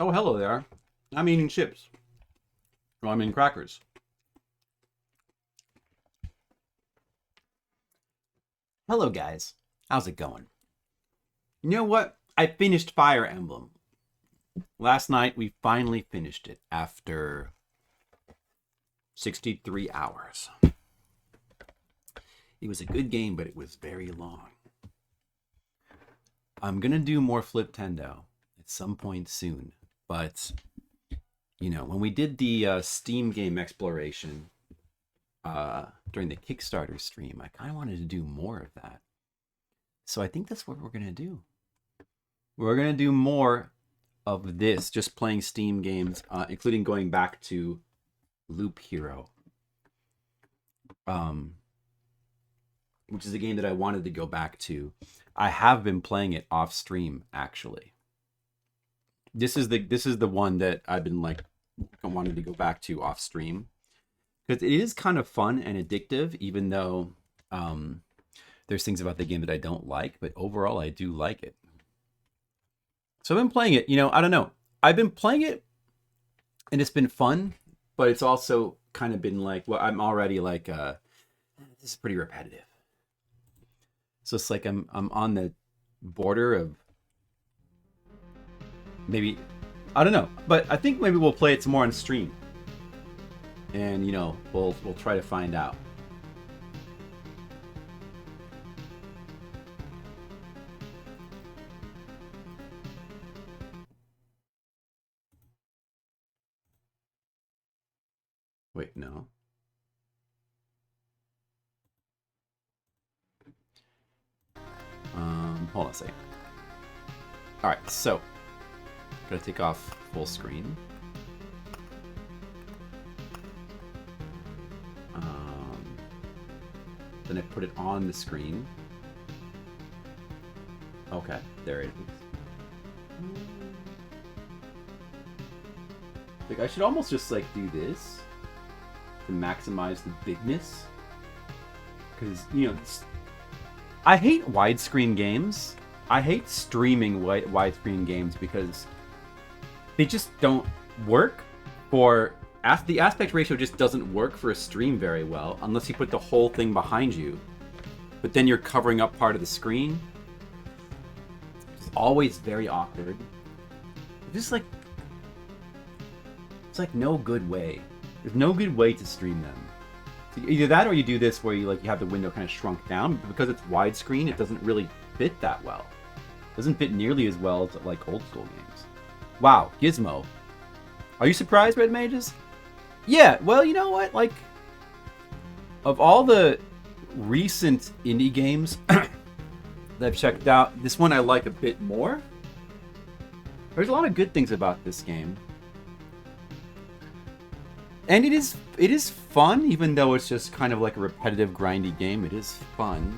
Oh, hello there. I'm eating chips. Well, I'm eating crackers. Hello, guys. How's it going? You know what? I finished Fire Emblem. Last night, we finally finished it after 63 hours. It was a good game, but it was very long. I'm going to do more Fliptendo at some point soon. But, you know, when we did the Steam game exploration during the Kickstarter stream, I kind of wanted to do more of that. So I think that's what we're going to do. We're going to do more of this, just playing Steam games, including going back to Loop Hero. Which is a game that I wanted to go back to. I have been playing it off stream, actually. This is the one that I've been like wanting to go back to off stream, because it is kind of fun and addictive, even though there's things about the game that I don't like, but overall I do like it. So I've been playing it, you know, I don't know. I've been playing it and it's been fun, but it's also kind of been like, well, I'm already like, this is pretty repetitive. So it's like I'm on the border of maybe, I don't know, but I think maybe we'll play it some more on stream, and you know, we'll try to find out. Wait, no. Hold on a second. All right, so gotta take off full screen. Then I put it on the screen. Okay, there it is. Like, I should almost just like do this to maximize the bigness, because you know, I hate widescreen games. I hate streaming widescreen games because they just don't work for... The aspect ratio just doesn't work for a stream very well unless you put the whole thing behind you. But then you're covering up part of the screen. It's always very awkward. Just like... It's like no good way. There's no good way to stream them. Either that or you do this where you have the window kind of shrunk down, but because it's widescreen, it doesn't really fit that well. It doesn't fit nearly as well as like old school games. Wow, Gizmo. Are you surprised, Red Mages? Yeah, well, you know what? Like, of all the recent indie games that I've checked out, this one I like a bit more. There's a lot of good things about this game. And it is fun, even though it's just kind of like a repetitive, grindy game. It is fun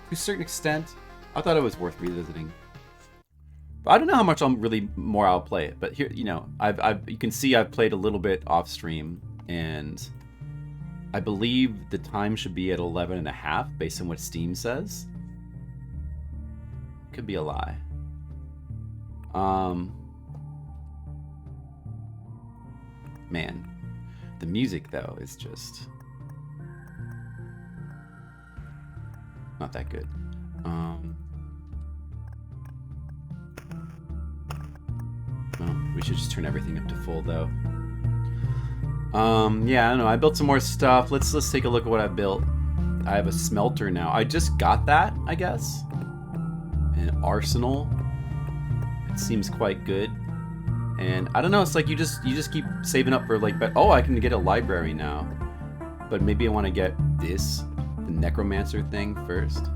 to a certain extent. I thought it was worth revisiting. But I don't know how much I'll play it. But here, you know, you can see I've played a little bit off stream, and I believe the time should be at 11.5 based on what Steam says. Could be a lie. Man. The music, though, is just not that good. Well, we should just turn everything up to full, though. Yeah, I don't know. I built some more stuff. Let's take a look at what I built. I have a smelter now. I just got that, I guess. An arsenal. It seems quite good. And I don't know, it's like you just keep saving up for like, but oh, I can get a library now. But maybe I want to get this, the necromancer thing first.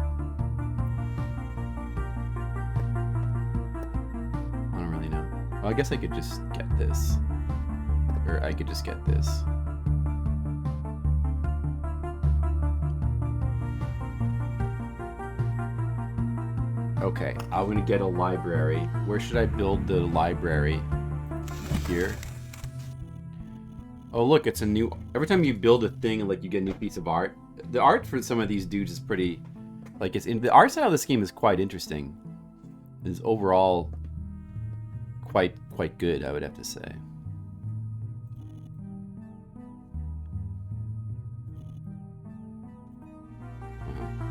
I don't really know. Well, I guess I could just get this. Or I could just get this. Okay, I'm gonna get a library. Where should I build the library? Here. Oh look, it's a new... Every time you build a thing and like you get a new piece of art, the art for some of these dudes is pretty... Like, the art style of this game is quite interesting. It's overall quite good, I would have to say.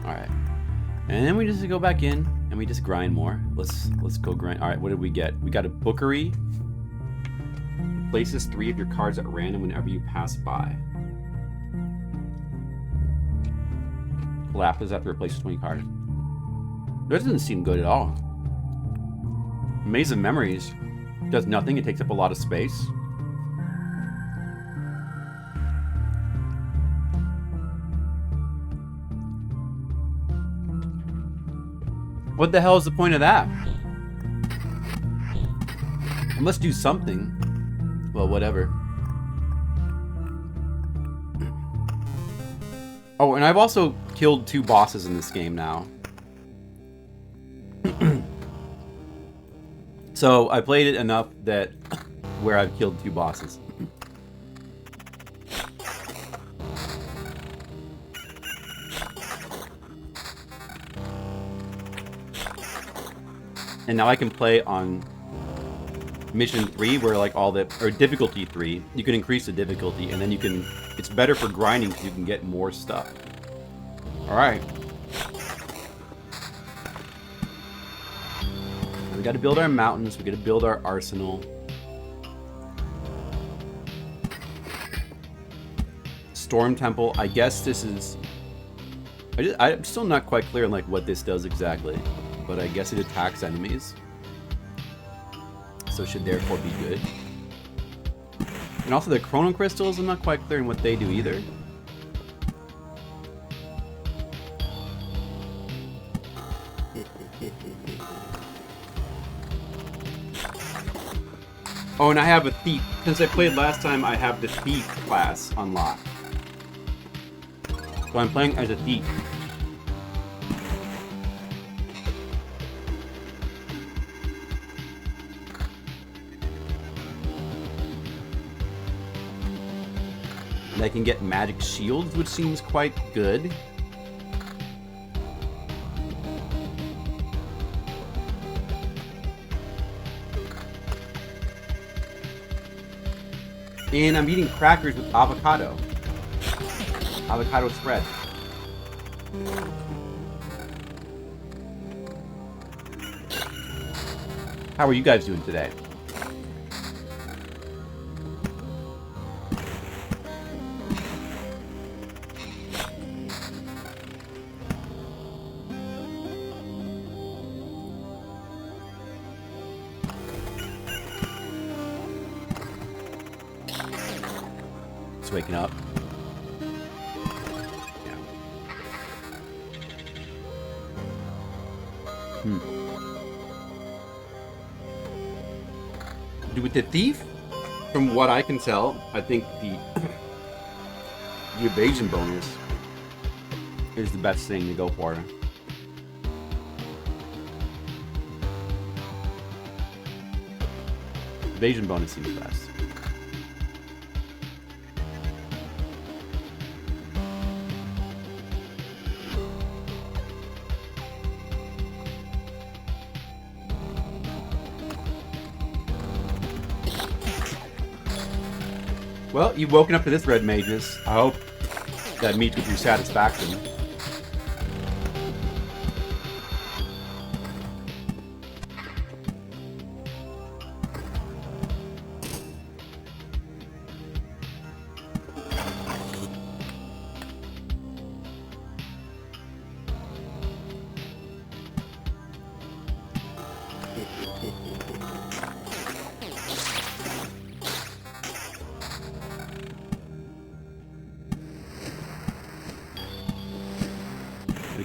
All right, and then we just go back in and we just grind more. Let's go grind. All right, what did we get? We got a bookery. Places 3 of your cards at random whenever you pass by. Lapis after replaces 20 cards. That doesn't seem good at all. Maze of Memories does nothing. It takes up a lot of space. What the hell is the point of that? I must do something. Well, whatever. Oh, and I've also killed 2 bosses in this game now. So I played it enough that where I've killed 2 bosses. And now I can play on mission 3 where like all the, or difficulty 3, you can increase the difficulty and then you can, it's better for grinding because you can get more stuff. Alright. We gotta build our mountains, we gotta build our arsenal. Storm Temple, I guess this is, I'm still not quite clear on like what this does exactly, but I guess it attacks enemies. So should therefore be good. And also the chrono crystals, I'm not quite clear on what they do either. Oh, and I have a thief. Since I played last time, I have the thief class unlocked. So I'm playing as a thief. I can get magic shields, which seems quite good. And I'm eating crackers with avocado. Avocado spread. How are you guys doing today? Waking up. Yeah. With the thief, from what I can tell, I think the evasion bonus is the best thing to go for. Evasion bonus seems best. Well, you've woken up to this, Red Mages. I hope that meets with your satisfaction.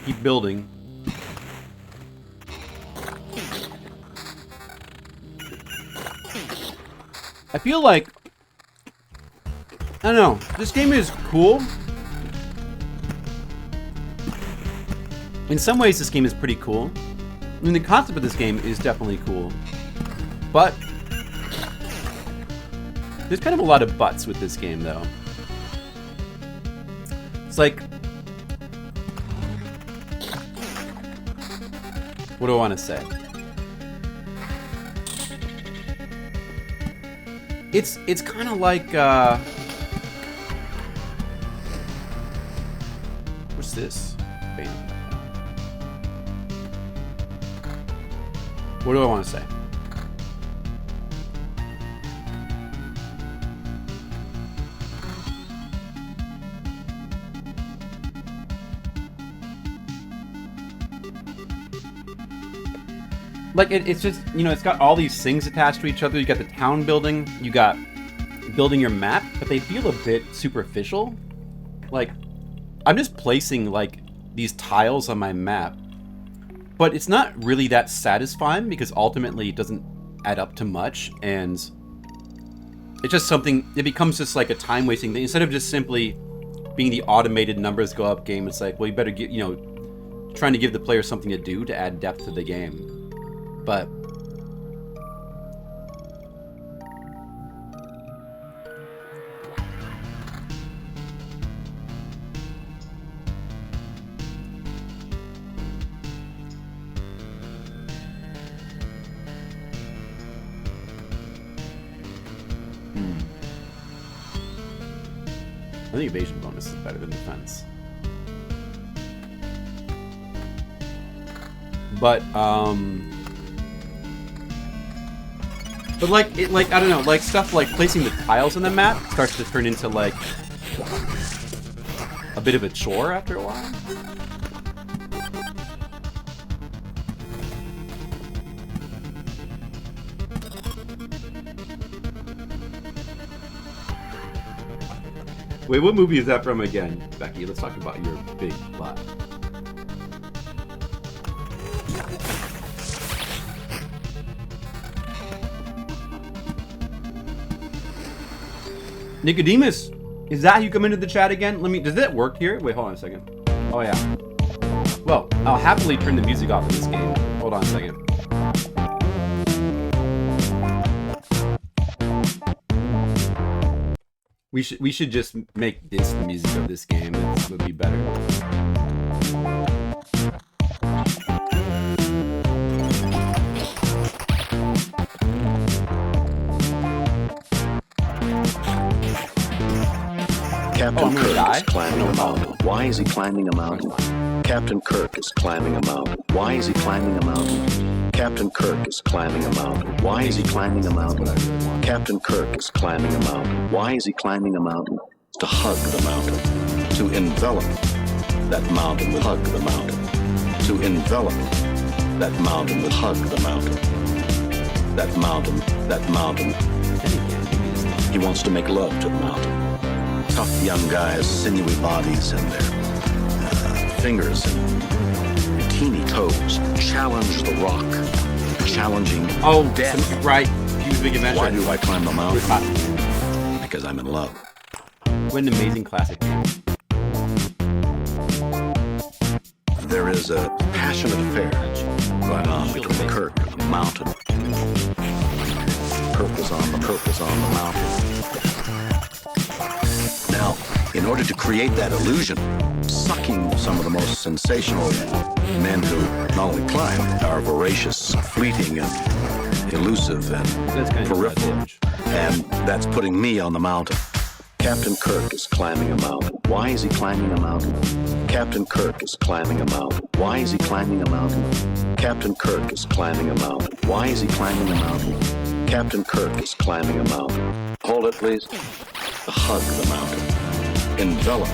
Keep building. I feel like, I don't know, this game is cool. In some ways this game is pretty cool. I mean, the concept of this game is definitely cool. But there's kind of a lot of buts with this game though. It's like, what do I want to say? It's kind of like what's this? What do I want to say? Like, it's just, you know, it's got all these things attached to each other. You got the town building, you got building your map, but they feel a bit superficial. Like, I'm just placing, like, these tiles on my map, but it's not really that satisfying because ultimately it doesn't add up to much, and it's just something, it becomes just like a time-wasting thing. Instead of just simply being the automated numbers go up game, it's like, well, you better get, you know, trying to give the player something to do to add depth to the game. But I think evasion bonus is better than defense. But like, it, like, I don't know, like, stuff like placing the tiles on the map starts to turn into, like, a bit of a chore after a while. Wait, what movie is that from again? Becky, let's talk about your big plot. Nicodemus, is that how you come into the chat again? Does that work here? Wait, hold on a second. Oh yeah. Well, I'll happily turn the music off in this game. Hold on a second. We should just make this the music of this game. It would be better. Captain Kirk is climbing a mountain. Why is he climbing a mountain? Captain Kirk is climbing a mountain. Why is he climbing a mountain? Captain Kirk is climbing a mountain. Why is he climbing a mountain? Captain Kirk is climbing a mountain. Why is he climbing a mountain? To hug the mountain. To envelop that mountain with hug the mountain. To envelop that mountain with hug the mountain. That mountain. He wants to make love to the mountain. Tough young guys, sinewy bodies, and their fingers and teeny toes challenge the rock, challenging death. Right. Huge big adventure. Why do I climb the mountain? Because I'm in love. What an amazing classic game. There is a passionate affair going on between Kirk and the mountain. Kirk is on the mountain. Now, in order to create that illusion, sucking some of the most sensational men who not only climb, are voracious, fleeting, and elusive, and peripheral. And that's putting me on the mountain. Captain Kirk is climbing a mountain. Why is he climbing a mountain? Captain Kirk is climbing a mountain. Why is he climbing a mountain? Captain Kirk is climbing a mountain. Why is he climbing a mountain? Captain Kirk is climbing a mountain. Hold it, please. To hug the mountain. Envelop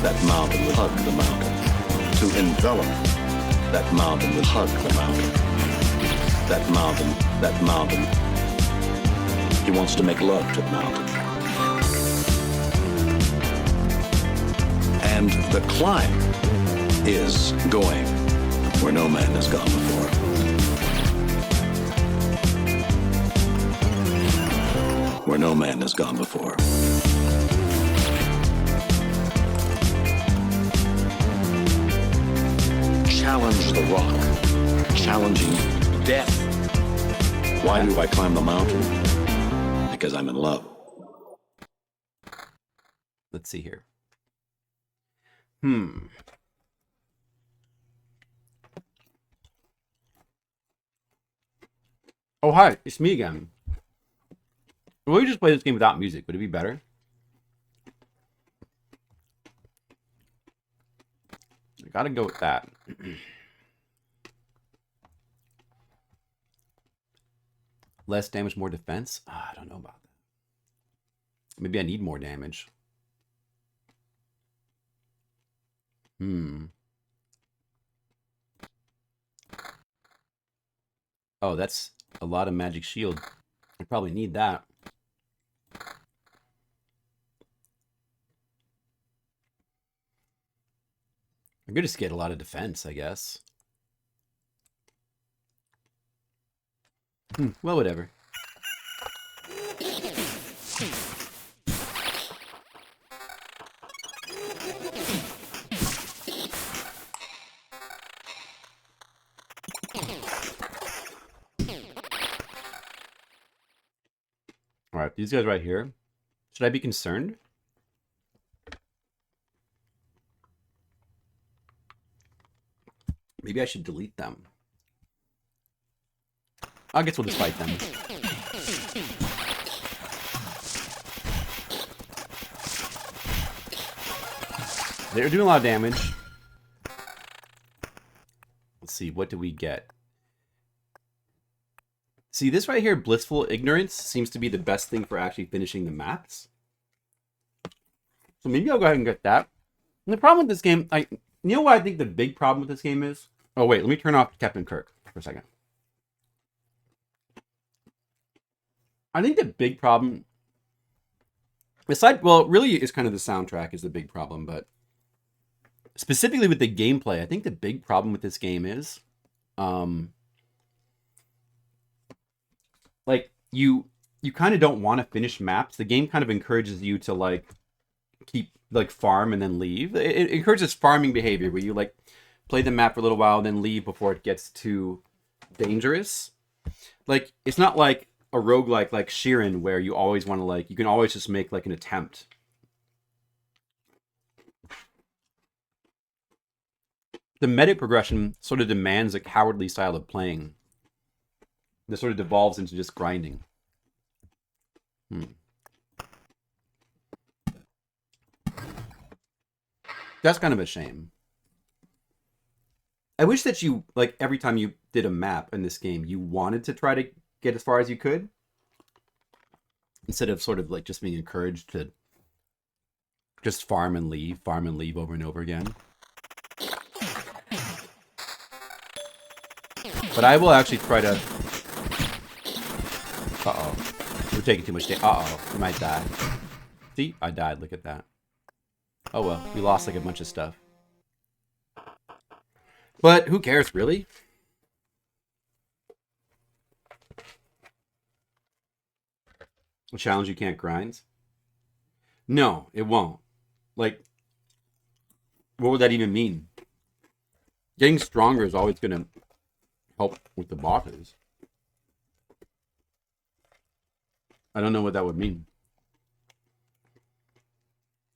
that mountain with hug the mountain. To envelop that mountain with hug the mountain. That mountain. He wants to make love to the mountain. And the climb is going where no man has gone before. Where no man has gone before. Challenge the rock, challenging death. Why do I climb the mountain? Because I'm in love. Let's see here. Oh, hi, it's me again. Or we just play this game without music. Would it be better? I gotta go with that. Less damage, more defense? I don't know about that. Maybe I need more damage. Oh, that's a lot of magic shield. I probably need that. I'm gonna just get a lot of defense, I guess. Well, whatever. All right, these guys right here. Should I be concerned? Maybe I should delete them. I guess we'll just fight them. They're doing a lot of damage. Let's see, what do we get? See, this right here, Blissful Ignorance, seems to be the best thing for actually finishing the maps. So maybe I'll go ahead and get that. And the problem with this game, you know what I think the big problem with this game is? Oh, wait, let me turn off Captain Kirk for a second. I think the big problem, well, really is kind of the soundtrack is the big problem, but specifically with the gameplay, I think the big problem with this game is, like, you kind of don't want to finish maps. The game kind of encourages you to, like, keep, like, farm and then leave. It encourages farming behavior where you, like, play the map for a little while, then leave before it gets too dangerous. Like, it's not like a roguelike like Sheeran where you always want to, like, you can always just make, like, an attempt. The meta progression sort of demands a cowardly style of playing that sort of devolves into just grinding. That's kind of a shame. I wish that you, like, every time you did a map in this game, you wanted to try to get as far as you could. Instead of sort of, like, just being encouraged to just farm and leave over and over again. But I will actually try to... Uh-oh. We're taking too much damage. Uh-oh. We might die. See? I died. Look at that. Oh, well. We lost, like, a bunch of stuff. But who cares, really? A challenge you can't grind? No, it won't. Like, what would that even mean? Getting stronger is always going to help with the bosses. I don't know what that would mean.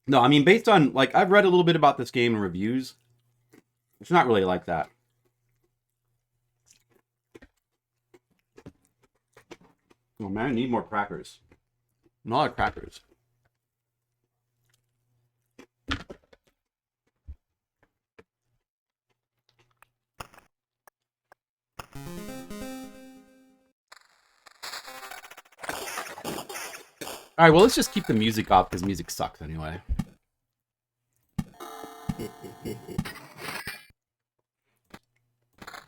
No, I mean, based on, like, I've read a little bit about this game and reviews. It's not really like that. Oh, man, I need more crackers. A lot of crackers. All right, well, let's just keep the music off because music sucks anyway.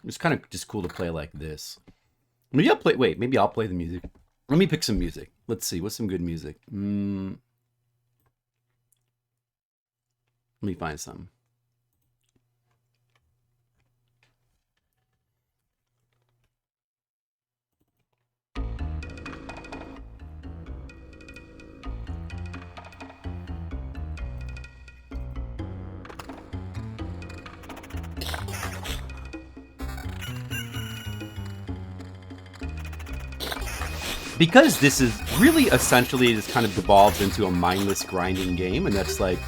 It's kind of just cool to play like this. Maybe I'll play... Wait, maybe I'll play the music. Let me pick some music. Let's see. What's some good music? Let me find some. Because this is really essentially just kind of devolves into a mindless grinding game, and that's like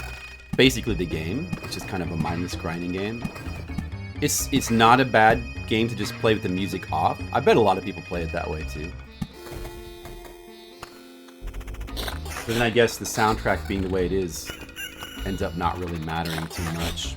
basically the game. It's just kind of a mindless grinding game. It's not a bad game to just play with the music off. I bet a lot of people play it that way too. But then I guess the soundtrack being the way it is ends up not really mattering too much.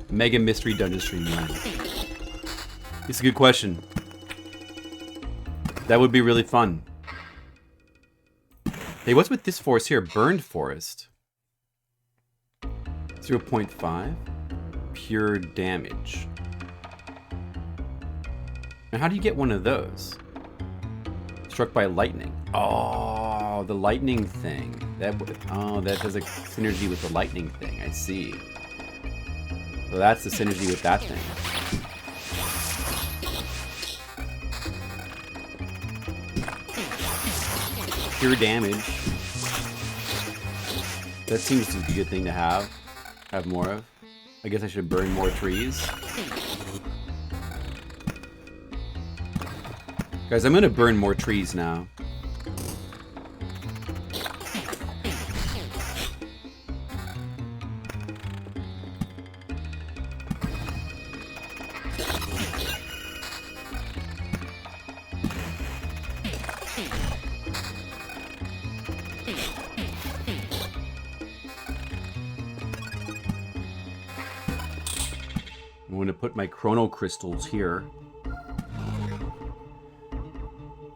Mega Mystery Dungeon Stream 9. It's a good question. That would be really fun. Hey, what's with this forest here? Burned forest. 0.5. Pure damage. Now, how do you get one of those? Struck by lightning. Oh, the lightning thing. That does a synergy with the lightning thing. I see. So that's the synergy with that thing. Pure damage. That seems to be a good thing to have more of. I guess I should burn more trees. Guys, I'm gonna burn more trees now. I'm gonna put my chrono crystals here.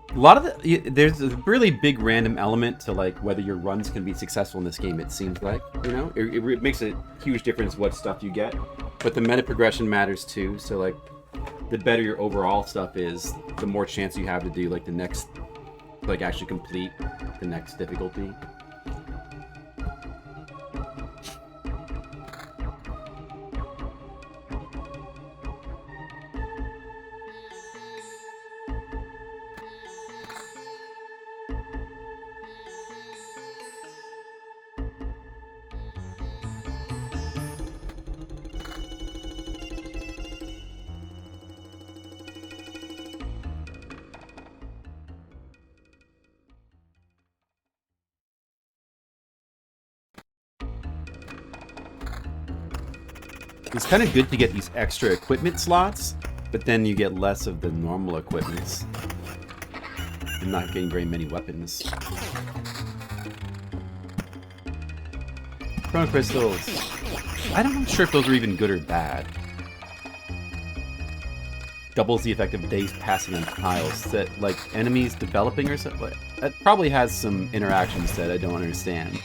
A lot of there's a really big random element to like whether your runs can be successful in this game. It seems like, you know, it makes a huge difference what stuff you get, but the meta progression matters too. So like, the better your overall stuff is, the more chance you have to do like the next, like actually complete the next difficulty. It's kind of good to get these extra equipment slots, but then you get less of the normal equipments. I'm not getting very many weapons. Chrono crystals. I'm not sure if those are even good or bad. Doubles the effect of days passing on tiles. That like enemies developing or something. That probably has some interactions that I don't understand.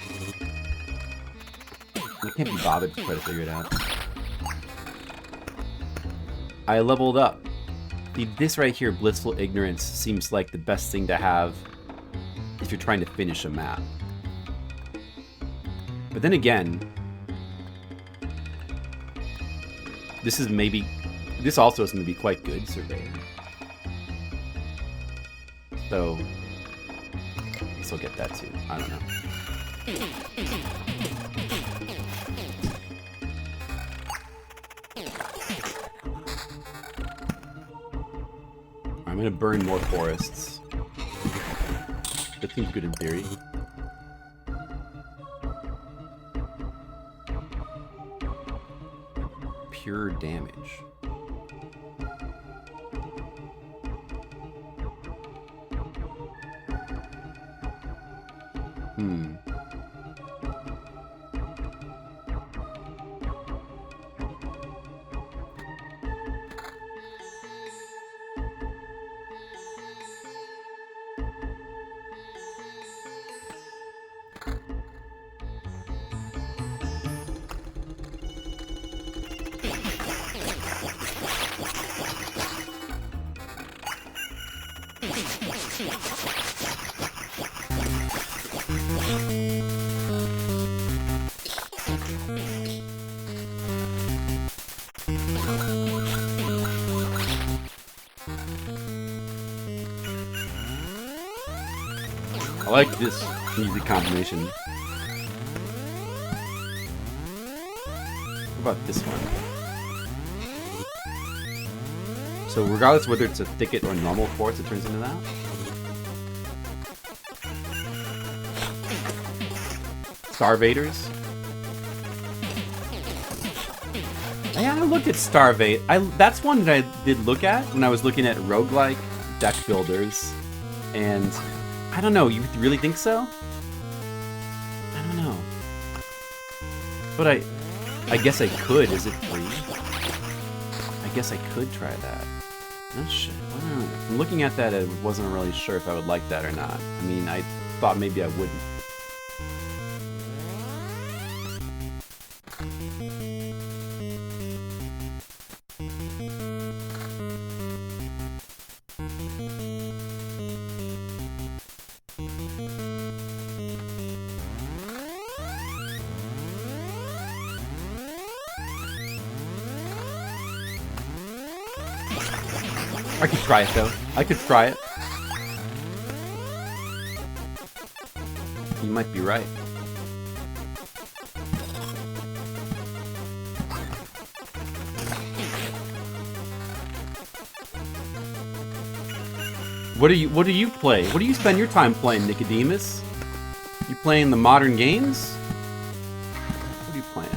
I can't be bothered to try to figure it out. I leveled up. This right here, Blissful Ignorance, seems like the best thing to have if you're trying to finish a map. But then again, this also is going to be quite good, Surveyor. So, I guess I'll get that too. I don't know. I'm gonna burn more forests. That seems good in theory. Pure damage. like this music combination. What about this one? So regardless whether it's a thicket or normal forest, it turns into that? Starvaders? Yeah, I looked at Starvate. That's one that I did look at when I was looking at roguelike deck builders. And I don't know, you really think so? I don't know. But I guess I could. Is it free? I guess I could try that. No shit. I'm looking at that, I wasn't really sure if I would like that or not. I mean, I thought maybe I wouldn't. I could try it though. I could try it. You might be right. What do you play? What do you spend your time playing, Nicodemus? You playing the modern games? What are you playing?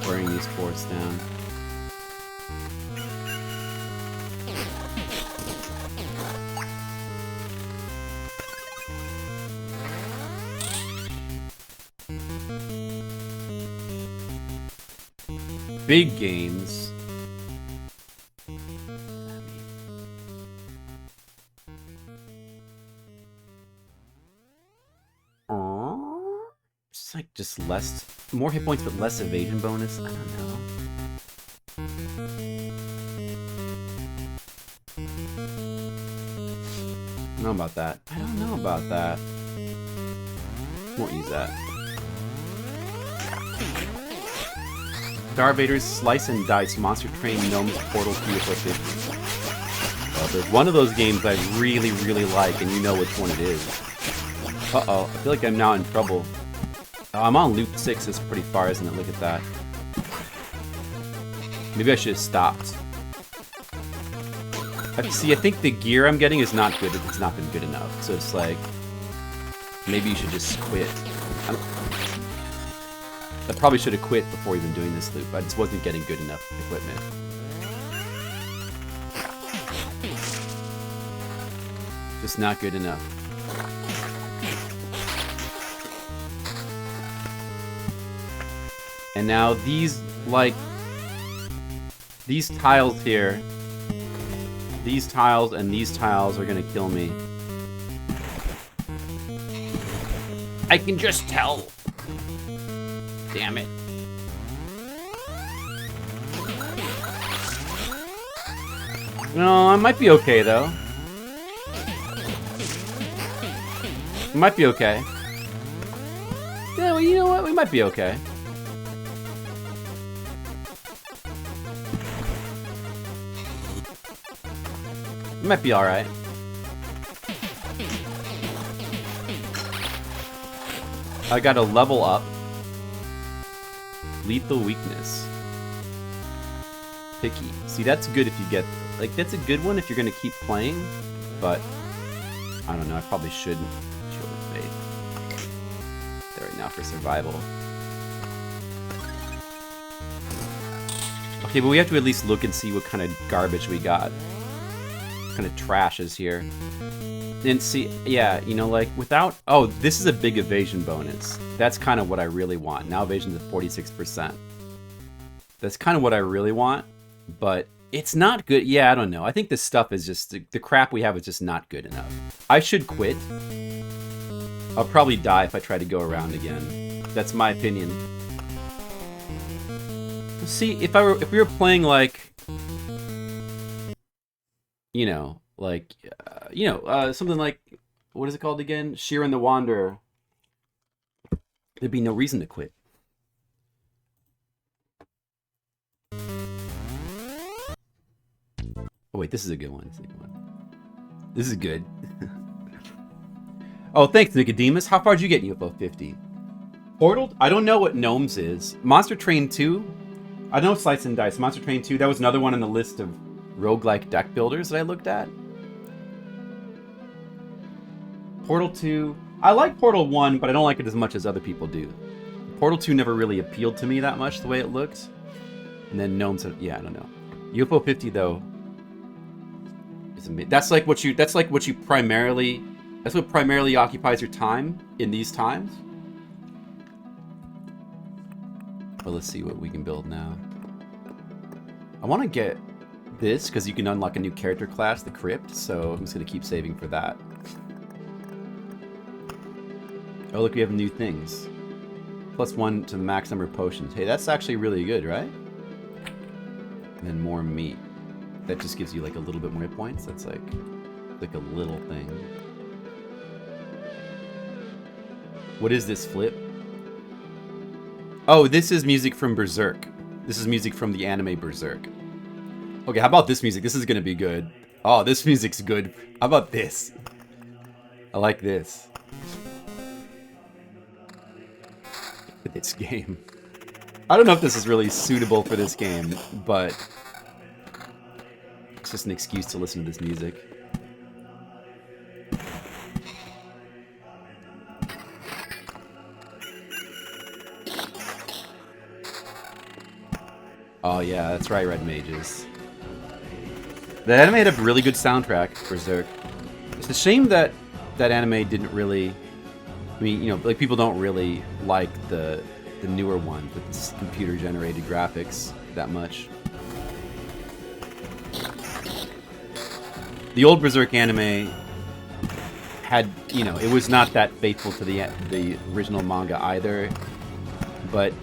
Wearing these forests down. Big games. It's like just less, more hit points but less evasion bonus. I don't know. I don't know about that. I don't know about that. Won't use that. Starvaders, Slice and Dice, Monster Train, Gnomes, Portal, Key Afflicted. Well, there's one of those games I really, really like, and you know which one it is. Uh-oh, I feel like I'm now in trouble. Oh, I'm on loop 6, it's pretty far, isn't it? Look at that. Maybe I should have stopped. See, I think the gear I'm getting is not good. It's not been good enough. So it's like, maybe you should just quit. I probably should have quit before even doing this loop. I just wasn't getting good enough equipment. Just not good enough. And now these, like, these tiles here, these tiles and these tiles are gonna kill me. I can just tell. Damn it. No, I might be okay though. It might be okay. Yeah, well, you know what? We might be okay. It might be alright. I got a level up. Lethal weakness. Picky. See, that's good if you get... Like, that's a good one if you're gonna keep playing. But, I don't know, I probably shouldn't. Chill with fate. There right now for survival. Okay, but we have to at least look and see what kind of garbage we got. What kind of trash is here. And see, yeah, you know, like, without... Oh, this is a big evasion bonus. That's kind of what I really want. Now evasion's at 46%. That's kind of what I really want, but it's not good. Yeah, I don't know. I think this stuff is just... The crap we have is just not good enough. I should quit. I'll probably die if I try to go around again. That's my opinion. See, if we were playing, like... You know, like... something like, what is it called again? Sheeran the Wanderer. There'd be no reason to quit. Oh wait, this is a good one. This is a good one. This is good. Oh, thanks, Nicodemus. How far did you get in UFO 50? Portal? I don't know what Gnomes is. Monster Train 2? I know Slice and Dice. Monster Train 2, that was another one on the list of roguelike deck builders that I looked at. Portal 2. I like Portal 1, but I don't like it as much as other people do. Portal 2 never really appealed to me that much, the way it looked. And then Gnomes, yeah, I don't know. UFO 50, though, that's like what you primarily... That's what primarily occupies your time in these times. Well, let's see what we can build now. I want to get this because you can unlock a new character class, the Crypt, so I'm just going to keep saving for that. Oh, look, we have new things. +1 to the max number of potions. Hey, that's actually really good, right? And then more meat. That just gives you like a little bit more hit points. That's like a little thing. What is this flip? Oh, this is music from Berserk. This is music from the anime Berserk. Okay, how about this music? This is gonna be good. Oh, this music's good. How about this? I like this. This game. I don't know if this is really suitable for this game, but it's just an excuse to listen to this music. Oh yeah, that's right, Red Mages. The anime had a really good soundtrack, Berserk. It's a shame that that anime didn't really... I mean, you know, like people don't really like the newer one with this computer-generated graphics that much. The old Berserk anime had, you know, it was not that faithful to the original manga either, but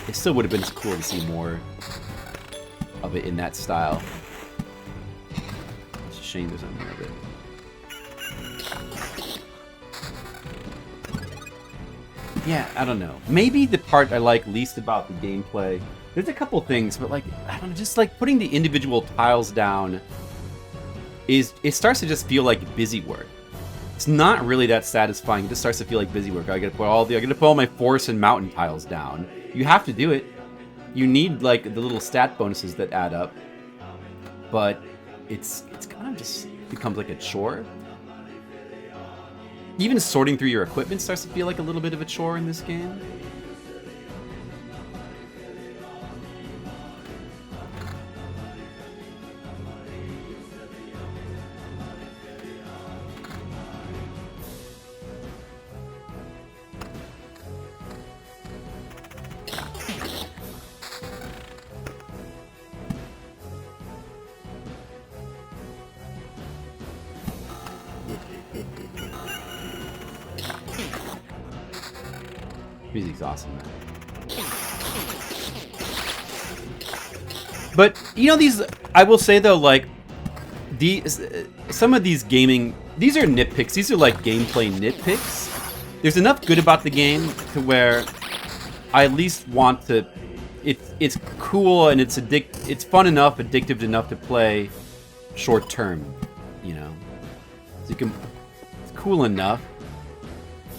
it still would have been cool to see more of it in that style. It's a shame there's not more of it. Yeah, I don't know. Maybe the part I like least about the gameplay, there's a couple things, but like, I don't know, just like putting the individual tiles down it starts to just feel like busy work. It's not really that satisfying. It just starts to feel like busy work. I gotta put all my forest and mountain tiles down. You have to do it. You need like the little stat bonuses that add up, but it's kind of just becomes like a chore. Even sorting through your equipment starts to feel like a little bit of a chore in this game. Music's awesome, man. But you know, these, I will say though, like some of these gaming, these are nitpicks. These are like gameplay nitpicks. There's enough good about the game to where I at least want to. It's cool and it's fun enough, addictive enough to play short term. You know, so you can. It's cool enough.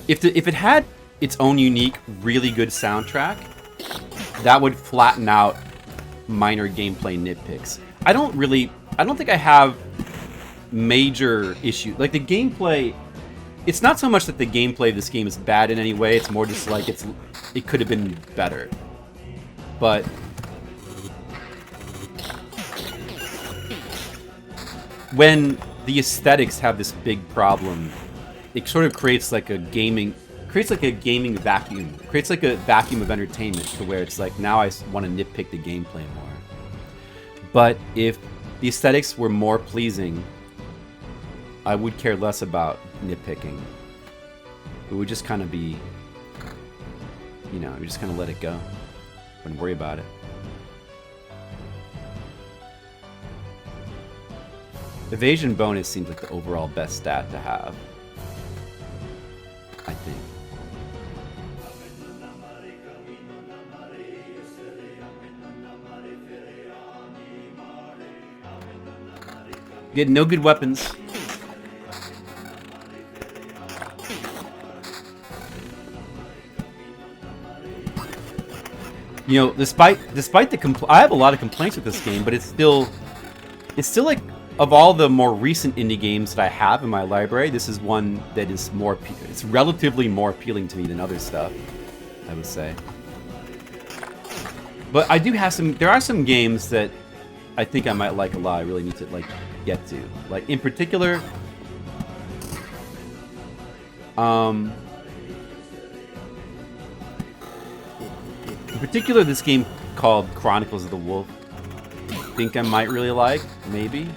If it had its own unique, really good soundtrack, that would flatten out minor gameplay nitpicks. I don't think I have major issues. Like the gameplay, it's not so much that the gameplay of this game is bad in any way, it's more just like it could have been better. But when the aesthetics have this big problem, it sort of creates like a gaming vacuum. Creates like a vacuum of entertainment to where it's like, now I want to nitpick the gameplay more. But if the aesthetics were more pleasing, I would care less about nitpicking. It would just kind of be, you know, we just kind of let it go. Wouldn't worry about it. Evasion bonus seems like the overall best stat to have, I think. Get no good weapons. You know, despite the I have a lot of complaints with this game, but it's still like, of all the more recent indie games that I have in my library, this is one that is it's relatively more appealing to me than other stuff, I would say. But I do have there are some games that I think I might like a lot. I really need to like get to. Like in particular, this game called Chronicles of the Wolf. I think I might really like, maybe.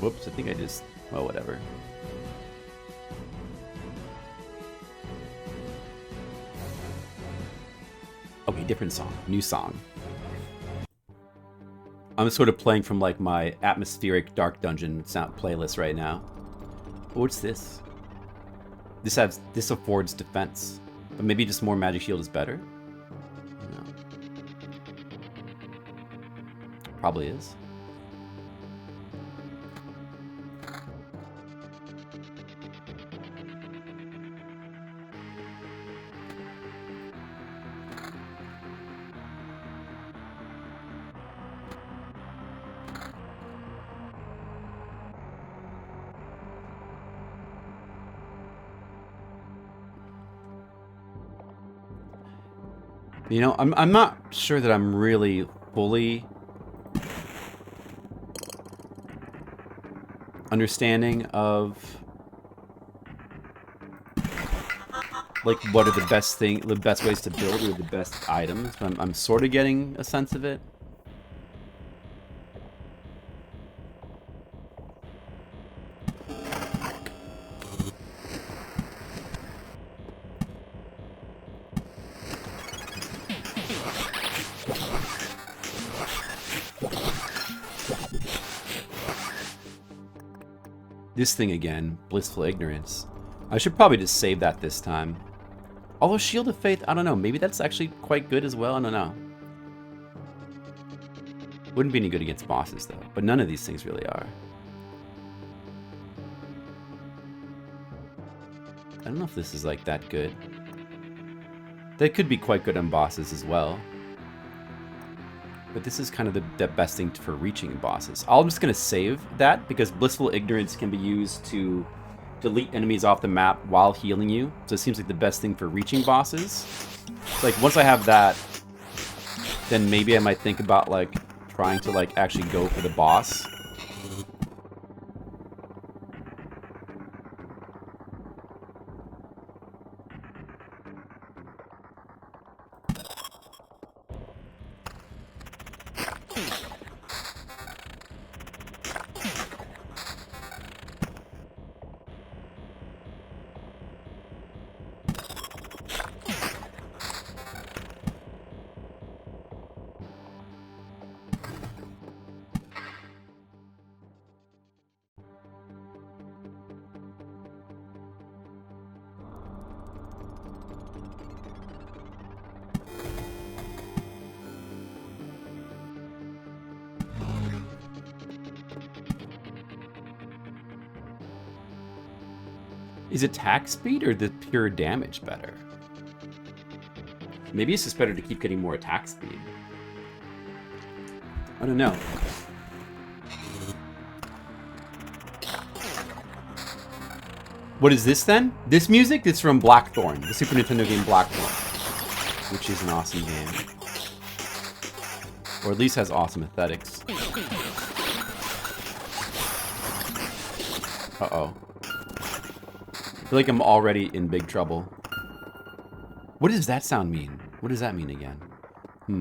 Whoops, I think I just... well, whatever. Okay, different song. New song. I'm sort of playing from, like, my atmospheric Dark Dungeon sound playlist right now. What's this? This affords defense. But maybe just more magic shield is better? No. Probably is. You know, I'm not sure that I'm really fully understanding of like what are the best ways to build or the best items. But I'm sort of getting a sense of it. This thing again, blissful ignorance. I should probably just save that this time. Although Shield of Faith, I don't know, maybe that's actually quite good as well, I don't know. Wouldn't be any good against bosses though, but none of these things really are. I don't know if this is like that good. They could be quite good on bosses as well. But this is kind of the best thing for reaching bosses. I'm just going to save that because Blissful Ignorance can be used to delete enemies off the map while healing you. So it seems like the best thing for reaching bosses. Like once I have that, then maybe I might think about like trying to like actually go for the boss. Is attack speed or the pure damage better? Maybe it's just better to keep getting more attack speed. I don't know. What is this then? This music is from Blackthorn, the Super Nintendo game Blackthorn, which is an awesome game. Or at least has awesome aesthetics. Uh-oh. feel like I'm already in big trouble. What does that sound mean? What does that mean again? I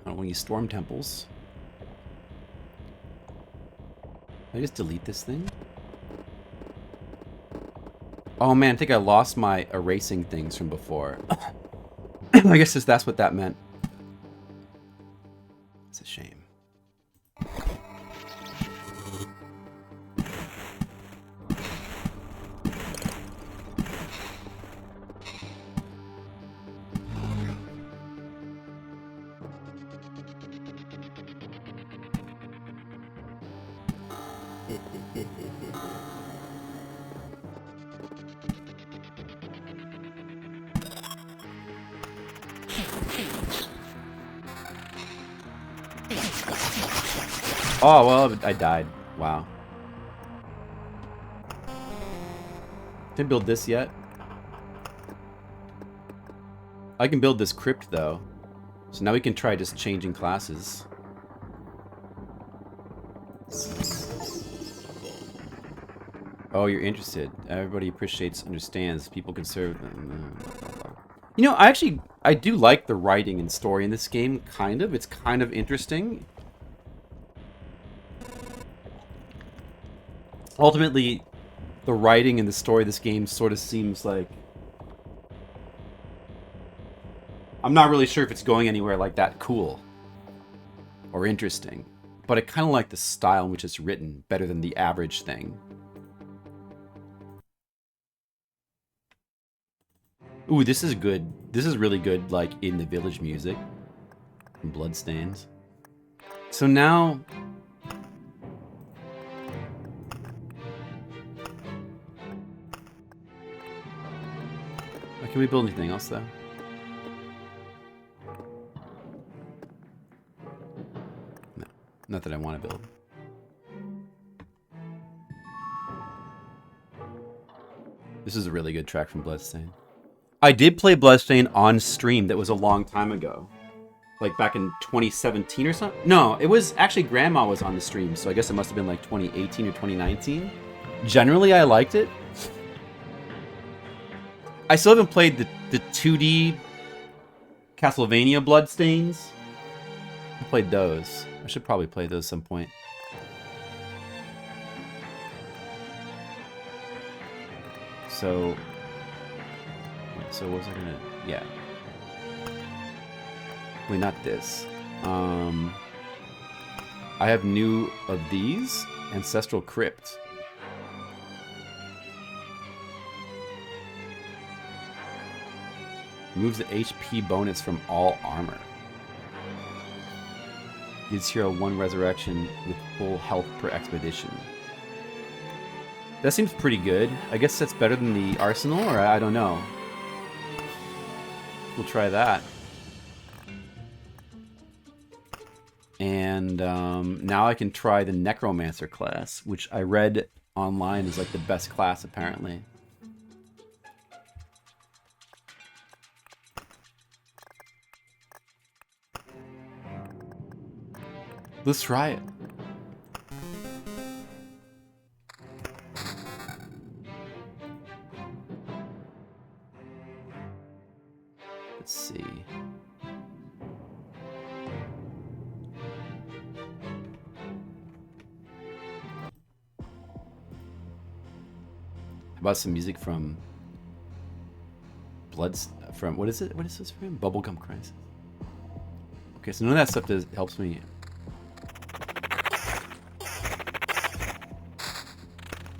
don't want to use storm temples. Can I just delete this thing? Oh man, I think I lost my erasing things from before. I guess that's what that meant. It's a shame. Oh, well, I died. Wow. Didn't build this yet. I can build this crypt, though. So now we can try just changing classes. Oh, you're interested. Everybody appreciates, understands. People can serve. You know, I do like the writing and story in this game, kind of. It's kind of interesting. Ultimately, the writing and the story of this game sort of seems like... I'm not really sure if it's going anywhere like that cool or interesting, but I kind of like the style in which it's written better than the average thing. Ooh, this is good. This is really good, like, in the village music. From Bloodstains. So now... Can we build anything else, though? No. Not that I want to build. This is a really good track from Bloodstain. I did play Bloodstain on stream. That was a long time ago. Like back in 2017 or something? No, it was actually Grandma was on the stream, so I guess it must have been like 2018 or 2019. Generally, I liked it. I still haven't played the 2D Castlevania Bloodstains. I played those. I should probably play those at some point. So what was I gonna... Yeah. Wait, not this. I have new of these. Ancestral Crypt. Removes the HP bonus from all armor. Gives hero 1 resurrection with full health per expedition. That seems pretty good. I guess that's better than the arsenal, or I don't know. We'll try that. And now I can try the Necromancer class, which I read online is like the best class apparently. Let's try it. Let's see. How about some music from from what is it? What is this from? Bubblegum Crisis. Okay, so none of that stuff helps me.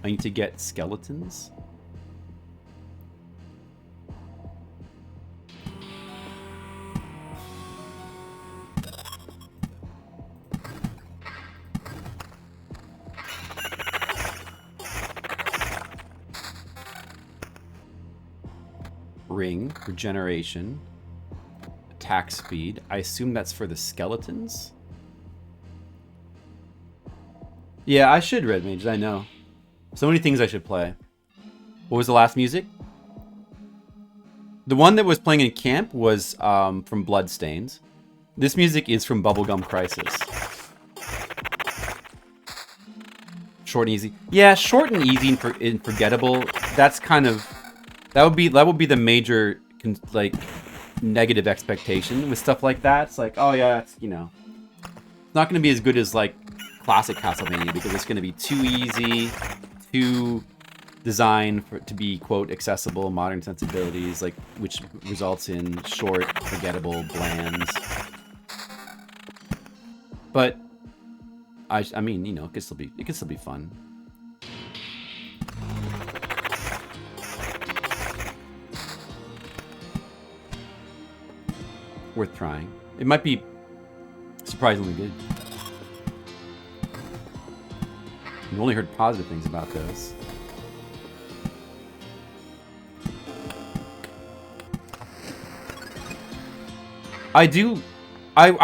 I need to get skeletons. Ring, regeneration, attack speed. I assume that's for the skeletons. Yeah, I should Red Mage, I know. So many things I should play. What was the last music? The one that was playing in camp was from Bloodstains. This music is from Bubblegum Crisis. Short and easy. Yeah, short and easy and forgettable. That's kind of that would be the major like negative expectation with stuff like that. It's like, oh yeah, it's, you know, it's not going to be as good as like classic Castlevania because it's going to be too easy, too designed to be quote accessible, modern sensibilities, like which results in short, forgettable, blands. But I mean, you know, it can still be fun. Worth trying. It might be surprisingly good. I've only heard positive things about those. I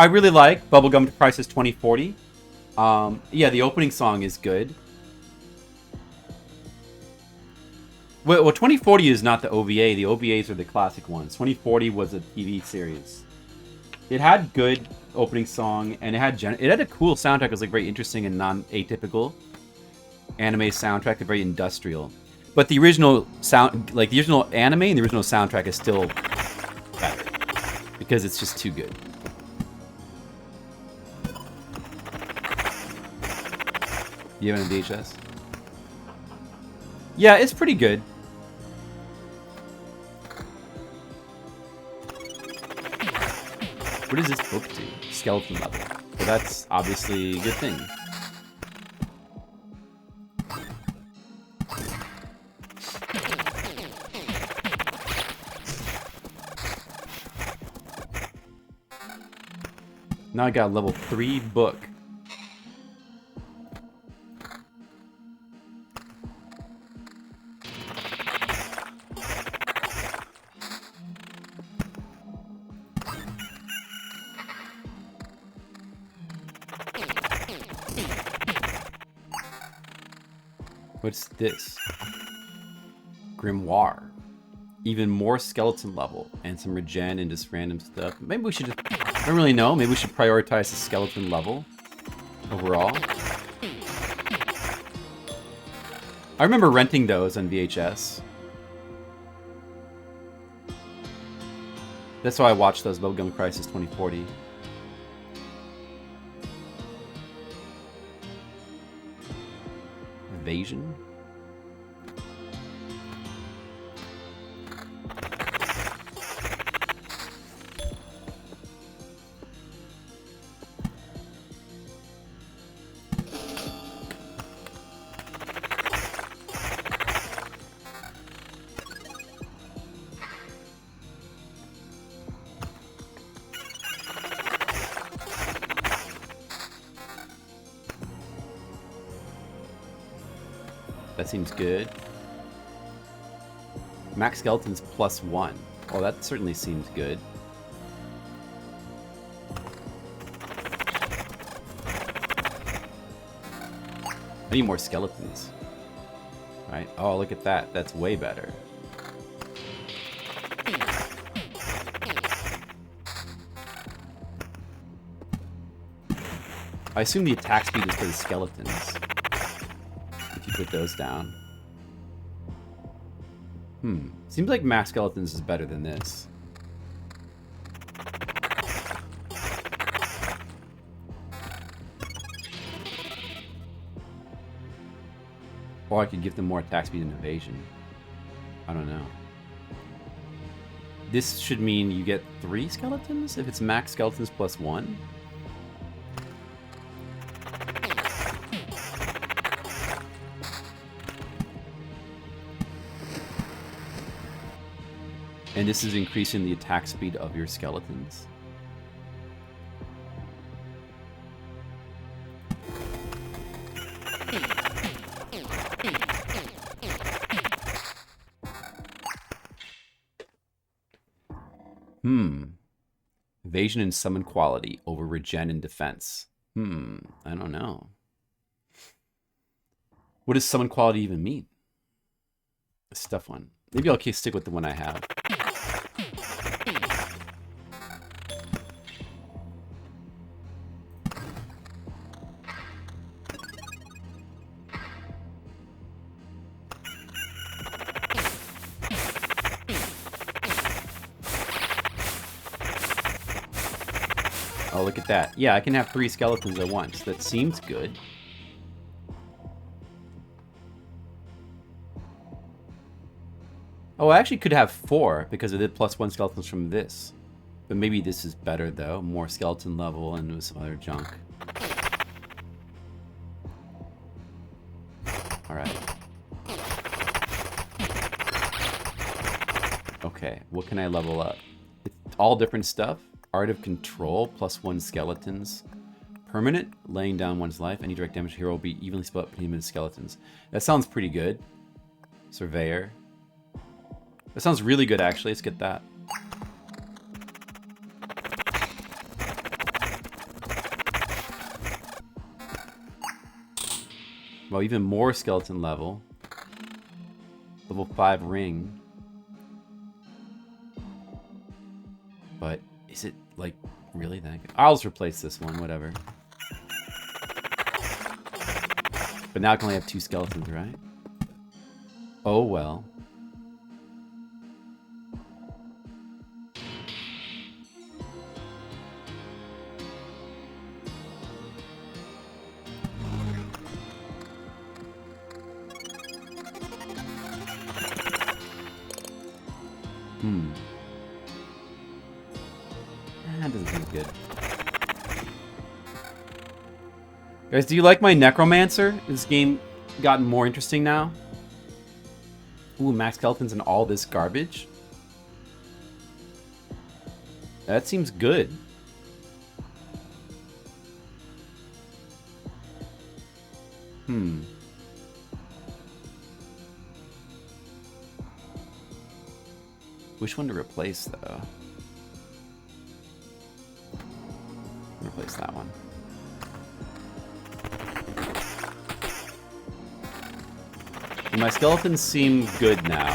really like Bubblegum Crisis 2040. Yeah, the opening song is good. Well, 2040 is not the OVA. The OVAs are the classic ones. 2040 was a TV series. It had good opening song, and it had a cool soundtrack. It was like very interesting and non-atypical anime soundtrack, very industrial. But the original the original anime and the original soundtrack is still better because it's just too good. You have it on VHS? Yeah, it's pretty good. What is this book to? Skeleton level. So that's obviously a good thing. Now I got a level 3 book. What's this? Grimoire. Even more skeleton level and some regen and just random stuff. Maybe we should just... I don't really know. Maybe we should prioritize the skeleton level overall. I remember renting those on VHS. That's why I watched those, Bubblegum Crisis 2040. Evasion? That seems good. Max Skeletons +1. Oh, that certainly seems good. I need more skeletons. Right? Oh, look at that. That's way better. I assume the attack speed is for the skeletons. Put those down. Seems like Max Skeletons is better than this. Or I could give them more attack speed and evasion. I don't know. This should mean you get 3 skeletons if it's Max Skeletons +1. And this is increasing the attack speed of your skeletons. Evasion and summon quality over regen and defense. I don't know. What does summon quality even mean? It's a tough one. Maybe I'll stick with the one I have. Oh, look at that. Yeah, I can have 3 skeletons at once. That seems good. Oh, I actually could have 4 because I did +1 skeletons from this. But maybe this is better, though. More skeleton level and with some other junk. Alright. Okay, what can I level up? It's all different stuff. Art of Control, +1 skeletons. Permanent, laying down one's life. Any direct damage hero will be evenly split up between him and skeletons. That sounds pretty good. Surveyor. That sounds really good, actually. Let's get that. Well, even more skeleton level. Level 5 ring. But is it, like, really that good? I'll just replace this one, whatever. But now I can only have 2 skeletons, right? Oh, well. That doesn't seem good. Guys, do you like my Necromancer? Has this game gotten more interesting now? Ooh, max skeletons and all this garbage? That seems good. Which one to replace, though? Replace that one. And my skeletons seem good now.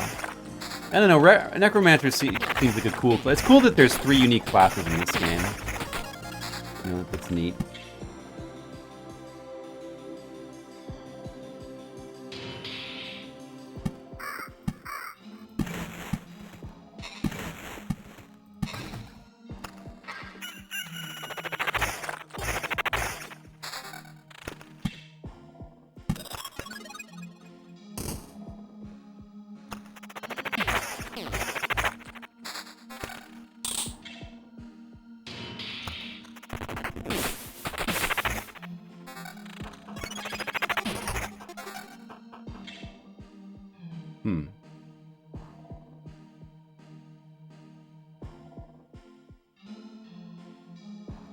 I don't know, Necromancer seems like a cool class. It's cool that there's 3 unique classes in this game. You know, that's neat.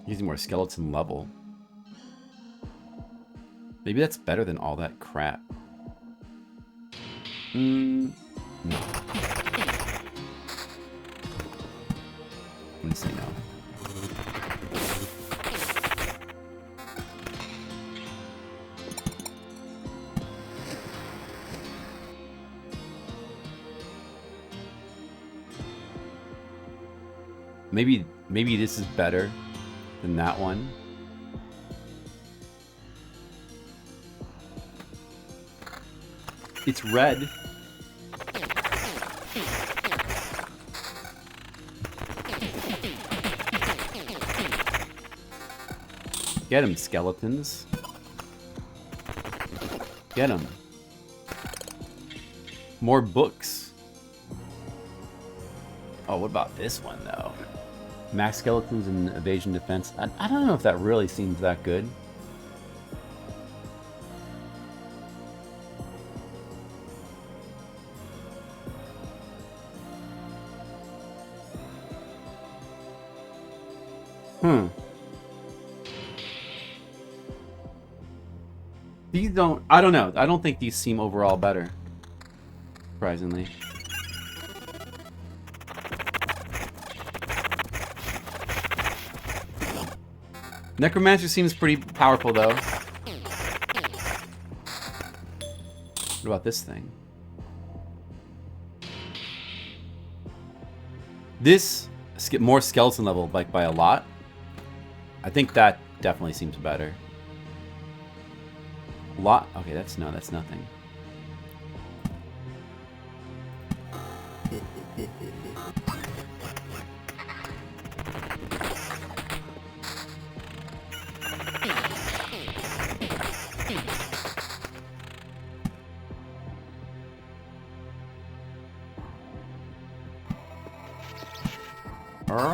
Using more skeleton level. Maybe that's better than all that crap. No. I'm gonna say no. Maybe this is better than that one. It's red. Get him, skeletons. Get him. More books. Oh, what about this one, though? Max skeletons and evasion defense. I don't know if that really seems that good. These don't... I don't know. I don't think these seem overall better. Surprisingly. Necromancer seems pretty powerful, though. What about this thing? This more skeleton level, like, by a lot. I think that definitely seems better. Lot. Okay, that's nothing. Get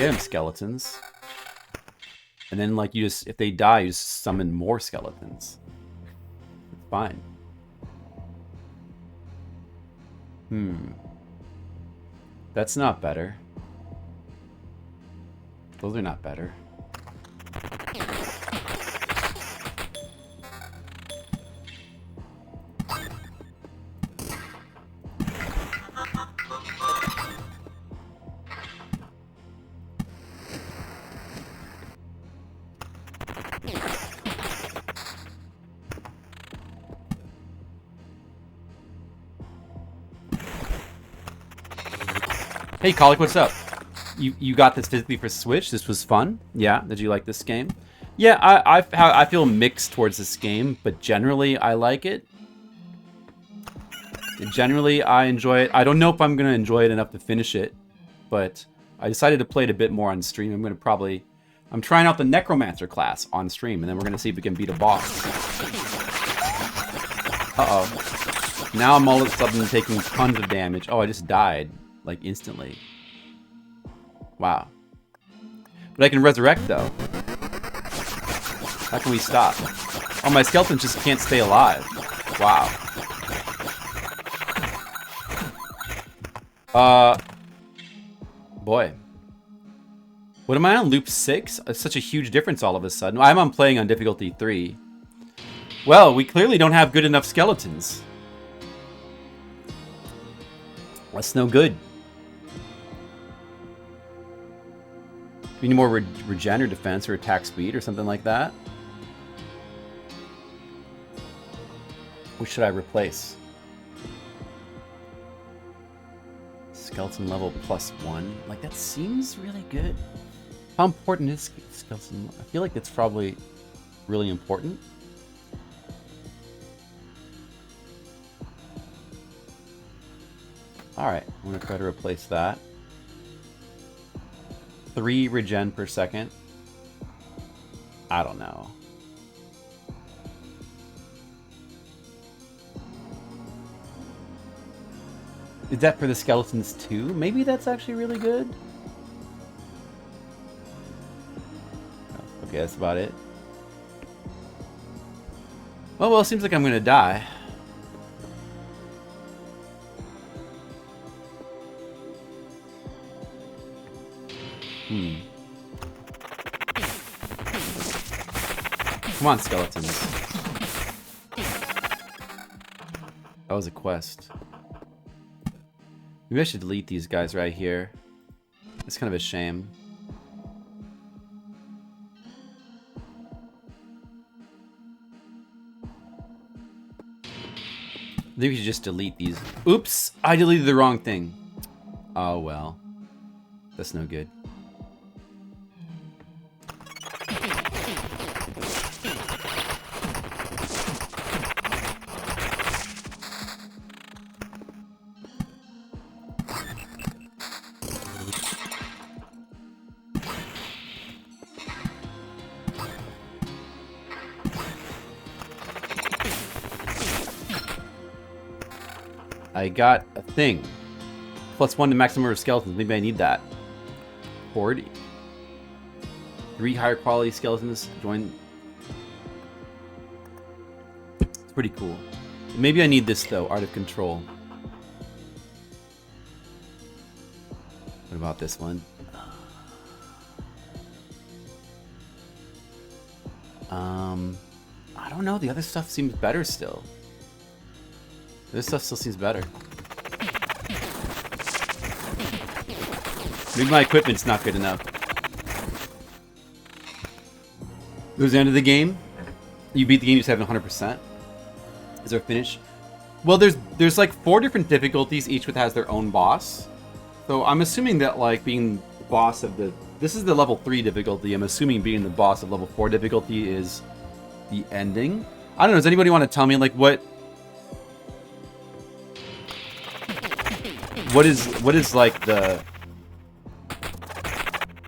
him, skeletons. And then, like, you just, if they die, you just summon more skeletons. It's fine. That's not better. Those are not better. Hey, Colic, what's up? You got this physically for Switch? This was fun? Yeah? Did you like this game? Yeah, I feel mixed towards this game, but generally I like it. Generally I enjoy it. I don't know if I'm going to enjoy it enough to finish it, but I decided to play it a bit more on stream. I'm trying out the Necromancer class on stream, and then we're going to see if we can beat a boss. Uh-oh. Now I'm all of a sudden taking tons of damage. Oh, I just died. Like, instantly. Wow. But I can resurrect, though. How can we stop? Oh, my skeletons just can't stay alive. Wow. Boy. What am I on? Loop 6? It's such a huge difference all of a sudden. I'm playing on difficulty 3. Well, we clearly don't have good enough skeletons. That's no good. We need more regen or defense or attack speed or something like that. What should I replace? Skeleton level +1. Like, that seems really good. How important is skeleton? I feel like it's probably really important. Alright, I'm going to try to replace that. 3 regen per second. I don't know. Is that for the skeletons too? Maybe that's actually really good. Okay, that's about it. Oh, well, it seems like I'm gonna die. Come on, skeletons. That was a quest. Maybe I should delete these guys right here. It's kind of a shame. I think we should just delete these. Oops! I deleted the wrong thing. Oh well. That's no good. I got a thing. +1 to maximum number of skeletons. Maybe I need that. 40. 3 higher quality skeletons. Join. It's pretty cool. Maybe I need this though. Art of Control. What about this one? I don't know. The other stuff seems better still. This stuff still seems better. Maybe my equipment's not good enough. It was the end of the game. You beat the game, you just have 100%. Is there a finish? Well, there's like 4 different difficulties, each with has their own boss. So I'm assuming that like being the boss of the... This is the level 3 difficulty. I'm assuming being the boss of level 4 difficulty is the ending. I don't know, does anybody want to tell me like what is like the...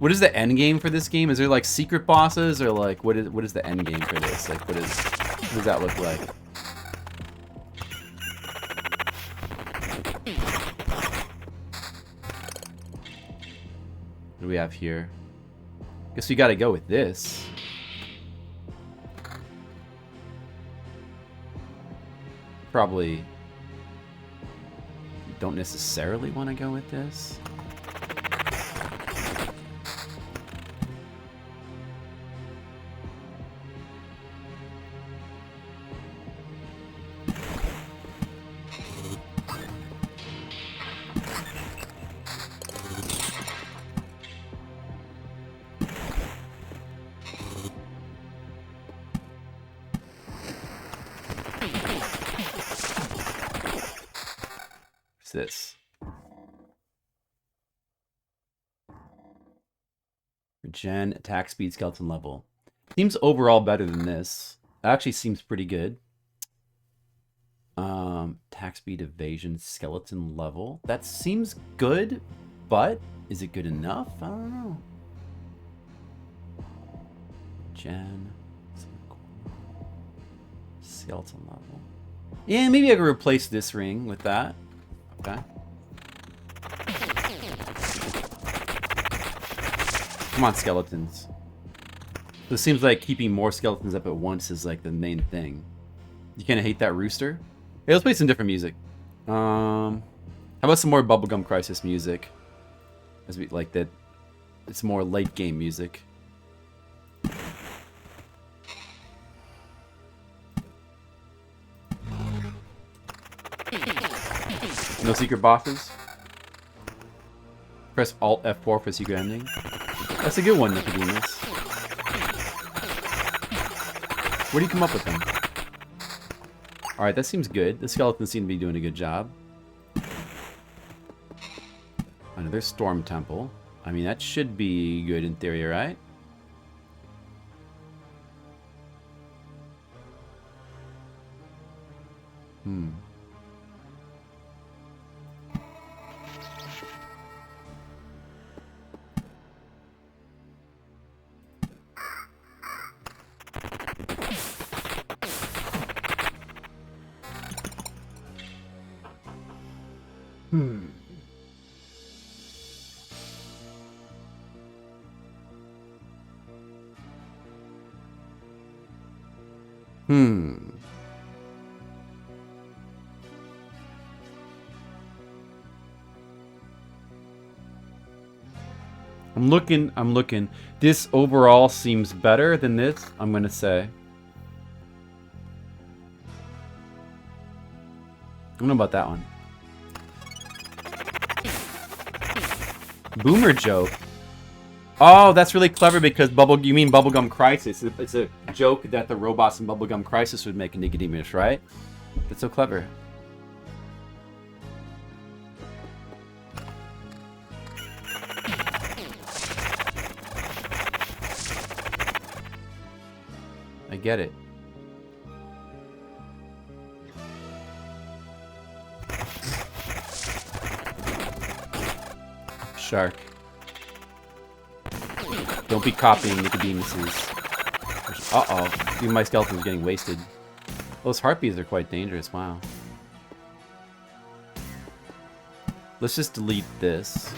What is the end game for this game? Is there like secret bosses or like what is the end game for this? Like what does that look like? What do we have here? Guess we gotta go with this. Probably don't necessarily want to go with this. This regen, attack speed, skeleton level. Seems overall better than this. Actually seems pretty good. Attack speed, evasion, skeleton level. That seems good, but is it good enough? I don't know. Gen, skeleton level. Yeah, maybe I could replace this ring with that. Okay. Come on, skeletons. So it seems like keeping more skeletons up at once is like the main thing. You kind of hate that rooster? Hey, let's play some different music. How about some more Bubblegum Crisis music? As we like that, it's more late game music. No secret bosses. Press Alt F4 for secret ending. That's a good one, Nicodemus. Where do you come up with them? Alright, that seems good. The skeletons seem to be doing a good job. Another Storm Temple. I mean, that should be good in theory, right? I'm looking. This overall seems better than this, I'm gonna say. I don't know about that one. Boomer joke. Oh, that's really clever because you mean Bubblegum Crisis. It's a joke that the robots in Bubblegum Crisis would make a Nicodemus, right? That's so clever. I get it. Shark. Don't be copying Nicodemus's. Uh-oh. Even my skeleton's getting wasted. Those harpies are quite dangerous, wow. Let's just delete this.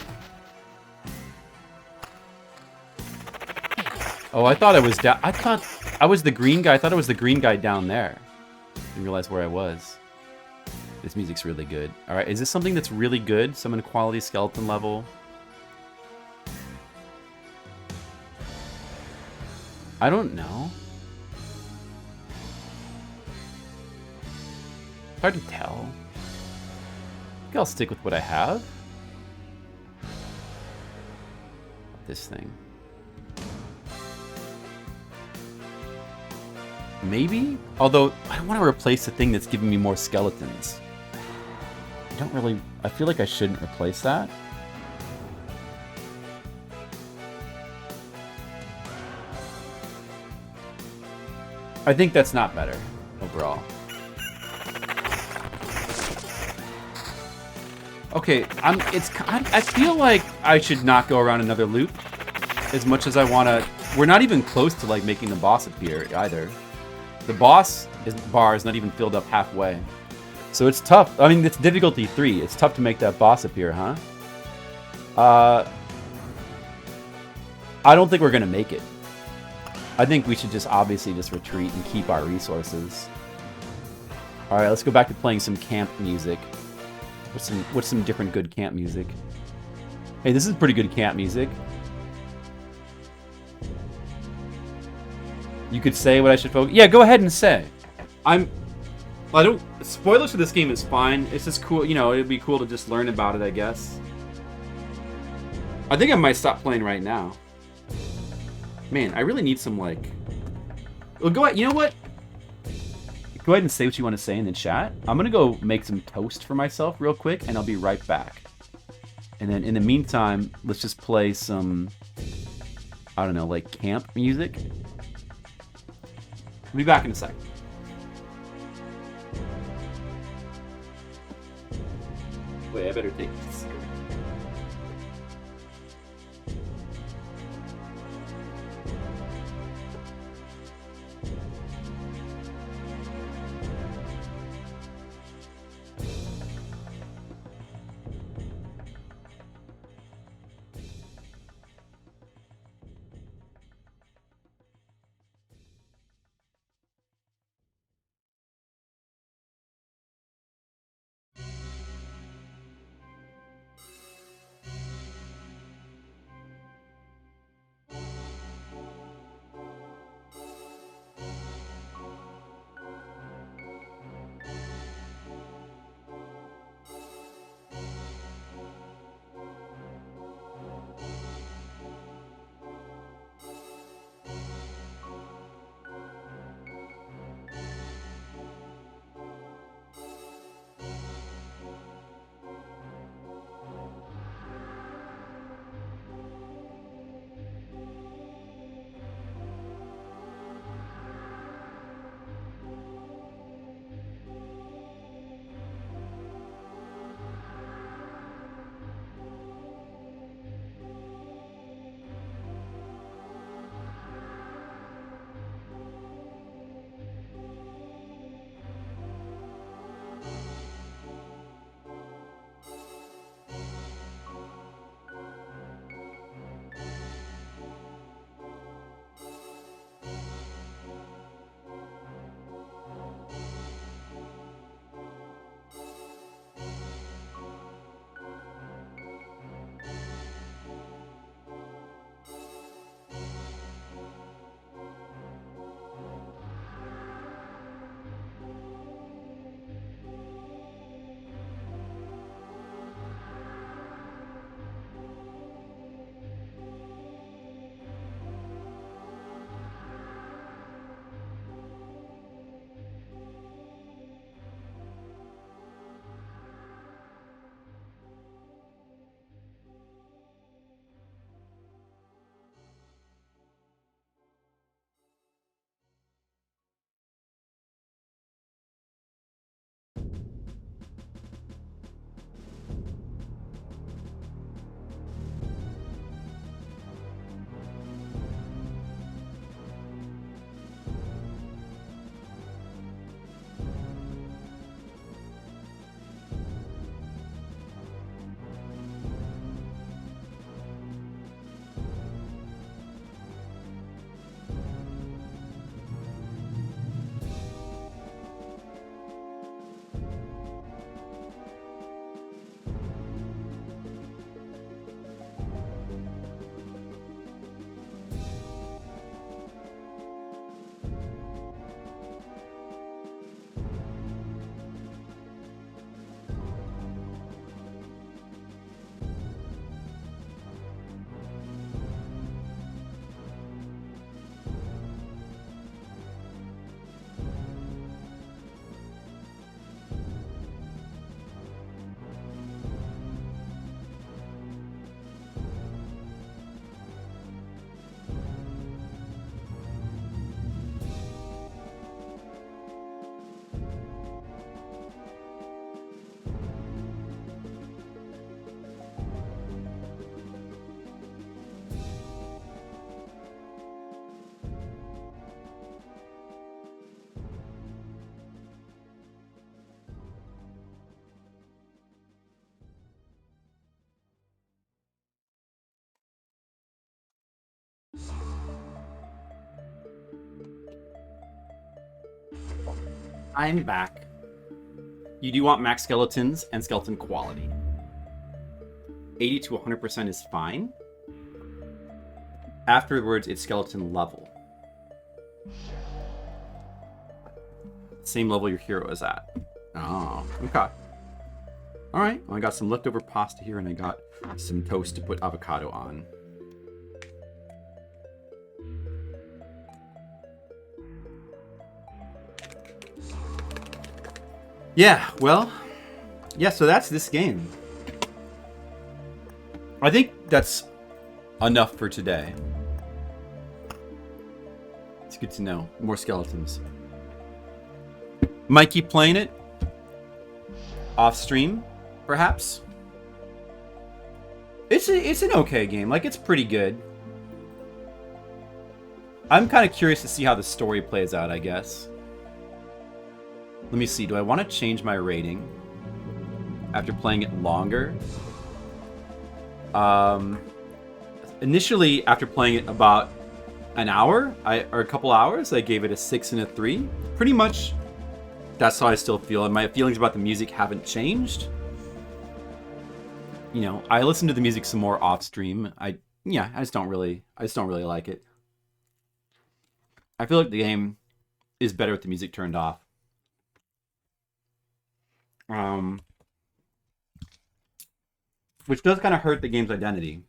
Oh, I thought I was down. I thought I was the green guy. I thought it was the green guy down there. Didn't realize where I was. This music's really good. Alright, is this something that's really good? Summon quality skeleton level. I don't know. It's hard to tell. I think I'll stick with what I have. This thing. Maybe? Although, I don't want to replace the thing that's giving me more skeletons. I don't really... I feel like I shouldn't replace that. I think that's not better, overall. Okay, I feel like I should not go around another loop. as much as I want to. We're not even close to like making the boss appear either. The boss bar is not even filled up halfway. So it's tough. I mean, it's difficulty 3. It's tough to make that boss appear, huh? I don't think we're going to make it. I think we should just obviously just retreat and keep our resources. Alright, let's go back to playing some camp music. What's some different good camp music? Hey, this is pretty good camp music. You could say what I should focus. Yeah, go ahead and say. I don't. Spoilers for this game is fine. It's just cool. You know, it'd be cool to just learn about it, I guess. I think I might stop playing right now. Man, I really need some like. Well, go ahead. You know what? Go ahead and say what you want to say in the chat. I'm gonna go make some toast for myself real quick, and I'll be right back. And then in the meantime, let's just play some. I don't know, like camp music. I'll be back in a second. Wait, I better take this. I'm back. You do want max skeletons and skeleton quality. 80 to 100% is fine. Afterwards, it's skeleton level. Same level your hero is at. Oh, okay. Alright, well, I got some leftover pasta here and I got some toast to put avocado on. Yeah, well, yeah, so that's this game. I think that's enough for today. It's good to know. More skeletons. Might keep playing it. Off stream, perhaps. It's an okay game. Like, it's pretty good. I'm kind of curious to see how the story plays out, I guess. Let me see. Do I want to change my rating after playing it longer? Initially, after playing it about an hour, or a couple hours, I gave it a 6 and a 3. Pretty much, that's how I still feel. And my feelings about the music haven't changed. You know, I listen to the music some more off stream. I just don't really like it. I feel like the game is better with the music turned off. Which does kind of hurt the game's identity.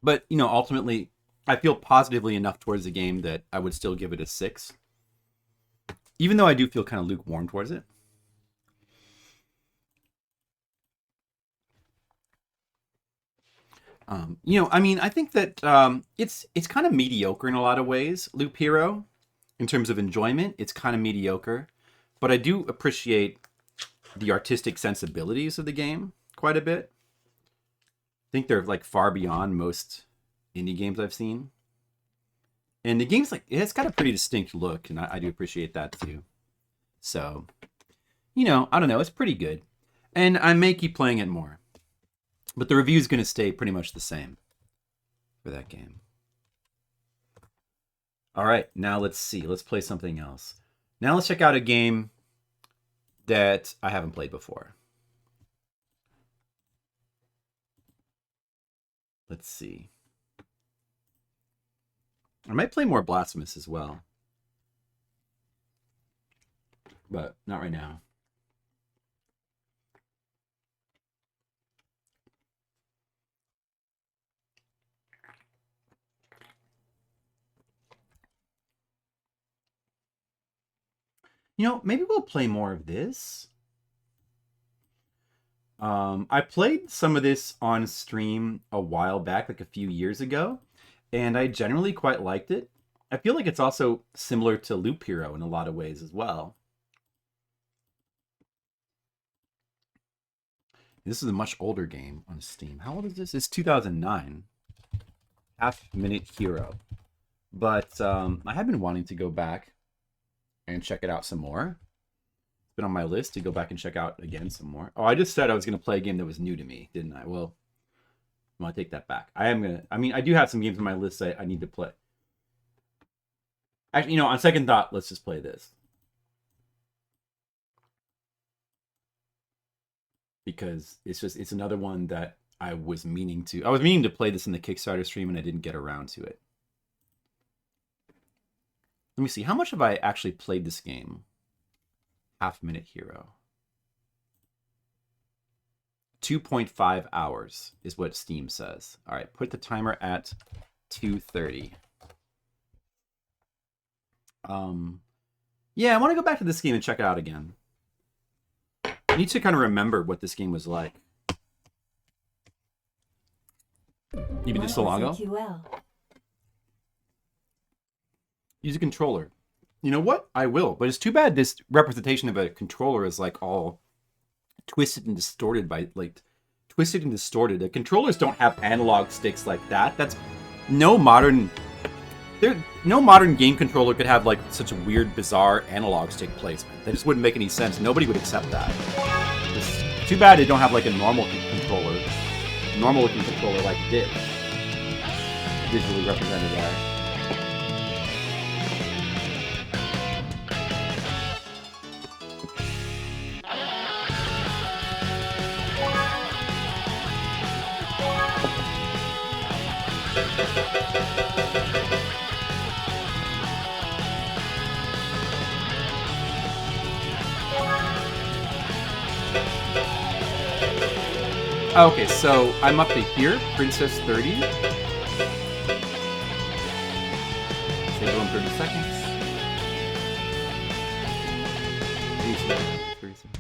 But, you know, ultimately, I feel positively enough towards the game that I would still give it a 6. Even though I do feel kind of lukewarm towards it. You know, I mean, I think that it's kind of mediocre in a lot of ways, Loop Hero. In terms of enjoyment, it's kind of mediocre. But I do appreciate the artistic sensibilities of the game quite a bit. I think they're like far beyond most indie games I've seen. And the game's like, it's got a pretty distinct look, and I do appreciate that too. So, you know, I don't know, it's pretty good. And I may keep playing it more. But the review's going to stay pretty much the same for that game. All right, now let's see. Let's play something else. Now let's check out a game that I haven't played before. Let's see. I might play more Blasphemous as well. But not right now. You know, maybe we'll play more of this. I played some of this on stream a while back, like a few years ago, and I generally quite liked it. I feel like it's also similar to Loop Hero in a lot of ways as well. This is a much older game on Steam. How old is this? It's 2009. Half Minute Hero. But I have been wanting to go back and check it out some more. It's been on my list to go back and check out again some more. Oh, I just said I was going to play a game that was new to me, didn't I? Well, I take that back. I mean, I do have some games on my list that I need to play. Actually, you know, on second thought, let's just play this. Because it's another one that I was meaning to play this in the Kickstarter stream and I didn't get around to it. Let me see. How much have I actually played this game? Half Minute Hero. 2.5 hours is what Steam says. All right, put the timer at 2:30. Yeah, I want to go back to this game and check it out again. I need to kind of remember what this game was like. Even just so long ago. Use a controller. You know what? I will. But it's too bad this representation of a controller is like all twisted and distorted by twisted and distorted. The controllers don't have analog sticks like that. That's no modern game controller could have like such a weird, bizarre analog stick placement. That just wouldn't make any sense. Nobody would accept that. It's too bad they don't have like a normal looking controller like this. Visually represented there. Okay, so I'm up to here, Princess 30. Stable in 30 seconds. 30 seconds.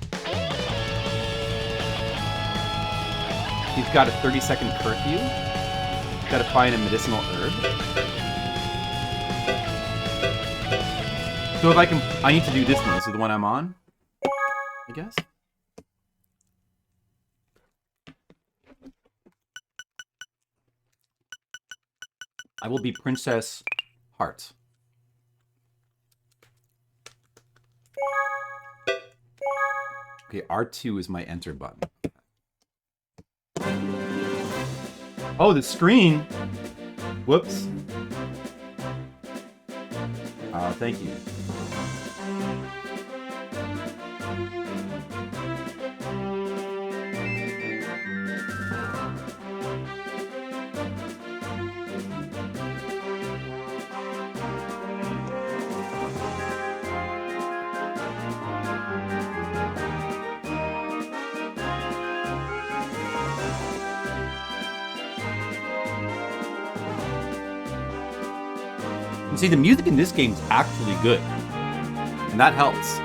He's got a 30-second curfew. He's got to find a medicinal herb. So if I need to do this one. This is the one I'm on, I guess. I will be Princess Heart. Okay, R2 is my enter button. Oh, the screen! Whoops. Thank you. See, the music in this game is actually good, and that helps.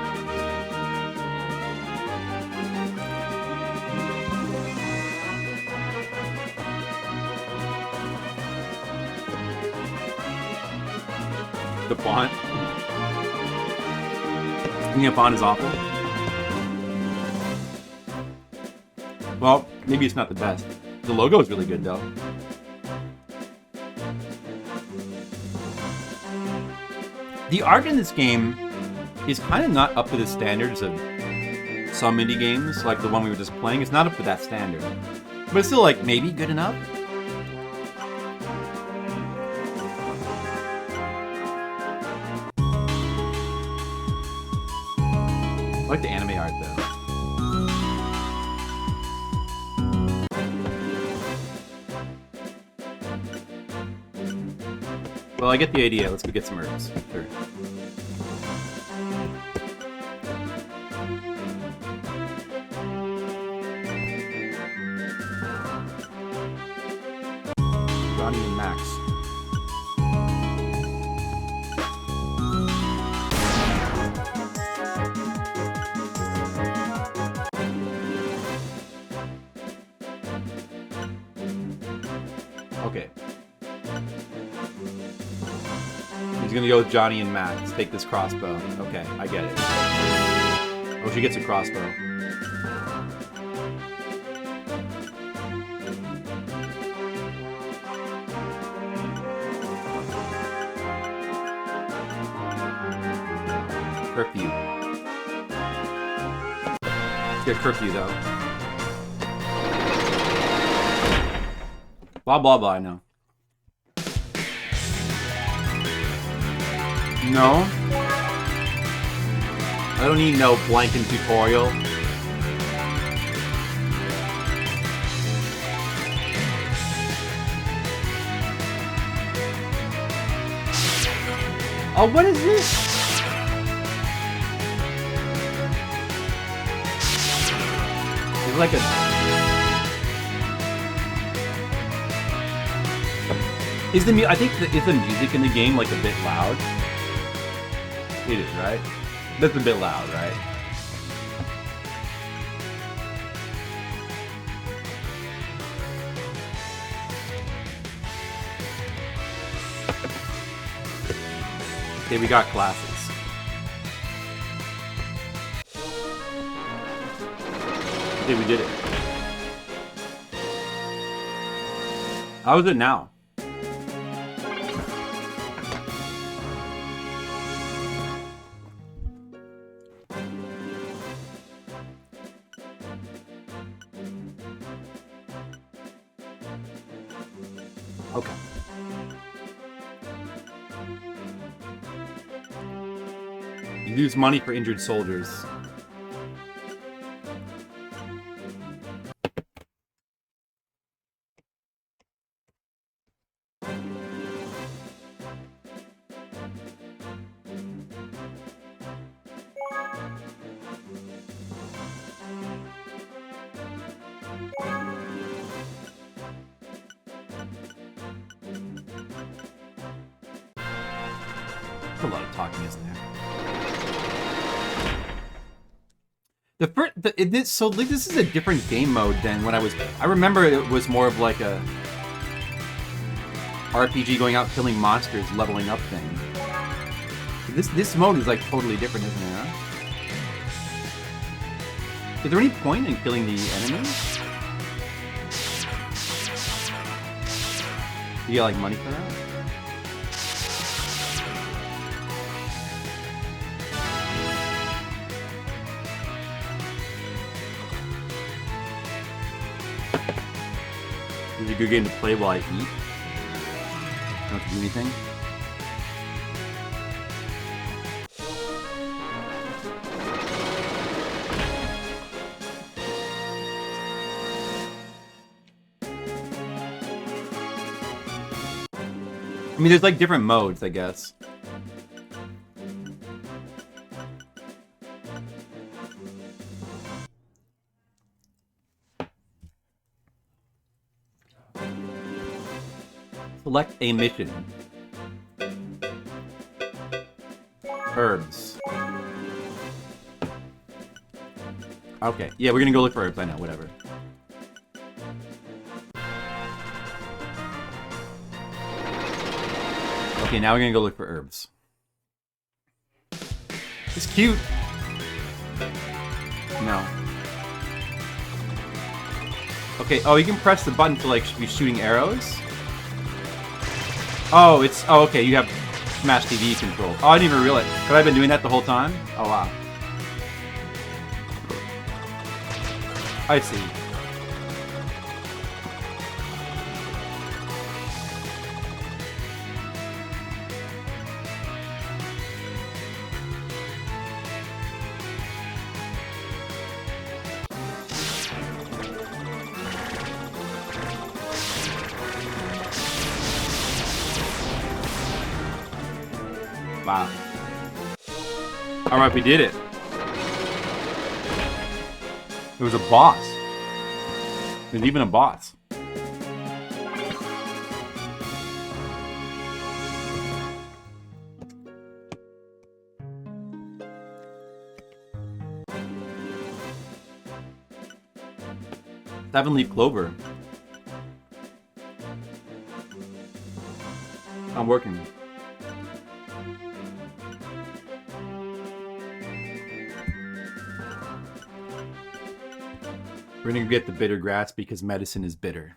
The font. The font is awful. Well, maybe it's not the best. The logo is really good, though. The art in this game is kind of not up to the standards of some indie games, like the one we were just playing. It's not up to that standard. But it's still, like, maybe good enough. I like the anime art, though. Well, I get the idea. Let's go get some herbs. Sure. Johnny and Max. Okay. He's gonna go with Johnny and Max. Take this crossbow. Okay, I get it. Oh, she gets a crossbow. Curfew. Let's get curfew, though. Blah, blah, blah, I know. No. I don't need no blanking tutorial. Oh, what is this? It's like a... Is the music in the game like a bit loud? It is, right? That's a bit loud, right? Okay, we got classes. Okay, we did it. How is it now? Okay. You lose money for injured soldiers. That's a lot of talking, isn't there? So like, this is a different game mode than when I remember it was more of like a RPG going out killing monsters, leveling up thing. This mode is like totally different, isn't it? Huh? Is there any point in killing the enemies? Do you get like money for that? Is it a good game to play while I eat? Don't have to do anything? I mean, there's like different modes, I guess. Select a mission. Herbs. Okay, yeah, we're gonna go look for herbs. I know, whatever. Okay, now we're gonna go look for herbs. It's cute. No. Okay, oh, you can press the button to, like, be shooting arrows? Oh, oh, okay, you have Smash TV control. Oh, I didn't even realize. Could I have been doing that the whole time? Oh, wow. I see. Wow. Alright, we did it. It was a boss. There's even a boss. Seven-leaf clover. I'm working. We're gonna get the bitter grass because medicine is bitter.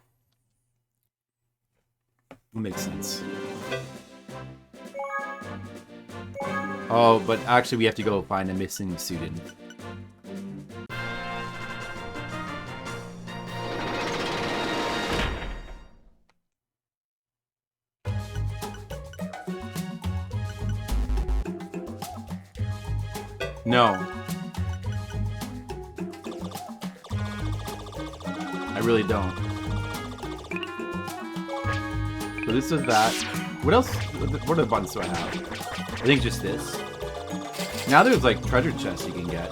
That makes sense. Oh, but actually we have to go find a missing student. No. I really don't. So this is that. What else? What other buttons do I have? I think just this. Now there's like treasure chests you can get.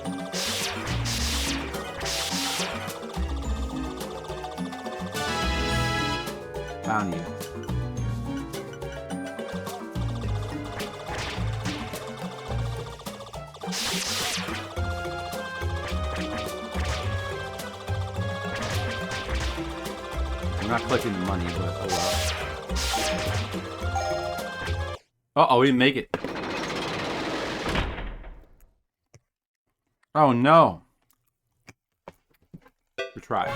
Found you. I'm not collecting the money, but oh well. Uh-oh, we didn't make it. Oh no. Good try.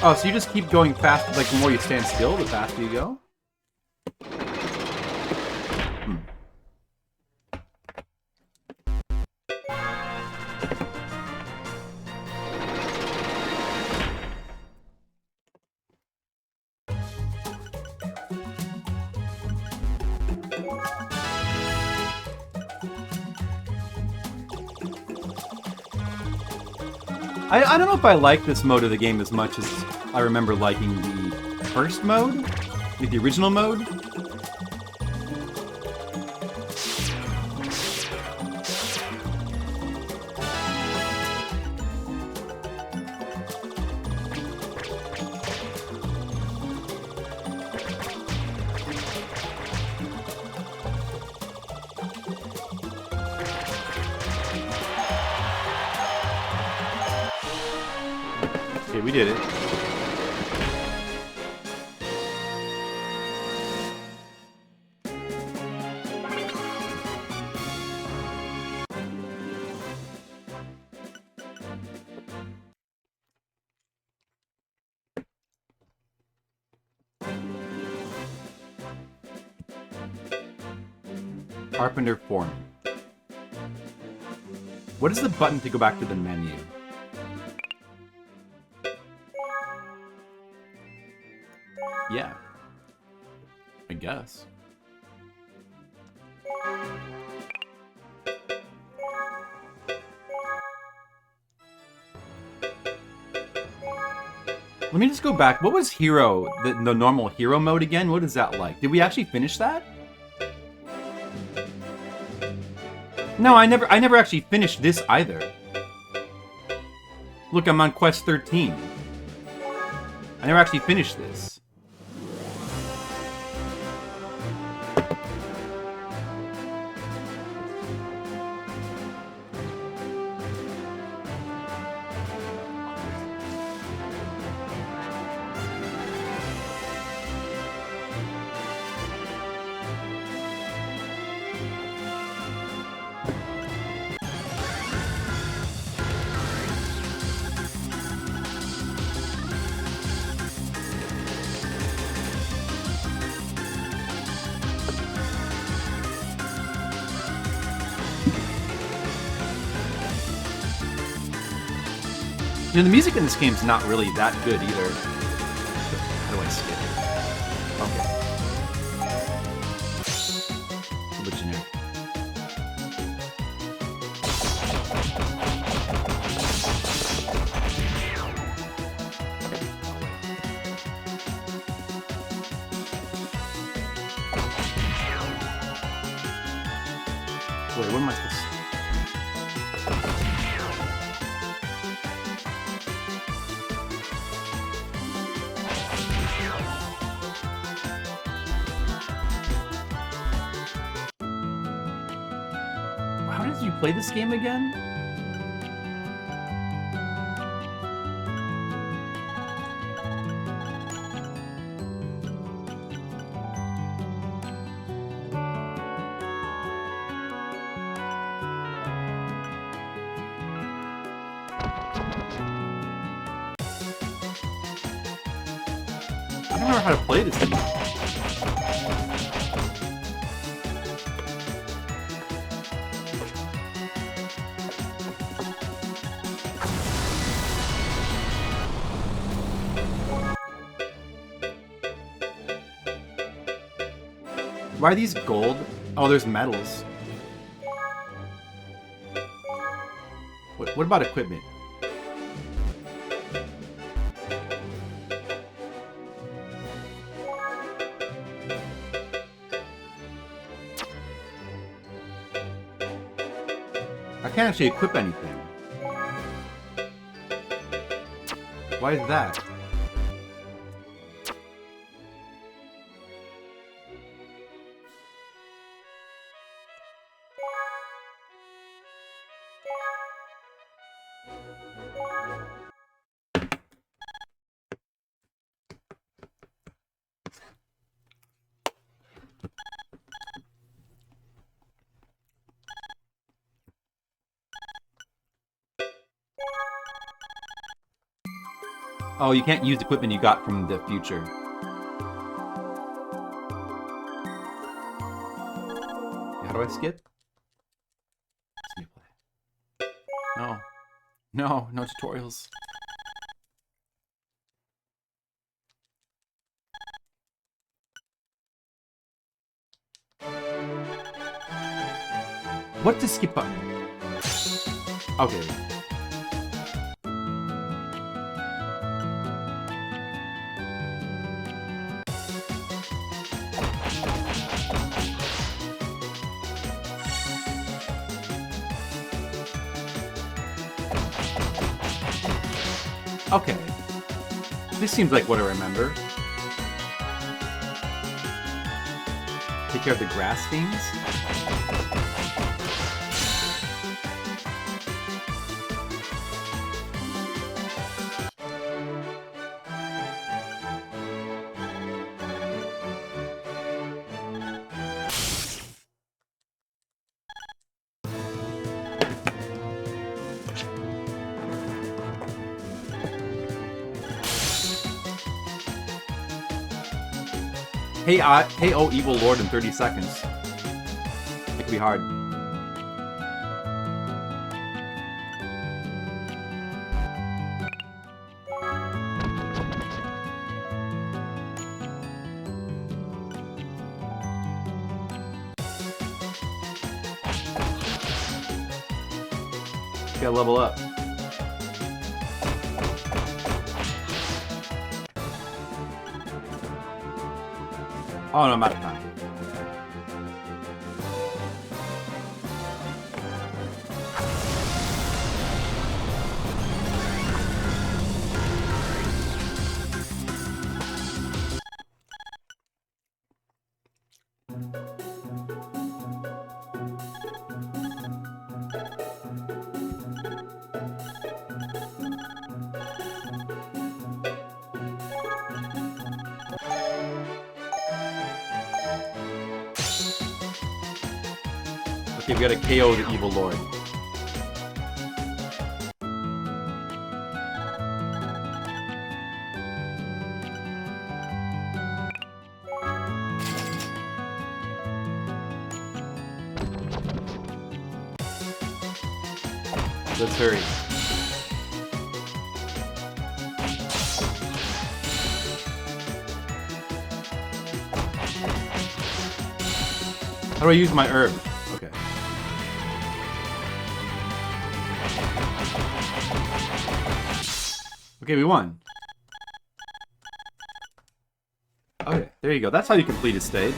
Oh, so you just keep going fast, like the more you stand still, the faster you go? I don't know if I like this mode of the game as much as I remember liking the first mode, like the original mode. Okay, we did it. Carpenter Foreman. What is the button to go back to the menu? Yeah. I guess. Let me just go back. What was Hero, the normal Hero mode again? What is that like? Did we actually finish that? No, I never actually finished this either. Look, I'm on quest 13. I never actually finished this. You know, the music in this game's not really that good either. How do I skip it? Okay. A little bit generic. Wait, what am I supposed to... How did you play this game again? I don't remember how to play this game. Why are these gold? Oh, there's medals. What about equipment? I can't actually equip anything. Why is that? Oh, you can't use equipment you got from the future. How do I skip? No. No, no tutorials. What's the skip button? Okay. Okay. This seems like what I remember. Take care of the grass fiends? Hey, oh, evil lord in 30 seconds. It could be hard. Gotta level up. Oh no, I'm out of time. Okay, we gotta KO the evil lord. Let's hurry. How do I use my herb? Okay. Okay, we won. Okay, there you go. That's how you complete a stage.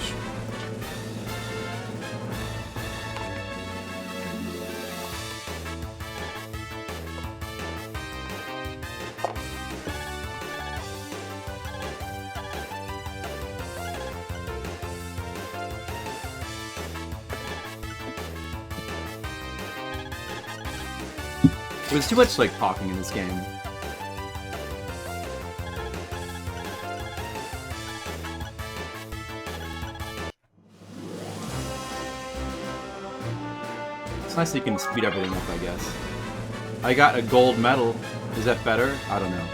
There's too much, like, talking in this game. It's nice that you can speed everything up, I guess. I got a gold medal. Is that better? I don't know.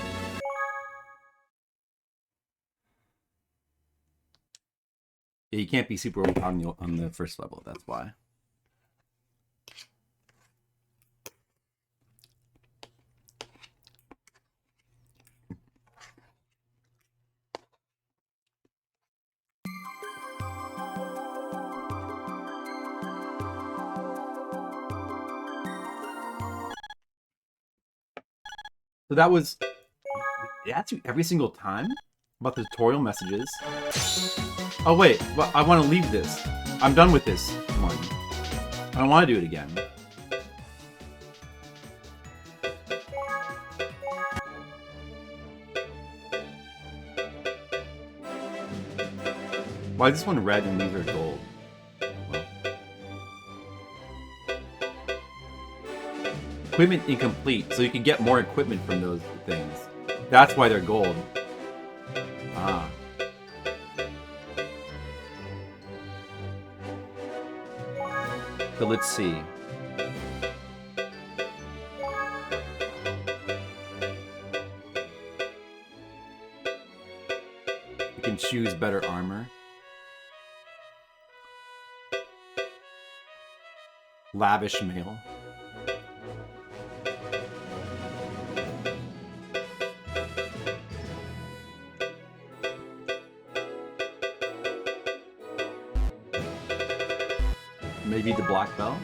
Yeah, you can't be super on the first level, that's why. So that was... It asks you every single time about the tutorial messages. Oh wait, well, I want to leave this. I'm done with this one. I don't want to do it again. Why is this one red and these are gold? Well. Equipment incomplete, so you can get more equipment from those things. That's why they're gold. Ah. So let's see. You can choose better armor. Lavish mail. Maybe the black belt?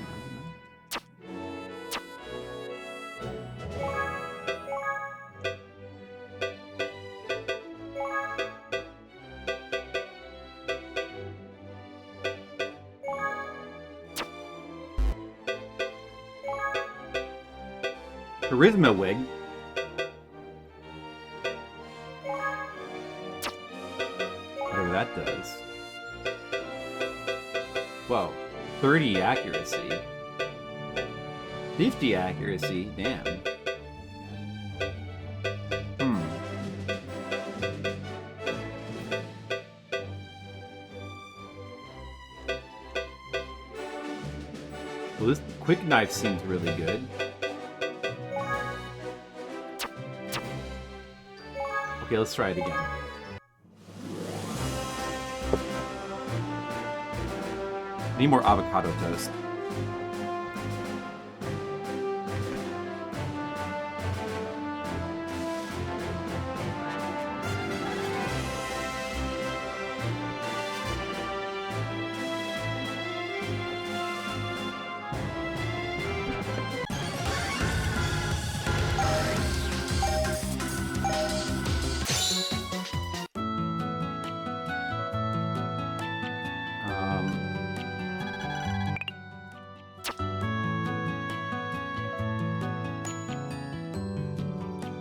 Charisma wig. that does. Whoa. 30 accuracy. 50 accuracy. Damn. Well, this quick knife seems really good. Okay, let's try it again. Need more avocado toast.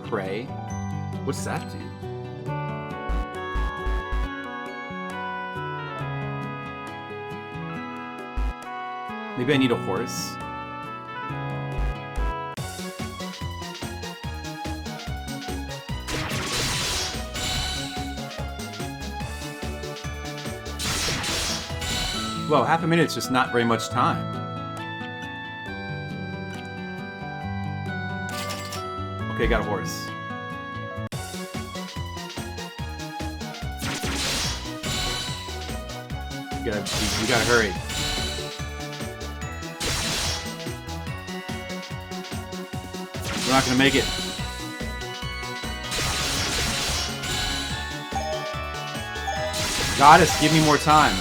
Pray? What's that do? Maybe I need a horse. Well, half a minute's just not very much time. Okay, got a horse. You gotta hurry. We're not gonna make it. Goddess, give me more time.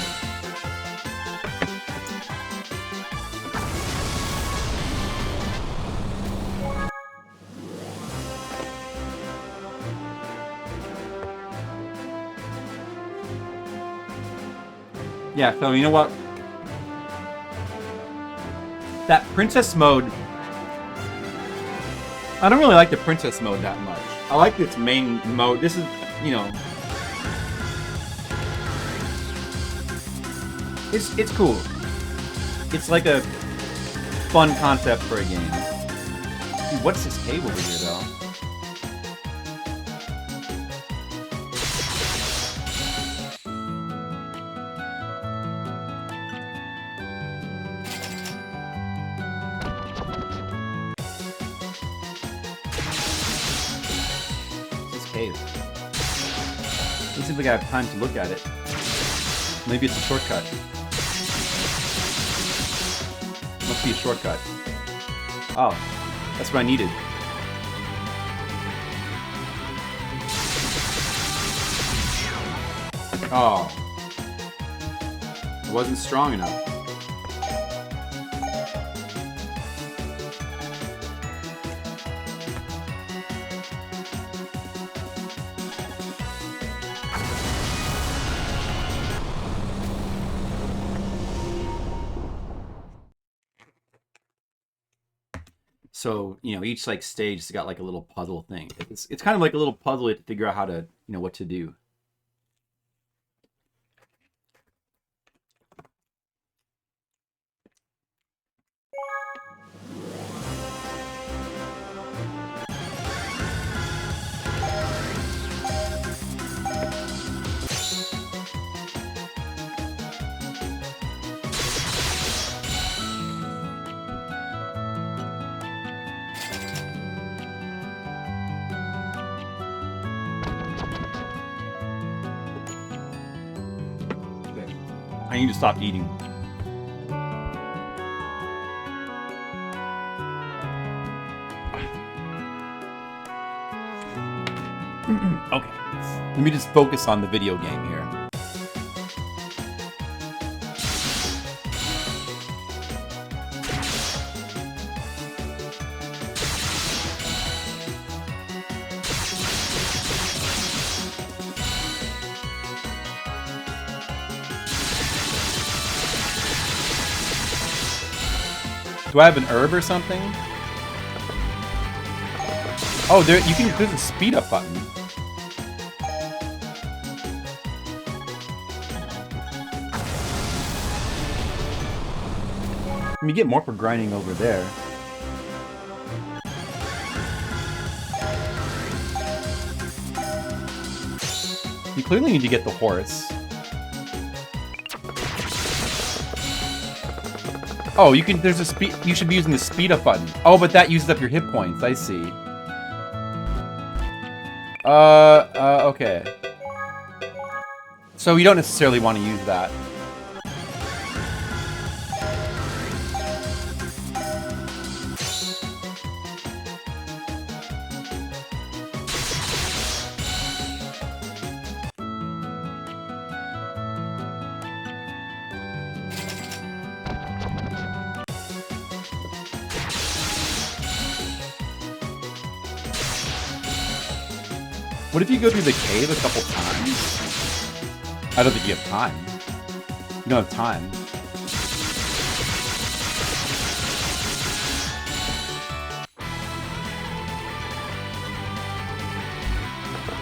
Yeah, so you know what? That princess mode... I don't really like the princess mode that much. I like this main mode. This is, you know... It's cool. It's like a fun concept for a game. Dude, what's this cave over here, though? Doesn't seem like I have time to look at it. Maybe it's a shortcut. Must be a shortcut. Oh, that's what I needed. Oh. It wasn't strong enough. So, you know, each like stage has got like a little puzzle thing. It's kind of like a little puzzle to figure out how to, you know, what to do. I need to stop eating. Okay. Let me just focus on the video game here. Do I have an herb or something? Oh, there's a speed up button. I mean, you get more for grinding over there. You clearly need to get the horse. Oh, you can. There's a speed. You should be using the speed up button. Oh, but that uses up your hit points. I see. Okay. So you don't necessarily want to use that. What if you go through the cave a couple times? I don't think you have time. You don't have time.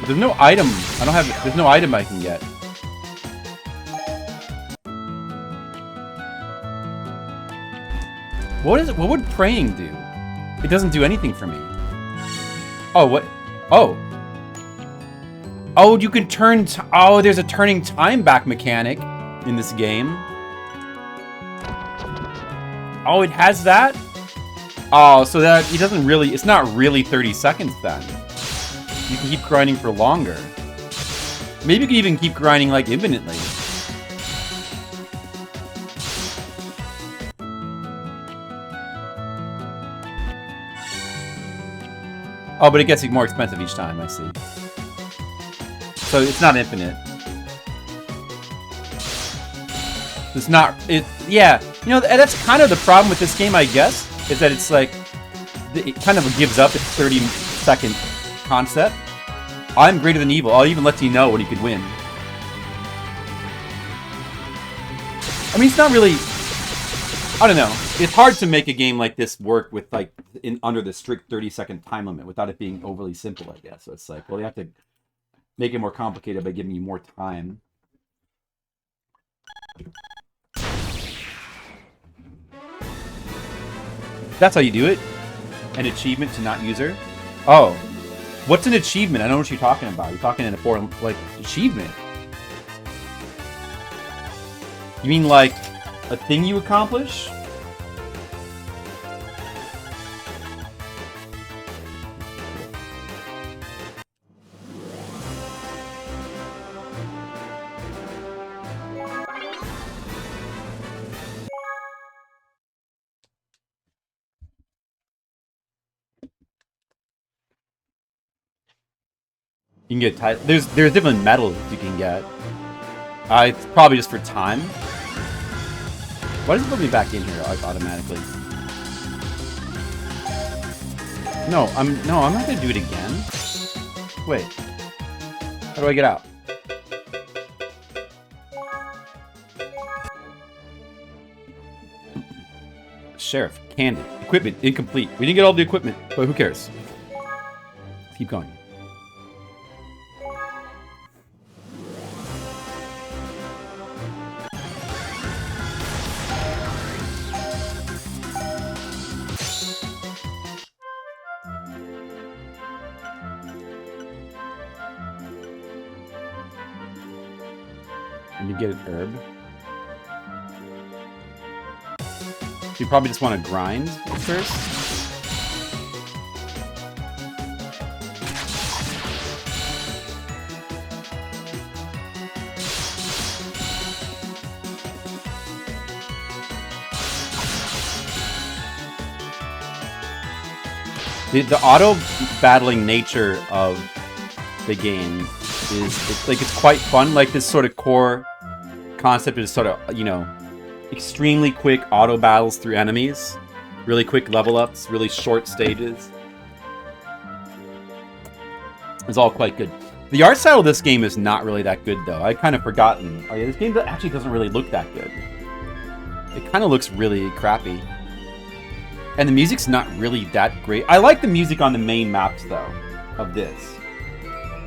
There's no item. I don't have. There's no item I can get. What is it? What would praying do? It doesn't do anything for me. Oh, what? Oh. Oh, you can turn. Oh, there's a turning time back mechanic in this game. Oh, it has that? Oh, so that it doesn't really. It's not really 30 seconds then. You can keep grinding for longer. Maybe you can even keep grinding like infinitely. Oh, but it gets more expensive each time, I see. So it's not infinite. It's not, yeah. You know, that's kind of the problem with this game, I guess, is that it's like, it kind of gives up its 30-second concept. I'm greater than evil. I'll even let you know when you could win. I mean, it's not really, I don't know. It's hard to make a game like this work with, like, under the strict 30-second time limit without it being overly simple, I guess. So it's like, well, you have to make it more complicated by giving you more time. That's how you do it? An achievement to not use her? Oh. What's an achievement? I don't know what you're talking about. You're talking in a foreign, like, achievement. You mean, like, a thing you accomplish? You can get there's different medals you can get. It's probably just for time. Why does it put me back in here like automatically? No, I'm not gonna do it again. Wait. How do I get out? Sheriff, candy, equipment, incomplete. We didn't get all the equipment, but who cares? Let's keep going. And you get an herb. You probably just want to grind first. The auto battling nature of the game is it's quite fun. Like this sort of core concept is sort of, you know, extremely quick auto battles through enemies, really quick level ups, really short stages. It's all quite good. The art style of this game is not really that good though. I'd kind of forgotten. Oh yeah, this game actually doesn't really look that good. It kind of looks really crappy. And the music's not really that great. I like the music on the main maps though, of this.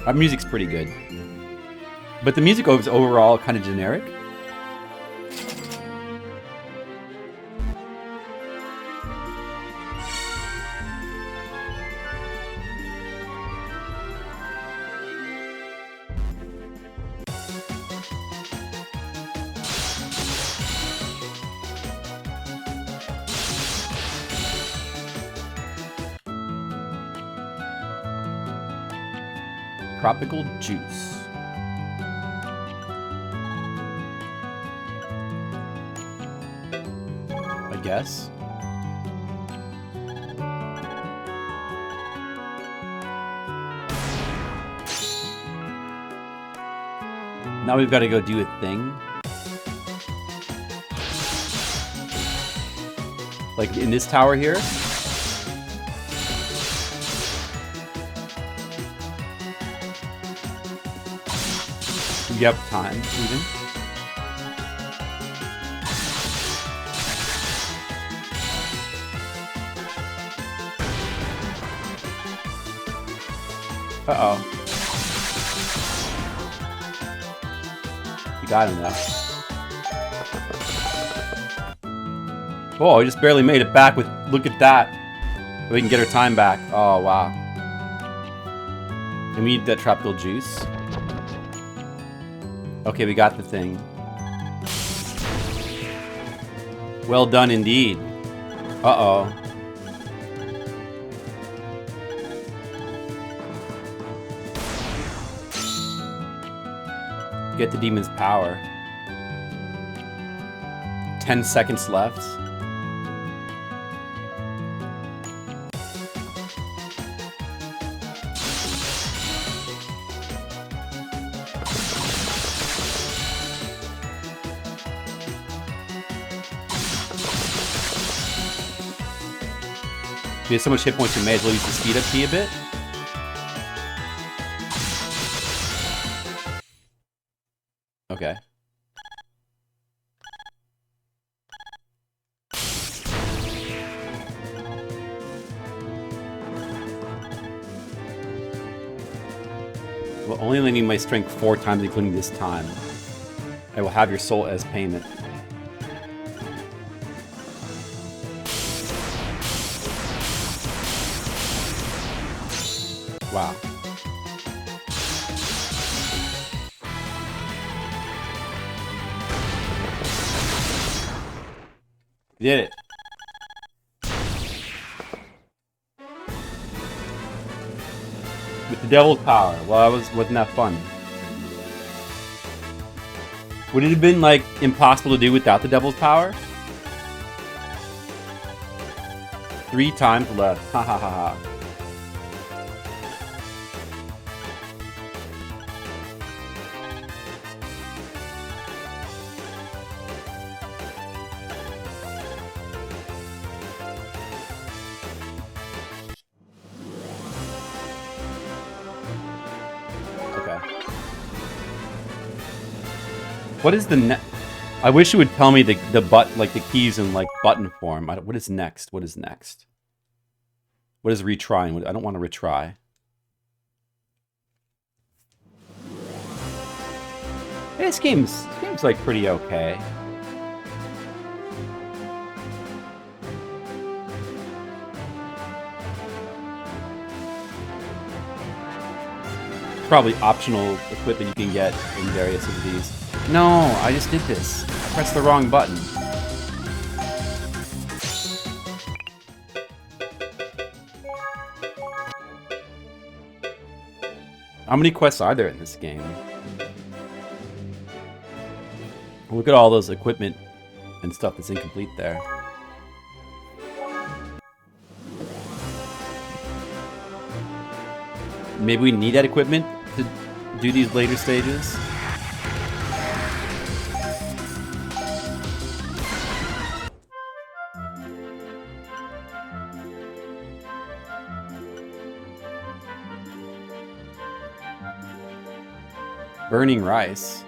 That music's pretty good. But the music is overall kind of generic. Tropical juice. I guess. Now we've got to go do a thing. Like in this tower here. Yep, time even. Uh-oh. You got him though. Oh, we just barely made it back with, look at that. We can get our time back. Oh, wow. And we need that tropical juice. Okay, we got the thing. Well done indeed. Uh-oh. Get the demon's power. 10 seconds left. We have so much hit points, we may as well use the speed up key a bit. Okay. Well, only lending my strength 4 times, including this time. I will have your soul as payment. Wow. Did it. With the devil's power. Well, wasn't that fun? Would it have been, like, impossible to do without the devil's power? 3 times left. Ha ha ha ha. What is the I wish it would tell me the like the keys in like button form. What is next? What is next? What is retrying? I don't want to retry. This game's like pretty okay. Probably optional equipment you can get in various of these. No, I just did this. I pressed the wrong button. How many quests are there in this game? Look at all those equipment and stuff that's incomplete there. Maybe we need that equipment to do these later stages. Burning rice.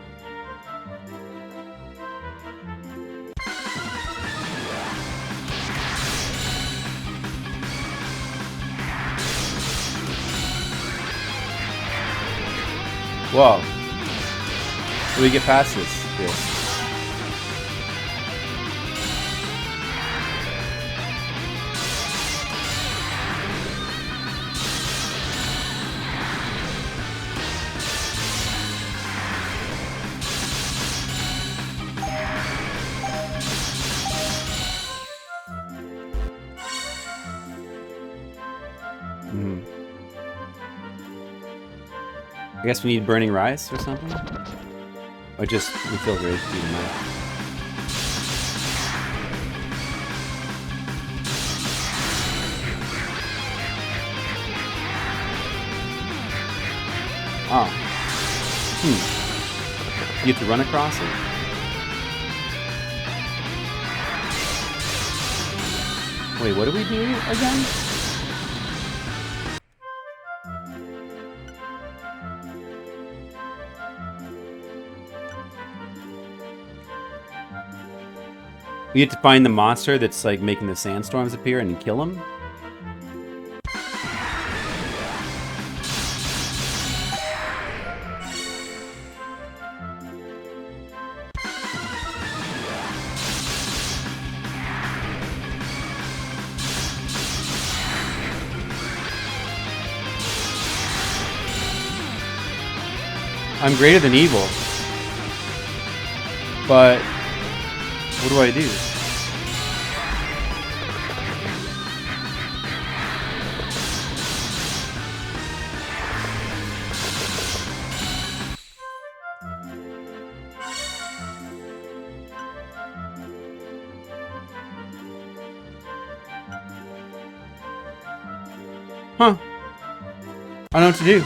Whoa. How do we get past this? Here. I guess we need burning rice or something? Or just refill your HP tonight. Oh. You get to run across it? Wait, what do we do again? We have to find the monster that's like making the sandstorms appear and kill him? I'm greater than evil. But what do I do? Huh. I don't know what to do.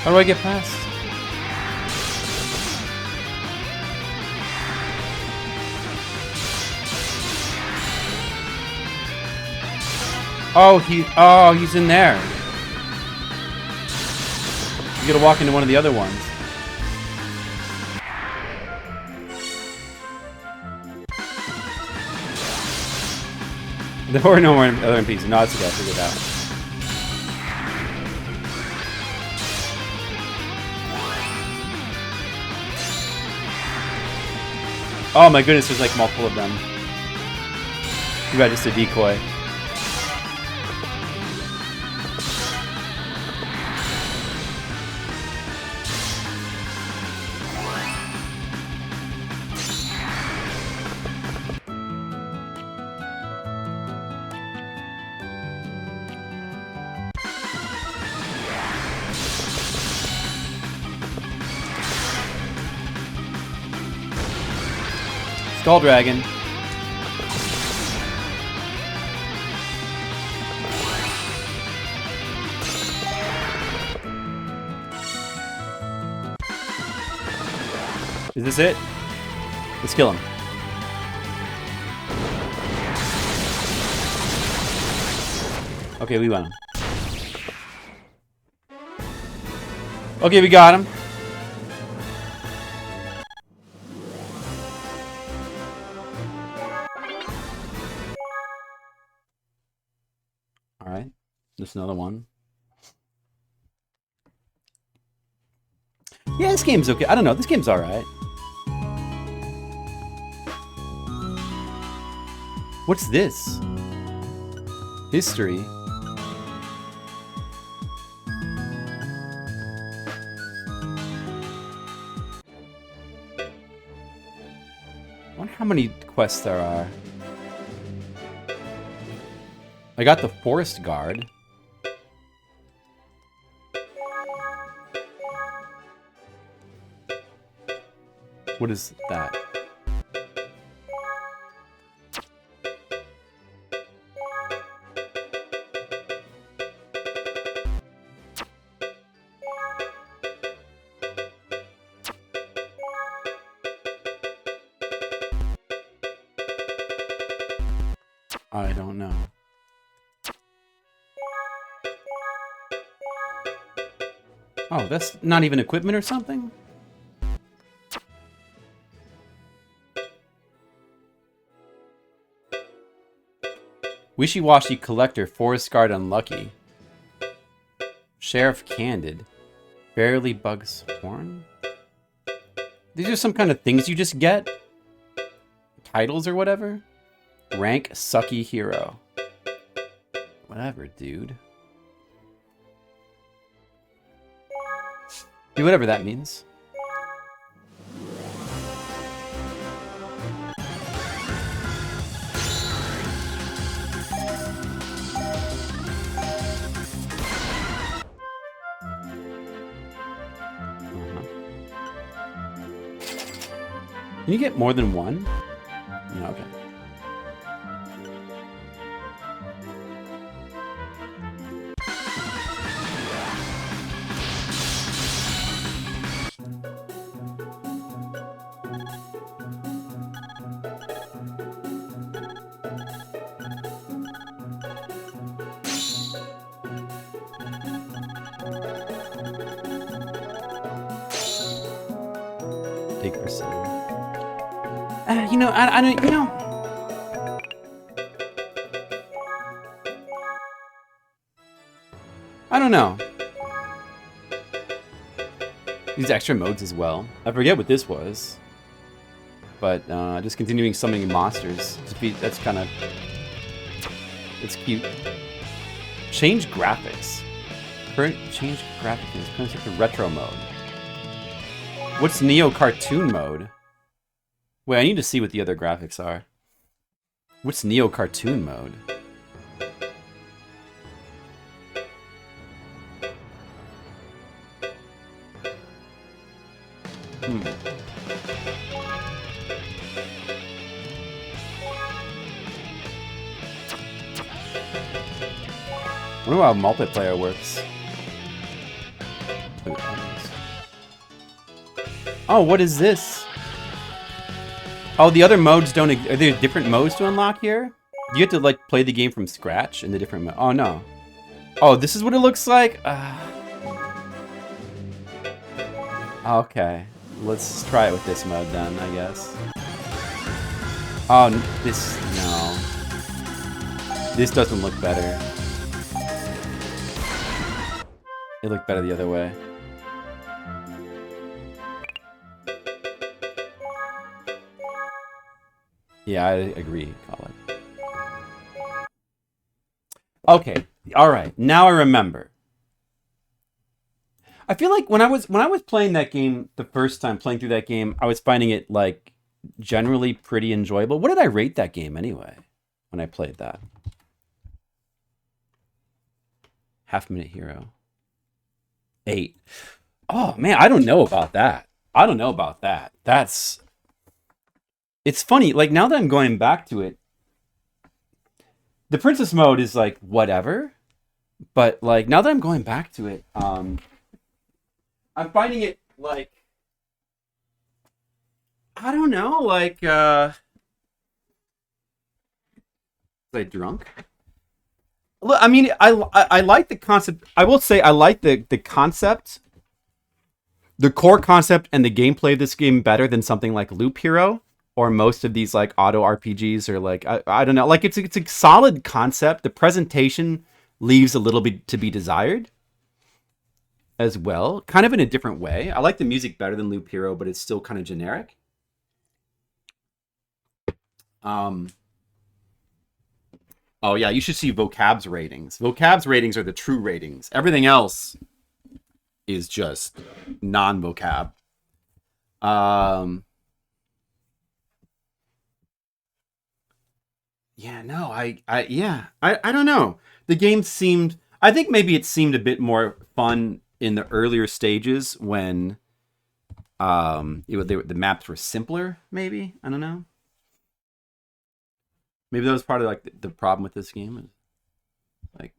How do I get past? Oh, he's in there. You gotta walk into one of the other ones. There were no more other NPCs. No, it's okay. I figured it out. Oh my goodness, there's like multiple of them. You got just a decoy. Skull Dragon. Is this it? Let's kill him. Okay, we won him. Okay, we got him. Alright, just another one. Yeah, this game's okay. I don't know, this game's alright. What's this? History. I wonder how many quests there are. I got the Forest Guard. What is that? I don't know. Oh, that's not even equipment or something? Wishy-washy collector, Forest Guard unlucky. Sheriff candid. Barely bugs horn? These are some kind of things you just get? Titles or whatever? Rank sucky hero. Whatever, dude. Do whatever that means. Can you get more than one? No, okay. Take percent. You know, I don't, you know. I don't know. These extra modes as well. I forget what this was. But just continuing summoning monsters. That's kind of... It's cute. Change graphics. Change graphics. Current set to retro mode. What's Neo cartoon mode? Wait, I need to see what the other graphics are. What's Neo cartoon mode? I wonder how multiplayer works. Oh, what is this? Oh, the other modes don't... Are there different modes to unlock here? Do you have to, like, play the game from scratch in the different mode? Oh, no. Oh, this is what it looks like? Okay. Let's try it with this mode then, I guess. Oh, this... No. This doesn't look better. It looked better the other way. Yeah, I agree, Colin. Okay, all right. Now I remember. I feel like when I was playing that game the first time, playing through that game, I was finding it like generally pretty enjoyable. What did I rate that game anyway when I played that? Half Minute Hero. 8. Oh man, I don't know about that. I don't know about that. That's... It's funny, like now that I'm going back to it, the princess mode is like whatever, but like now that I'm going back to it, I'm finding it like, I don't know, like was I drunk? Look, I mean, I like the concept. I will say I like the concept, the core concept, and the gameplay of this game better than something like Loop Hero. Or most of these like auto RPGs, or like I don't know, like it's a solid concept. The presentation leaves a little bit to be desired, as well, kind of in a different way. I like the music better than Loop Hero, but it's still kind of generic. Oh yeah, you should see Vocab's ratings. Vocab's ratings are the true ratings. Everything else is just non-Vocab. Yeah, no, I don't know. The game seemed, I think maybe it seemed a bit more fun in the earlier stages when the maps were simpler, maybe. I don't know. Maybe that was part of like the problem with this game. Like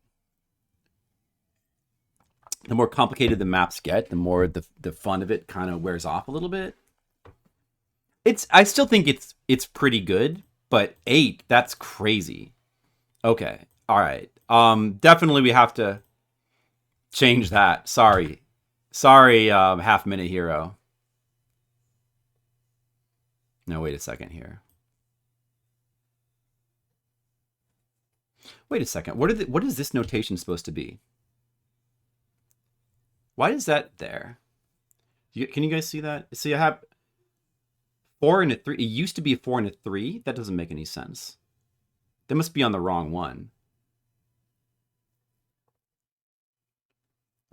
the more complicated the maps get, the more the fun of it kind of wears off a little bit. I still think it's pretty good. But 8, that's crazy. Okay. All right. Definitely we have to change that. Sorry, Half Minute Hero. No, wait a second here. Wait a second. What is this notation supposed to be? Why is that there? Can you guys see that? See, I have 4 and a 3. It used to be a 4 and a 3. That doesn't make any sense. That must be on the wrong one.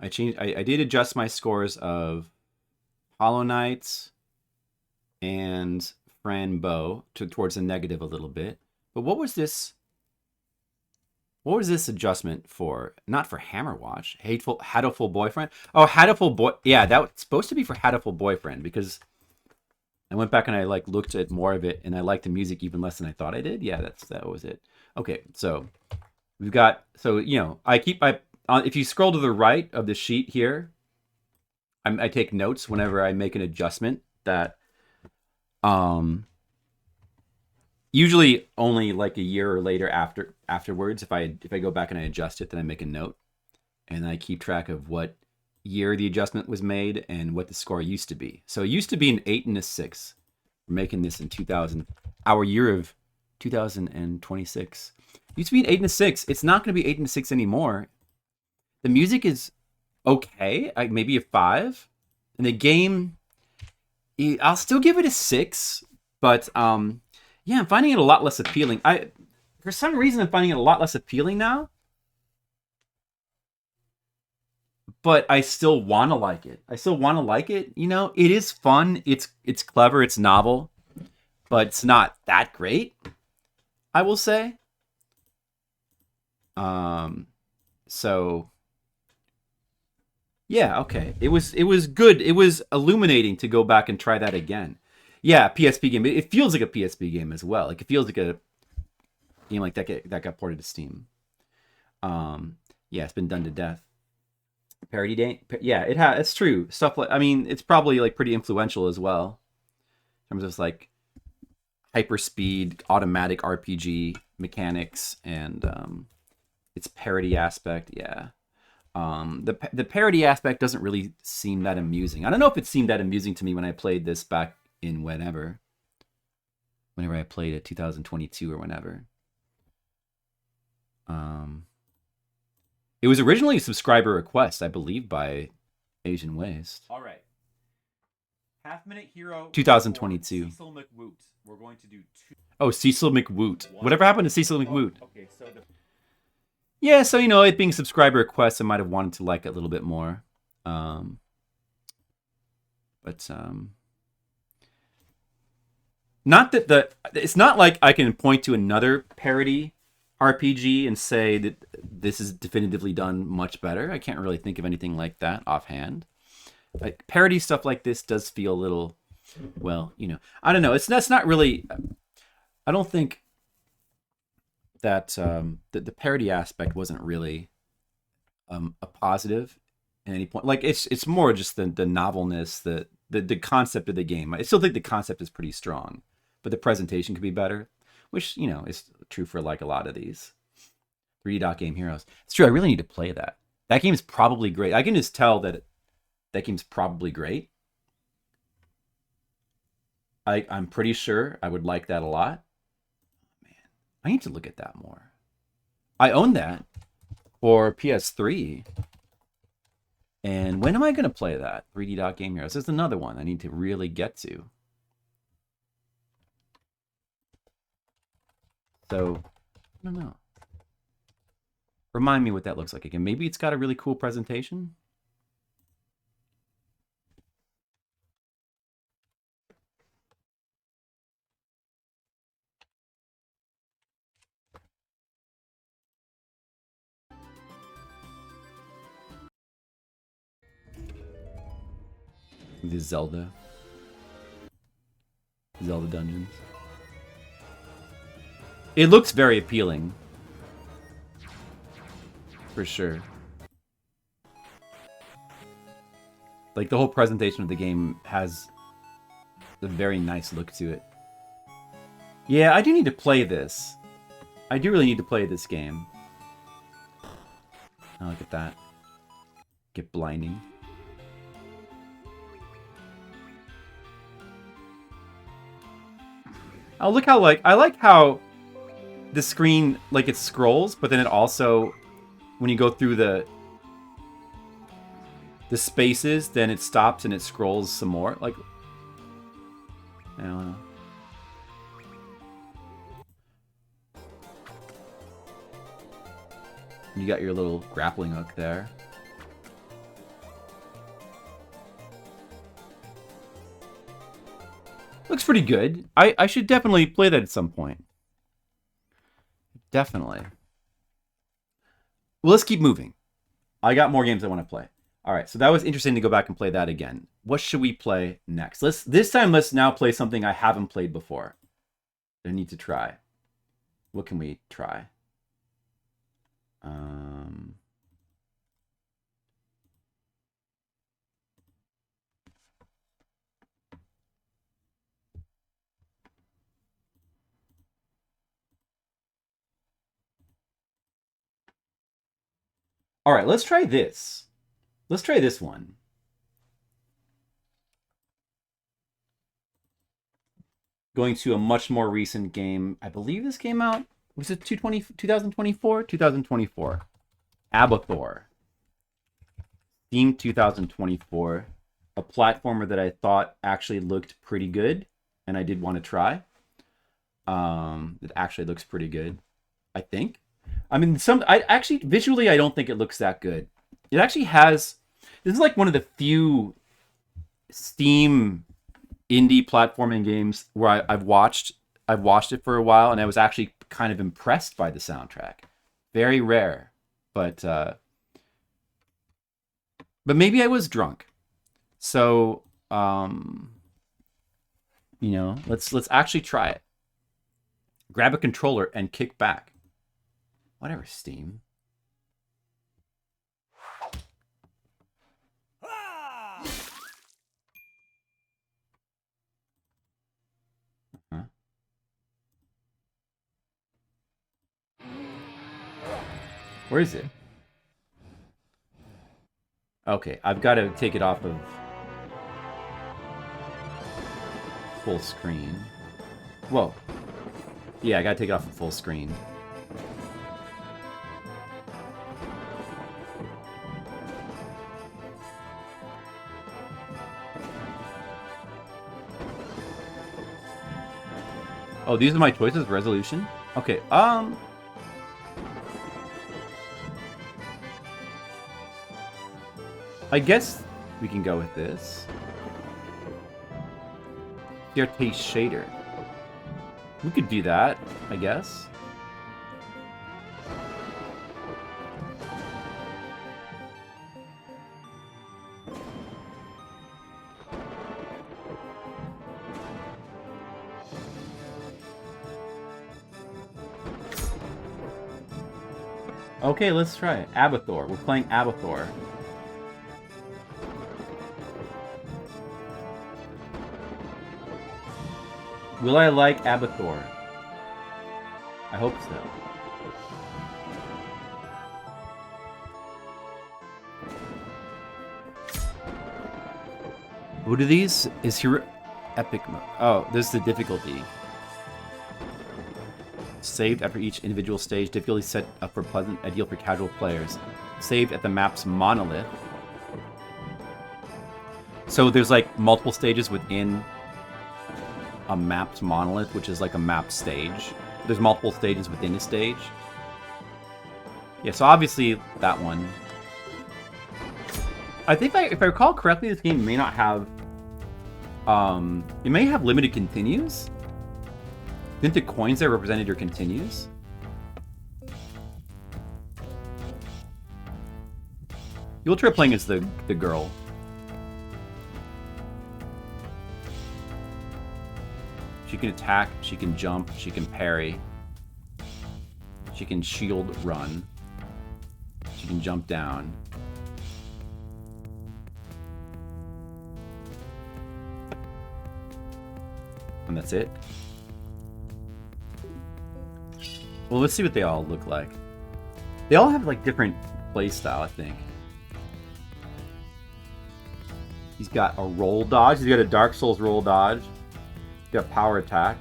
I did adjust my scores of Hollow Knight and Fran Bow towards the negative a little bit. But what was this? What was this adjustment for? Not for Hammerwatch. Hatoful Boyfriend? Oh, Hatoful Boy. Yeah, that was supposed to be for Hatoful Boyfriend because I went back and I like looked at more of it, and I liked the music even less than I thought I did. Yeah, that was it. Okay, so we've got, so you know, if you scroll to the right of the sheet here, I take notes whenever I make an adjustment that usually only like a year or later afterwards, if I go back and I adjust it, then I make a note, and I keep track of what year the adjustment was made and what the score used to be. So it used to be an 8 and a 6. We're making this in 2000, our year of 2026. It used to be an 8 and a 6. It's not going to be 8 and a 6 anymore. The music is okay, maybe a 5, and the game, I'll still give it a 6, but yeah, I'm finding it a lot less appealing. For some reason, I'm finding it a lot less appealing now. But I still want to like it. You know, it is fun. It's clever. It's novel. But it's not that great, I will say. So yeah, okay. It was good. It was illuminating to go back and try that again. Yeah, PSP game. It feels like a PSP game as well. Like it feels like a game like that got ported to Steam. Yeah, it's been done to death. Parody day, yeah, it's true. Stuff like, I mean, it's probably like pretty influential as well in terms of like hyper speed, automatic RPG mechanics, and its parody aspect. Yeah, the parody aspect doesn't really seem that amusing. I don't know if it seemed that amusing to me when I played this back in whenever I played it, 2022 or whenever. It was originally a subscriber request, I believe, by Asian Waste. All right. Half-Minute Hero 2022. Cecil McWoot. We're going to do 2. Oh, Cecil McWoot. Whatever happened to Cecil McWoot? Okay, so yeah, so, you know, it being subscriber requests, I might have wanted to like it a little bit more. But not that it's not like I can point to another parody RPG and say that this is definitively done much better. I can't really think of anything like that offhand. Like parody stuff like this does feel a little, well, you know, I don't know. That's not really. I don't think that the parody aspect wasn't really a positive at any point. Like it's more just the novelness, the concept of the game. I still think the concept is pretty strong, but the presentation could be better, which, you know, is true for like a lot of these 3D Dot Game Heroes. It's true. I really need to play that. That game is probably great. I can just tell that game's probably great. I'm pretty sure I would like that a lot. Man, I need to look at that more. I own that for PS3. And when am I going to play that? 3D Dot Game Heroes. There's another one I need to really get to. So, I don't know. Remind me what that looks like again. Maybe it's got a really cool presentation. The Zelda dungeons. It looks very appealing. For sure. Like, the whole presentation of the game has a very nice look to it. Yeah, I do need to play this. I do really need to play this game. Oh, look at that. Get blinding. Oh, look how, like, I like how the screen, like, it scrolls, but then it also, when you go through the spaces, then it stops and it scrolls some more. Like, I don't know. You got your little grappling hook there. Looks pretty good. I should definitely play that at some point. Definitely. Well, let's keep moving. I got more games I want to play. All right, so that was interesting to go back and play that again. What should we play next? This time let's now play something I haven't played before. I need to try. What can we try? All right, let's try this. Let's try this one. Going to a much more recent game. I believe this came out, was it 2024? 2024. Abathor. Steam 2024. A platformer that I thought actually looked pretty good, and I did want to try. It actually looks pretty good, I think. I mean, visually, I don't think it looks that good. It actually has, this is like one of the few Steam indie platforming games where I've watched it for a while, and I was actually kind of impressed by the soundtrack. Very rare, but maybe I was drunk. So, let's actually try it. Grab a controller and kick back. Whatever, Steam. Where is it? Okay, I've got to take it off of full screen. Whoa. Yeah, I got to take it off of full screen. Oh, these are my choices for resolution? Okay, I guess we can go with this. Taste shader. We could do that, I guess. Okay, let's try it. Abathor. We're playing Abathor. Will I like Abathor? I hope so. What are these? Is here epic mode? Oh, this is the difficulty. Saved after each individual stage. Difficulty set up for pleasant, ideal for casual players. Saved at the map's monolith. So there's like multiple stages within a mapped monolith, which is like a mapped stage. There's multiple stages within a stage. Yeah, so obviously that one. I think if I recall correctly, this game may not have... it may have limited continues. Didn't the coins there represented your continues? You'll try playing as the girl. She can attack, she can jump, she can parry. She can shield run. She can jump down. And that's it. Well, let's see what they all look like. They all have like different playstyle, I think. He's got a roll dodge. He's got a Dark Souls roll dodge. He's got power attack.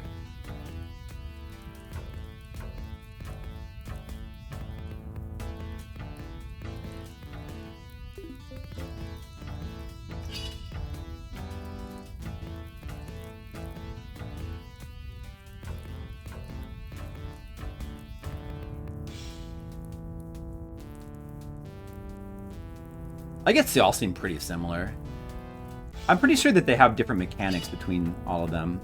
I guess they all seem pretty similar. I'm pretty sure that they have different mechanics between all of them.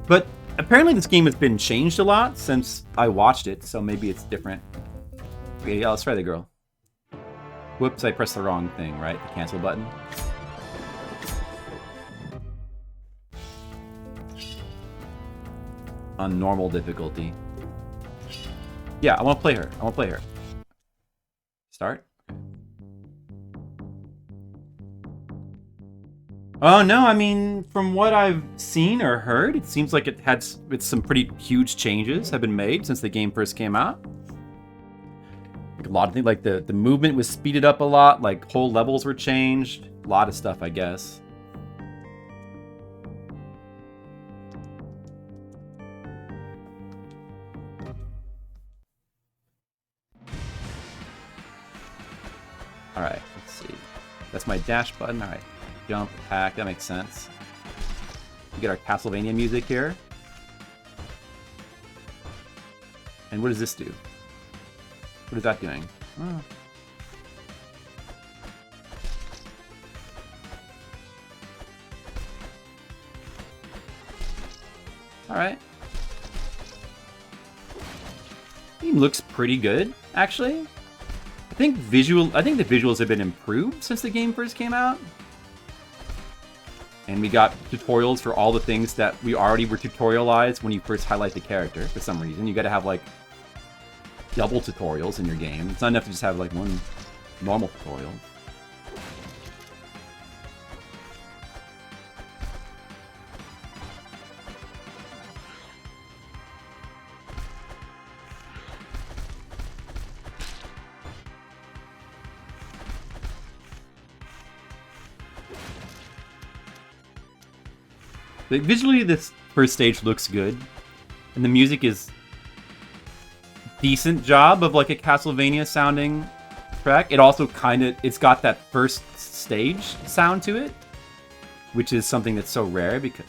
But apparently this game has been changed a lot since I watched it, so maybe it's different. Okay, yeah, let's try the girl. Whoops, I pressed the wrong thing, right? The cancel button. On normal difficulty. Yeah, I want to play her. I want to play her. Start. Oh no, I mean, from what I've seen or heard, it seems like it's some pretty huge changes have been made since the game first came out. Like a lot of things, like the movement was speeded up a lot, like whole levels were changed, a lot of stuff, I guess. All right, let's see. That's my dash button. All right. Jump, attack, that makes sense. We get our Castlevania music here. And what does this do? What is that doing? Oh. Alright. Game looks pretty good, actually. I think the visuals have been improved since the game first came out. And we got tutorials for all the things that we already were tutorialized when you first highlight the character, for some reason. You gotta have, like, double tutorials in your game. It's not enough to just have, like, one normal tutorial. Like, visually, this first stage looks good, and the music is decent job of like a Castlevania sounding track. It also it's got that first stage sound to it, which is something that's so rare because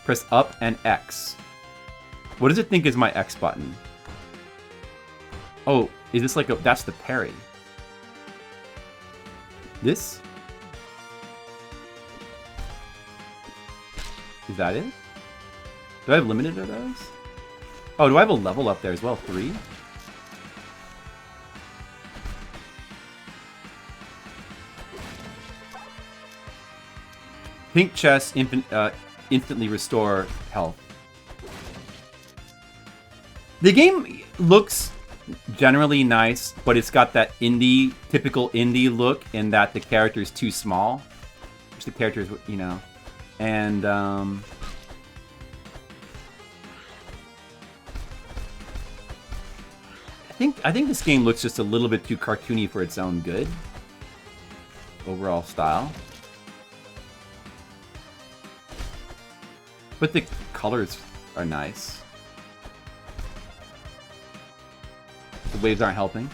press up and X. What does it think is my X button? Oh, is this like that's the parry? This? Is that it? Do I have limited of those? Oh, do I have a level up there as well? 3? Pink chest, instantly restore health. The game looks generally nice, but it's got that typical indie look in that the character is too small. Which the character is, you know. And, I think this game looks just a little bit too cartoony for its own good. Overall style. But the colors are nice. The waves aren't helping.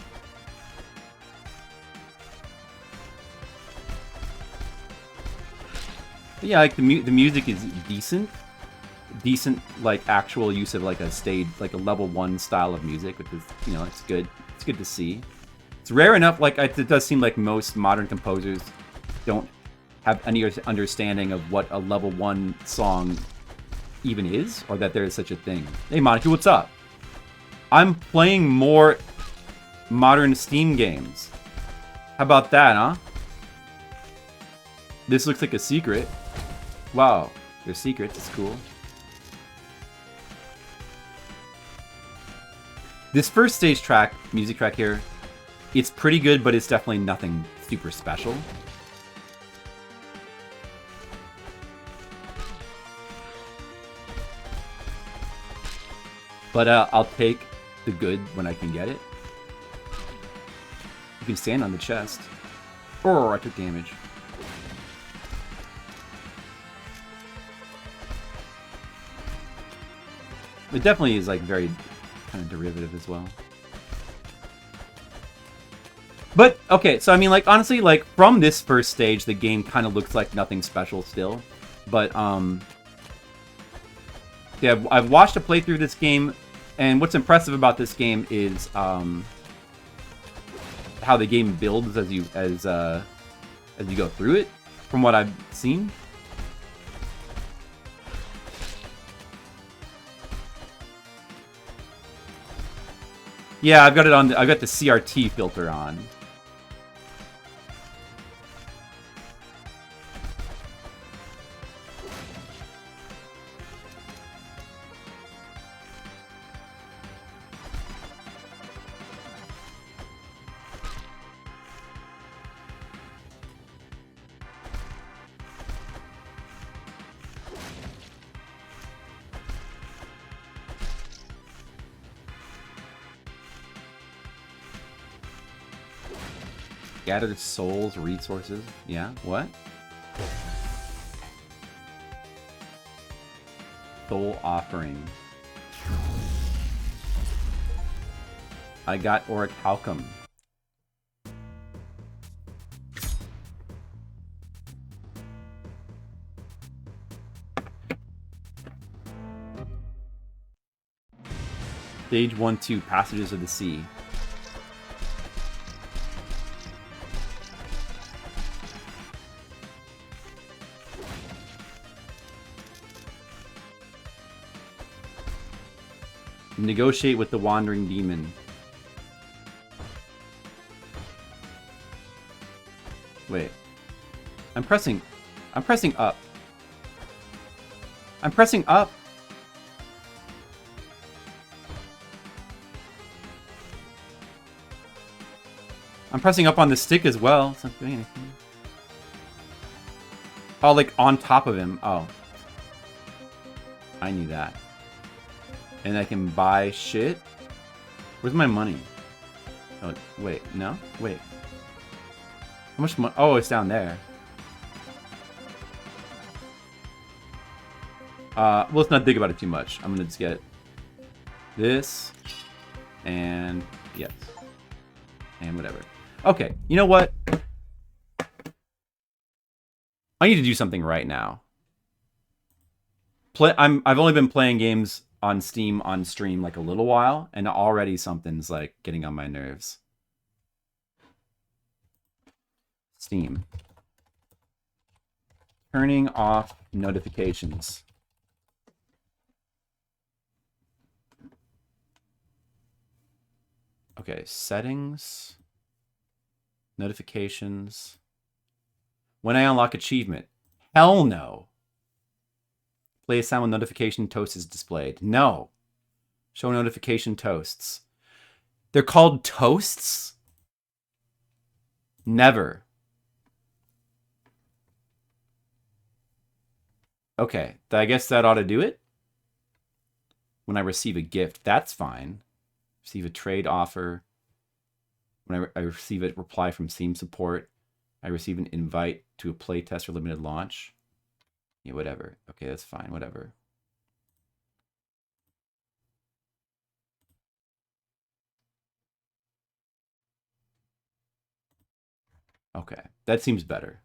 But yeah, like the music is decent, like actual use of like a stage, like a level 1 style of music, which is, you know, it's good. It's good to see. It's rare enough. Like it does seem like most modern composers don't have any understanding of what a level 1 song even is, or that there is such a thing. Hey Monica, what's up? I'm playing more modern Steam games. How about that, huh? This looks like a secret. Wow, there's secrets. It's cool. This first stage track, music track here, it's pretty good, but it's definitely nothing super special. But I'll take the good when I can get it. You can stand on the chest. Oh, I took damage. It definitely is like very kind of derivative as well. But okay, so I mean, like honestly, like from this first stage, the game kind of looks like nothing special still. But yeah, I've watched a playthrough of this game, and what's impressive about this game is how the game builds as you go through it. From what I've seen. Yeah, I've got it on. I've got the CRT filter on. Gather souls, resources. Yeah, what? Soul offering. I got Orichalcum. Stage 1-2, Passages of the Sea. Negotiate with the wandering demon. Wait. I'm pressing up. I'm pressing up. I'm pressing up on the stick as well. It's not doing anything. Oh, like on top of him. Oh. I knew that. And I can buy shit? Where's my money? Oh, wait. No? Wait. How much money? Oh, it's down there. Well, let's not think about it too much. I'm gonna just get this. And yes. And whatever. Okay, you know what? I need to do something right now. I've only been playing games on Steam on stream like a little while, and already something's like getting on my nerves. Steam. Turning off notifications. Okay, settings. Notifications. When I unlock achievement. Hell no. Play a sound when notification toast is displayed. No. Show notification toasts. They're called toasts? Never. Okay, I guess that ought to do it. When I receive a gift, that's fine. Receive a trade offer. When I receive a reply from Steam support. I receive an invite to a playtest or limited launch. Yeah, whatever. Okay, that's fine. Whatever. Okay, that seems better.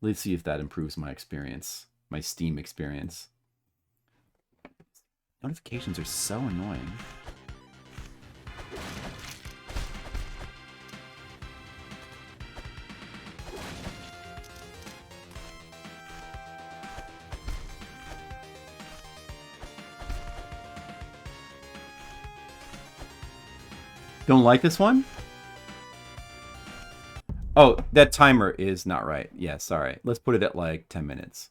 Let's see if that improves my experience. My Steam experience. Notifications are so annoying. Don't like this one? Oh, that timer is not right. Yeah, sorry. Let's put it at like 10 minutes.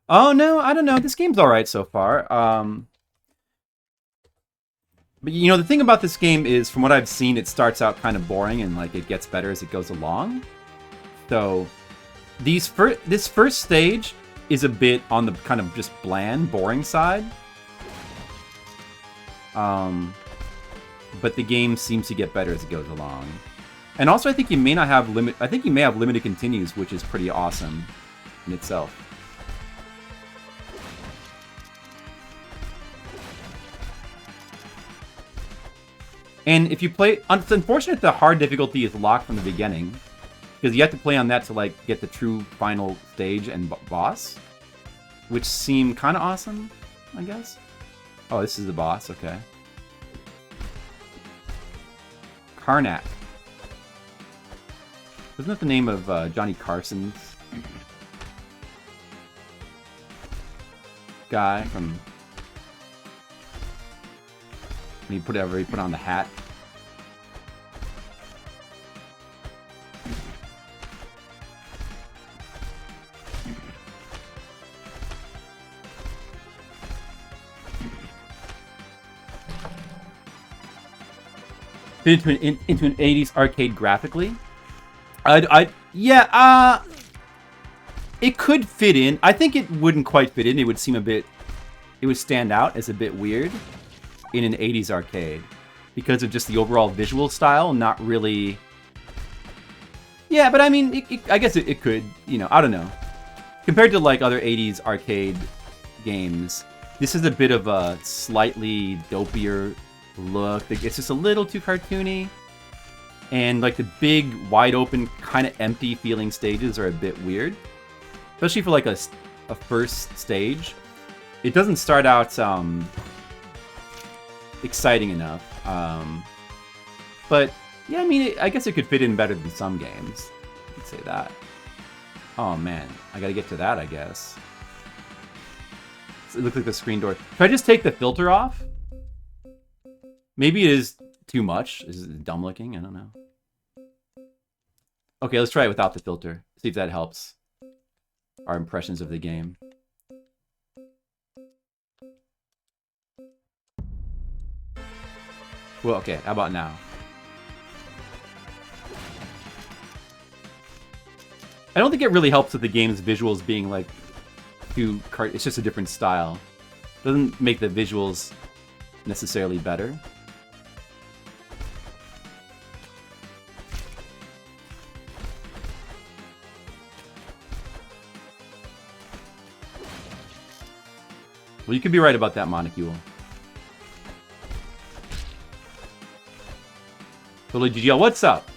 Oh, no, I don't know. This game's all right so far. But, you know, the thing about this game is, from what I've seen, it starts out kind of boring and, like, it gets better as it goes along. So, this first stage is a bit on the kind of just bland, boring side. But the game seems to get better as it goes along. And also, I think you may not have I think you may have limited continues, which is pretty awesome in itself. And if you play, it's unfortunate the hard difficulty is locked from the beginning, because you have to play on that to like get the true final stage and boss, which seem kind of awesome, I guess. Oh, this is the boss. Okay. Karnak. Isn't that the name of Johnny Carson's guy from... When he put on the hat. Into an 80s arcade graphically. Yeah, it could fit in. I think it wouldn't quite fit in. It would seem a bit, it would stand out as a bit weird in an 80s arcade because of just the overall visual style, not really. Yeah, but I mean, I guess it could, you know, I don't know. Compared to like other 80s arcade games, this is a bit of a slightly dopier look. It's just a little too cartoony, and like the big wide open kind of empty feeling stages are a bit weird, especially for like a first stage. It doesn't start out exciting enough, but yeah, I mean, I guess it could fit in better than some games. You could say that. Oh man, I gotta get to that, I guess. It looks like the screen door. Should I just take the filter off? Maybe it is too much. Is it dumb looking? I don't know. Okay, let's try it without the filter. See if that helps our impressions of the game. Well, okay, how about now? I don't think it really helps with the game's visuals being like too it's just a different style. Doesn't make the visuals necessarily better. Well, you could be right about that, Monocule. Totally GGL, what's up?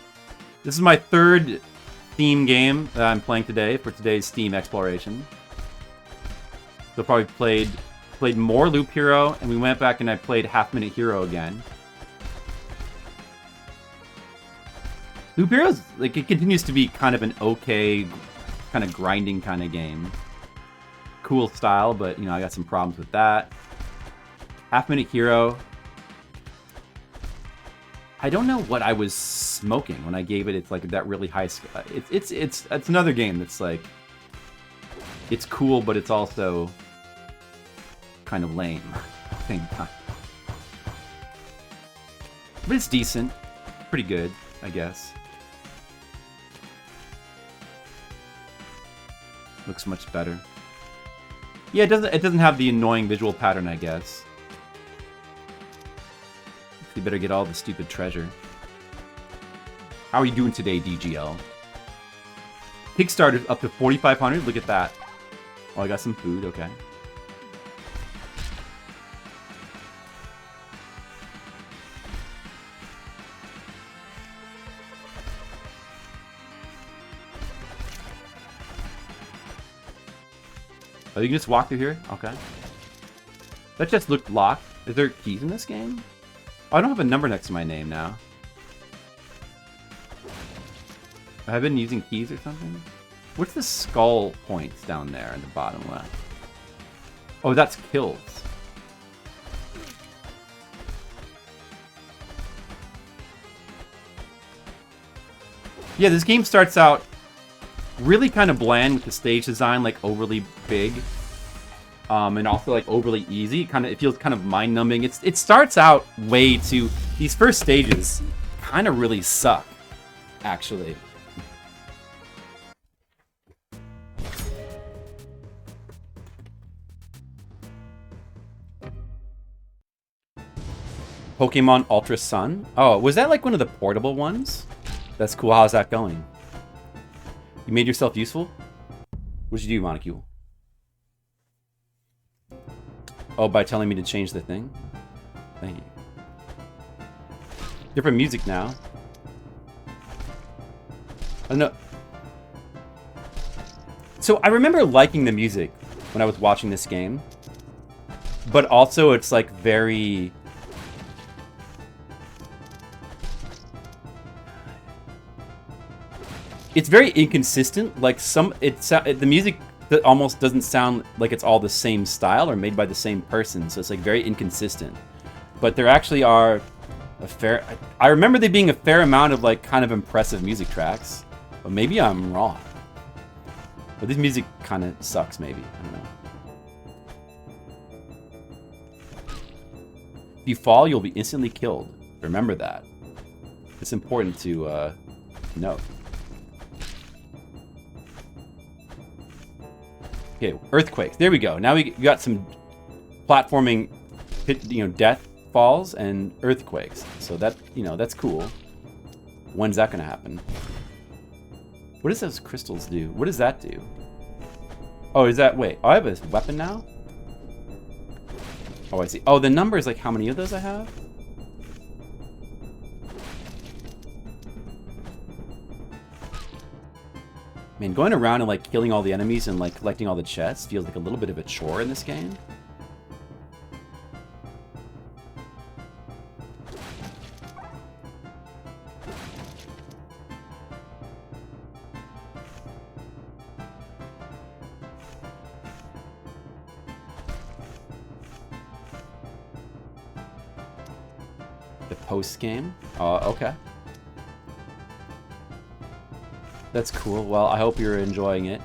This is my third Steam game that I'm playing today for today's Steam exploration. So probably played more Loop Hero, and we went back and I played Half Minute Hero again. Loop Hero's, like, it continues to be kind of an okay, kind of grinding kind of game. Cool style, but, you know, I got some problems with that. Half Minute Hero. I don't know what I was smoking when I gave it. It's like that really high. It's another game that's like, it's cool, but it's also kind of lame at the same time. But it's decent, pretty good, I guess. Looks much better. Yeah, it doesn't have the annoying visual pattern, I guess. You better get all the stupid treasure. How are you doing today, DGL? Kickstarter up to 4,500. Look at that. Oh, I got some food. Okay. Oh, you can just walk through here? Okay. That just looked locked. Is there keys in this game? Oh, I don't have a number next to my name now. Have I been using keys or something? What's the skull points down there in the bottom left? Oh, that's kills. Yeah, this game starts out really kind of bland with the stage design, like overly big, and also like overly easy. It feels kind of mind-numbing. It starts out way too. These first stages kind of really suck, actually. Pokemon Ultra Sun. Oh, was that like one of the portable ones? That's cool. How's that going? You made yourself useful? What'd you do, Monocule? Oh, by telling me to change the thing? Thank you. Different music now. Oh, no. So I remember liking the music when I was watching this game. But also it's like very... It's very inconsistent. Like the music that almost doesn't sound like it's all the same style or made by the same person. So it's like very inconsistent. but there actually are a fair... I remember there being a fair amount of, like, kind of impressive music tracks. But maybe I'm wrong. But this music kind of sucks, maybe. I don't know. If you fall, you'll be instantly killed. Remember that. It's important to note. Okay, earthquakes. There we go. Now we got some platforming, death falls and earthquakes. So that, that's cool. When's that gonna happen? What does those crystals do? What does that do? Oh, is that... Wait. Oh, I have a weapon now? Oh, I see. Oh, the number is like how many of those I have? Man, going around and like killing all the enemies and like collecting all the chests feels like a little bit of a chore in this game. Post game? Okay. That's cool. Well, I hope you're enjoying it.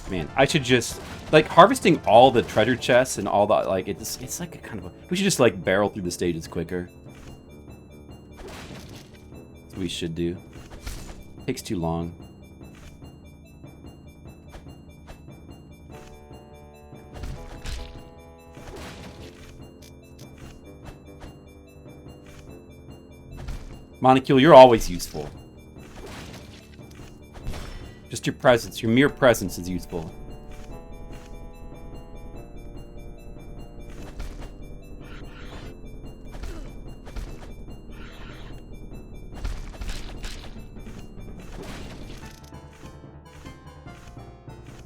Man, I should just... Like, harvesting all the treasure chests and all that, like, it's like a kind of a... We should just, like, barrel through the stages quicker. That's what we should do. Takes too long. Monocule, you're always useful. Just your presence, your mere presence is useful.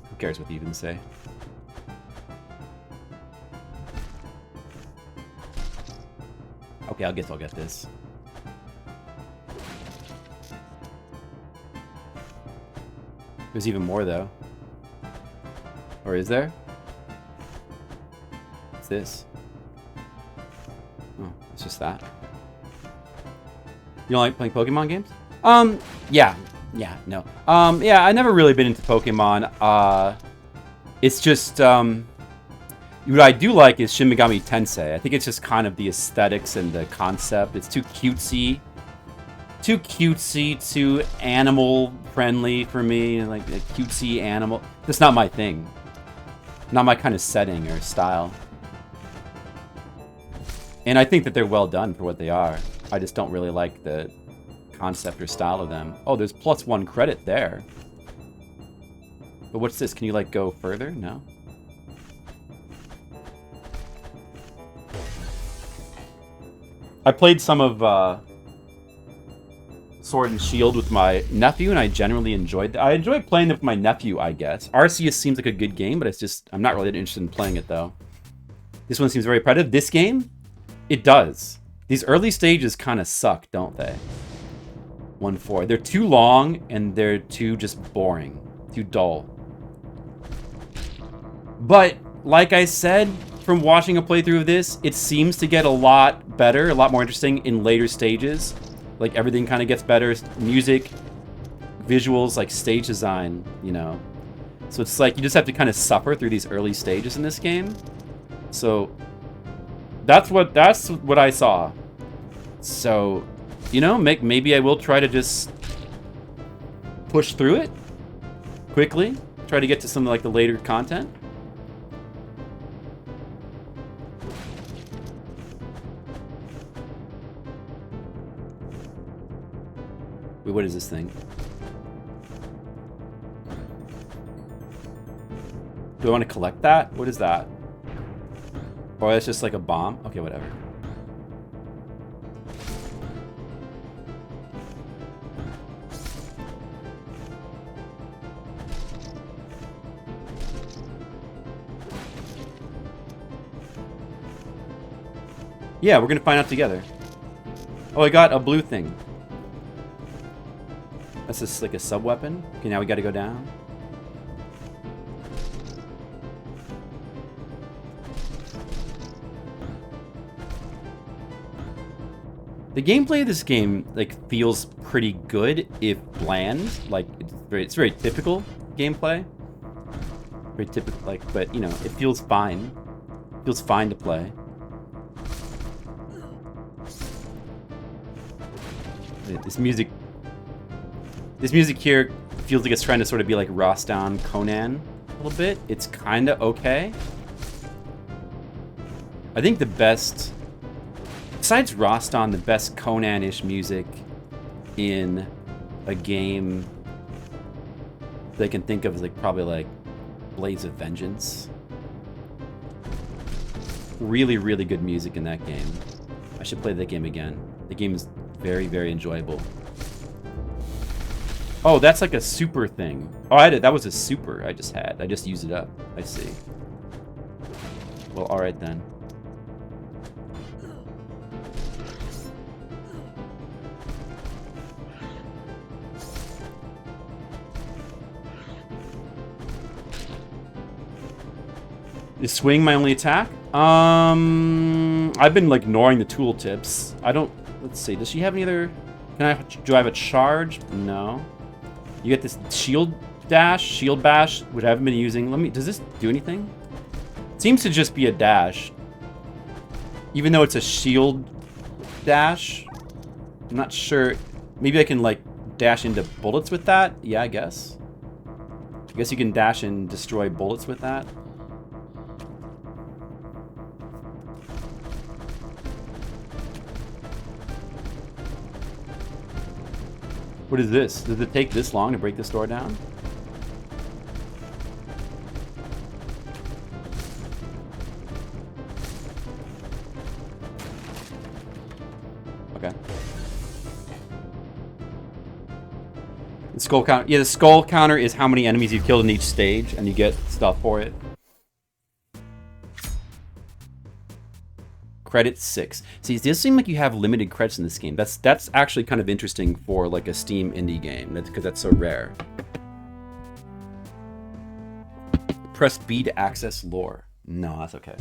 Who cares what you even say? Okay, I guess I'll get this. There's even more, though. Or is there? What's this? Oh, it's just that. You don't like playing Pokemon games? Yeah. Yeah, no. Yeah, I've never really been into Pokemon. It's just, what I do like is Shin Megami Tensei. I think it's just kind of the aesthetics and the concept. It's too cutesy. Too animal-friendly for me. Like, a cutesy animal. That's not my thing. Not my kind of setting or style. And I think that they're well done for what they are. I just don't really like the concept or style of them. Oh, there's +1 credit there. But what's this? Can you, like, go further? No? I played some of Sword and Shield with my nephew, and I generally enjoyed that. I enjoy playing it with my nephew, I guess. Arceus seems like a good game, but it's just... I'm not really interested in playing it, though. This one seems very repetitive. This game? It does. These early stages kind of suck, don't they? 1-4. They're too long, and they're too just boring. Too dull. But, like I said, from watching a playthrough of this, it seems to get a lot better, a lot more interesting in later stages. Like, everything kind of gets better. Music, visuals, like, stage design, you know. So it's like, you just have to kind of suffer through these early stages in this game. So, that's what I saw. So, you know, maybe I will try to just push through it quickly. Try to get to some of, like, the later content. Wait, what is this thing? Do I want to collect that? What is that? Or that's just like a bomb? Okay, whatever. Yeah, we're gonna find out together. Oh, I got a blue thing. That's just like a sub-weapon. Okay, now we gotta go down. The gameplay of this game, like, feels pretty good if bland. Like, it's very typical gameplay. Very typical, like, but, you know, it feels fine. It feels fine to play. This music here feels like it's trying to sort of be like Rostam Conan a little bit. It's kind of okay. I think the best, besides Rostam, the best Conan-ish music in a game that I can think of is like probably like Blades of Vengeance. Really, really good music in that game. I should play that game again. The game is very, very enjoyable. Oh, that's like a super thing. Oh, that was a super I just had. I just used it up. I see. Well, alright then. Is swing my only attack? I've been like ignoring the tooltips. I don't. Let's see. Does she have any other? Do I have a charge? No. You get this shield dash, shield bash, which I haven't been using. Does this do anything? It seems to just be a dash. Even though it's a shield dash. I'm not sure. Maybe I can like dash into bullets with that? Yeah, I guess. I guess you can dash and destroy bullets with that. What is this? Does it take this long to break this door down? Okay. The skull counter. Yeah, the skull counter is how many enemies you've killed in each stage, and you get stuff for it. Credit 6. See, it does seem like you have limited credits in this game. That's actually kind of interesting for like a Steam indie game, because that's so rare. Press B to access lore. No, that's okay.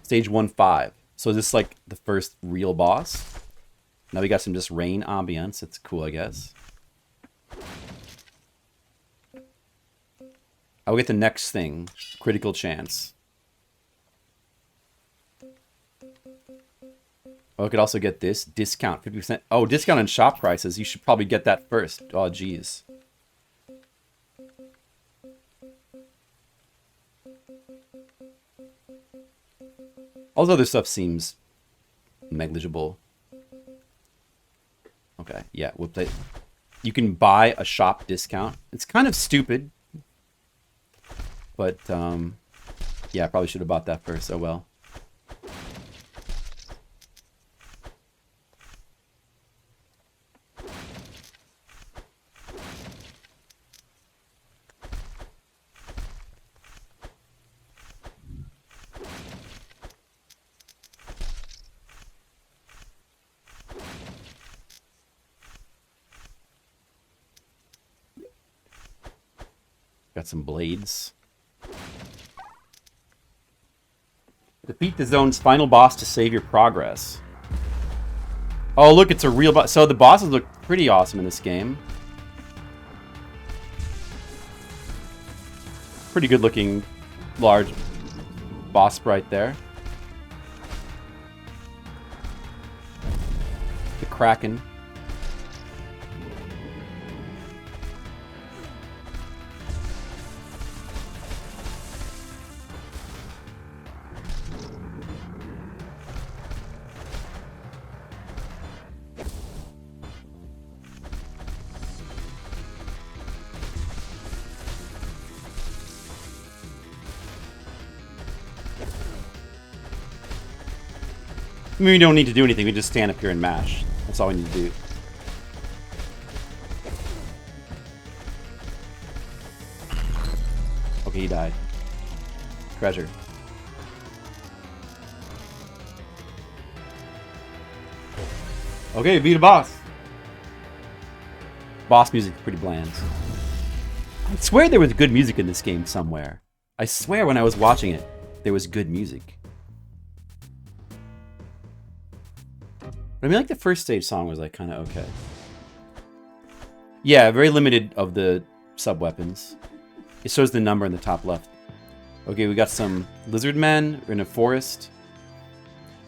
Stage 1-5. So is this like the first real boss? Now we got some just rain ambience. It's cool, I guess. I'll get the next thing. Critical chance. Oh, I could also get this. Discount, 50%. Oh, discount on shop prices. You should probably get that first. Oh, geez. All the other stuff seems negligible. Okay, yeah, we'll play. You can buy a shop discount. It's kind of stupid. But, yeah, I probably should have bought that first. Oh, well. Got some blades. Defeat the zone's final boss to save your progress. Oh, look, it's a real boss. So the bosses look pretty awesome in this game. Pretty good looking large boss sprite there. The Kraken. I mean, we don't need to do anything. We just stand up here and mash. That's all we need to do. Okay, he died. Treasure. Okay, beat a boss. Boss music is pretty bland. I swear there was good music in this game somewhere. I swear when I was watching it, there was good music. But I mean, like, the first stage song was, like, kind of okay. Yeah, very limited of the sub-weapons. It shows the number in the top left. Okay, we got some lizard men. We're in a forest.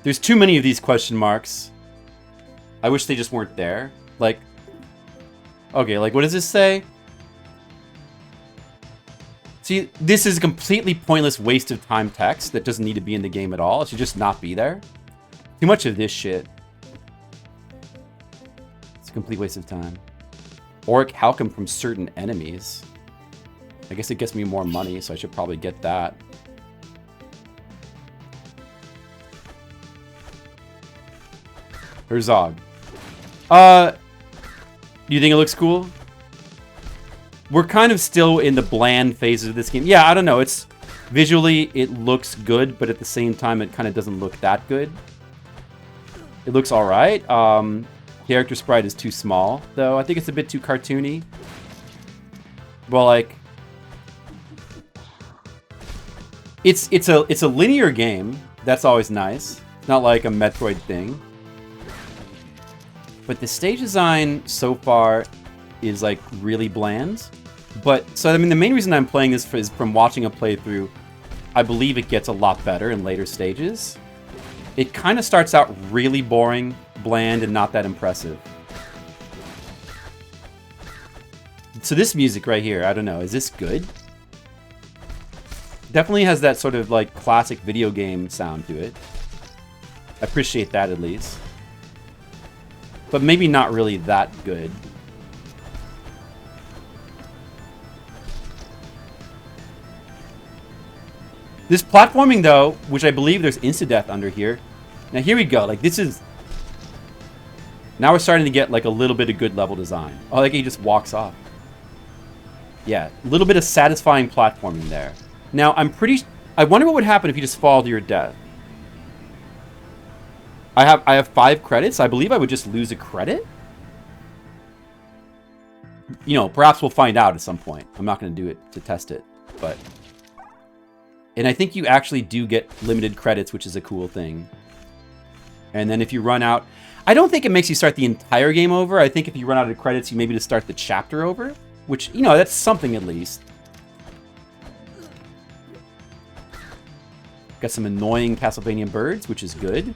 There's too many of these question marks. I wish they just weren't there. Like, okay, like, what does this say? See, this is a completely pointless waste of time text that doesn't need to be in the game at all. It should just not be there. Too much of this shit. It's a complete waste of time. Auric Halcom from certain enemies. I guess it gets me more money, so I should probably get that. Herzog. Do you think it looks cool? We're kind of still in the bland phases of this game. Yeah, I don't know. It's visually, it looks good, but at the same time, it kind of doesn't look that good. It looks all right. Character sprite is too small, though. I think it's a bit too cartoony. Well, like, it's a linear game. That's always nice. It's not like a Metroid thing. But the stage design so far is like really bland. But so I mean, the main reason I'm playing this is from watching a playthrough. I believe it gets a lot better in later stages. It kind of starts out really boring, bland, and not that impressive. So this music right here, I don't know, is this good? Definitely has that sort of like classic video game sound to it. I appreciate that at least. But maybe not really that good. This platforming, though, which I believe there's insta-death under here. Now, here we go. Like, this is... Now we're starting to get, like, a little bit of good level design. Oh, like, he just walks off. Yeah, a little bit of satisfying platforming there. Now, I'm pretty... I wonder what would happen if you just fall to your death. I have 5 credits. I believe I would just lose a credit. You know, perhaps we'll find out at some point. I'm not going to do it to test it, but... And I think you actually do get limited credits, which is a cool thing. And then if you run out... I don't think it makes you start the entire game over. I think if you run out of credits, you maybe just start the chapter over. Which, you know, that's something at least. Got some annoying Castlevania birds, which is good.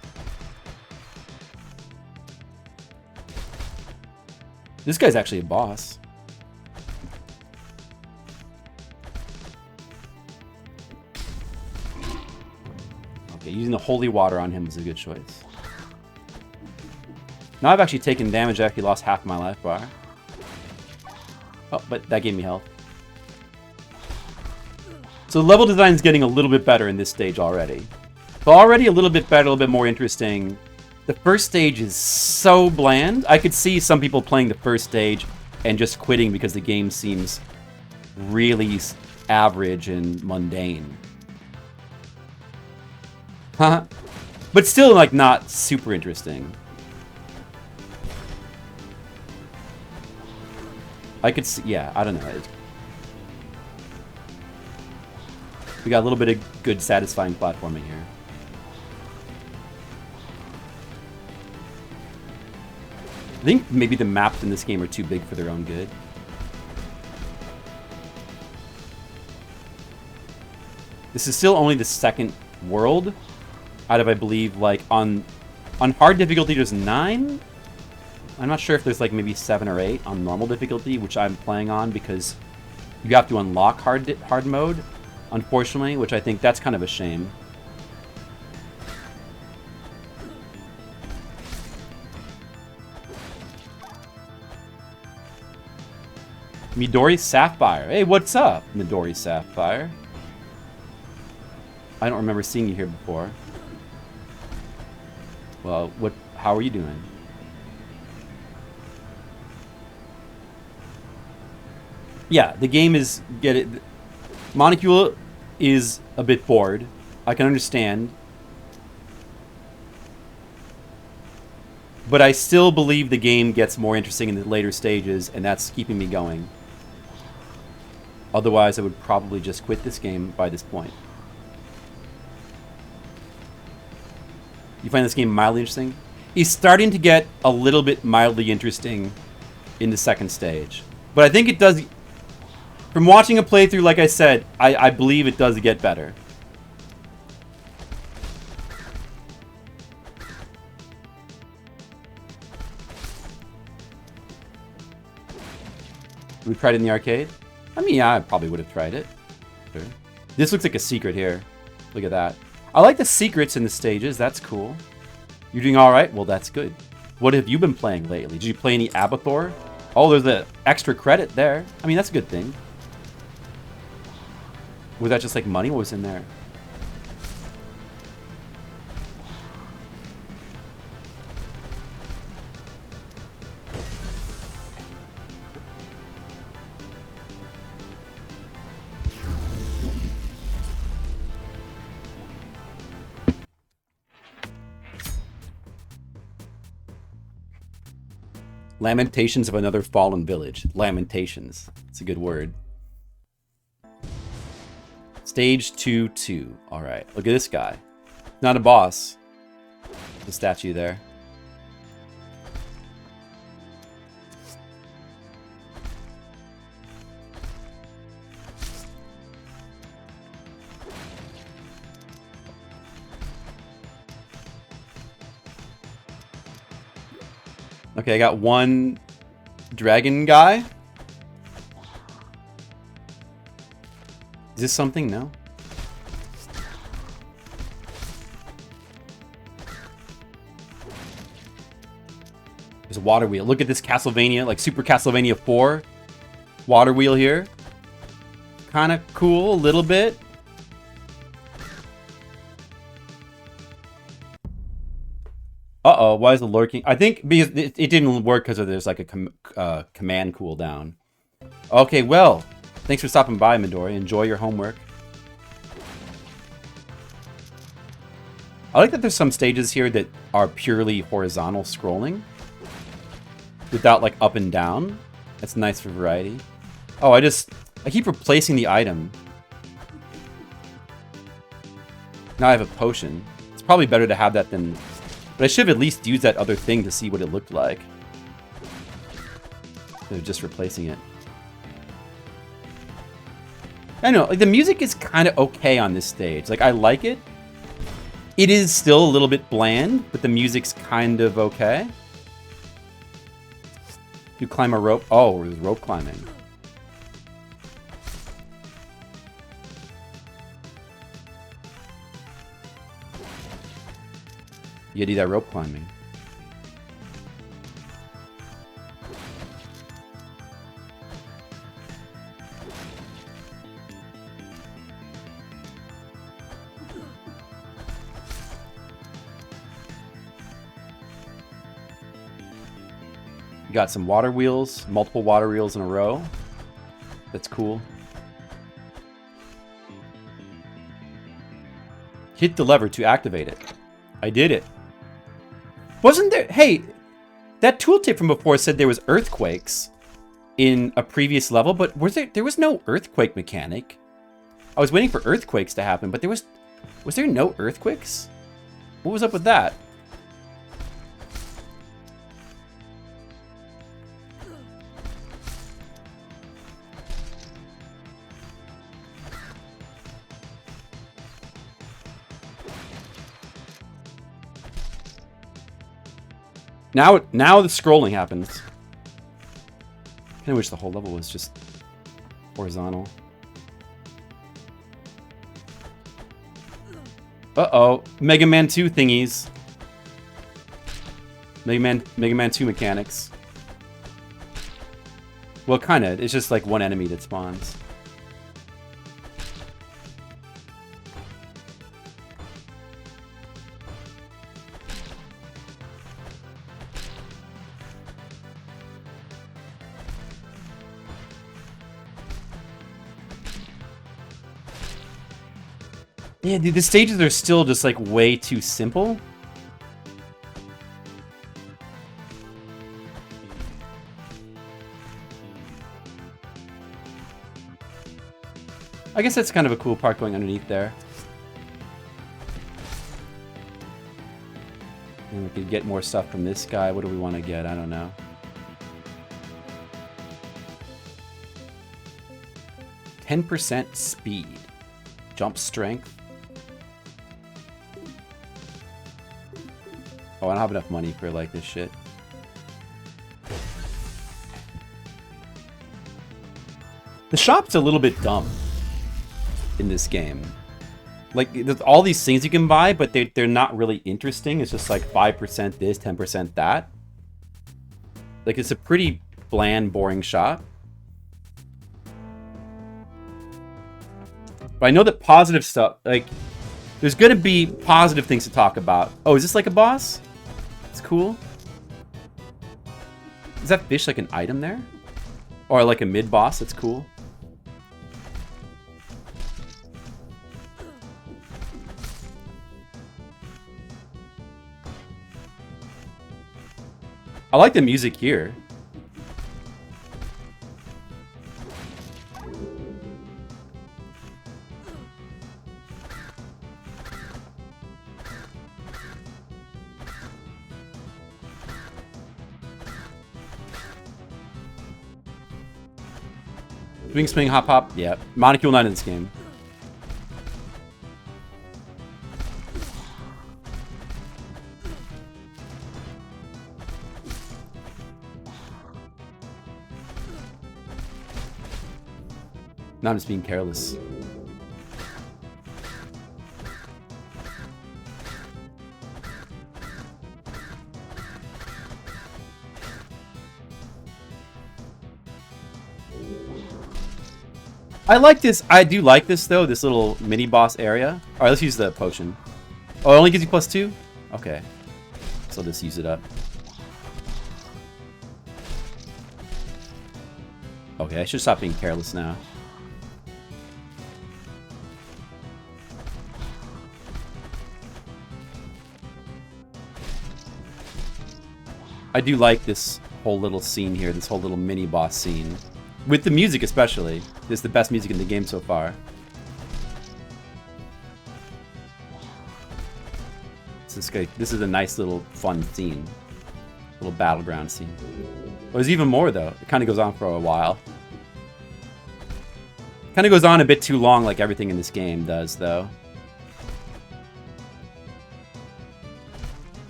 This guy's actually a boss. Okay, using the holy water on him was a good choice. Now I've actually taken damage. I actually lost half my life bar. Oh, but that gave me health. So the level design is getting a little bit better in this stage already. But already a little bit better, a little bit more interesting. The first stage is so bland. I could see some people playing the first stage and just quitting because the game seems really average and mundane. Huh? But still, like, not super interesting. I could see, yeah, I don't know. We got a little bit of good, satisfying platforming here. I think maybe the maps in this game are too big for their own good. This is still only the second world out of, I believe, like, on hard difficulty there's 9. I'm not sure if there's, like, maybe 7 or 8 on normal difficulty, which I'm playing on because you have to unlock hard mode, unfortunately, which I think that's kind of a shame. Midori Sapphire. Hey, what's up, Midori Sapphire? I don't remember seeing you here before. Well, how are you doing? Yeah, the game is... Get it. Monocule is a bit bored. I can understand. But I still believe the game gets more interesting in the later stages, and that's keeping me going. Otherwise, I would probably just quit this game by this point. You find this game mildly interesting? He's starting to get a little bit mildly interesting in the second stage. But I think it does... From watching a playthrough, like I said, I believe it does get better. We tried it in the arcade? I mean, yeah, I probably would have tried it. Sure. This looks like a secret here. Look at that. I like the secrets in the stages. That's cool. You're doing all right? Well, that's good. What have you been playing lately? Did you play any Abathor? Oh, there's an extra credit there. I mean, that's a good thing. Was that just like money? What was in there? Lamentations of Another Fallen Village. Lamentations. It's a good word. Stage 2-2. Alright, look at this guy. Not a boss. The statue there. Okay, I got one dragon guy. Is this something? No. There's a water wheel. Look at this Castlevania, like Super Castlevania 4 water wheel here. Kind of cool, a little bit. Uh-oh, why is it lurking? I think because it didn't work because there's like a command cooldown. Okay, well, thanks for stopping by, Midori. Enjoy your homework. I like that there's some stages here that are purely horizontal scrolling. Without like up and down. That's nice for variety. Oh, I keep replacing the item. Now I have a potion. It's probably better to have that than... But I should have at least used that other thing to see what it looked like. Instead of just replacing it. I know, like the music is kind of okay on this stage. Like I like it. It is still a little bit bland, but the music's kind of okay. You climb a rope. Oh, there's rope climbing. You gotta do that rope climbing. You got some water wheels, multiple water wheels in a row. That's cool. Hit the lever to activate it. I did it. Wasn't there... Hey, that tooltip from before said there was earthquakes in a previous level, but there was no earthquake mechanic. I was waiting for earthquakes to happen, but was there no earthquakes? What was up with that? Now the scrolling happens. I kind of wish the whole level was just horizontal. Uh-oh. Mega Man 2 thingies. Mega Man 2 mechanics. Well, kind of. It's just like one enemy that spawns. Yeah, dude, the stages are still just like way too simple. I guess that's kind of a cool part going underneath there. And we could get more stuff from this guy. What do we want to get? I don't know. %, speed. Jump strength. Oh, I don't have enough money for like this shit. The shop's a little bit dumb in this game. Like, there's all these things you can buy, but they're not really interesting. It's just like 5% this, 10% that. Like, it's a pretty bland, boring shop. But I know that positive stuff, like, there's gonna be positive things to talk about. Oh, is this like a boss? It's cool. Is that fish like an item there? Or like a mid-boss? That's cool. I like the music here. Swing, swing, hop, hop. Yeah, Molecule 9 in this game. Now I'm just being careless. I like this. I do like this, though, this little mini-boss area. All right, let's use the potion. Oh, it only gives you +2? Okay. So let's use it up. Okay, I should stop being careless now. I do like this whole little scene here, this whole little mini-boss scene. With the music especially. This is the best music in the game so far. This is a nice little fun scene. Little battleground scene. Well, there's even more though. It kind of goes on for a while. Kind of goes on a bit too long like everything in this game does though.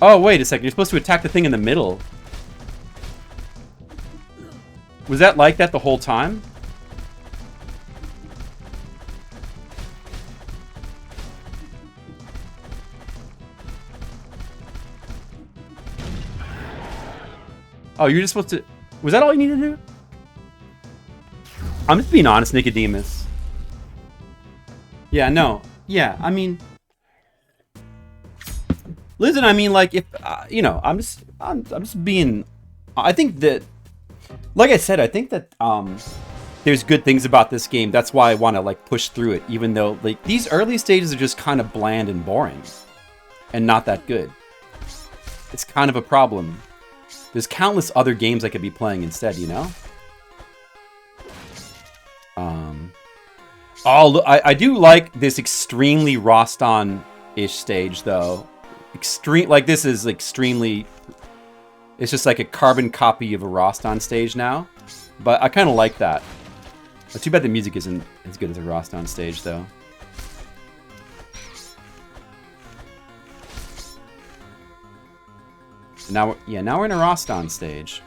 Oh, wait a second. You're supposed to attack the thing in the middle. Was that like that the whole time? Oh, you're just supposed to... Was that all you needed to do? I'm just being honest, Nicodemus. Yeah, no. Yeah, I mean... Listen, I mean, like, if... you know, I'm just being... I think that... Like I said, I think that there's good things about this game. That's why I want to like push through it, even though like these early stages are just kind of bland and boring and not that good. It's kind of a problem. There's countless other games I could be playing instead, you know? Oh, look, I do like this extremely Roston-ish stage, though. Like, this is extremely... It's just like a carbon copy of a Roston stage now. But I kind of like that. But too bad the music isn't as good as a Roston stage, though. Now we're in a Roston stage.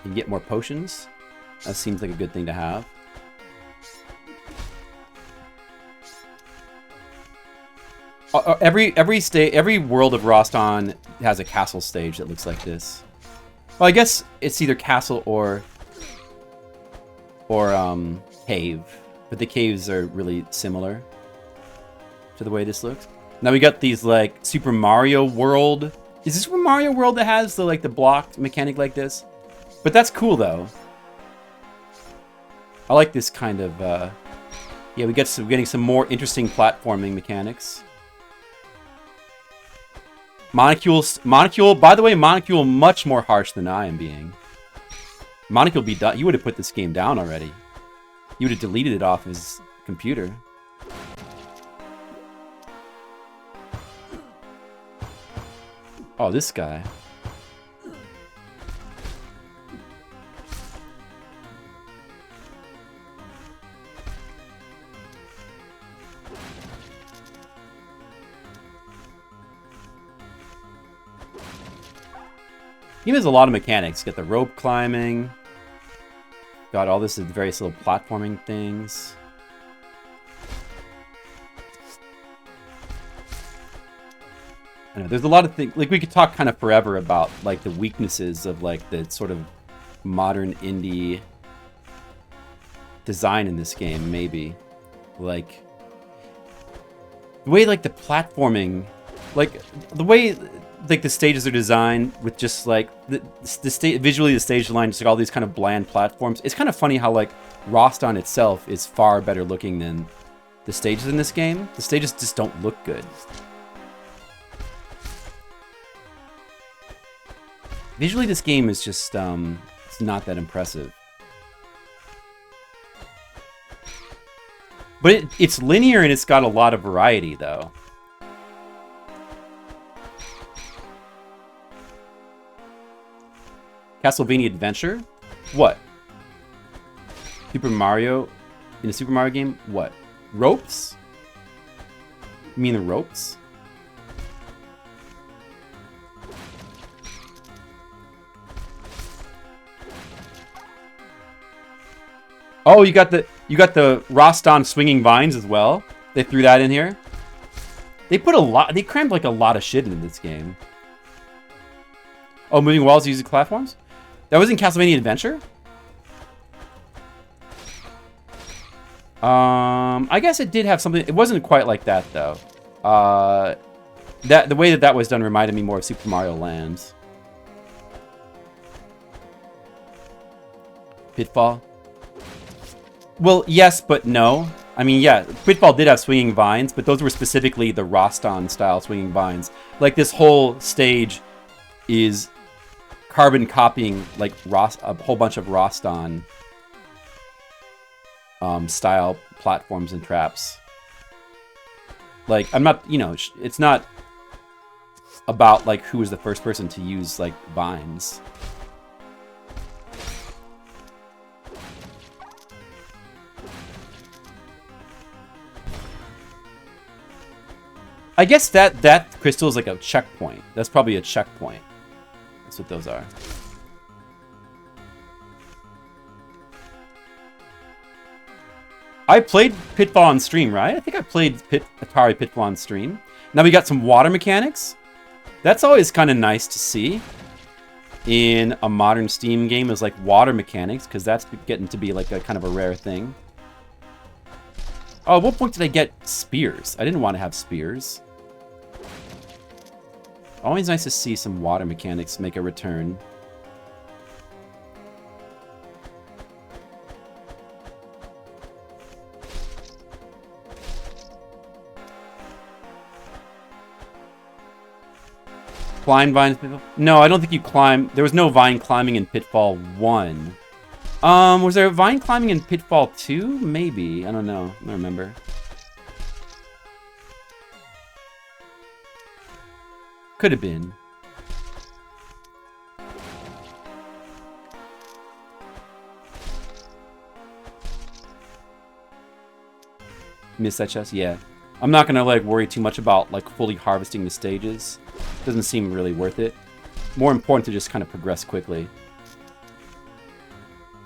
You get more potions. That seems like a good thing to have. Every world of Roston has a castle stage that looks like this. Well, I guess it's either castle or cave, but the caves are really similar to the way this looks. Now we got these like Super Mario World. Is this Super Mario World that has the block mechanic like this? But that's cool though. I like this kind of. Yeah, we're getting some more interesting platforming mechanics. Monocule, by the way, Monocule much more harsh than I am being. Monocule be done. You would have put this game down already. You would have deleted it off his computer. Oh, this guy. Game has a lot of mechanics. Get the rope climbing. Got all this various little platforming things. I know, there's a lot of things. Like, we could talk kind of forever about, like, the weaknesses of, like, the sort of modern indie design in this game, maybe. Like, the way, like, the platforming, like, the way, like, the stages are designed with just, like, visually the stage design, just like all these kind of bland platforms. It's kind of funny how, like, Roston itself is far better looking than the stages in this game. The stages just don't look good. Visually, this game is just, it's not that impressive. But it's linear and it's got a lot of variety, though. Castlevania Adventure? What? Super Mario? In a Super Mario game? What? Ropes? You mean the ropes? Oh, you got the Roston swinging vines as well. They threw that in here. They put a lot. They crammed like a lot of shit into this game. Oh, moving walls using platforms. That was in Castlevania Adventure. I guess it did have something. It wasn't quite like that though. The way that was done reminded me more of Super Mario Land. Pitfall. Well, yes, but no. I mean, yeah, Pitfall did have swinging vines, but those were specifically the Roston-style swinging vines. Like, this whole stage is carbon copying, like, a whole bunch of Roston style platforms and traps. Like, I'm not, you know, it's not about, like, who was the first person to use, like, vines. I guess that crystal is like a checkpoint. That's probably a checkpoint. That's what those are. I played Pitfall on stream, right? I think I played Atari Pitfall on stream. Now we got some water mechanics. That's always kind of nice to see in a modern Steam game, is like water mechanics, because that's getting to be like a kind of a rare thing. Oh, at what point did I get spears? I didn't want to have spears. Always nice to see some water mechanics make a return. Climb vines. No, I don't think you climb. There was no vine climbing in Pitfall 1. Was there vine climbing in Pitfall 2? Maybe. I don't know. I don't remember. Could have been. Miss that chest? Yeah. I'm not gonna like worry too much about like fully harvesting the stages. Doesn't seem really worth it. More important to just kind of progress quickly.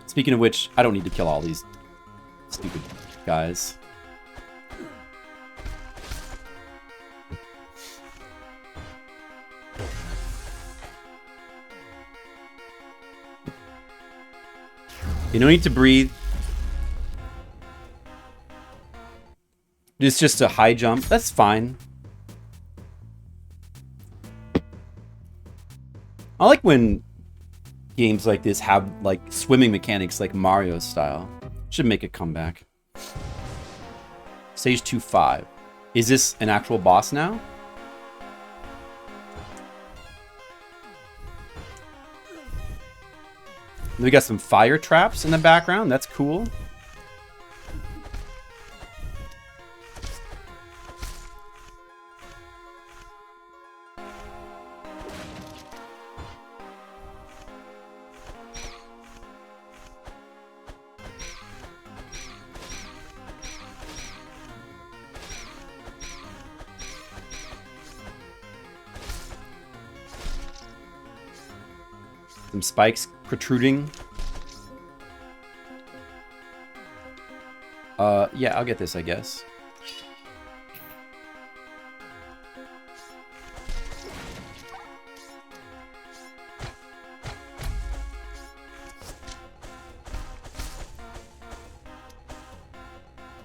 Speaking of which, I don't need to kill all these stupid guys. You don't need to breathe. It's just a high jump. That's fine. I like when games like this have like swimming mechanics like Mario style. Should make a comeback. Stage 2-5. Is this an actual boss now? We got some fire traps in the background. That's cool. Some spikes protruding. Yeah, I'll get this, I guess.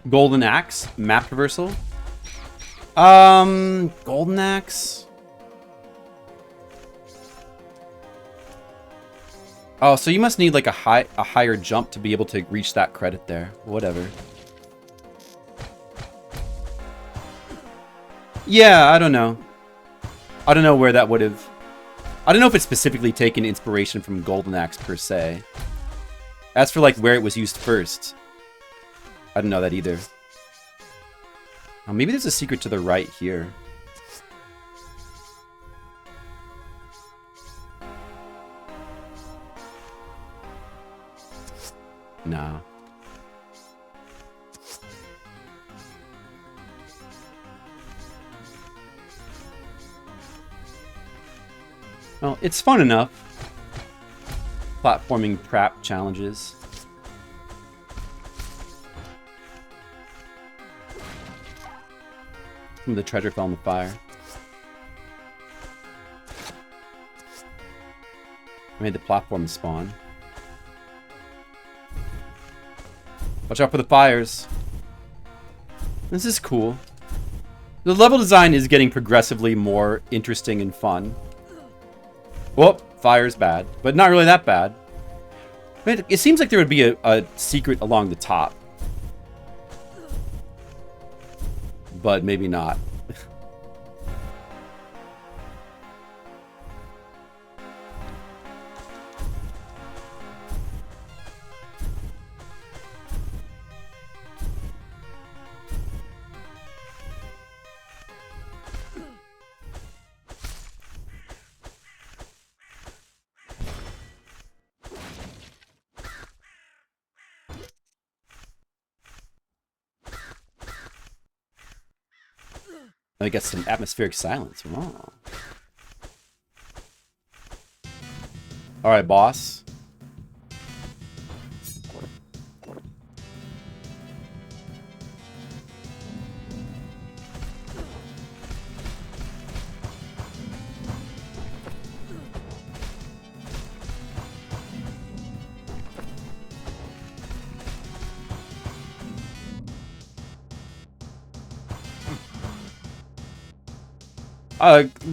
Golden Axe, map traversal. Golden Axe. Oh, so you must need like a higher jump to be able to reach that credit there. Whatever. Yeah, I don't know. I don't know where that would have... I don't know if it's specifically taken inspiration from Golden Axe per se. As for like where it was used first, I don't know that either. Oh, maybe there's a secret to the right here. Nah. Well, it's fun enough. Platforming trap challenges. Some of the treasure fell in the fire. I made the platform spawn. Watch out for the fires. This is cool. The level design is getting progressively more interesting and fun. Whoop, fire's bad, but not really that bad. It seems like there would be a secret along the top. But maybe not. I get some atmospheric silence. Wow. All right, boss.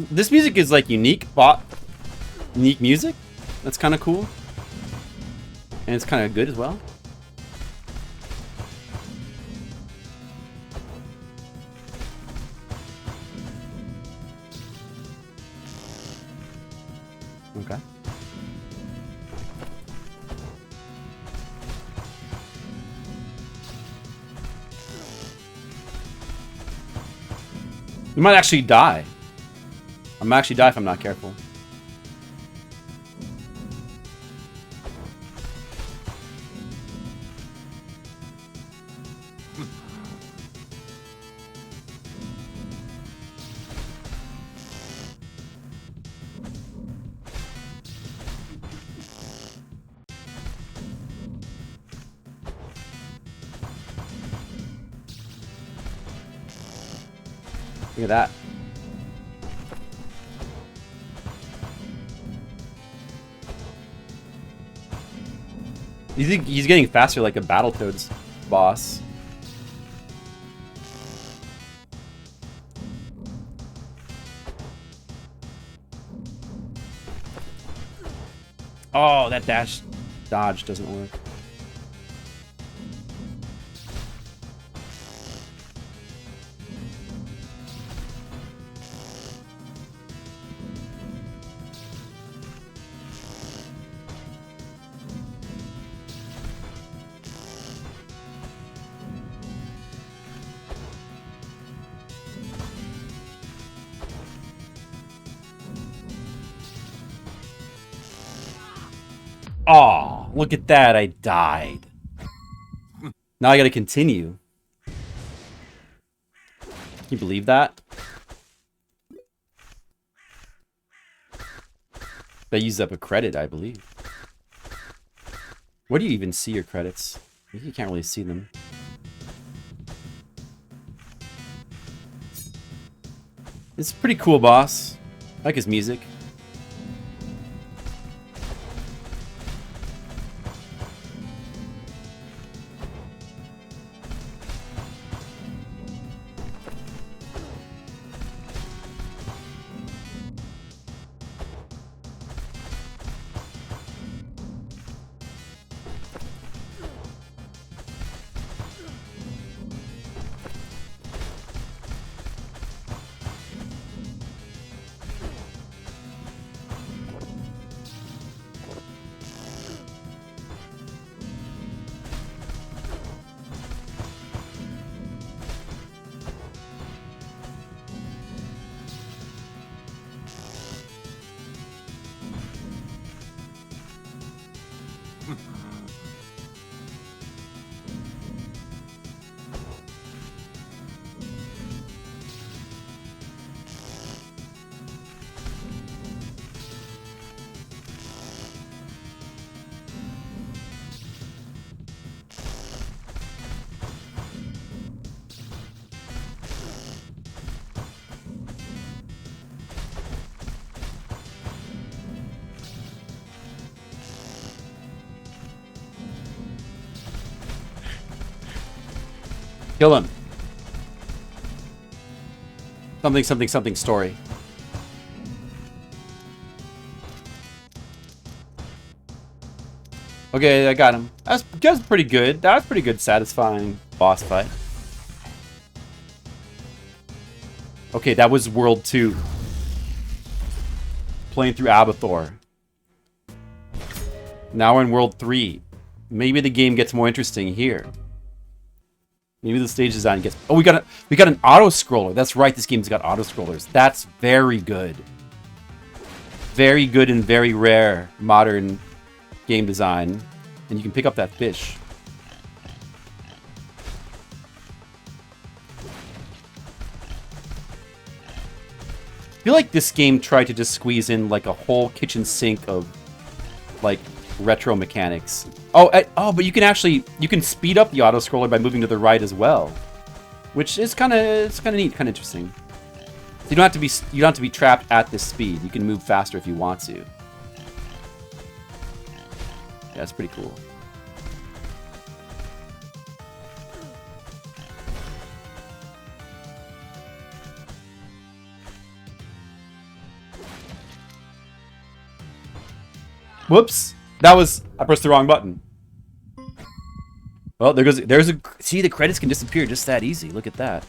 This music is like unique music. That's kind of cool. And it's kind of good as well. Okay. You might actually die. I might actually die if I'm not careful. Look at that. He's getting faster like a Battletoads boss. Oh, that dash dodge doesn't work. Oh, look at that. I died. Now I gotta continue. Can you believe that? That used up a credit, I believe. Where do you even see your credits? You can't really see them. It's a pretty cool boss. I like his music. Kill him. Something, something, something story. Okay, I got him. That's pretty good. That was pretty good, satisfying boss fight. Okay, that was World 2. Playing through Abathor. Now we're in World 3. Maybe the game gets more interesting here. Maybe the stage design gets... Oh, we got an auto-scroller. That's right, this game's got auto-scrollers. That's very good. Very good and very rare modern game design. And you can pick up that fish. I feel like this game tried to just squeeze in like a whole kitchen sink of like retro mechanics. Oh, but you can speed up the auto scroller by moving to the right as well, which is kind of neat, kind of interesting. So you don't have to be trapped at this speed. You can move faster if you want to. Yeah, it's pretty cool. Whoops. I pressed the wrong button. Well, see, the credits can disappear just that easy. Look at that.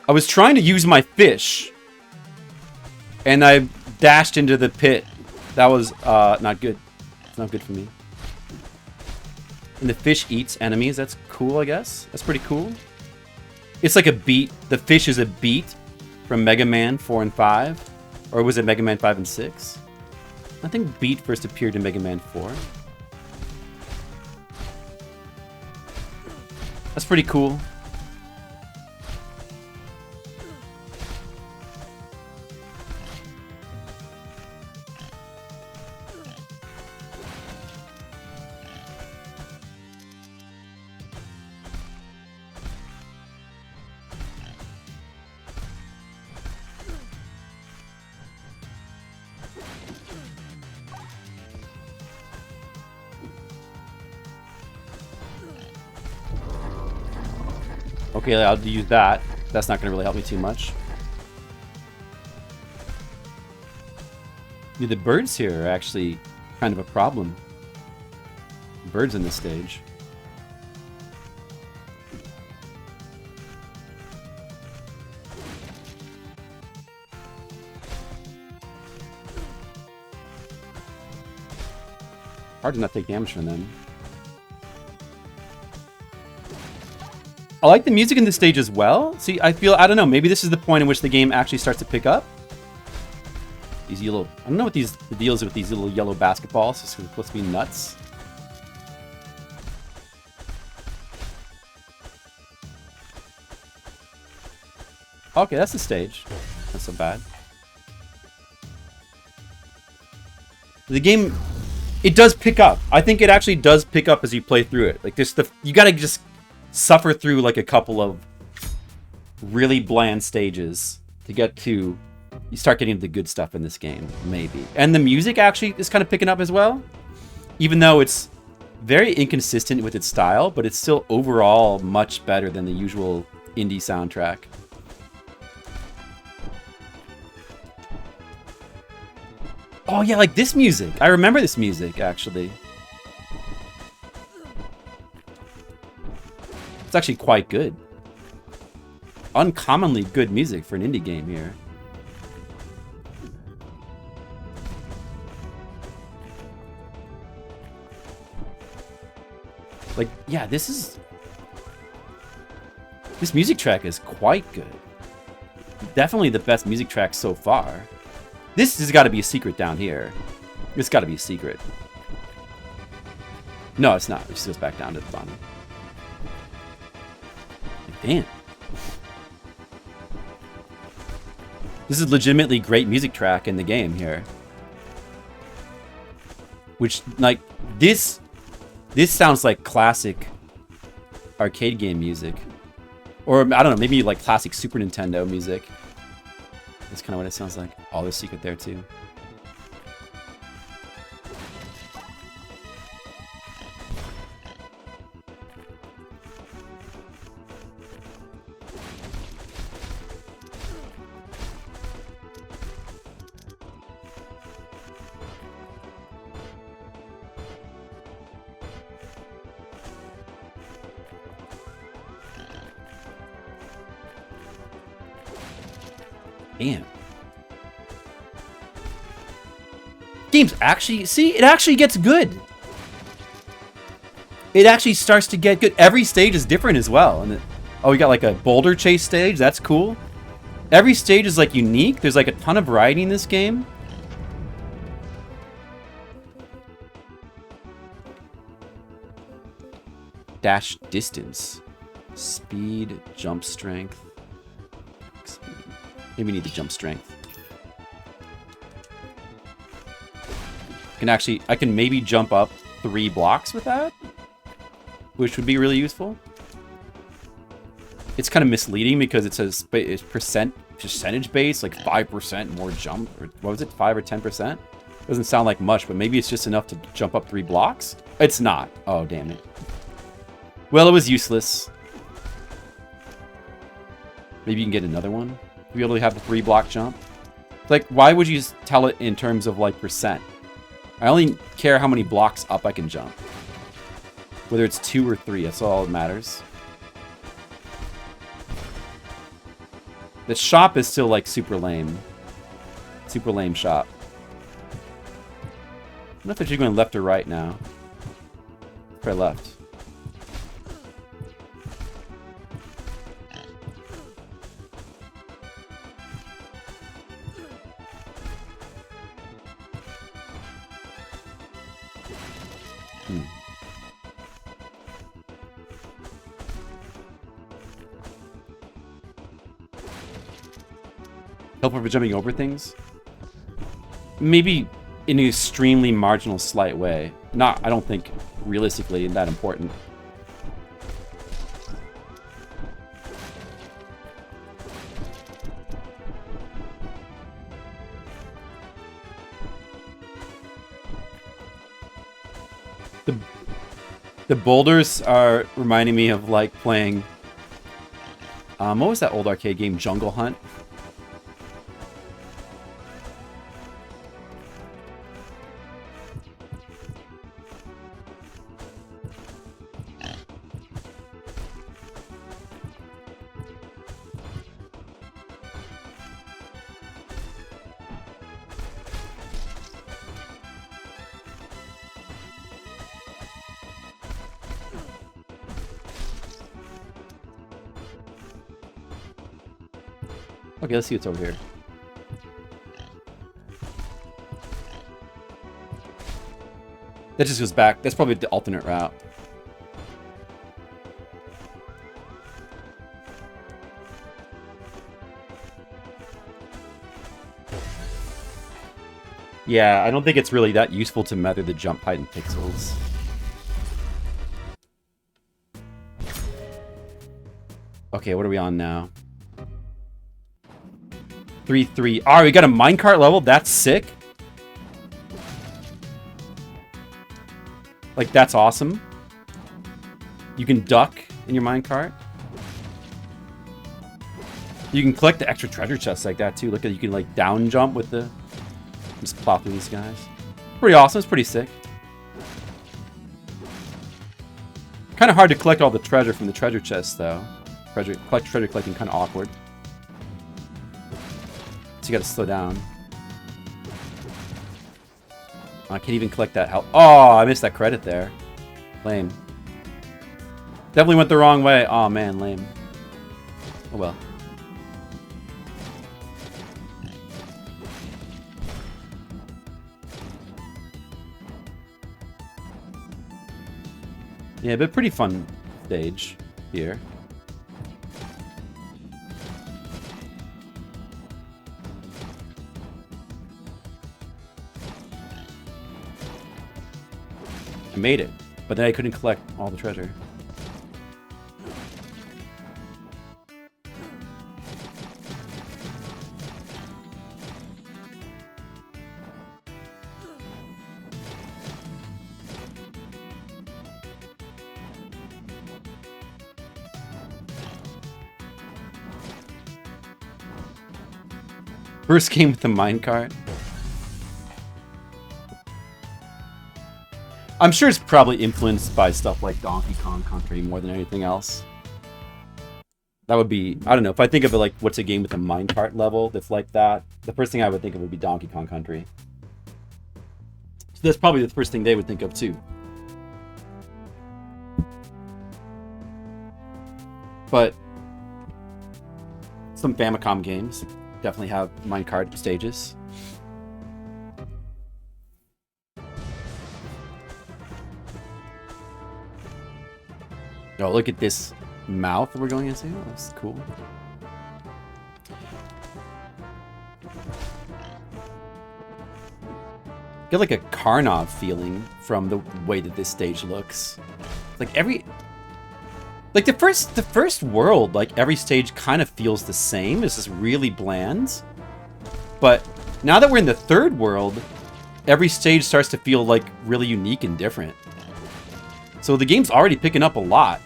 I was trying to use my fish, and I dashed into the pit. That was not good. It's not good for me. And the fish eats enemies. That's cool, I guess. That's pretty cool. It's like a beat. The fish is a beat from Mega Man 4 and 5. Or was it Mega Man 5 and 6? I think Beat first appeared in Mega Man 4. That's pretty cool. Okay, I'll use that. That's not going to really help me too much. Dude, the birds here are actually kind of a problem. Birds in this stage. Hard to not take damage from them. I like the music in this stage as well. See, I don't know, maybe this is the point in which the game actually starts to pick up. These yellow, I don't know what the deal is with these little yellow basketballs. It's supposed to be nuts. Okay, that's the stage. Not so bad. The game, it does pick up. I think it actually does pick up as you play through it. Like this, you gotta just suffer through like a couple of really bland stages to get to. You start getting the good stuff in this game, maybe. And the music actually is kind of picking up as well, even though it's very inconsistent with its style, but it's still overall much better than the usual indie soundtrack. Oh yeah, like this music. I remember this music, actually. It's actually quite good. Uncommonly good music for an indie game here. Like, yeah, this music track is quite good. Definitely the best music track so far. This has got to be a secret down here. It's got to be a secret. No, it's not. It just goes back down to the bottom. Like, damn. This is legitimately great music track in the game here. Which, like, this sounds like classic arcade game music. Or, I don't know, maybe like classic Super Nintendo music. That's kind of what it sounds like. Oh, there's a secret there, too. Damn. Game's actually... See, it actually gets good. It actually starts to get good. Every stage is different as well. And oh, we got like a boulder chase stage. That's cool. Every stage is like unique. There's like a ton of variety in this game. Dash distance. Speed, jump strength. Speed. Maybe we need the jump strength. I can maybe jump up 3 blocks with that, which would be really useful. It's kind of misleading because it says it's percentage based, like 5% more jump, or what was it, 5 or 10%? Doesn't sound like much, but maybe it's just enough to jump up 3 blocks. It's not. Oh, damn it. Well, it was useless. Maybe you can get another one. To be able to have the 3-block jump. Like, why would you tell it in terms of like percent? I only care how many blocks up I can jump. Whether it's 2 or 3, that's all that matters. The shop is still like super lame. Super lame shop. I don't know if they're going left or right now. Probably left. Helpful for jumping over things? Maybe in an extremely marginal, slight way. Not, I don't think, realistically, that important. The boulders are reminding me of, like, playing... what was that old arcade game? Jungle Hunt? Okay, let's see what's over here. That just goes back. That's probably the alternate route. Yeah, I don't think it's really that useful to measure the jump height in pixels. Okay, what are we on now? 3-3. Alright, we got a minecart level? That's sick. Like, that's awesome. You can duck in your minecart. You can collect the extra treasure chests like that, too. Look at, you can, like, down jump with the... Just plow through these guys. Pretty awesome. It's pretty sick. Kind of hard to collect all the treasure from the treasure chests, though. Treasure collecting kind of awkward. So you gotta slow down. I can't even collect that health. Oh, I missed that credit there. Lame. Definitely went the wrong way. Oh, man, lame. Oh, well. Yeah, but pretty fun stage here. I made it, but then I couldn't collect all the treasure. First game with the minecart. I'm sure it's probably influenced by stuff like Donkey Kong Country more than anything else. That would be, I don't know, if I think of it like what's a game with a minecart level that's like that, the first thing I would think of would be Donkey Kong Country. So that's probably the first thing they would think of too. But some Famicom games definitely have minecart stages. Oh, look at this mouth that we're going into. Oh, that's cool. Get like a Karnov feeling from the way that this stage looks. Like like the first world, like every stage kind of feels the same. It's just really bland. But now that we're in the third world, every stage starts to feel like really unique and different. So the game's already picking up a lot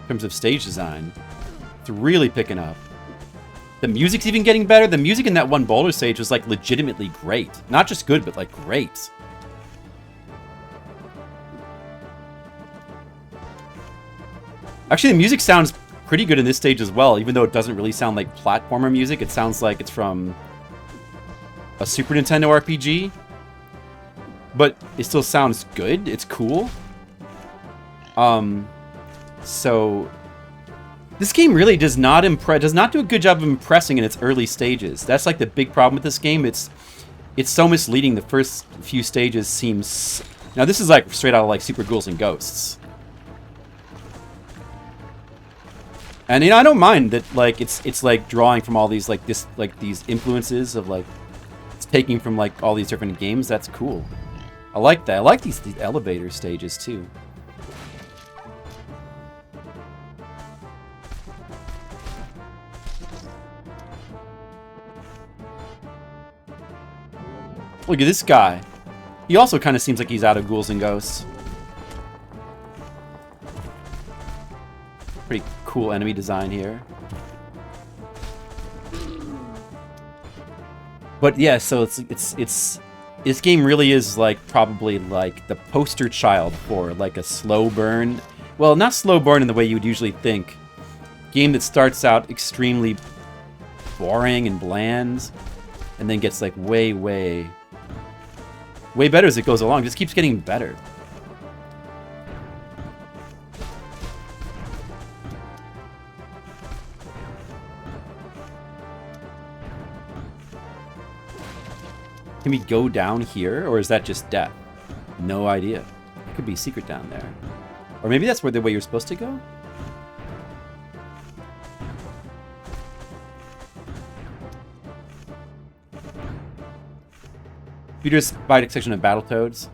in terms of stage design. It's really picking up. The music's even getting better. The music in that one boulder stage was like legitimately great. Not just good, but like great. Actually, the music sounds pretty good in this stage as well, even though it doesn't really sound like platformer music. It sounds like it's from a Super Nintendo RPG. But it still sounds good. It's cool. So this game really does not do a good job of impressing in its early stages. That's like the big problem with this game. It's so misleading. The first few stages seems... Now this is like straight out of like Super Ghouls and Ghosts. And you know, I don't mind that like it's like drawing from all these these influences of like it's taking from like all these different games. That's cool. I like that. I like these elevator stages too. Look at this guy. He also kind of seems like he's out of Ghouls and Ghosts. Pretty cool enemy design here. But yeah, so it's this game really is like probably like the poster child for like a slow burn. Well, not slow burn in the way you would usually think. Game that starts out extremely boring and bland and then gets like way better as it goes along. It just keeps getting better. Can we go down here, or is that just death? No idea. It could be a secret down there. Or maybe that's where the way you're supposed to go? Computer's by section of Battletoads.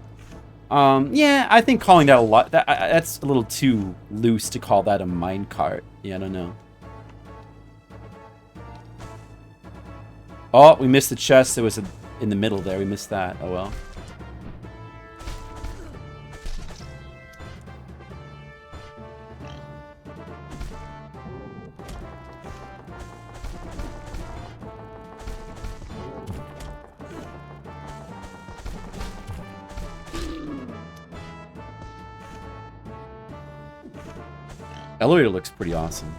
Yeah, I think calling that a lot... that's a little too loose to call that a minecart. Yeah, I don't know. Oh, we missed the chest. It was in the middle there. We missed that. Oh, well. Elevator looks pretty awesome.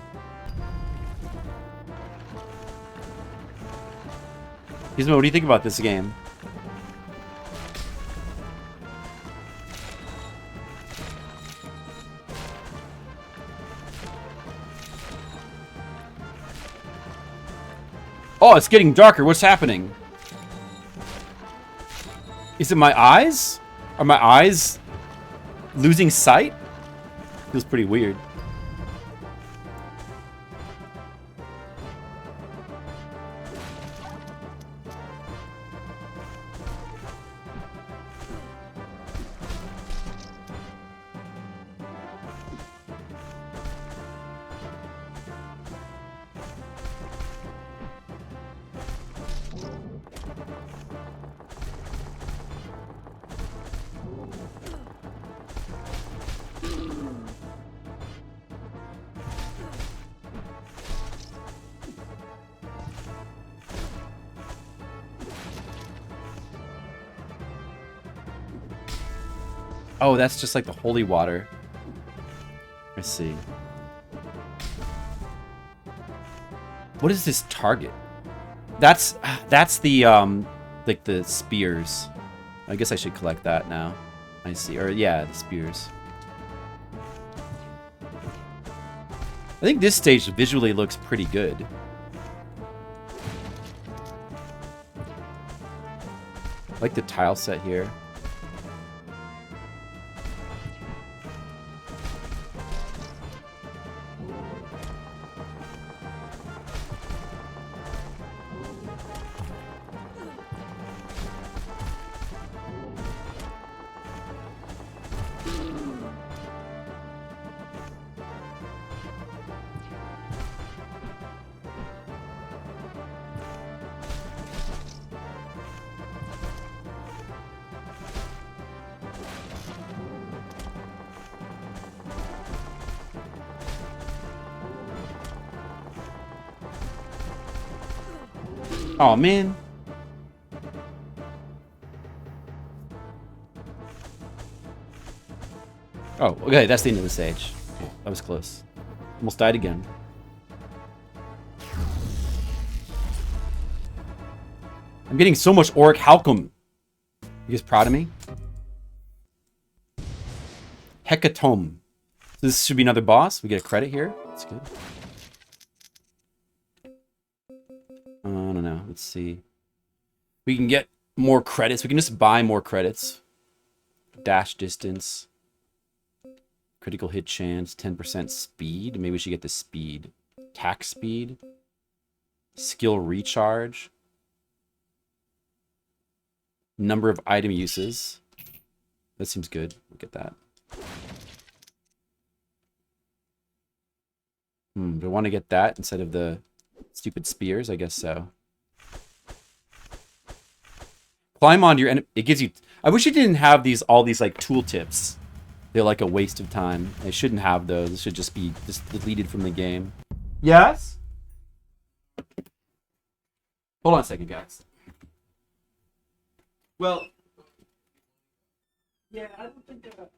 Gizmo, what do you think about this game? Oh, it's getting darker. What's happening? Is it my eyes? Are my eyes losing sight? Feels pretty weird. Oh, that's just like the holy water. Let's see. What is this target? That's the like the spears. I guess I should collect that now. I see. Or yeah, the spears. I think this stage visually looks pretty good. I like the tile set here. Oh man. Oh, okay, that's the end of the stage. Okay, that was close. Almost died again. I'm getting so much Auric Halcom. You guys proud of me? Hecatome. So this should be another boss. We get a credit here. That's good. I don't know. Let's see. We can get more credits. We can just buy more credits. Dash distance. Critical hit chance. 10% speed. Maybe we should get the speed. Attack speed. Skill recharge. Number of item uses. That seems good. Look at that. Do I want to get that instead of the stupid spears? I guess so. Climb onto your enemy. It gives you... I wish you didn't have all these like tooltips. They're like a waste of time. I shouldn't have those. It should just be deleted from the game. Yes? Hold on a second, guys. Well... Yeah, I don't think that...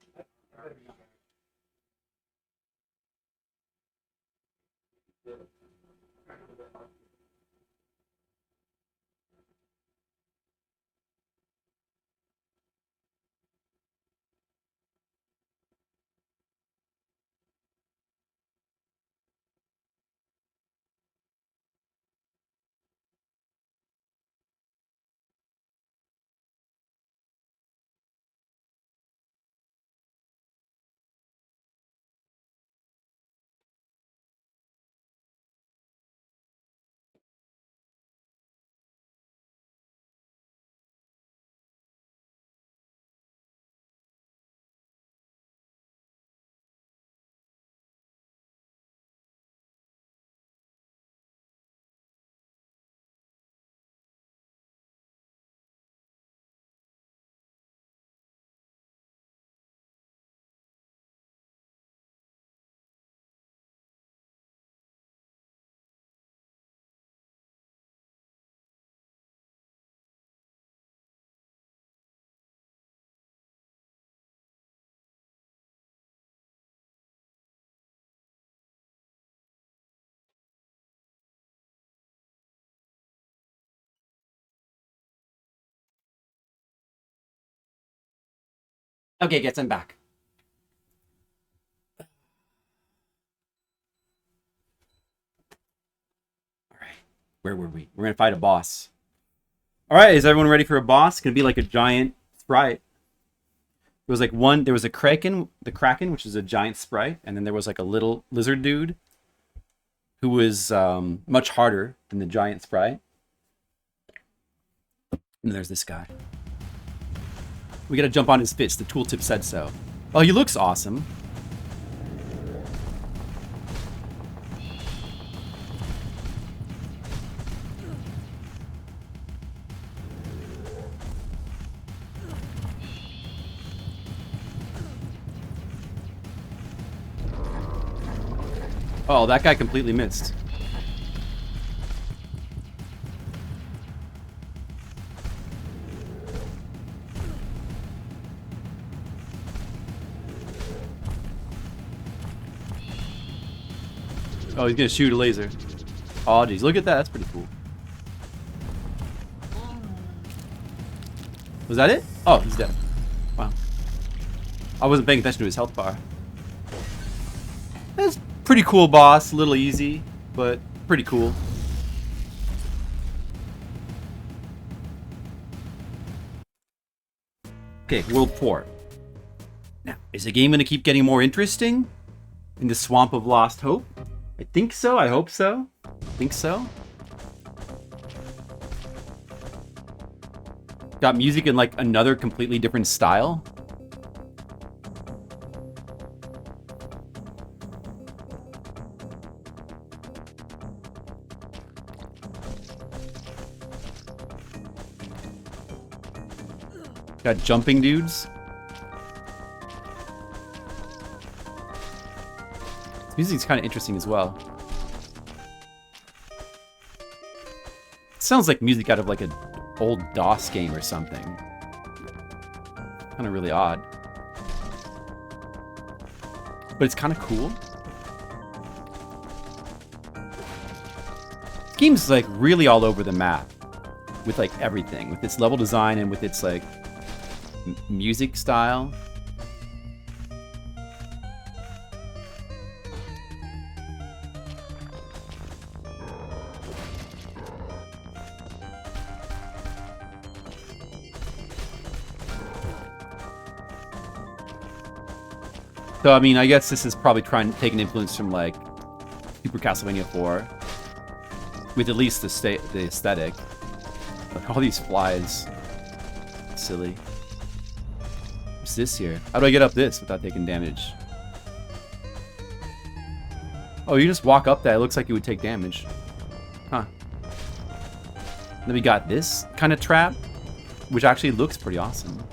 Okay, gets him back. All right, where were we? We're gonna fight a boss. All right, is everyone ready for a boss? It's gonna be like a giant sprite. There was like one. There was a kraken, which is a giant sprite, and then there was like a little lizard dude, who was much harder than the giant sprite. And there's this guy. We gotta jump on his fist. The tooltip said so. Oh, he looks awesome. Oh, that guy completely missed. Oh, he's gonna shoot a laser. Oh, geez, look at that. That's pretty cool. Was that it? Oh, he's dead. Wow. I wasn't paying attention to his health bar. That's pretty cool boss. A little easy, but pretty cool. Okay, World 4. Now, is the game gonna keep getting more interesting? In the Swamp of Lost Hope? I think so. I hope so. I think so. Got music in like another completely different style. Got jumping dudes. Music's kind of interesting as well. It sounds like music out of like an old DOS game or something. Kind of really odd. But it's kind of cool. This game's like really all over the map. With like everything. With its level design and with its like music style. So, I mean, I guess this is probably trying to take an influence from, like, Super Castlevania 4. With at least the aesthetic. Like, all these flies. Silly. What's this here? How do I get up this without taking damage? Oh, you just walk up that. It looks like you would take damage. Huh. Then we got this kind of trap, which actually looks pretty awesome.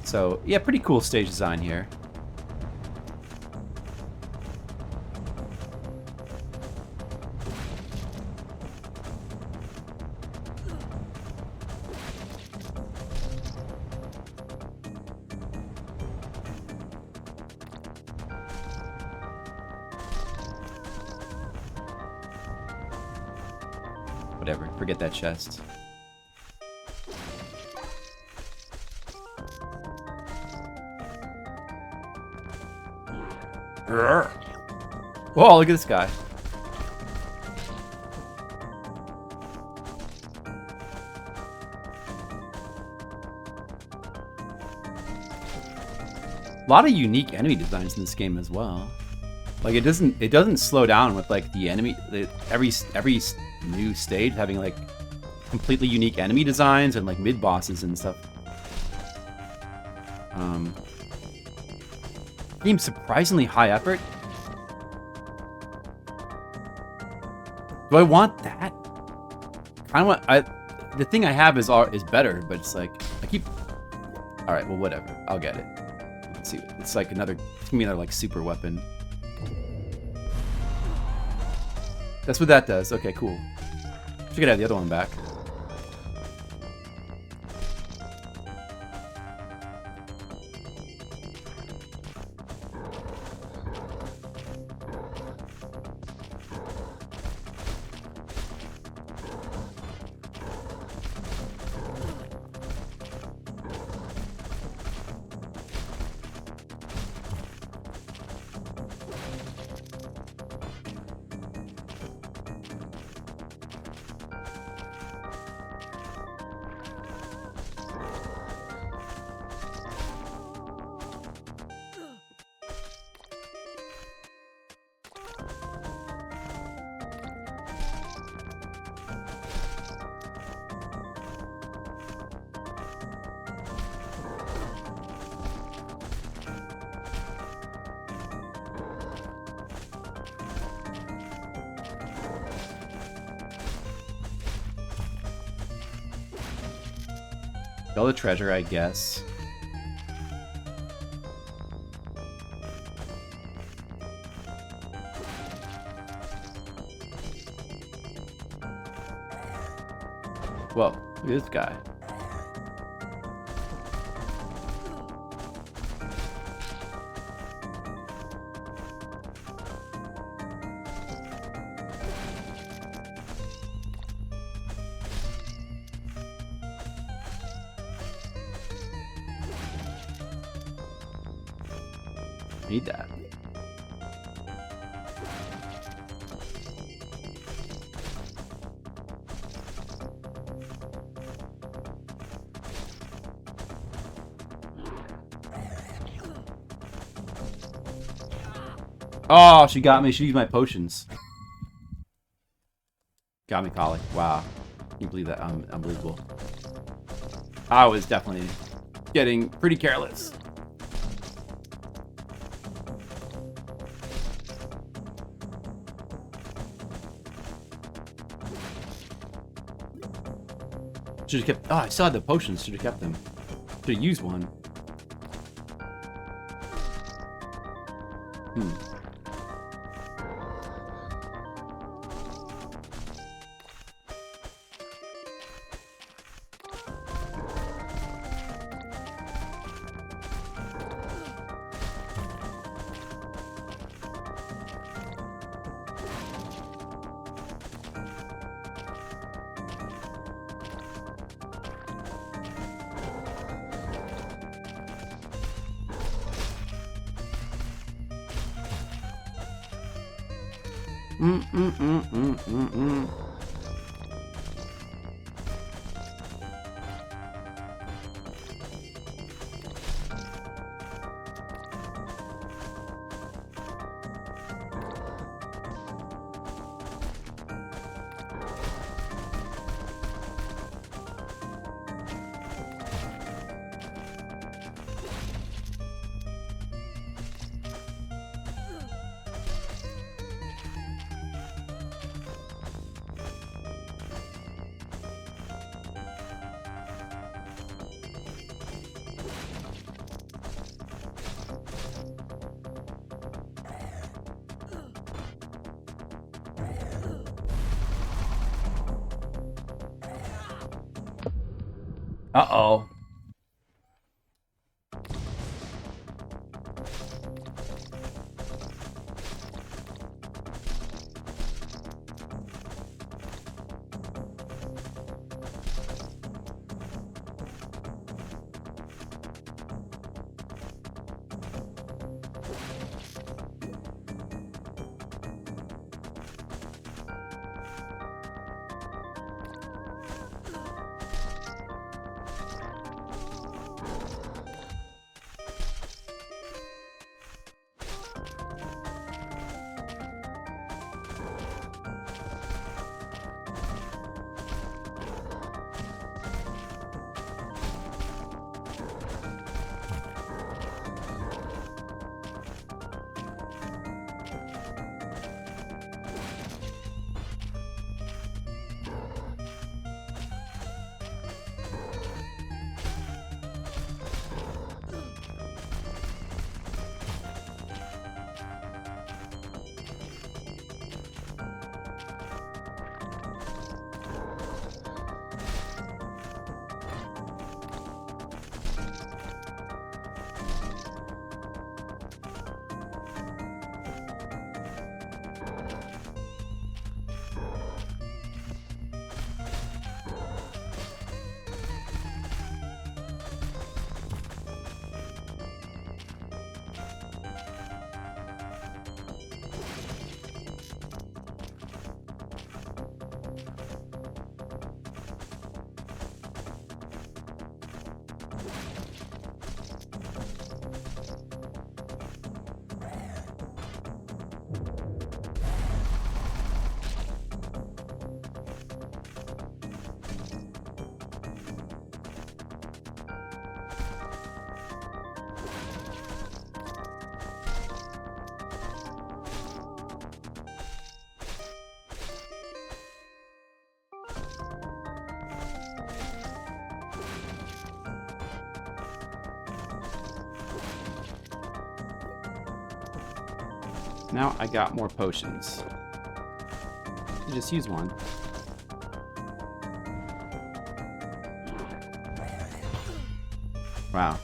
So, yeah, pretty cool stage design here. Whatever, forget that chest. Whoa, look at this guy. A lot of unique enemy designs in this game as well. Like it doesn't slow down with like the enemy. Every new stage having like completely unique enemy designs and like mid bosses and stuff. Game's surprisingly high effort. Do I want that? I want. The thing I have is better, but it's like I keep. All right, well, whatever. I'll get it. Let's see. It's like another. It's gonna be another like super weapon. That's what that does. Okay, cool. Should have the other one back. All the treasure, I guess. Whoa, look at this guy. Need that. Oh, she got me. She used my potions. Got me, Collie. Wow. Can you believe that? Unbelievable. I was definitely getting pretty careless. Should have kept. Oh, I still had the potions. Should have kept them. Should have used one. Uh-oh. Now I got more potions. I just use one. Wow.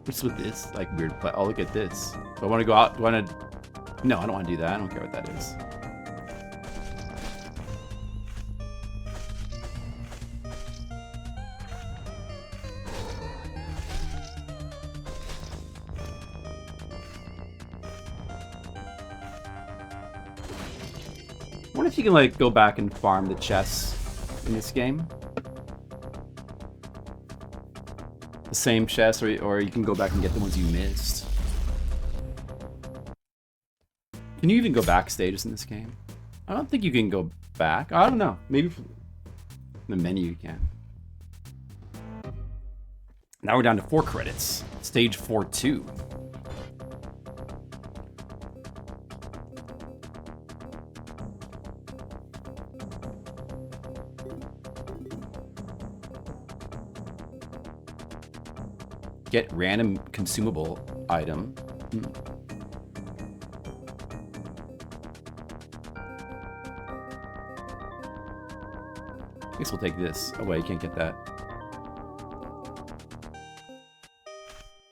What's with this like weird play? Oh, look at this. Do I want to go out? Do I want to? No, I don't want to do that. I don't care what that is. I wonder if you can like go back and farm the chests in this game. The same chests, or you can go back and get the ones you missed. Can you even go back stages in this game? I don't think you can go back. I don't know. Maybe from the menu you can. Now we're down to 4 credits. Stage 4-2. Get random consumable item. I guess we'll take this. Oh wait, you can't get that.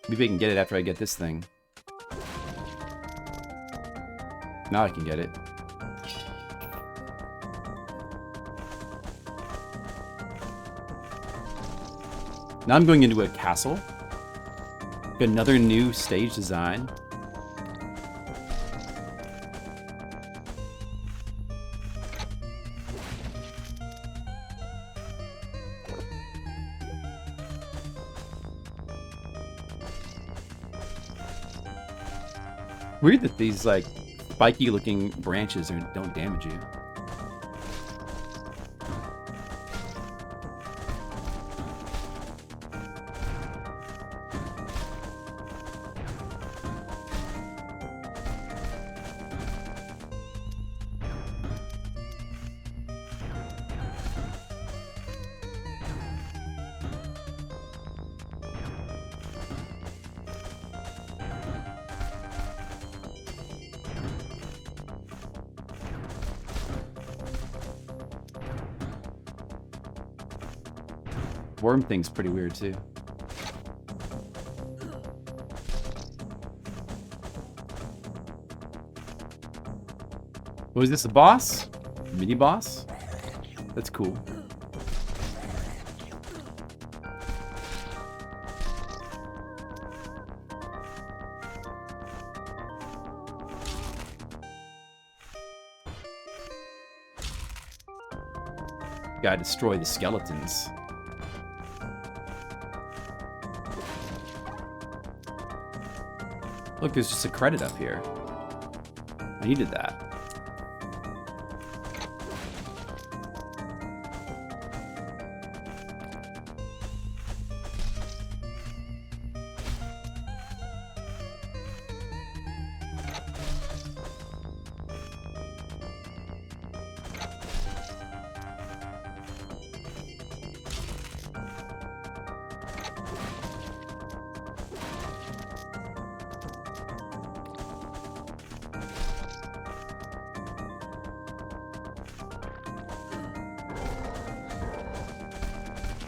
Maybe I can get it after I get this thing. Now I can get it. Now I'm going into a castle. Got another new stage design. Weird that these like spiky looking branches don't damage you. Worm thing's pretty weird too. Was this a boss? Mini boss? That's cool. Gotta destroy the skeletons. Look, there's just a credit up here. I needed that.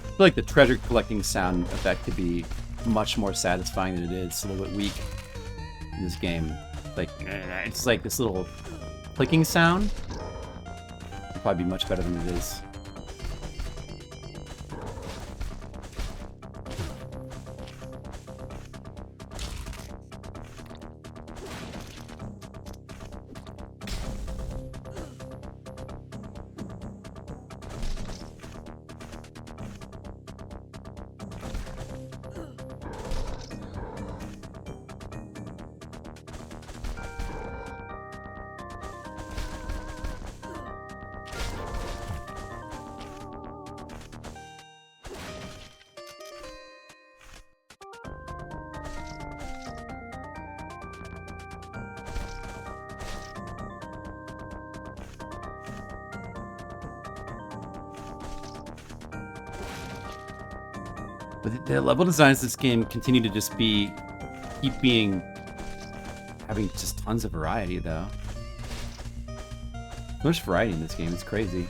I feel like the treasure collecting sound effect could be much more satisfying than it is. It's a little bit weak in this game. Like, it's like this little clicking sound. It'd probably be much better than it is. But the level designs of this game continue to just keep having just tons of variety, though. So much variety in this game, it's crazy.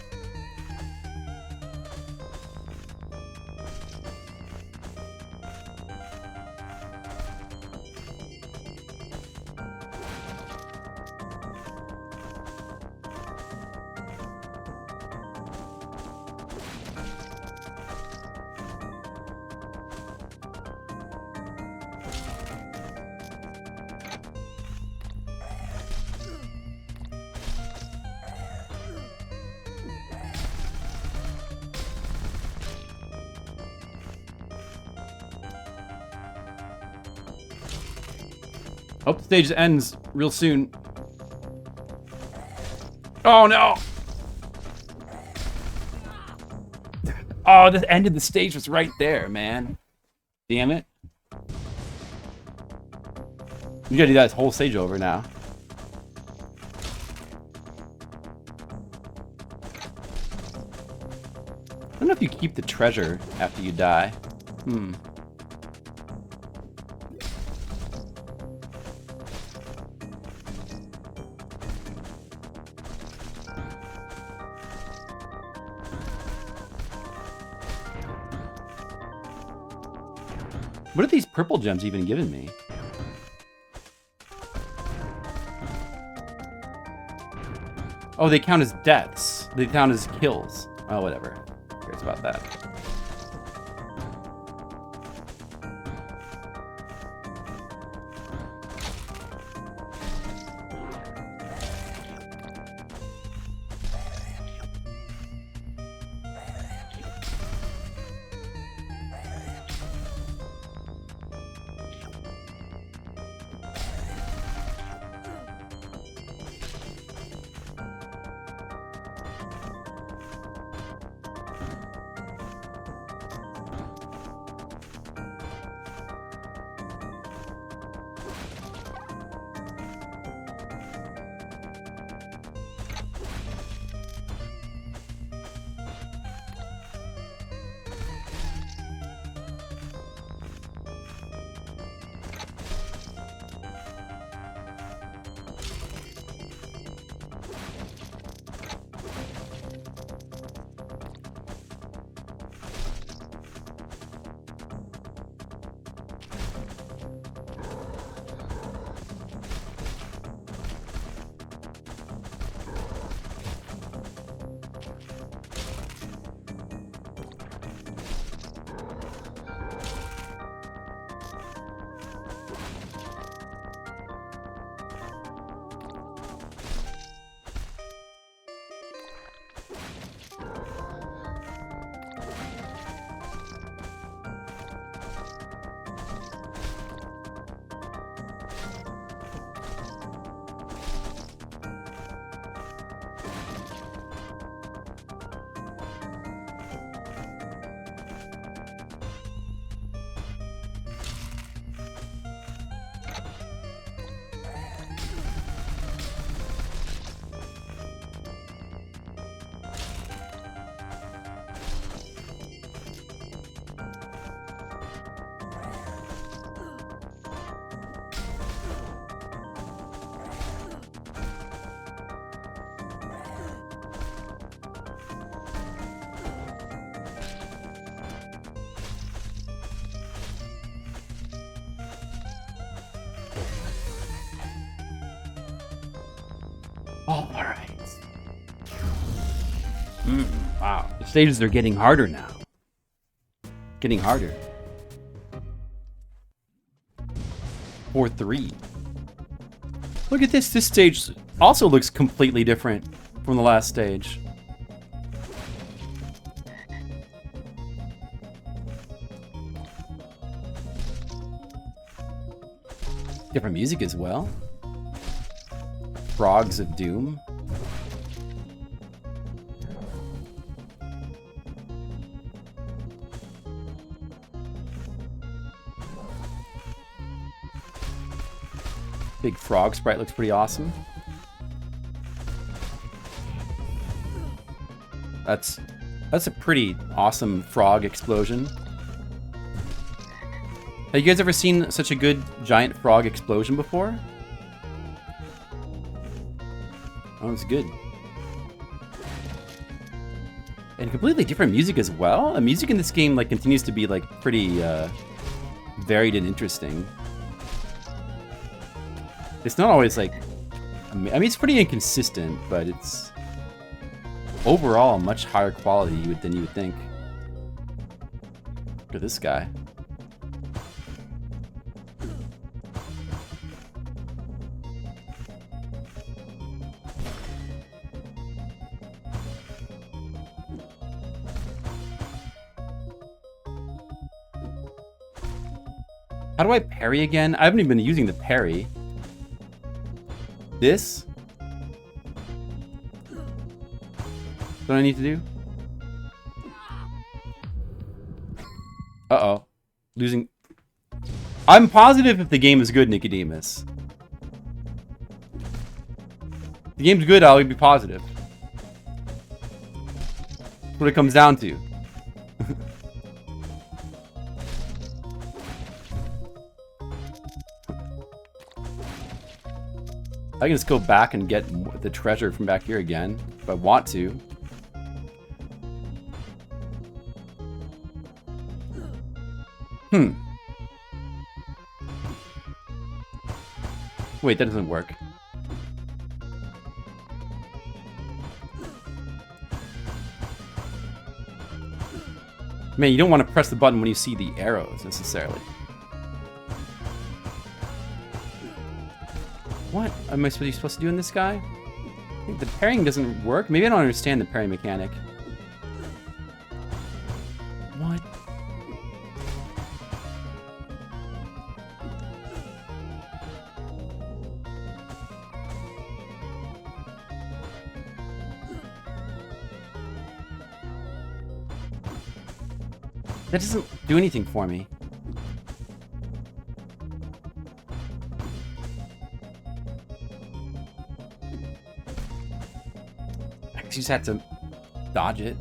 Hope the stage ends real soon. Oh no! Oh, the end of the stage was right there, man. Damn it. You gotta do that whole stage over now. I don't know if you keep the treasure after you die. What are these purple gems even giving me? Oh, they count as deaths. They count as kills. Oh, whatever. Who cares about that? All right. Wow. The stages are getting harder now. Getting harder. 4-3. Look at this. This stage also looks completely different from the last stage. Different music as well. Frogs of Doom. Big frog sprite looks pretty awesome. That's a pretty awesome frog explosion. Have you guys ever seen such a good giant frog explosion before? Oh, it's good. And completely different music as well. The music in this game like continues to be like pretty varied and interesting. It's not always like, I mean it's pretty inconsistent, but it's overall much higher quality than you would think. Look at this guy. How do I parry again? I haven't even been using the parry. This? What do I need to do? Uh-oh. Losing. I'm positive if the game is good, Nicodemus. If the game's good, I'll be positive. That's what it comes down to. I can just go back and get the treasure from back here again, if I want to. Wait, that doesn't work. Man, you don't want to press the button when you see the arrows, necessarily. What am I supposed to do in this guy? I think the parrying doesn't work. Maybe I don't understand the parry mechanic. What? That doesn't do anything for me. You just had to dodge it.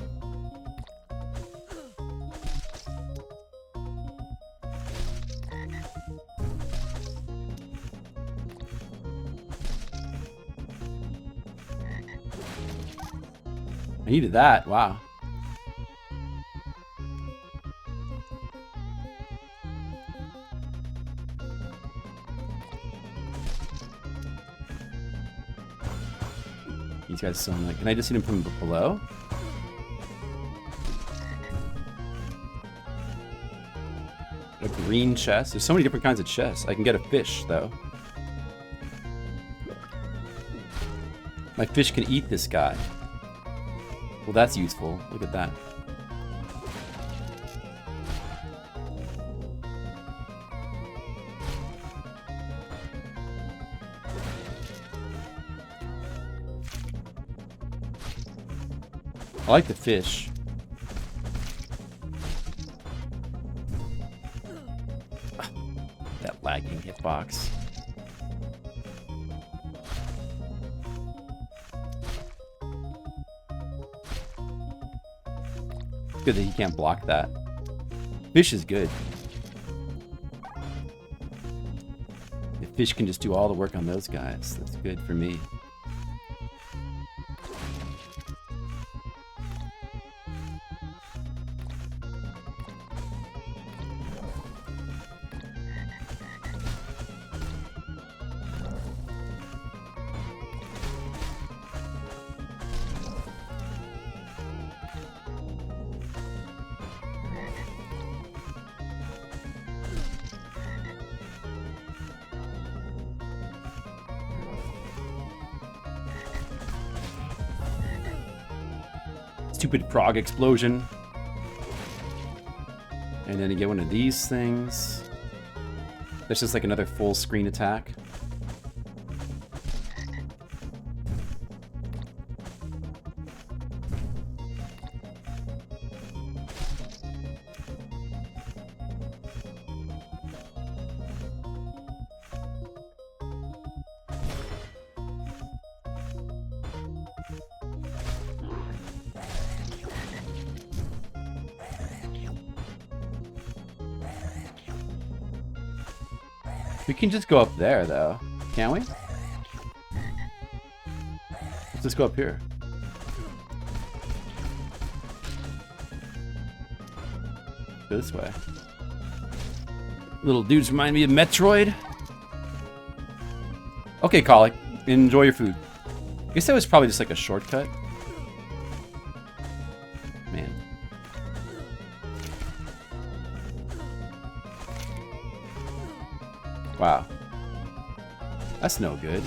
I needed that. Wow. These guys so like, can I just hit him from below? A green chest. There's so many different kinds of chests. I can get a fish though. My fish can eat this guy. Well, that's useful. Look at that. I like the fish. That lagging hitbox. It's good that he can't block that. Fish is good. The fish can just do all the work on those guys. That's good for me. Stupid frog explosion. And then you get one of these things. That's just like another full screen attack. We can just go up there, though. Can't we? Let's just go up here. Go this way. Little dudes remind me of Metroid. Okay, Colic. Enjoy your food. I guess that was probably just like a shortcut. Man. Wow. That's no good.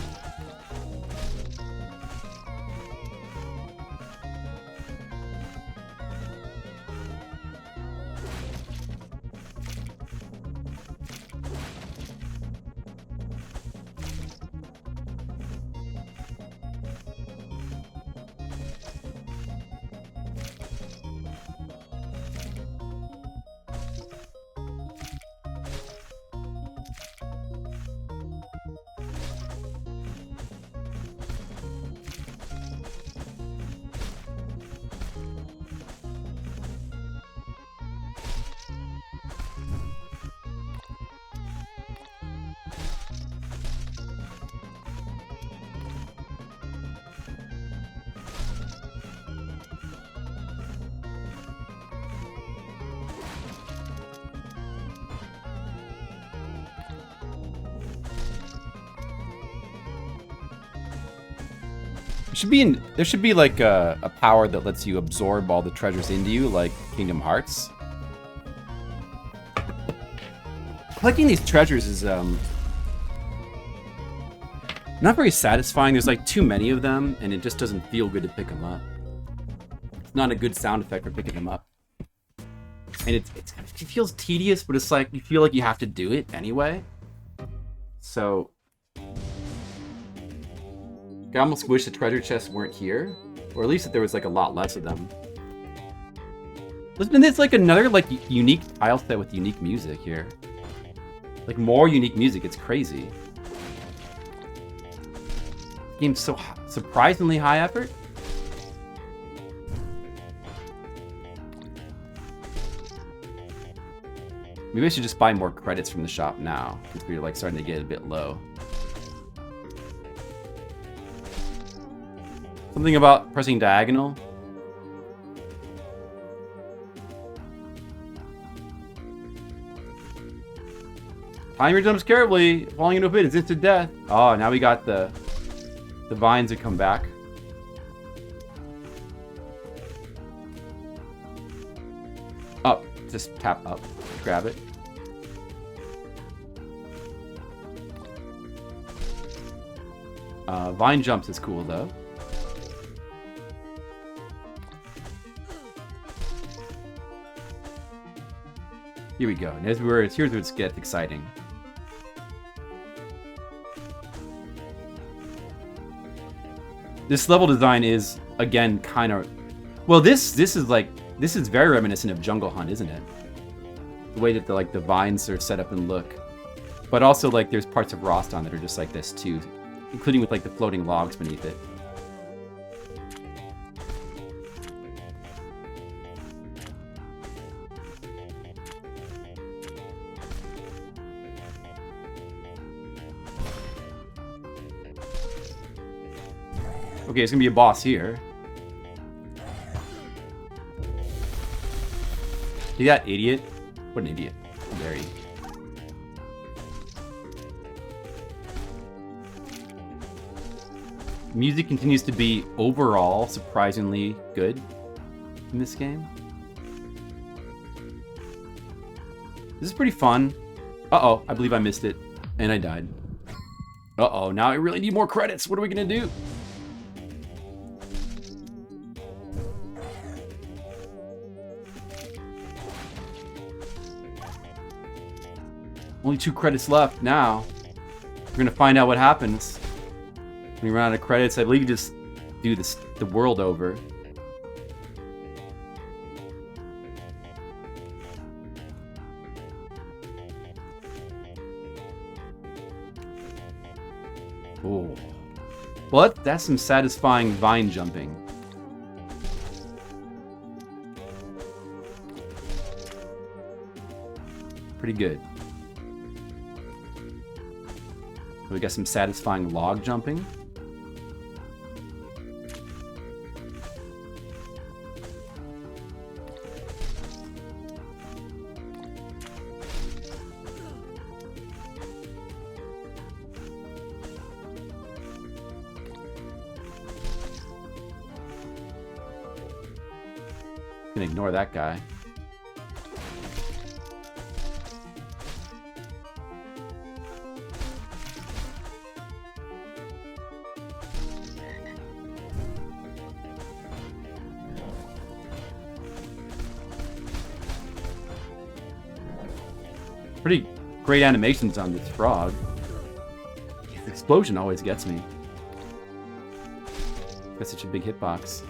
There should be like a power that lets you absorb all the treasures into you, like Kingdom Hearts. Collecting these treasures is not very satisfying. There's like too many of them, and it just doesn't feel good to pick them up. It's not a good sound effect for picking them up, and it feels tedious, but it's like you feel like you have to do it anyway. So. I almost wish the treasure chests weren't here, or at least that there was like a lot less of them. Listen, it's like another like unique tile set with unique music here. Like more unique music, it's crazy. Game's so surprisingly high effort. Maybe I should just buy more credits from the shop now, because we're like starting to get a bit low. Something about pressing diagonal. Time your jumps carefully. Falling into a pit is instant death. Oh, now we got the vines that come back. Up. Just tap up. Grab it. Vine jumps is cool though. Here we go. And here's where it gets exciting. This level design is again kind of well. This is very reminiscent of Jungle Hunt, isn't it? The way that the vines are set up and look, but also like there's parts of Roston that are just like this too, including with like the floating logs beneath it. Okay, it's gonna be a boss here. See that idiot? What an idiot. How dare you. Music continues to be overall surprisingly good in this game. This is pretty fun. Uh-oh, I believe I missed it. And I died. Uh-oh, now I really need more credits. What are we gonna do? Only 2 credits left now. We're gonna find out what happens when we run out of credits. I believe you just do this the world over. Oh, well, that's some satisfying vine jumping. Pretty good. We got some satisfying log jumping. Can ignore that guy. Pretty great animations on this frog. The explosion always gets me. Got such a big hitbox.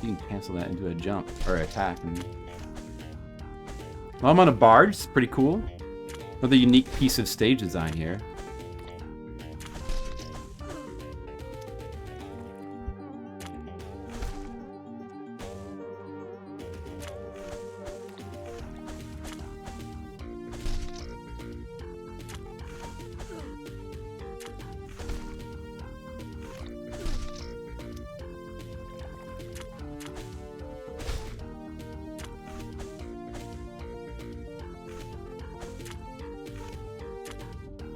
You can cancel that into a jump or attack. Well, I'm on a barge. It's pretty cool. Another unique piece of stage design here.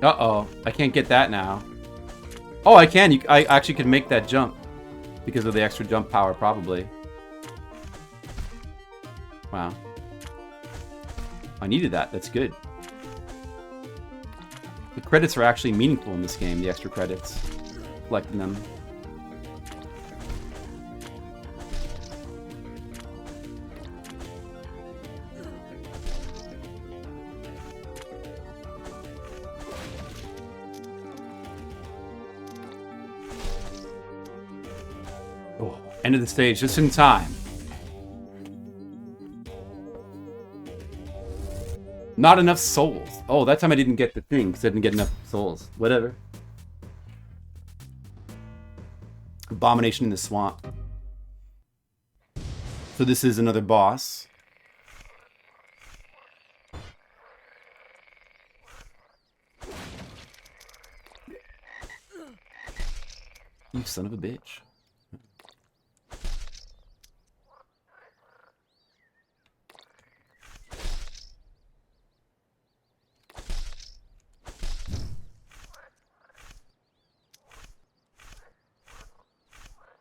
Uh-oh. I can't get that now. Oh, I can. I actually could make that jump. Because of the extra jump power, probably. Wow. I needed that. That's good. The credits are actually meaningful in this game, the extra credits. Collecting them. Oh, end of the stage, just in time. Not enough souls. Oh, that time I didn't get the thing because I didn't get enough souls. Whatever. Abomination in the swamp. So this is another boss. You son of a bitch.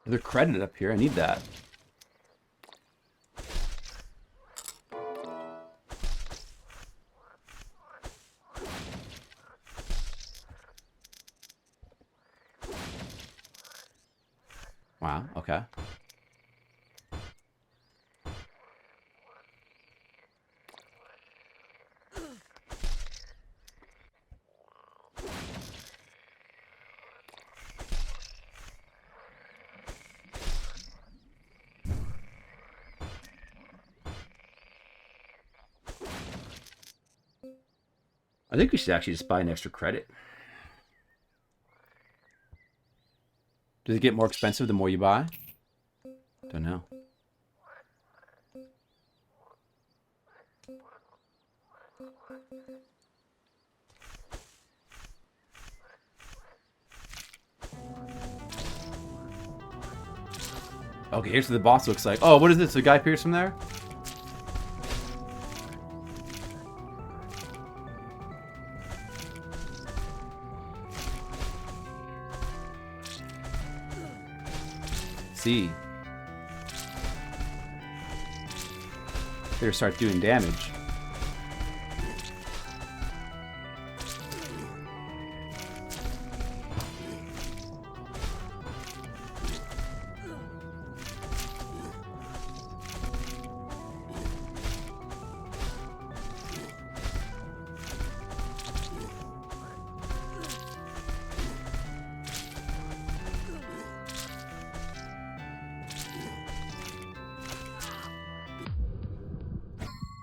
They're credited up here. I need that. Wow, okay. I think we should actually just buy an extra credit. Does it get more expensive the more you buy? Don't know. Okay, here's what the boss looks like. Oh, what is this? A Guy Pearce from there? See. Better start doing damage.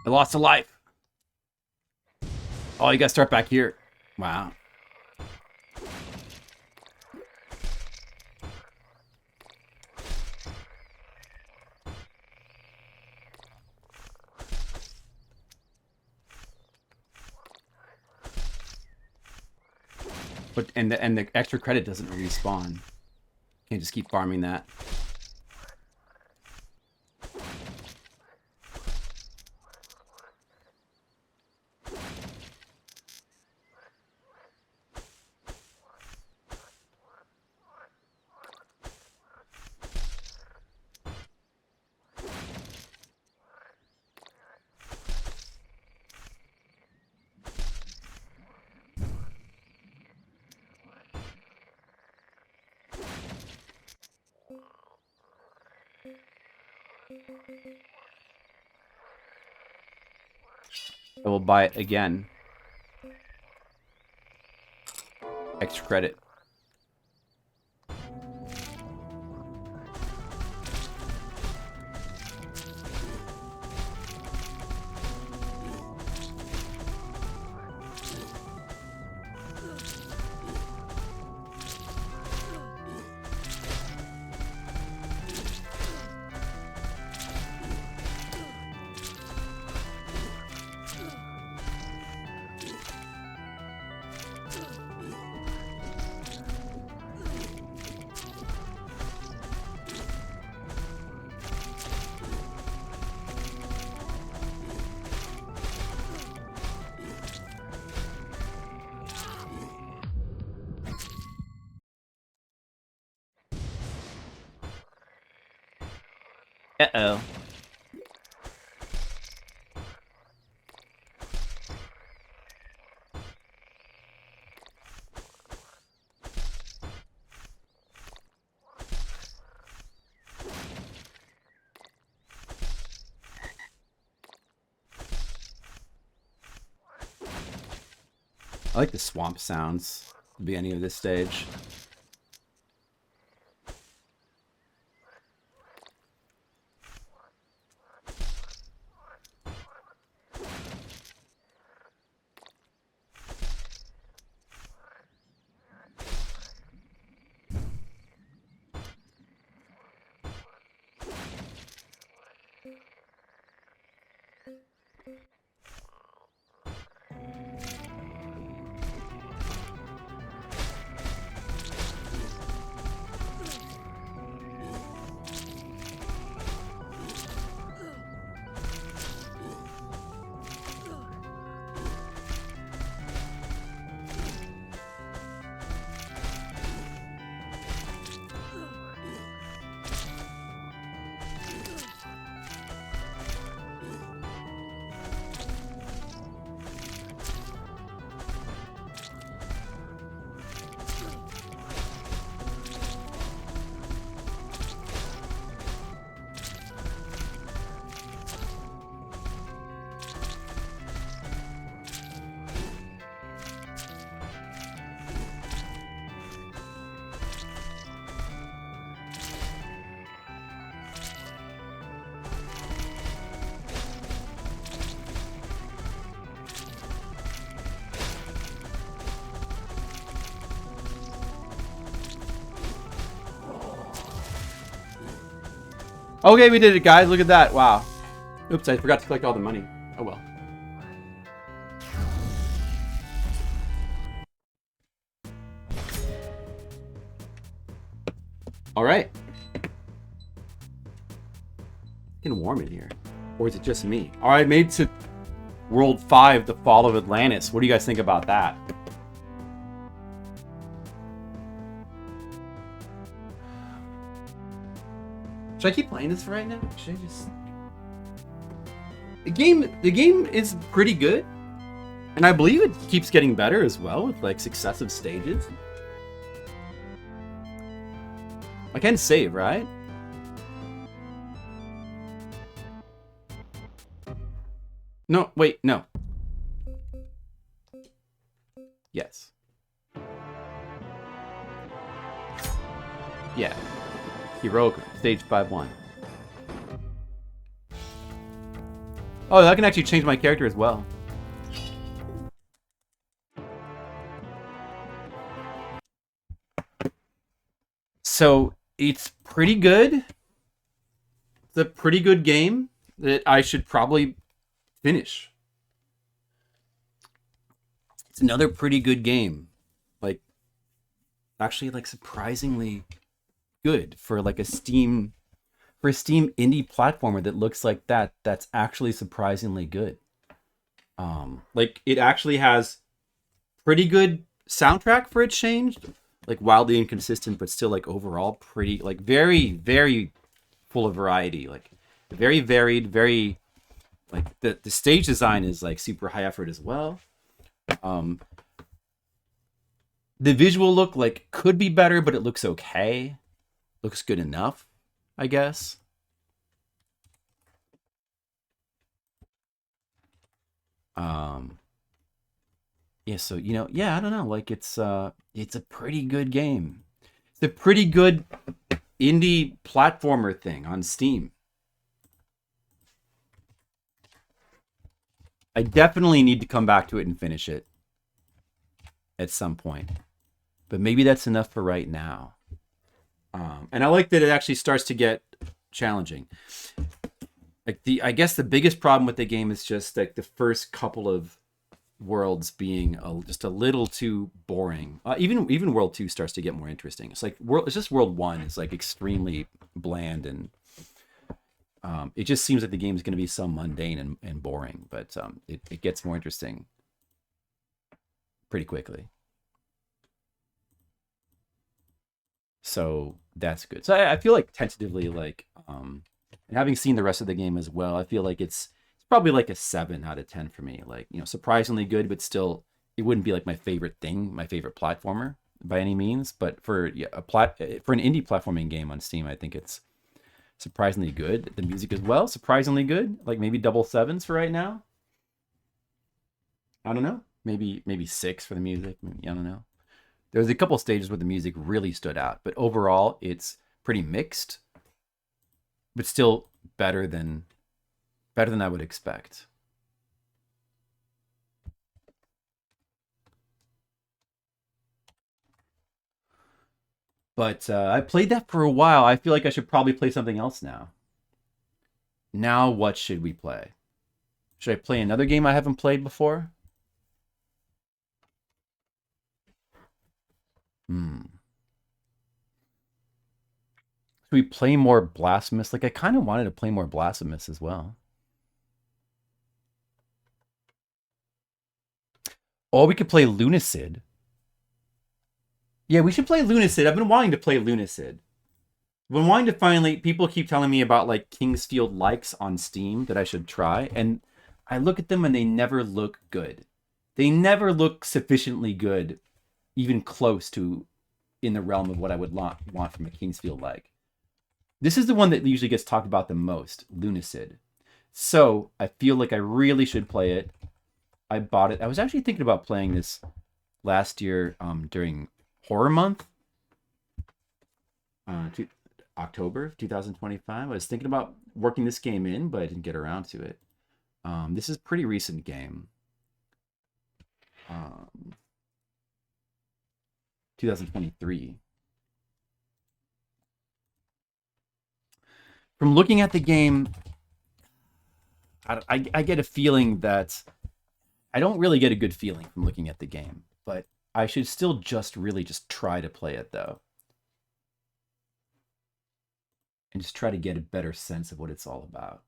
I lost a life. Oh, you gotta start back here. Wow. But and the extra credit doesn't respawn. Can't just keep farming that. I will buy it again. Extra credit. Uh-oh. I like the swamp sounds at the beginning of this stage. Okay, we did it, guys. Look at that. Wow. Oops, I forgot to collect all the money. Oh, well. All right. It's getting warm in here. Or is it just me? All right, made to World 5, The Fall of Atlantis. What do you guys think about that? Should I keep playing this for right now? Should I just... The game is pretty good. And I believe it keeps getting better as well with like successive stages. I can save, right? No, wait, no. Yes. Yeah. Heroic, stage 5-1. Oh, that can actually change my character as well. So, it's pretty good. It's a pretty good game that I should probably finish. It's another pretty good game. Like, actually like surprisingly good for like a Steam indie platformer that looks like that. That's actually surprisingly good. Like it actually has pretty good soundtrack for its change, like wildly inconsistent, but still like overall pretty like very very full of variety, like very varied, very like the stage design is like super high effort as well. Um, the visual look like could be better, but it looks okay. Looks good enough, I guess. Um, yeah, so yeah, I don't know. Like it's a pretty good game. It's a pretty good indie platformer thing on Steam. I definitely need to come back to it and finish it at some point. But maybe that's enough for right now. And I like that it actually starts to get challenging. Like I guess the biggest problem with the game is just like the first couple of worlds being just a little too boring. Even World 2 starts to get more interesting. It's like it's just World 1 is like extremely bland, and it just seems like the game is going to be so mundane and boring. But it gets more interesting pretty quickly. So that's good. So I feel like tentatively like and having seen the rest of the game as well, I feel like it's probably like a 7 out of 10 for me. Like, surprisingly good, but still it wouldn't be like my favorite thing, my favorite platformer by any means. But for an indie platforming game on Steam, I think it's surprisingly good. The music as well, surprisingly good. Like maybe double 7s for right now. I don't know. Maybe 6 for the music. I don't know. There was a couple stages where the music really stood out, but overall it's pretty mixed, but still better than I would expect. But I played that for a while. I feel like I should probably play something else now. Now what should we play? Should I play another game I haven't played before? Should we play more Blasphemous? Like I kind of wanted to play more Blasphemous as well. Or we could play Lunacid. Yeah, we should play Lunacid. I've been wanting to play Lunacid. I've been wanting to finally. People keep telling me about like Kingsfield likes on Steam that I should try, and I look at them and they never look good. They never look sufficiently good, even close to in the realm of what I would want from a Kingsfield like. This is the one that usually gets talked about the most, Lunacid. So I feel like I really should play it. I bought it. I was actually thinking about playing this last year during Horror Month, October 2025. I was thinking about working this game in, but I didn't get around to it. This is a pretty recent game. 2023. From looking at the game, I get a feeling that I don't really get a good feeling from looking at the game, but I should still just try to play it though. And just try to get a better sense of what it's all about.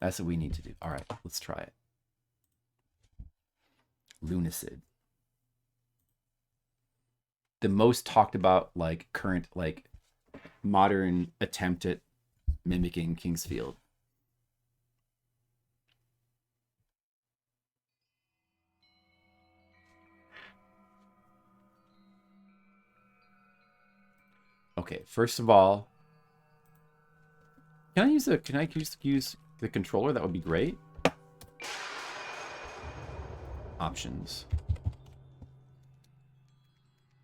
That's what we need to do. All right, let's try it. Lunacid. The most talked about, like, current, like, modern attempt at mimicking Kingsfield. Okay, first of all, can I use the controller? That would be great. Options.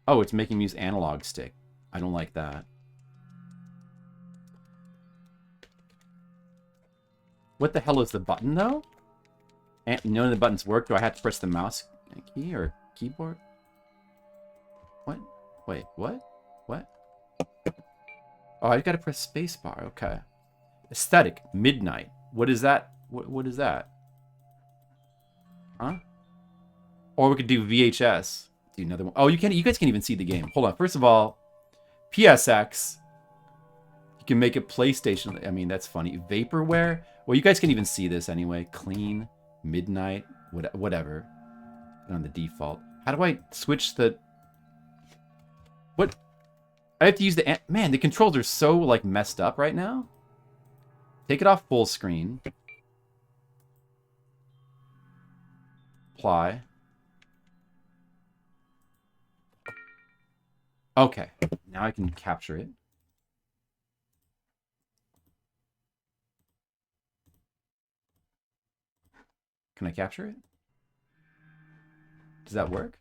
Oh, it's making me use analog stick. I don't like that. What the hell is the button though? And none of the buttons work. Do I have to press the mouse key or keyboard? What? Wait, what? What? Oh, I gotta press spacebar. Okay. Aesthetic. Midnight. What is that? What is that? Huh? Or we could do VHS. do another one. Oh, you can't. You guys can't even see the game. Hold on. First of all, PSX. You can make it PlayStation. I mean, that's funny. Vaporware. Well, you guys can even see this anyway. Clean, midnight, whatever. On the default. How do I switch the? What? I have to use the. Man, the controls are so like messed up right now. Take it off full screen. Apply. Okay, now I can capture it. Can I capture it? Does that work?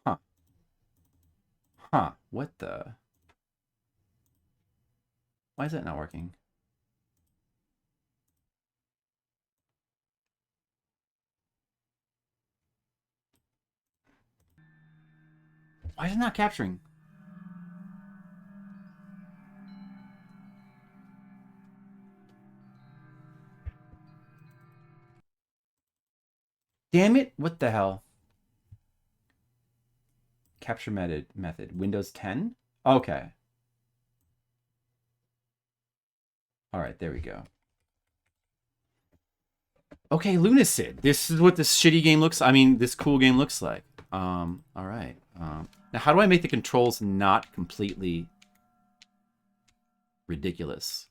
Huh. Huh. What the? Why is that not working? Why is it not capturing? Damn it! What the hell? Capture method. Windows 10? Okay. Alright, there we go. Okay, Lunacid. This is what this shitty game looks... I mean, this cool game looks like. Alright. Now, how do I make the controls not completely ridiculous?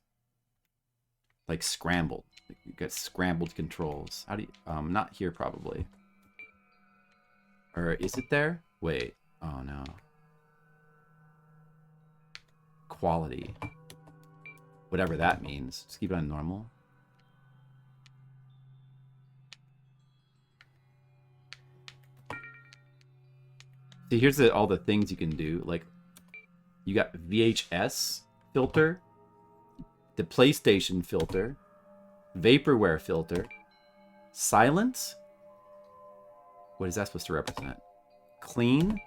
Like scrambled. You got scrambled controls. How do you... not here, probably. Or is it there? Wait. Oh, no. Quality. Whatever that means. Just keep it on normal. See, here's all the things you can do. Like, you got VHS filter, the PlayStation filter, Vaporware filter, silence. What is that supposed to represent? Clean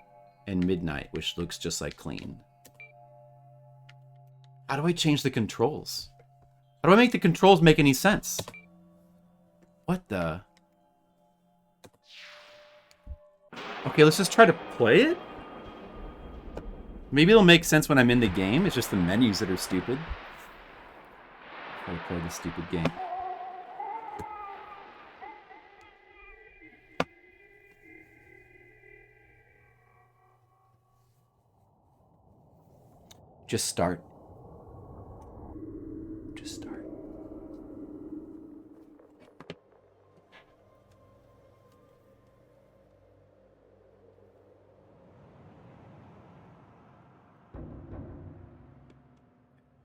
and midnight, which looks just like clean. How do I change the controls? How do I make the controls make any sense? What the? Okay, let's just try to play it. Maybe it'll make sense when I'm in the game. It's just the menus that are stupid. Try to play this stupid game. Just start. Just start.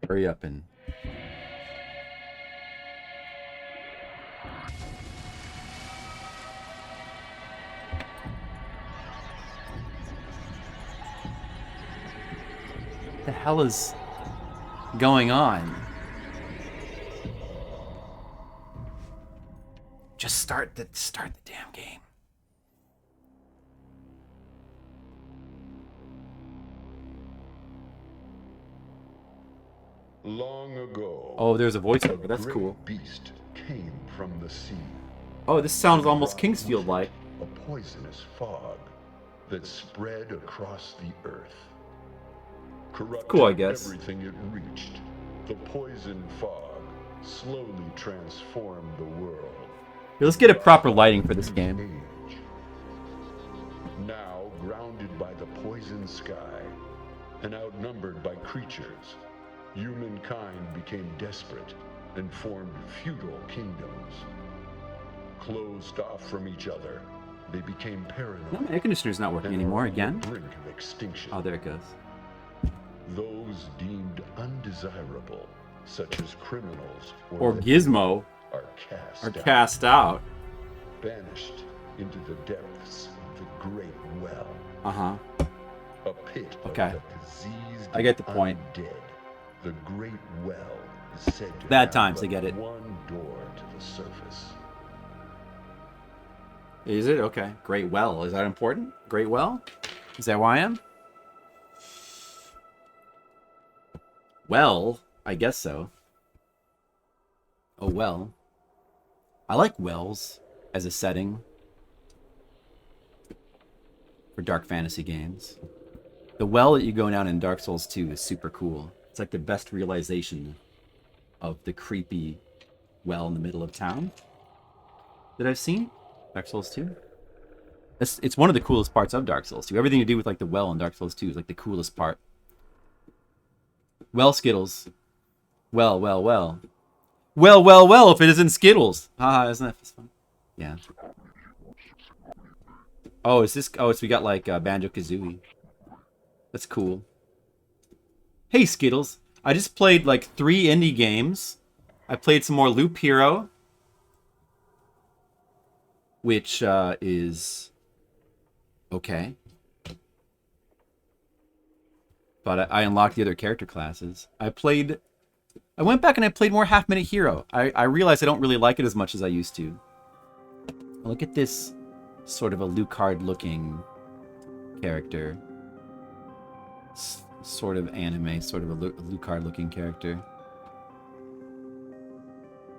Hurry up and... What the hell is going on? Just start the damn game. Long ago, Oh, there's a voiceover. That's cool. Beast came from the sea. Oh, this sounds almost Kingsfield-like. A poisonous fog that spread across the earth. Corrupted Cool, I guess. everything it reached. The poison fog slowly transformed the world. Here, let's get a proper lighting for this game. Age. Now grounded by the poison sky and outnumbered by creatures, humankind became desperate and formed feudal kingdoms. Closed off from each other, they became paranoid. No, my air conditioner's not working anymore again. Brink of extinction. Oh, there it goes. Those deemed undesirable, such as criminals Or Gizmo are are cast out. banished into the depths of the great well. Uh-huh. A pit Okay. of the diseased I get the point. undead. The great well is said to Bad have times, but I get it. one door to the surface. Is it? Okay. Great well. Is that important? Great well? Is that why I am? Well, I guess so. Oh, well. I like wells as a setting. for dark fantasy games. The well that you go down in Dark Souls 2 is super cool. It's like the best realization of the creepy well in the middle of town that I've seen. Dark Souls 2. It's one of the coolest parts of Dark Souls 2. Everything to do with like the well in Dark Souls 2 is like the coolest part. Well, Skittles. Well, well, well. Well, well, well, if it isn't Skittles. Haha, isn't that fun? Yeah. Oh, is this... Oh, we got like Banjo-Kazooie. That's cool. Hey, Skittles. I just played like 3 indie games. I played some more Loop Hero. Which is... okay. But I unlocked the other character classes. I went back and I played more Half Minute Hero. I realized I don't really like it as much as I used to. Look at this sort of a Lucard-looking character. Sort of anime, sort of a Lucard-looking character.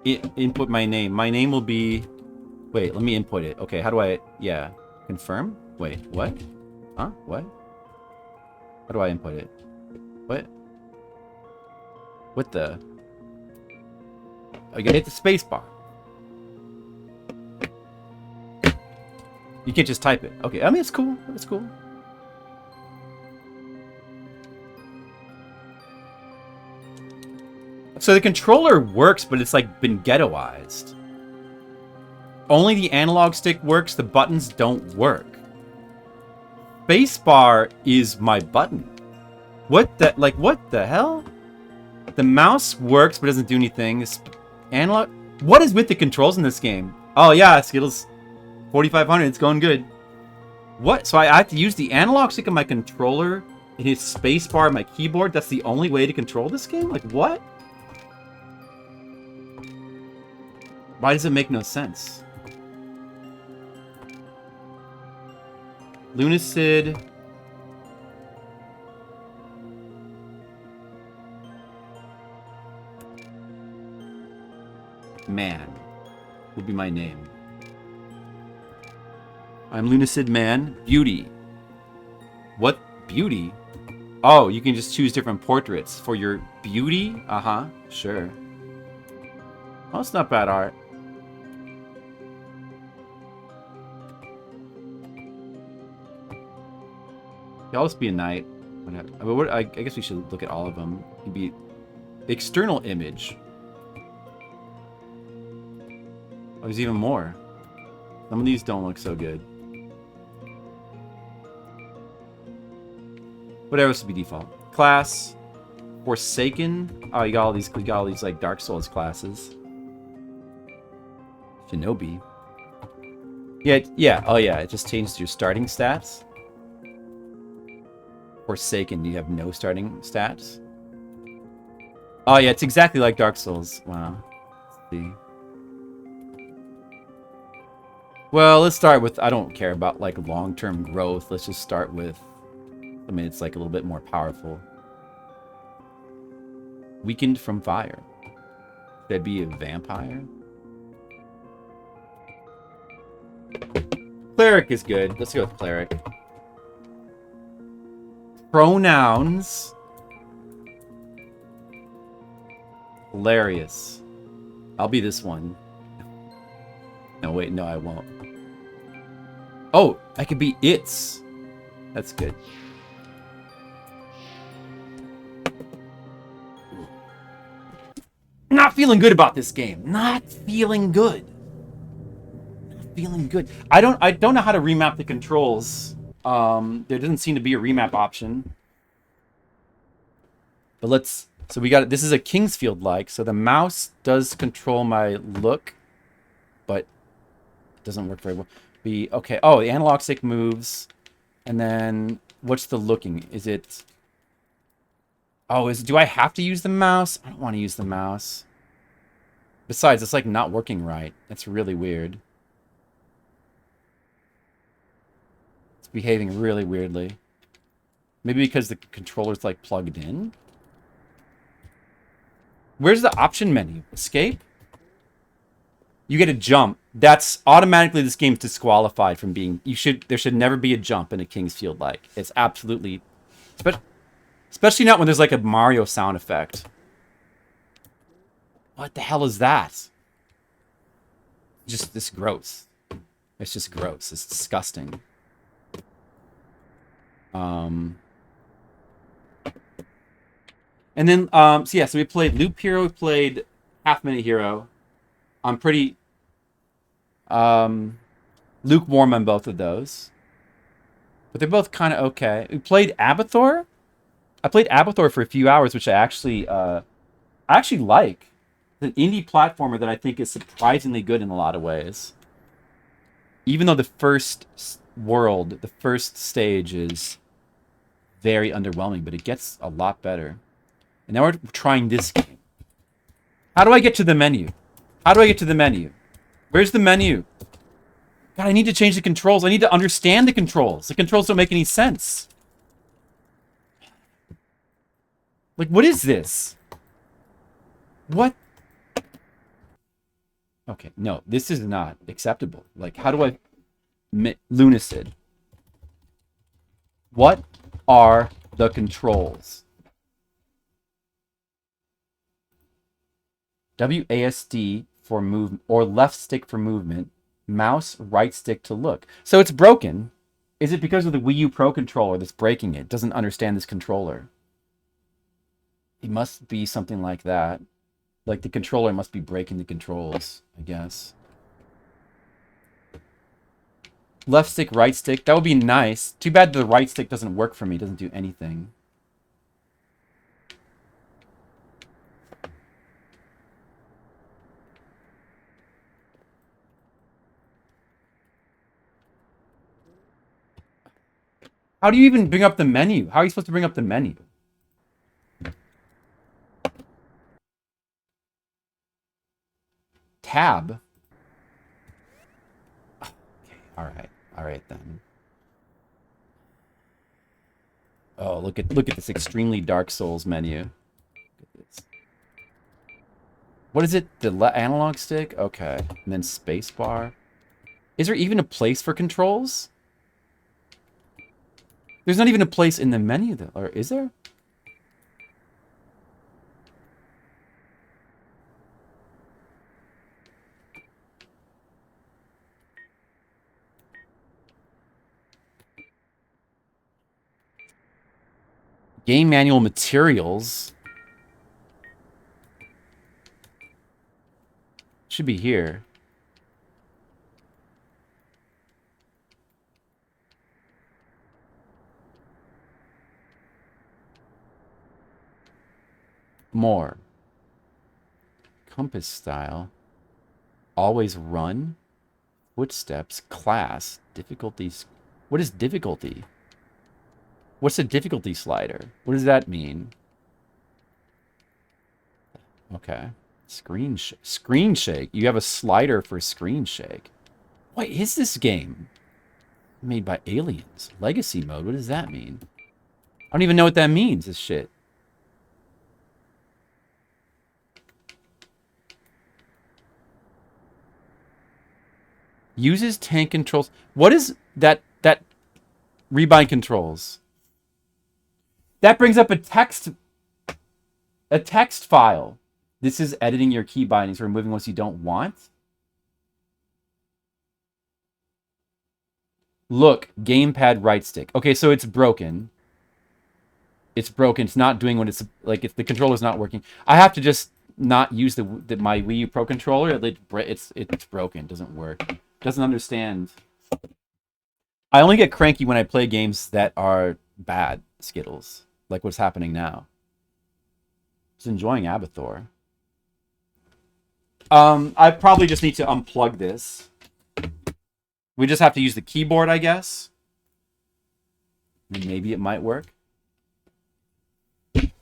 Input my name. My name will be... Wait, let me input it. Okay, how do I... Yeah. Confirm? Wait, what? Huh? What? How do I input it? What? What the? Oh, you gotta hit the space bar. You can't just type it. Okay, I mean, it's cool. It's cool. So the controller works, but it's like been ghettoized. Only the analog stick works, the buttons don't work. Spacebar is my button. What the hell? The mouse works, but doesn't do anything. This analog... What is with the controls in this game? Oh yeah, Skittles 4500, it's going good. What? So I have to use the analog stick of my controller and hit spacebar on my keyboard? That's the only way to control this game? Like, what? Why does it make no sense? Lunacid. Man will be my name. I'm Lunacid Man. Beauty. What beauty? Oh, you can just choose different portraits for your beauty? Uh-huh. Sure. Oh, it's not bad art. It'll always be a knight. I guess we should look at all of them. It'd be the external image. Oh, there's even more. Some of these don't look so good. Whatever else would be default. Class. Forsaken. Oh, you got all these like Dark Souls classes. Shinobi. Yeah. Oh yeah, it just changed your starting stats. Forsaken, you have no starting stats. Oh yeah, it's exactly like Dark Souls. Wow. Let's see. Well, let's start with, I don't care about like long-term growth. Let's just start with, I mean, it's like a little bit more powerful. Weakened from fire. Could I be a vampire? Cleric is good. Let's go with cleric. Pronouns. Hilarious. I'll be this one. No, wait, no, I won't. Oh, I could be its. That's good. Not feeling good about this game. Not feeling good. Not feeling good. I don't know how to remap the controls. There doesn't seem to be a remap option. But let's... So we got it. This is a Kingsfield like. So the mouse does control my look, but it doesn't work very well. Okay. Oh, the analog stick moves, and then what's the looking? Is it? Oh, do I have to use the mouse? I don't want to use the mouse. Besides, it's like not working right. That's really weird. It's behaving really weirdly. Maybe because the controller's like plugged in. Where's the option menu? Escape? You get a jump. That's automatically this game's disqualified from being. There should never be a jump in a King's Field like. It's absolutely, but especially not when there's like a Mario sound effect. What the hell is that? Just this gross. It's just gross. It's disgusting. And then so yeah, so we played Loop Hero, we played Half Minute Hero. I'm pretty lukewarm on both of those. But they're both kind of okay. We played Abathor. I played Abathor for a few hours, which I actually like. It's an indie platformer that I think is surprisingly good in a lot of ways. Even though the first stage is very underwhelming, but it gets a lot better. And now we're trying this game. How do I get to the menu? Where's the menu? God, I need to change the controls. I need to understand the controls. The controls don't make any sense. Like, what is this? What? Okay, no, this is not acceptable. Like, how do I... Lunacid. What are the controls? WASD for move or left stick for movement, mouse right stick to look. So it's broken. Is it because of the Wii U Pro controller that's breaking it? It doesn't understand this controller. It must be something like that. Like the controller must be breaking the controls, I guess. Left stick, right stick. That would be nice. Too bad the right stick doesn't work for me. It doesn't do anything. How do you even bring up the menu? How are you supposed to bring up the menu? Tab. Okay, all right then. Oh, look at this extremely Dark Souls menu. Look at this. What is it? The analog stick? Okay, and then space bar. Is there even a place for controls? There's not even a place in the menu, though. Or is there? Game manual materials. Should be here. More. Compass style. Always run. Footsteps. Class. Difficulties. What is difficulty? What's the difficulty slider? What does that mean? Okay. Screen shake. You have a slider for screen shake. What is this game? Made by aliens. Legacy mode. What does that mean? I don't even know what that means, this shit. Uses tank controls. What is that rebind controls? That brings up a text file. This is editing your key bindings, removing ones you don't want. Look, gamepad right stick. Okay, so it's broken. It's broken. It's not doing what it's like. If the controller's not working, I have to just not use my Wii U Pro controller. It's broken. It doesn't work. It doesn't understand. I only get cranky when I play games that are bad Skittles, like what's happening now. Just enjoying Abathor. I probably just need to unplug this. We just have to use the keyboard, I guess. And maybe it might work. I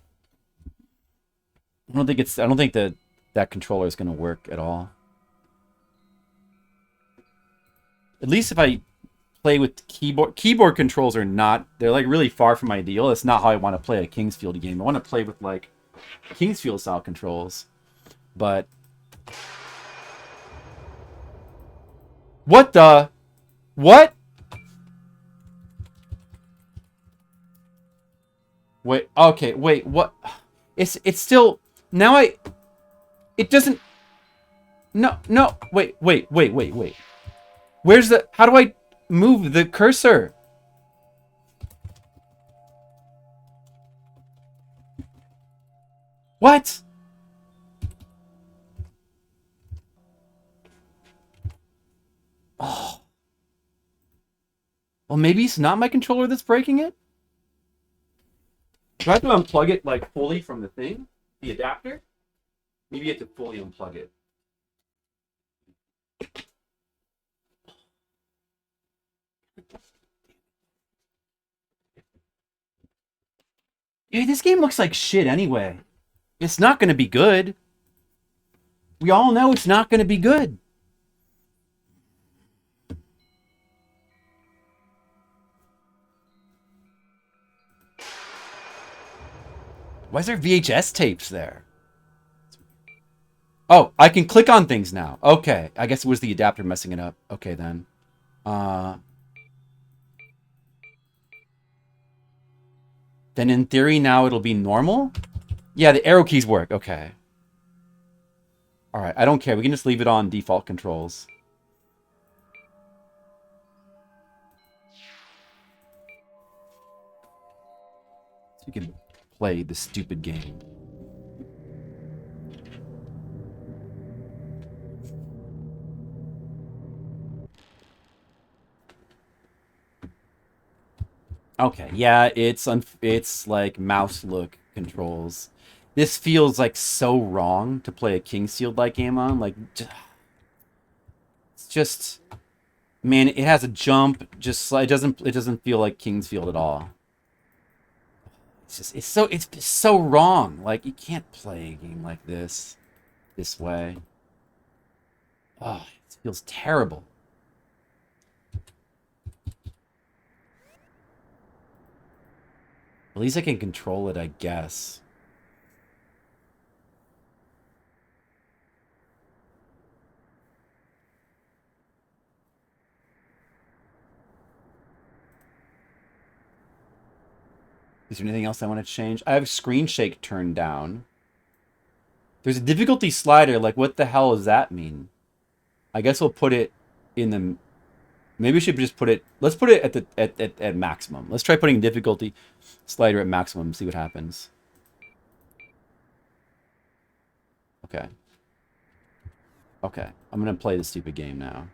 don't think that controller is going to work at all. At least if I play with keyboard controls they're like really far from ideal. That's not how I want to play a Kingsfield game. I want to play with like Kingsfield style controls. But What the? What? Wait, okay, wait, what? It's still, now it doesn't, no, wait. Where's the, how do I move the cursor? What? Oh. Well, maybe it's not my controller that's breaking it? Do I have to unplug it, like, fully from the thing? The adapter? Maybe you have to fully unplug it. Yeah, this game looks like shit anyway. It's not going to be good. We all know it's not going to be good. Why is there VHS tapes there? Oh, I can click on things now. Okay, I guess it was the adapter messing it up. Okay, then. Then in theory now it'll be normal? Yeah, the arrow keys work. Okay. Alright, I don't care. We can just leave it on default controls. So you can play this stupid game. Okay, yeah, it's like mouse look controls. This feels like so wrong to play a Kingfield-like game on. Like, it's just, man, it has a jump. Just it doesn't feel like Kingsfield at all. It's so wrong. Like, you can't play a game like this way. Oh, it feels terrible. At least I can control it, I guess. Is there anything else I want to change? I have screen shake turned down. There's a difficulty slider. Like, what the hell does that mean? I guess we'll put it in the... Maybe we should just put it... Let's put it at maximum. Let's try putting difficulty slider at maximum and see what happens. Okay. Okay. I'm going to play this stupid game now.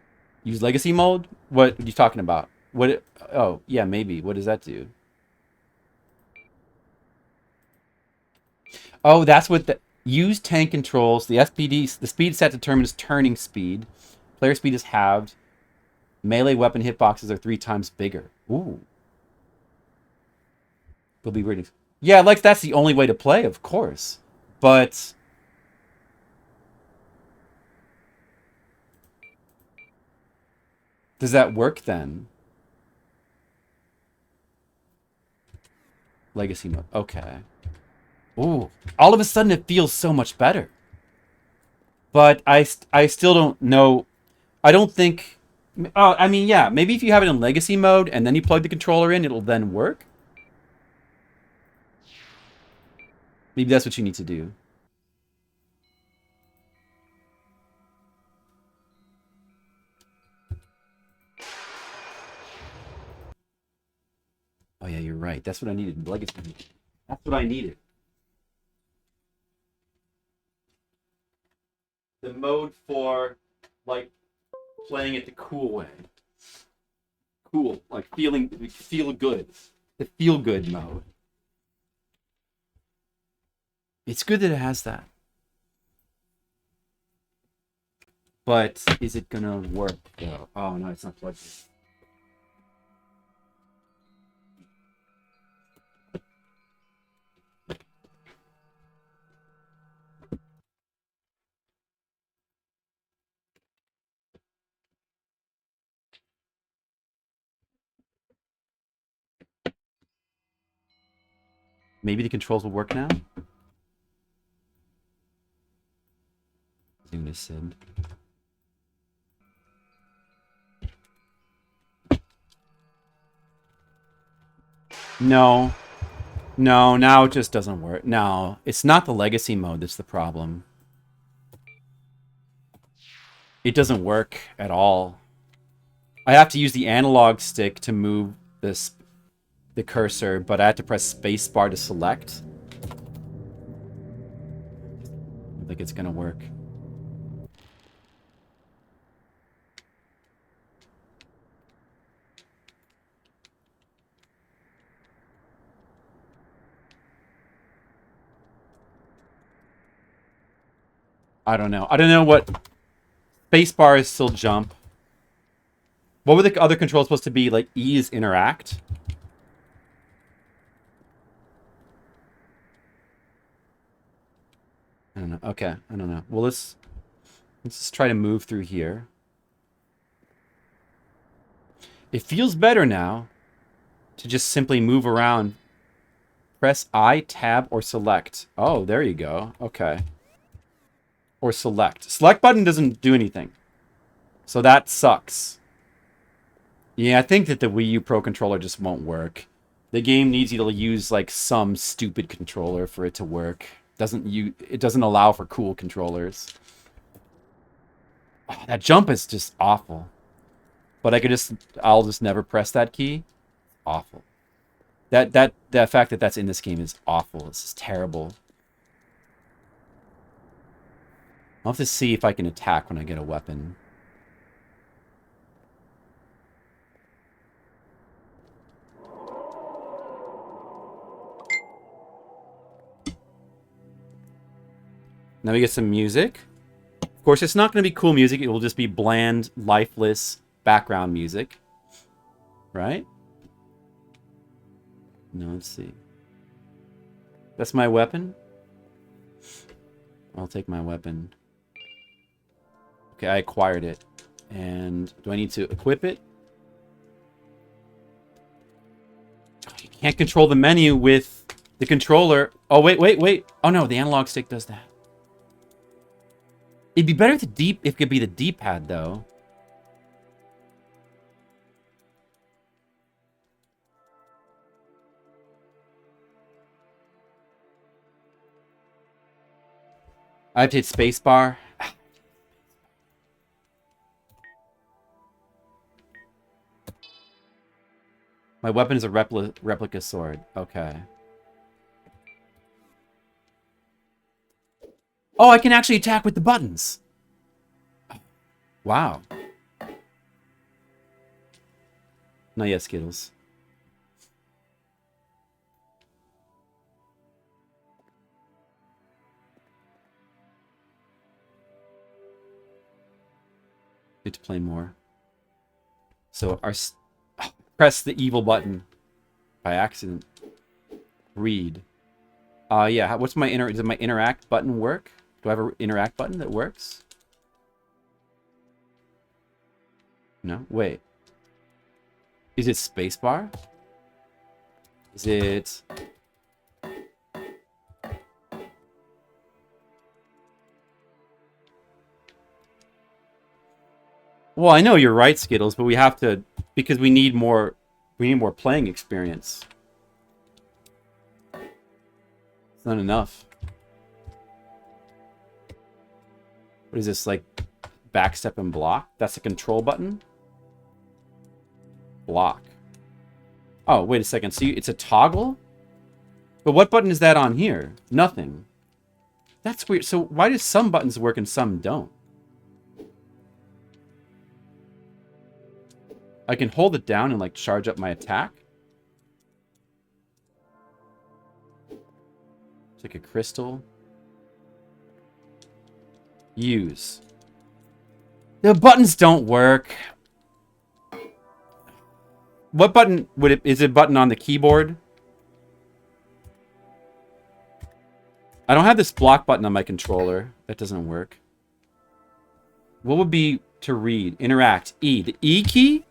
Use legacy mode? What are you talking about? Oh, yeah, maybe. What does that do? Oh, that's what the... Use tank controls. The SPD... The speed set determines turning speed. Player speed is halved. Melee weapon hitboxes are 3 times bigger. Ooh. Will be weird. Yeah, like, that's the only way to play, of course. But... Does that work, then? Legacy mode. Okay. Ooh. All of a sudden, it feels so much better. But I still don't know... I don't think... I mean, yeah, maybe if you have it in legacy mode and then you plug the controller in, it'll then work. Maybe that's what you need to do. Oh, yeah, you're right. That's what I needed. Legacy. That's what I needed. The mode for, like, playing it the cool way. Cool. Like, feel good. The feel good mode. It's good that it has that. But is it gonna work though? Oh no, it's not plugged in. Maybe the controls will work now? Unison. No. No, now it just doesn't work. No, it's not the legacy mode that's the problem. It doesn't work at all. I have to use the analog stick to move the cursor, but I have to press spacebar to select. I think it's gonna work. I don't know. I don't know what... Spacebar is still jump. What were the other controls supposed to be? Like, E is interact? I don't know. Okay, I don't know. Well, let's just try to move through here. It feels better now to just simply move around. Press I, tab, or select. Oh, there you go. Okay. Or select. Select button doesn't do anything. So that sucks. Yeah, I think that the Wii U Pro controller just won't work. The game needs you to use like some stupid controller for it to work. It doesn't allow for cool controllers. Oh, that jump is just awful. But I'll just never press that key. Awful. The fact that that's in this game is awful. It's just terrible. I'll have to see if I can attack when I get a weapon. Now we get some music. Of course, it's not going to be cool music. It will just be bland, lifeless background music. Right? No, let's see. That's my weapon? I'll take my weapon. Okay, I acquired it. And do I need to equip it? Oh, you can't control the menu with the controller. Oh, wait. Oh, no, the analog stick does that. It'd be better if it could be the D-pad, though. I have to hit spacebar. My weapon is a replica sword. Okay. Oh, I can actually attack with the buttons. Wow. Not yet, Skittles. Need to play more. So press the evil button by accident. Read. Yeah. What's my does my interact button work? Do I have an interact button that works? No. Wait. Is it spacebar? Is it? Well, I know you're right, Skittles, but we have to because we need more playing experience. It's not enough. What is this, like backstep and block? That's a control button? Block. Oh, wait a second. So it's a toggle? But what button is that on here? Nothing. That's weird. So why do some buttons work and some don't? I can hold it down and like charge up my attack. It's like a crystal. Use. The buttons don't work. What button would it... Is it a button on the keyboard? I don't have this block button on my controller. That doesn't work. What would be to read? Interact. E. The E key?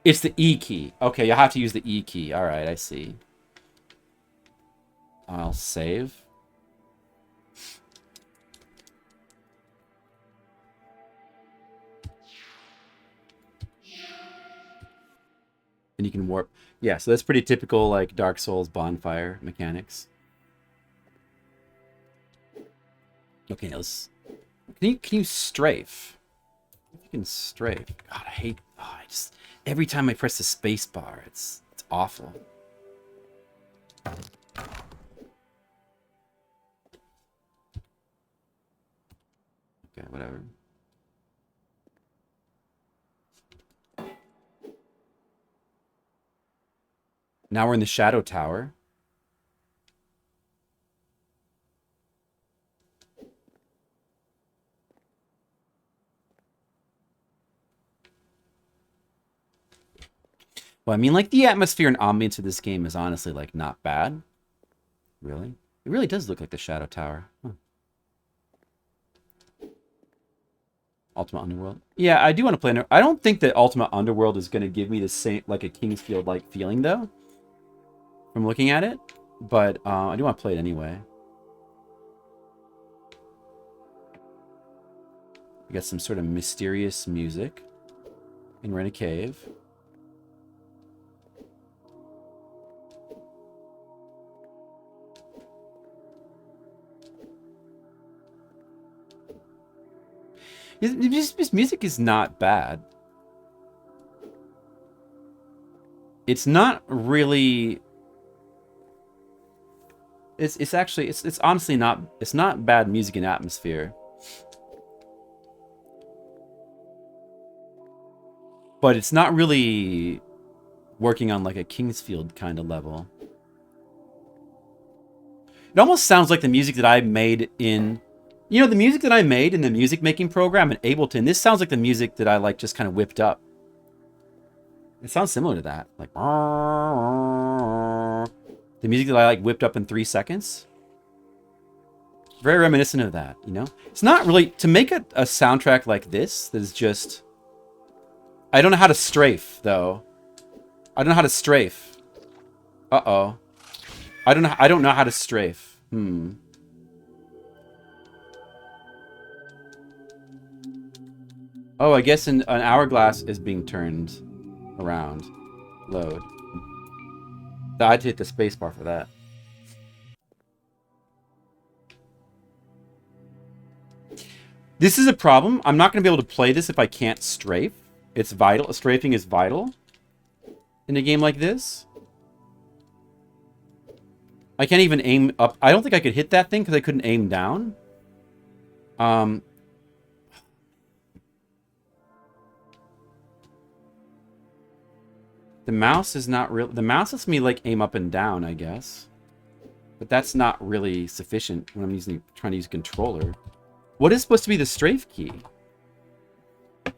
It's the E key. Okay, you have to use the E key. Alright, I see. I'll save. And you can warp. Yeah, so that's pretty typical, like, Dark Souls bonfire mechanics. Okay, let's... Can you strafe? You can strafe. God, I hate... Oh, I just... Every time I press the space bar, it's awful. Okay, whatever. Now we're in the Shadow Tower. Well, I mean, like, the atmosphere and ambience of this game is honestly, like, not bad. Really? It really does look like the Shadow Tower. Huh. Ultimate Underworld. Yeah, I do want to play. I don't think that Ultimate Underworld is going to give me the same, like, a Kingsfield-like feeling, though, from looking at it. But I do want to play it anyway. We got some sort of mysterious music. And we're in a cave. This music is not bad. It's not really... It's actually... It's honestly not... It's not bad music and atmosphere. But it's not really working on, like, a Kingsfield kind of level. It almost sounds like the music that I made in... You know, the music that I made in the music making program in Ableton, this sounds like the music that I, like, just kind of whipped up. It sounds similar to that. Like... The music that I, like, whipped up in 3 seconds. Very reminiscent of that, you know? It's not really... To make a soundtrack like this, that is just... I don't know how to strafe, though. I don't know how to strafe. Uh-oh. I don't know how to strafe. Oh, I guess an hourglass is being turned around. Load. I had to hit the spacebar for that. This is a problem. I'm not going to be able to play this if I can't strafe. It's vital. Strafing is vital in a game like this. I can't even aim up. I don't think I could hit that thing because I couldn't aim down. The mouse is not real. The mouse lets me, like, aim up and down, I guess. But that's not really sufficient when I'm trying to use a controller. What is supposed to be the strafe key?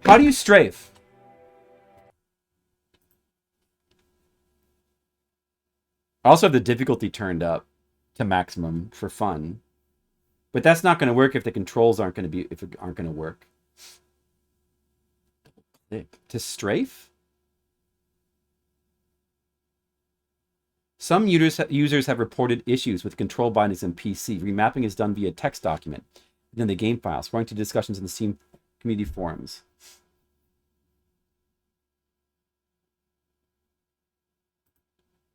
How do you strafe? I also have the difficulty turned up to maximum for fun. But that's not going to work if the controls aren't going to work. To strafe? Some users have reported issues with control bindings in PC. Remapping is done via text document within the game files, according to discussions in the Steam community forums.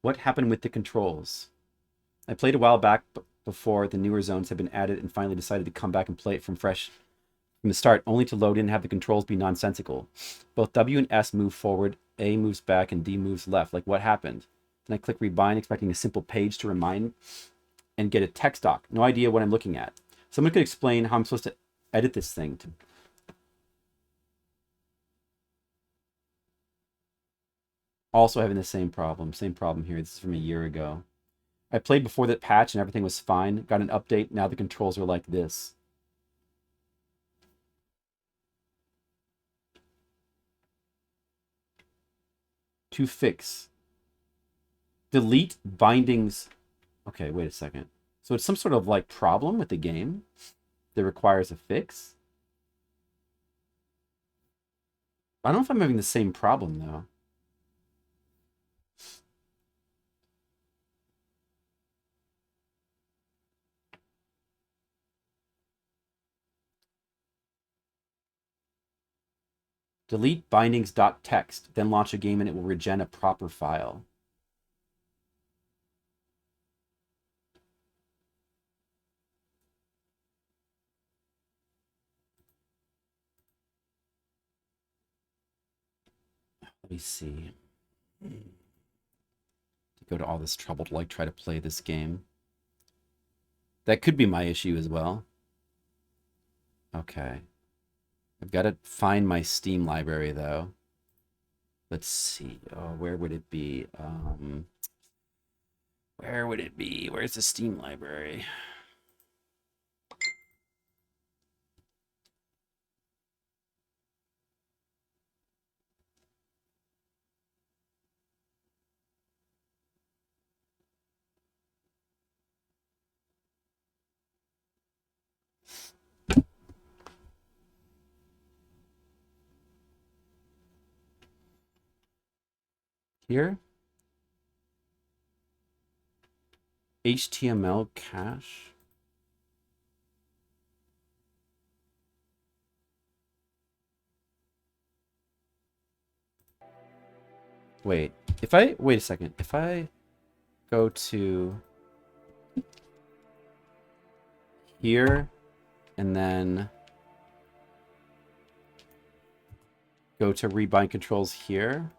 What happened with the controls? I played a while back before the newer zones had been added and finally decided to come back and play it from the start, only to load in and have the controls be nonsensical. Both W and S move forward, A moves back, and D moves left. Like, what happened? Then I click rebind, expecting a simple page to remind and get a text doc. No idea what I'm looking at. Someone could explain how I'm supposed to edit this thing. Also having the same problem. Same problem here. This is from a year ago. I played before that patch and everything was fine. Got an update. Now the controls are like this. To fix. Delete bindings. Okay, wait a second. So it's some sort of, like, problem with the game that requires a fix? I don't know if I'm having the same problem, though. Delete bindings.txt, then launch a game and it will regen a proper file. Let me see. To go to all this trouble to like try to play this game. That could be my issue as well. Okay. I've got to find my Steam library though. Let's see. Oh, where would it be? Where would it be? Where's the Steam library? Here? HTML cache? Wait, wait a second. If I go to here and then go to rebind controls here.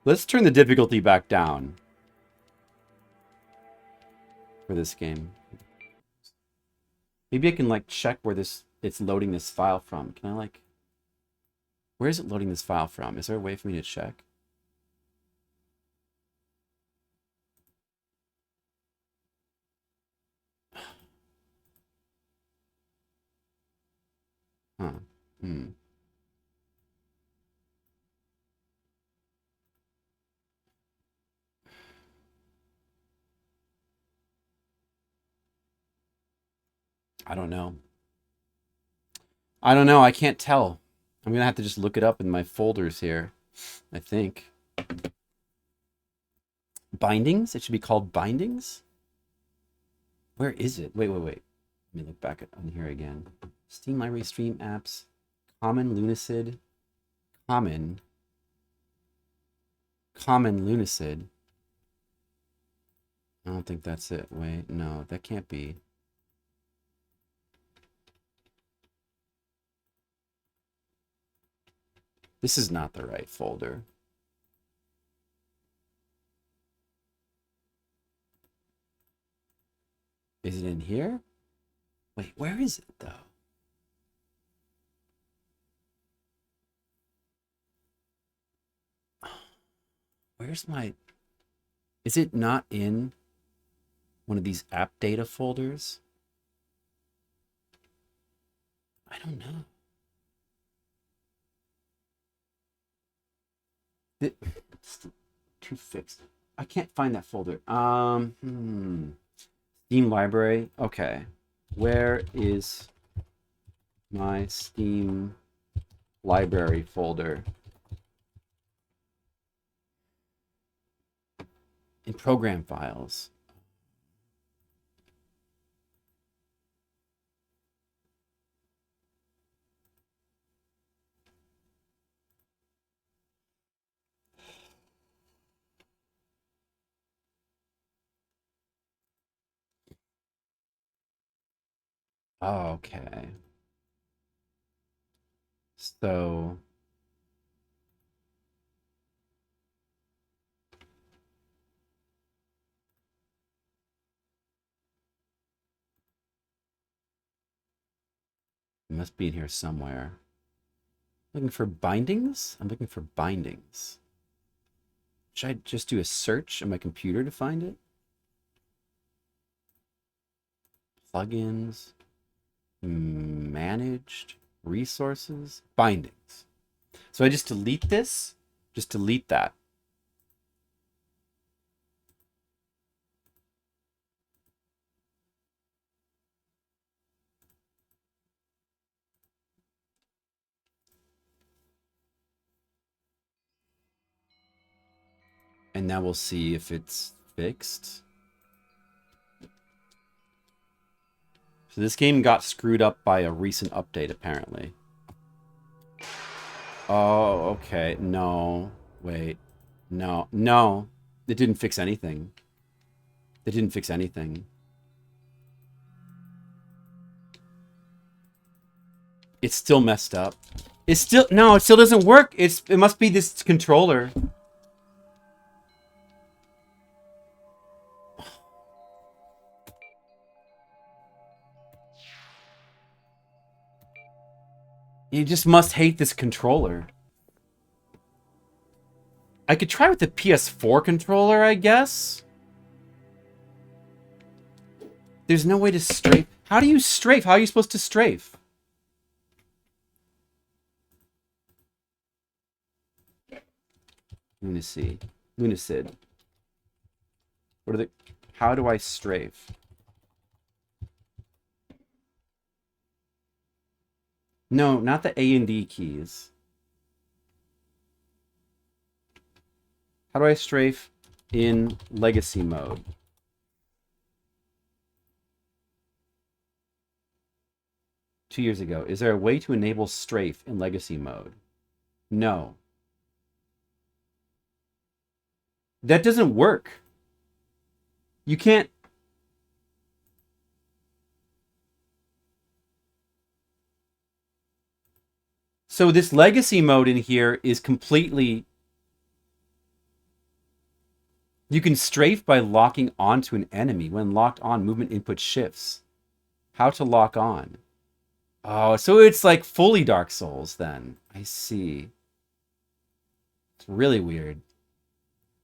Let's turn the difficulty back down for this game. Maybe I can like check where it's loading this file from. Can I like, where is it loading this file from? Is there a way for me to check? Huh. I don't know. I don't know. I can't tell. I'm going to have to just look it up in my folders here, I think. Bindings? It should be called bindings? Where is it? Wait. Let me look back on here again. Steam library, stream apps, common Lunacid, common Lunacid. I don't think that's it. Wait, no, that can't be. This is not the right folder. Is it in here? Wait, where is it though? Where's my... Is it not in one of these app data folders? I don't know. It's too fixed. I can't find that folder. Steam library. Okay. Where is my Steam library folder? In program files. Okay. So it must be in here somewhere. Looking for bindings? I'm looking for bindings. Should I just do a search on my computer to find it? Plugins, managed, resources, bindings. So I just delete this, just delete that. And now we'll see if it's fixed. So this game got screwed up by a recent update, apparently. Oh, okay. No. Wait. No. No. It didn't fix anything. It didn't fix anything. It's still messed up. It's still... No, it still doesn't work. It must be this controller. You just must hate this controller. I could try with the PS4 controller, I guess. There's no way to strafe. How do you strafe? How are you supposed to strafe? Lunacy. Lunacid. What are the... How do I strafe? No, not the A and D keys. How do I strafe in legacy mode? Two years ago. Is there a way to enable strafe in legacy mode? No. That doesn't work. You can't... So this legacy mode in here is completely... You can strafe by locking onto an enemy. When locked on, movement input shifts. How to lock on. Oh, so it's like fully Dark Souls then. I see. It's really weird.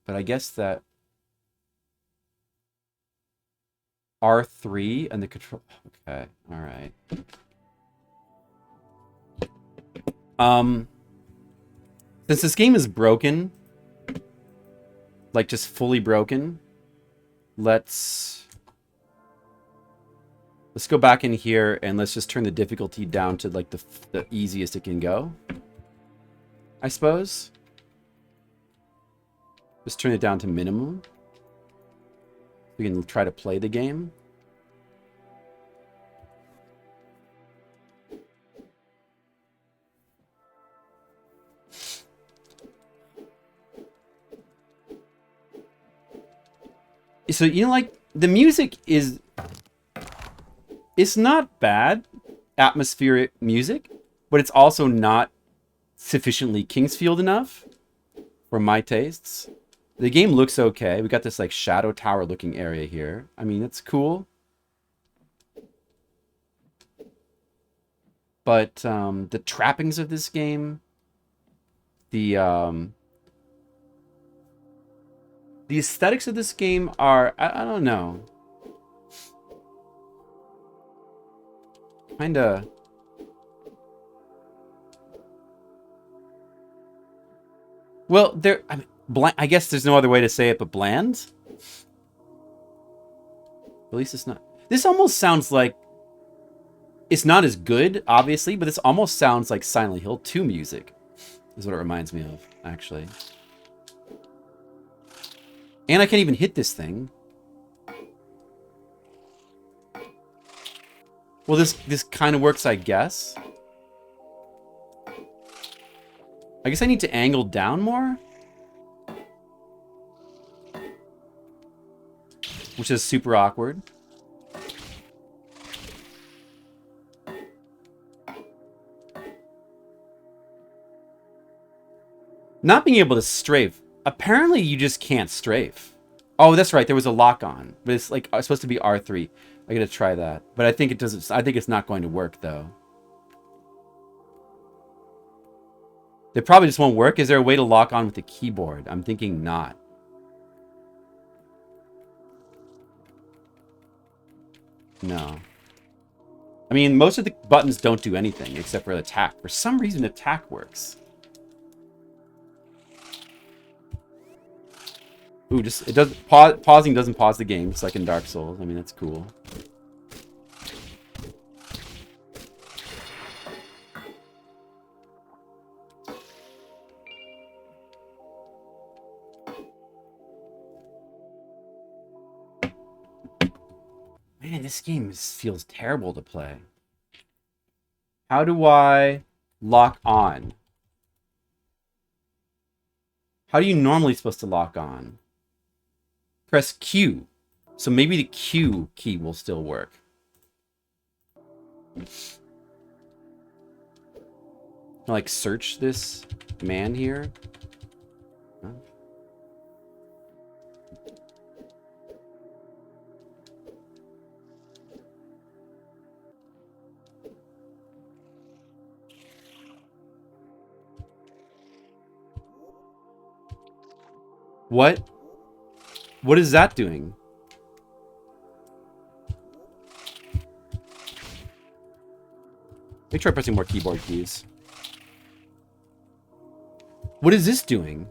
But I guess that... R3 and the control... Okay, alright. Since this game is broken... Like, just fully broken. Let's go back in here and let's just turn the difficulty down to, like, the easiest it can go. I suppose. Just turn it down to minimum. We can try to play the game. So, you know, like, the music is... It's not bad, atmospheric music, but it's also not sufficiently Kingsfield enough for my tastes. The game looks okay. We got this, like, shadow tower looking area here. I mean, it's cool. But the trappings of this game, the aesthetics of this game are, I don't know. Kinda... Well, they're... I mean, I guess there's no other way to say it but bland. At least it's not... This almost sounds like... It's not as good, obviously, but this almost sounds like Silent Hill 2 music. Is what it reminds me of, actually. And I can't even hit this thing. Well, this kind of works, I guess. I guess I need to angle down more. Which is super awkward. Not being able to strafe. Apparently, you just can't strafe. Oh, that's right. There was a lock on. But it's like it's supposed to be R3. I gotta try that. But I think it doesn't. I think it's not going to work, though. They probably just won't work. Is there a way to lock on with the keyboard? I'm thinking not. No. I mean, most of the buttons don't do anything except for attack. For some reason, attack works. Ooh, just... It does... Pausing doesn't pause the game, just like in Dark Souls. I mean, that's cool. Man, this game feels terrible to play. How do I lock on? How are you normally supposed to lock on? Press Q. So maybe the Q key will still work. Like, search this man here. Huh? What? What is that doing? Let me try pressing more keyboard keys. What is this doing?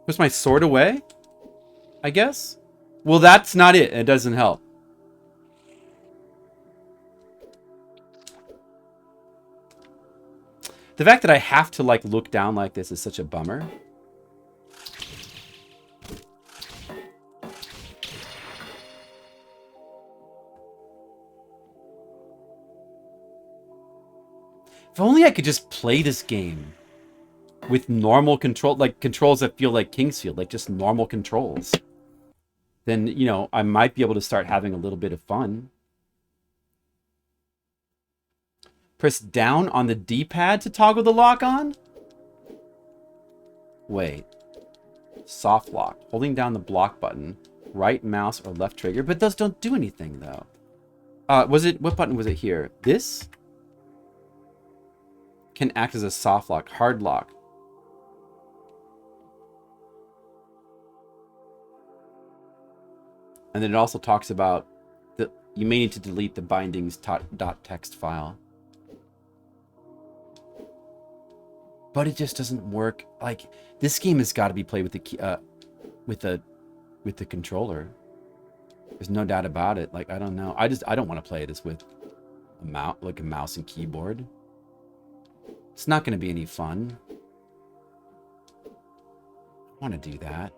Push my sword away? I guess? Well, that's not it. It doesn't help. The fact that I have to, like, look down like this is such a bummer. If only I could just play this game with normal control, like controls that feel like Kingsfield, like just normal controls. Then, you know, I might be able to start having a little bit of fun. Press down on the D-pad to toggle the lock on? Wait. Soft lock. Holding down the block button, right mouse or left trigger, but those don't do anything though. What button was it here? This? Can act as a soft lock, hard lock. And then it also talks about that you may need to delete the bindings.txt file. But it just doesn't work. Like, this game has got to be played with the key, with the controller. There's no doubt about it. Like, I don't know. I don't want to play this with a mouse and keyboard. It's not going to be any fun. I want to do that.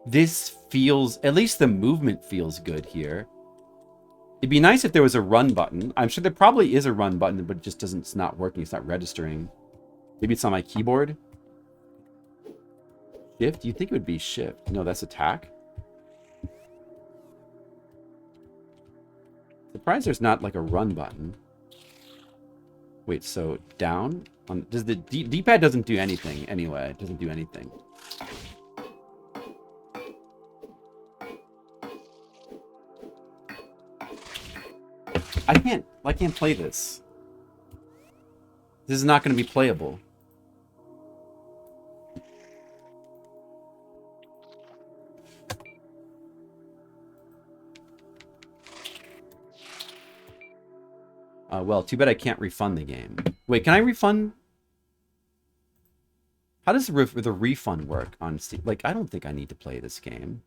This feels, at least the movement feels good here. It'd be nice if there was a run button. I'm sure there probably is a run button, but it just doesn't, it's not working. It's not registering. Maybe it's on my keyboard. Shift? You'd think it would be shift. No, that's attack. Surprised there's not like a run button. Wait, so down? Does the D-pad doesn't do anything anyway. It doesn't do anything. I can't play this. This is not going to be playable. Well, too bad I can't refund the game. Wait, can I refund? How does the refund work on Steam? Like, I don't think I need to play this game.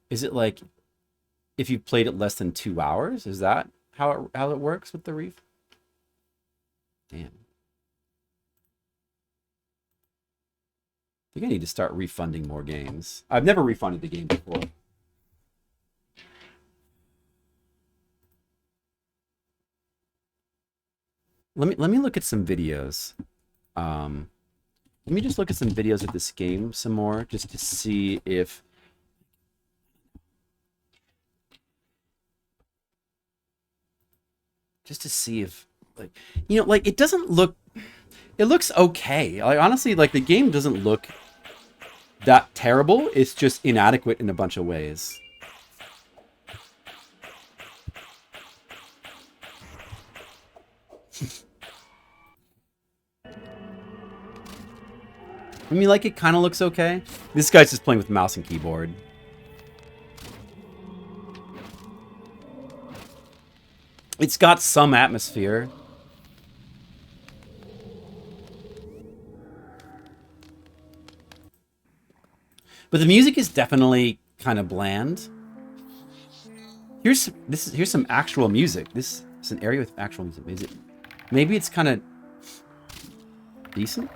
Is it like, if you've played it less than 2 hours? Is that how it works with the refund? Damn. I think I need to start refunding more games. I've never refunded the game before. Let me look at some videos. Let me just look at some videos of this game some more, just to see if... Just to see if, like, you know, like, it doesn't look... It looks okay. Like, honestly, like, the game doesn't look that terrible. It's just inadequate in a bunch of ways. I mean, like, it kind of looks okay. This guy's just playing with mouse and keyboard. It's got some atmosphere. But the music is definitely kind of bland. Here's some actual music. This is an area with actual music. Is it? Maybe it's kind of decent.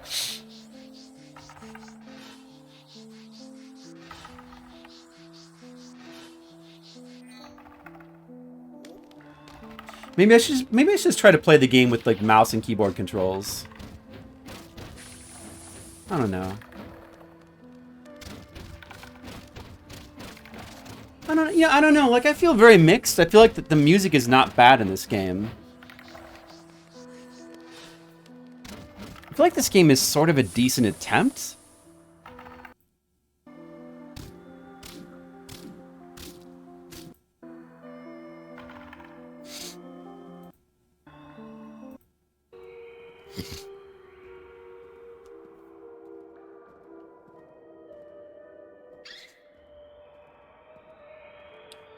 Maybe I should just try to play the game with like mouse and keyboard controls. I don't know. I don't know. Like, I feel very mixed. I feel like the music is not bad in this game. I feel like this game is sort of a decent attempt.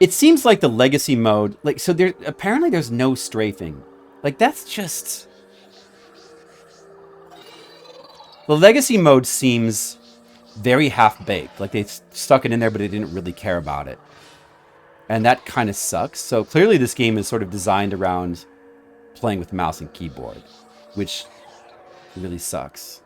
It seems like the legacy mode, like, so there, apparently there's no strafing. Like, that's just... The legacy mode seems very half-baked. Like, they stuck it in there, but they didn't really care about it. And that kind of sucks. So clearly this game is sort of designed around playing with mouse and keyboard, which really sucks.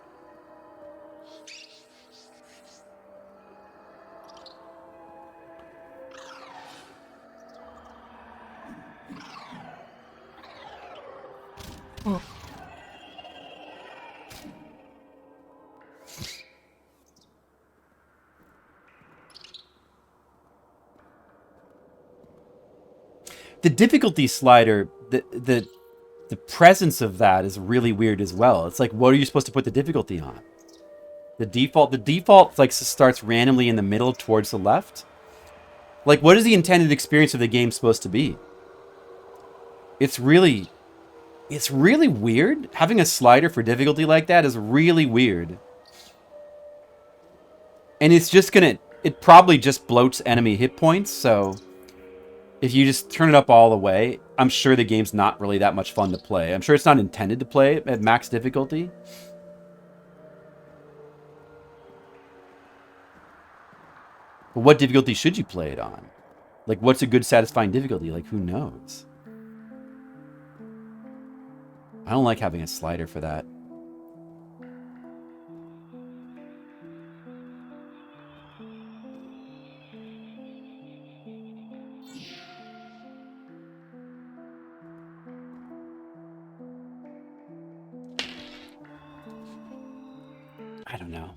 The difficulty slider, the presence of that is really weird as well. It's like, what are you supposed to put the difficulty on? The default like starts randomly in the middle towards the left. Like, what is the intended experience of the game supposed to be? It's really weird. Having a slider for difficulty like that is really weird. And it's just gonna, it probably just bloats enemy hit points, so if you just turn it up all the way, I'm sure the game's not really that much fun to play. I'm sure it's not intended to play at max difficulty. But what difficulty should you play it on? Like, what's a good, satisfying difficulty? Like, who knows? I don't like having a slider for that. I don't know.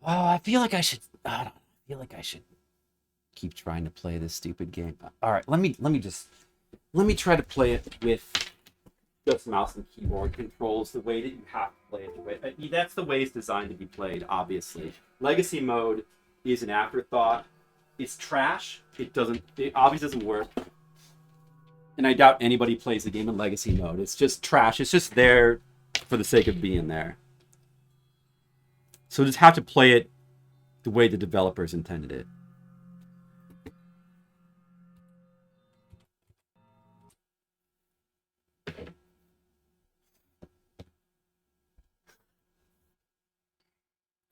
Oh, I feel like I should. I feel like I should keep trying to play this stupid game. All right, let me try to play it with just mouse and keyboard controls the way that you have to play it. That's the way it's designed to be played. Obviously, legacy mode is an afterthought. It's trash. It obviously doesn't work. And I doubt anybody plays the game in legacy mode. It's just trash. It's just there for the sake of being there. So just have to play it the way the developers intended it.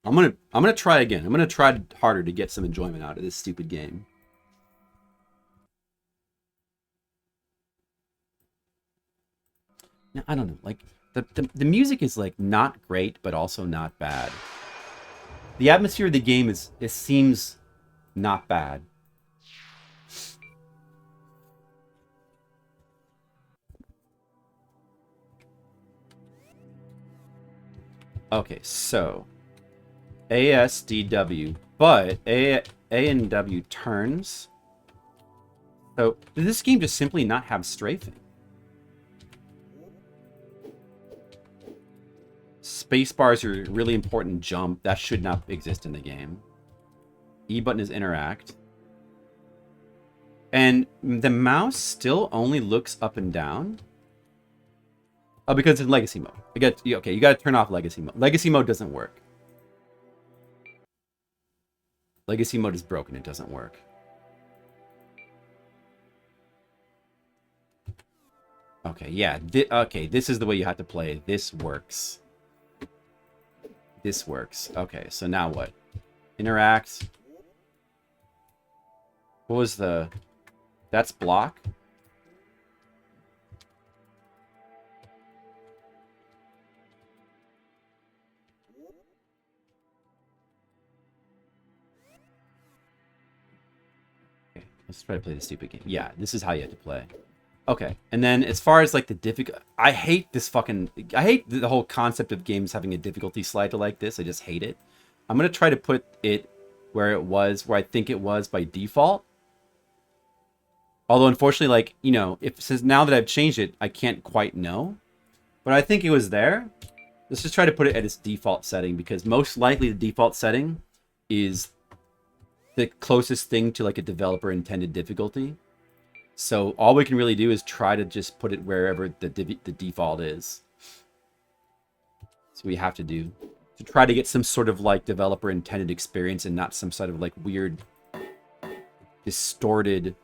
I'm gonna try again. I'm gonna try harder to get some enjoyment out of this stupid game. Now, I don't know, like the music is like not great, but also not bad. The atmosphere of the game it seems not bad. Okay, so ASDW, but A and W turns. So does this game just simply not have strafing? Spacebar are a really important jump. That should not exist in the game. E button is interact. And the mouse still only looks up and down? Oh, because it's in legacy mode. Okay, you gotta turn off legacy mode. Legacy mode doesn't work. Legacy mode is broken. It doesn't work. Okay, yeah. Okay, this is the way you have to play it. This works. This works. Okay, so now what? Interact. What was the... That's block? Okay, let's try to play the stupid game. Yeah, this is how you have to play. Okay, and then as far as like the difficult, I hate the whole concept of games having a difficulty slider like this. I just hate it. I'm gonna try to put it where I think it was by default. Although unfortunately, like, you know, since now that I've changed it, I can't quite know. But I think it was there. Let's just try to put it at its default setting, because most likely the default setting is the closest thing to like a developer intended difficulty. So all we can really do is try to just put it wherever the default is. So we have to do to try to get some sort of like developer intended experience and not some sort of like weird distorted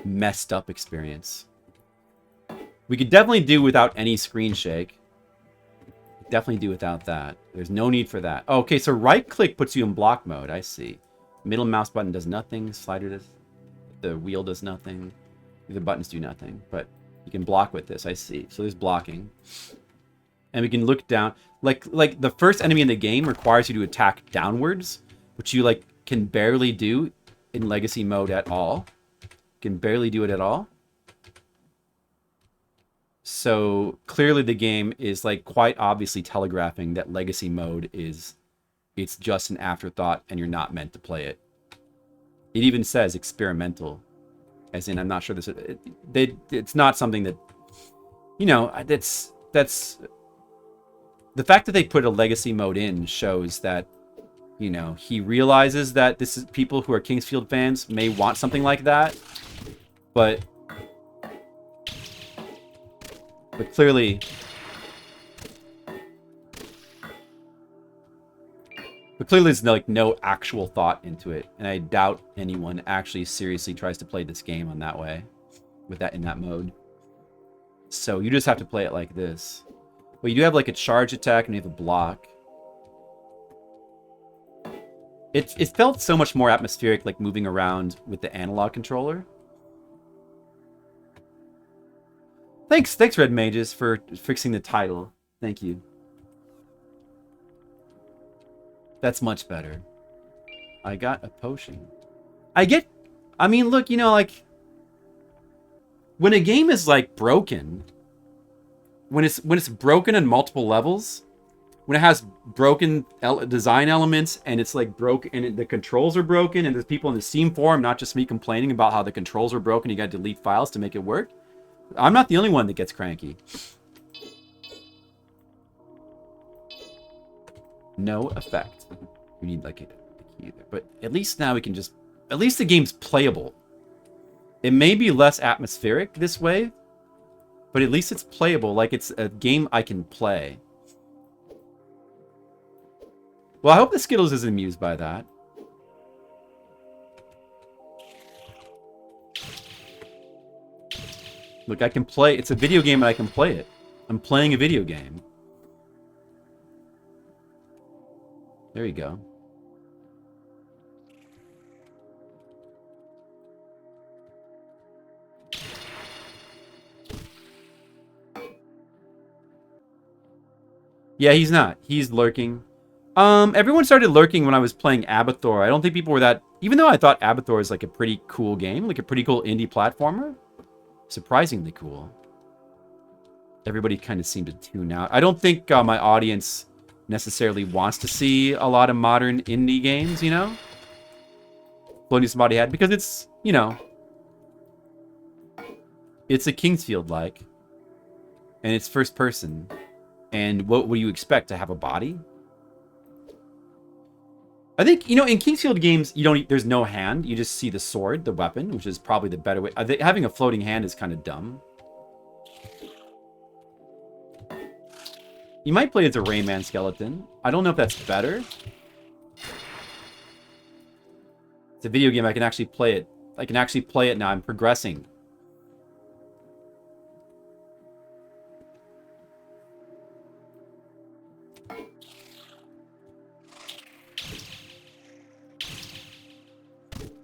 messed up experience. We could definitely do without any screen shake. Definitely do without that. There's no need for that. Oh, okay, so right click puts you in block mode. I see. Middle mouse button does nothing. Slider does. The wheel does nothing. The buttons do nothing. But you can block with this. I see. So there's blocking. And we can look down. Like the first enemy in the game requires you to attack downwards, which you like can barely do in legacy mode at all. You can barely do it at all. So clearly the game is like quite obviously telegraphing that legacy mode it's just an afterthought and you're not meant to play it. It even says experimental, as in I'm not sure it's not something that, you know, that's the fact that they put a legacy mode in shows that, you know, he realizes that this is people who are Kingsfield fans may want something like that, but clearly there's like no actual thought into it, and I doubt anyone actually seriously tries to play this game on that way, with that in that mode. So you just have to play it like this. Well, you do have like a charge attack and you have a block. It felt so much more atmospheric, like moving around with the analog controller. Thanks, Red Mages, for fixing the title. Thank you. That's much better. I got a potion. I mean, look, you know, like, when a game is, like, broken, when it's broken on multiple levels, when it has broken design elements, and it's, like, broken, and the controls are broken, and there's people in the Steam forum, not just me, complaining about how the controls are broken, you gotta delete files to make it work. I'm not the only one that gets cranky. No effect. We need like a key there. But at least now we can just... At least the game's playable. It may be less atmospheric this way, but at least it's playable. Like it's a game I can play. Well, I hope the Skittles is amused by that. Look, I can play... It's a video game and I can play it. I'm playing a video game. There you go. Yeah, he's not. He's lurking. Everyone started lurking when I was playing Abathur. I don't think people were that... Even though I thought Abathur is like a pretty cool game, like a pretty cool indie platformer. Surprisingly cool. Everybody kind of seemed to tune out. I don't think my audience necessarily wants to see a lot of modern indie games, you know? Floating Somebody Had, because it's, you know, it's a Kingsfield-like. And it's first person. And what would you expect? To have a body? I think, you know, in Kingsfield games, there's no hand. You just see the sword, the weapon, which is probably the better way. Having a floating hand is kind of dumb. You might play as a Rayman skeleton. I don't know if that's better. It's a video game. I can actually play it. I can actually play it now. I'm progressing.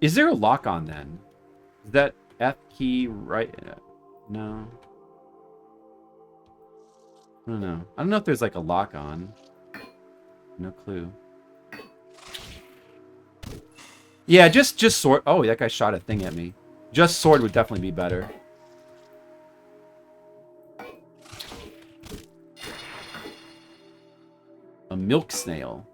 Is there a lock on then? Is that F key right? No. I don't know. I don't know if there's like a lock on. No clue. Yeah, just sort. Oh, that guy shot a thing at me. Just sword would definitely be better. A milk snail.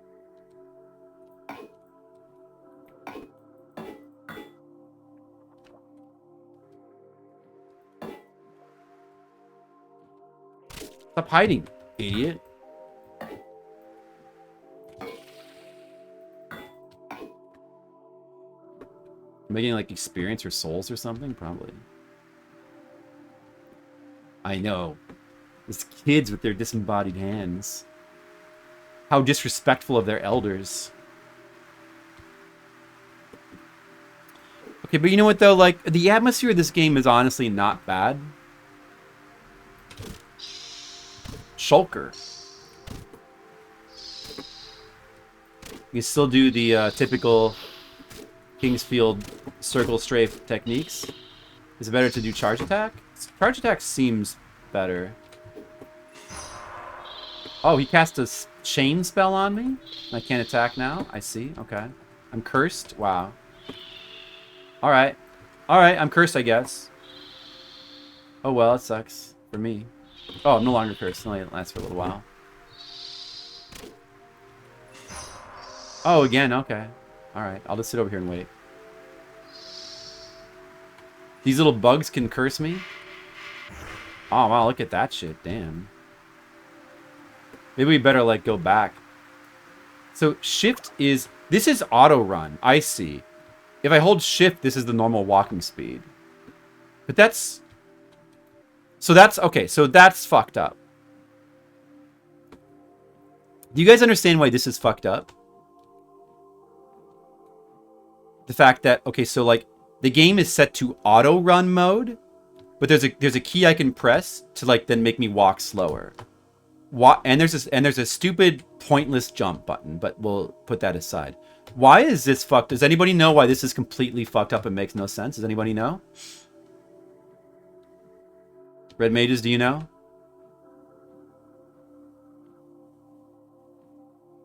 Stop hiding, idiot. Am I getting like experience or souls or something? Probably. I know. These kids with their disembodied hands. How disrespectful of their elders. Okay, but you know what though? Like, the atmosphere of this game is honestly not bad. Shulker. You still do the typical Kingsfield circle strafe techniques. Is it better to do charge attack? Charge attack seems better. Oh, he cast a chain spell on me? I can't attack now? I see. Okay. I'm cursed? Wow. Alright. Alright, I'm cursed, I guess. Oh well, it sucks. For me. Oh, I'm no longer cursed. It only lasts for a little while. Oh, again? Okay. Alright, I'll just sit over here and wait. These little bugs can curse me? Oh, wow, look at that shit. Damn. Maybe we better, like, go back. So, shift is... This is auto run. I see. If I hold shift, this is the normal walking speed. But that's... So that's... Okay, so that's fucked up. Do you guys understand why this is fucked up? The fact that... Okay, so, like, the game is set to auto run mode, but there's a key I can press to, like, then make me walk slower. And there's a stupid pointless jump button, but we'll put that aside. Why is this fucked? Does anybody know why this is completely fucked up and makes no sense? Does anybody know? Red Mages, do you know?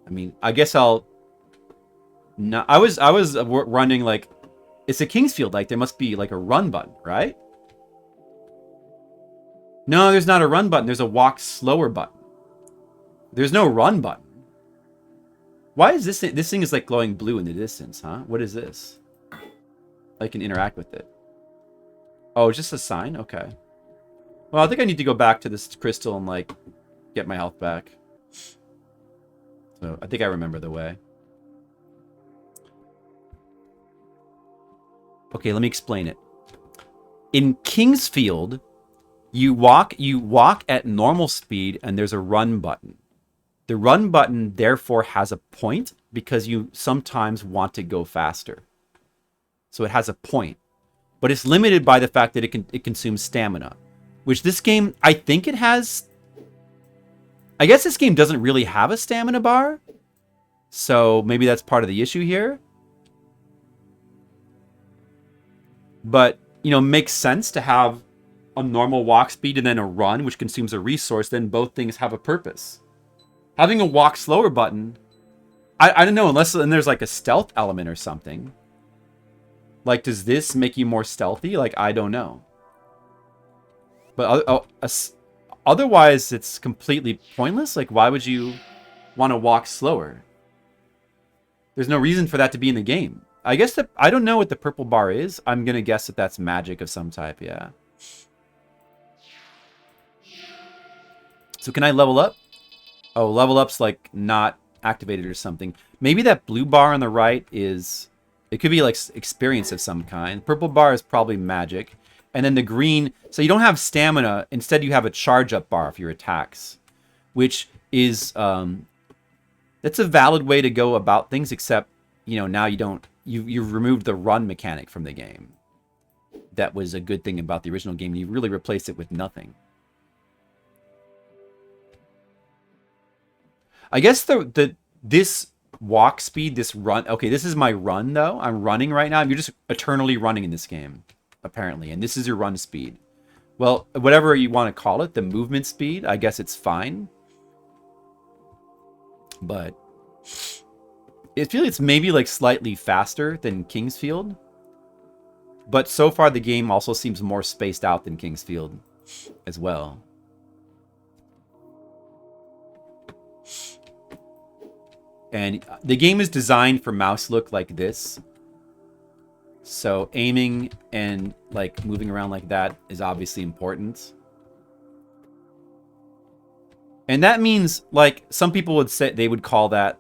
I mean, I guess I'll... No, I was running like... It's a Kingsfield, like there must be like a run button, right? No, there's not a run button. There's a walk slower button. There's no run button. Why is this thing? This thing is like glowing blue in the distance, huh? What is this? I can interact with it. Oh, it's just a sign? Okay. Well, I think I need to go back to this crystal and like get my health back. So I think I remember the way. Okay, let me explain it. In Kingsfield, you walk at normal speed and there's a run button. The run button therefore has a point because you sometimes want to go faster. So it has a point. But it's limited by the fact that it consumes stamina. Which this game, I think it has... I guess this game doesn't really have a stamina bar. So maybe that's part of the issue here. But, you know, makes sense to have a normal walk speed and then a run, which consumes a resource. Then both things have a purpose. Having a walk slower button, I don't know, unless there's like a stealth element or something. Like, does this make you more stealthy? Like, I don't know. But otherwise, it's completely pointless. Like, why would you want to walk slower? There's no reason for that to be in the game. I guess that I don't know what the purple bar is. I'm going to guess that that's magic of some type, yeah. So can I level up? Oh, level up's like not activated or something. Maybe that blue bar on the right is... It could be like experience of some kind. Purple bar is probably magic. And then the green... So you don't have stamina. Instead, you have a charge up bar for your attacks. Which is... That's a valid way to go about things, except, you know, now you don't... You've removed the run mechanic from the game. That was a good thing about the original game. You really replaced it with nothing. I guess this walk speed, this run... Okay, this is my run, though. I'm running right now. You're just eternally running in this game, apparently. And this is your run speed. Well, whatever you want to call it, the movement speed, I guess it's fine. But... I feel it's maybe like slightly faster than Kingsfield. But so far, the game also seems more spaced out than Kingsfield as well. And the game is designed for mouse look like this. So aiming and like moving around like that is obviously important. And that means, like, some people would say they would call that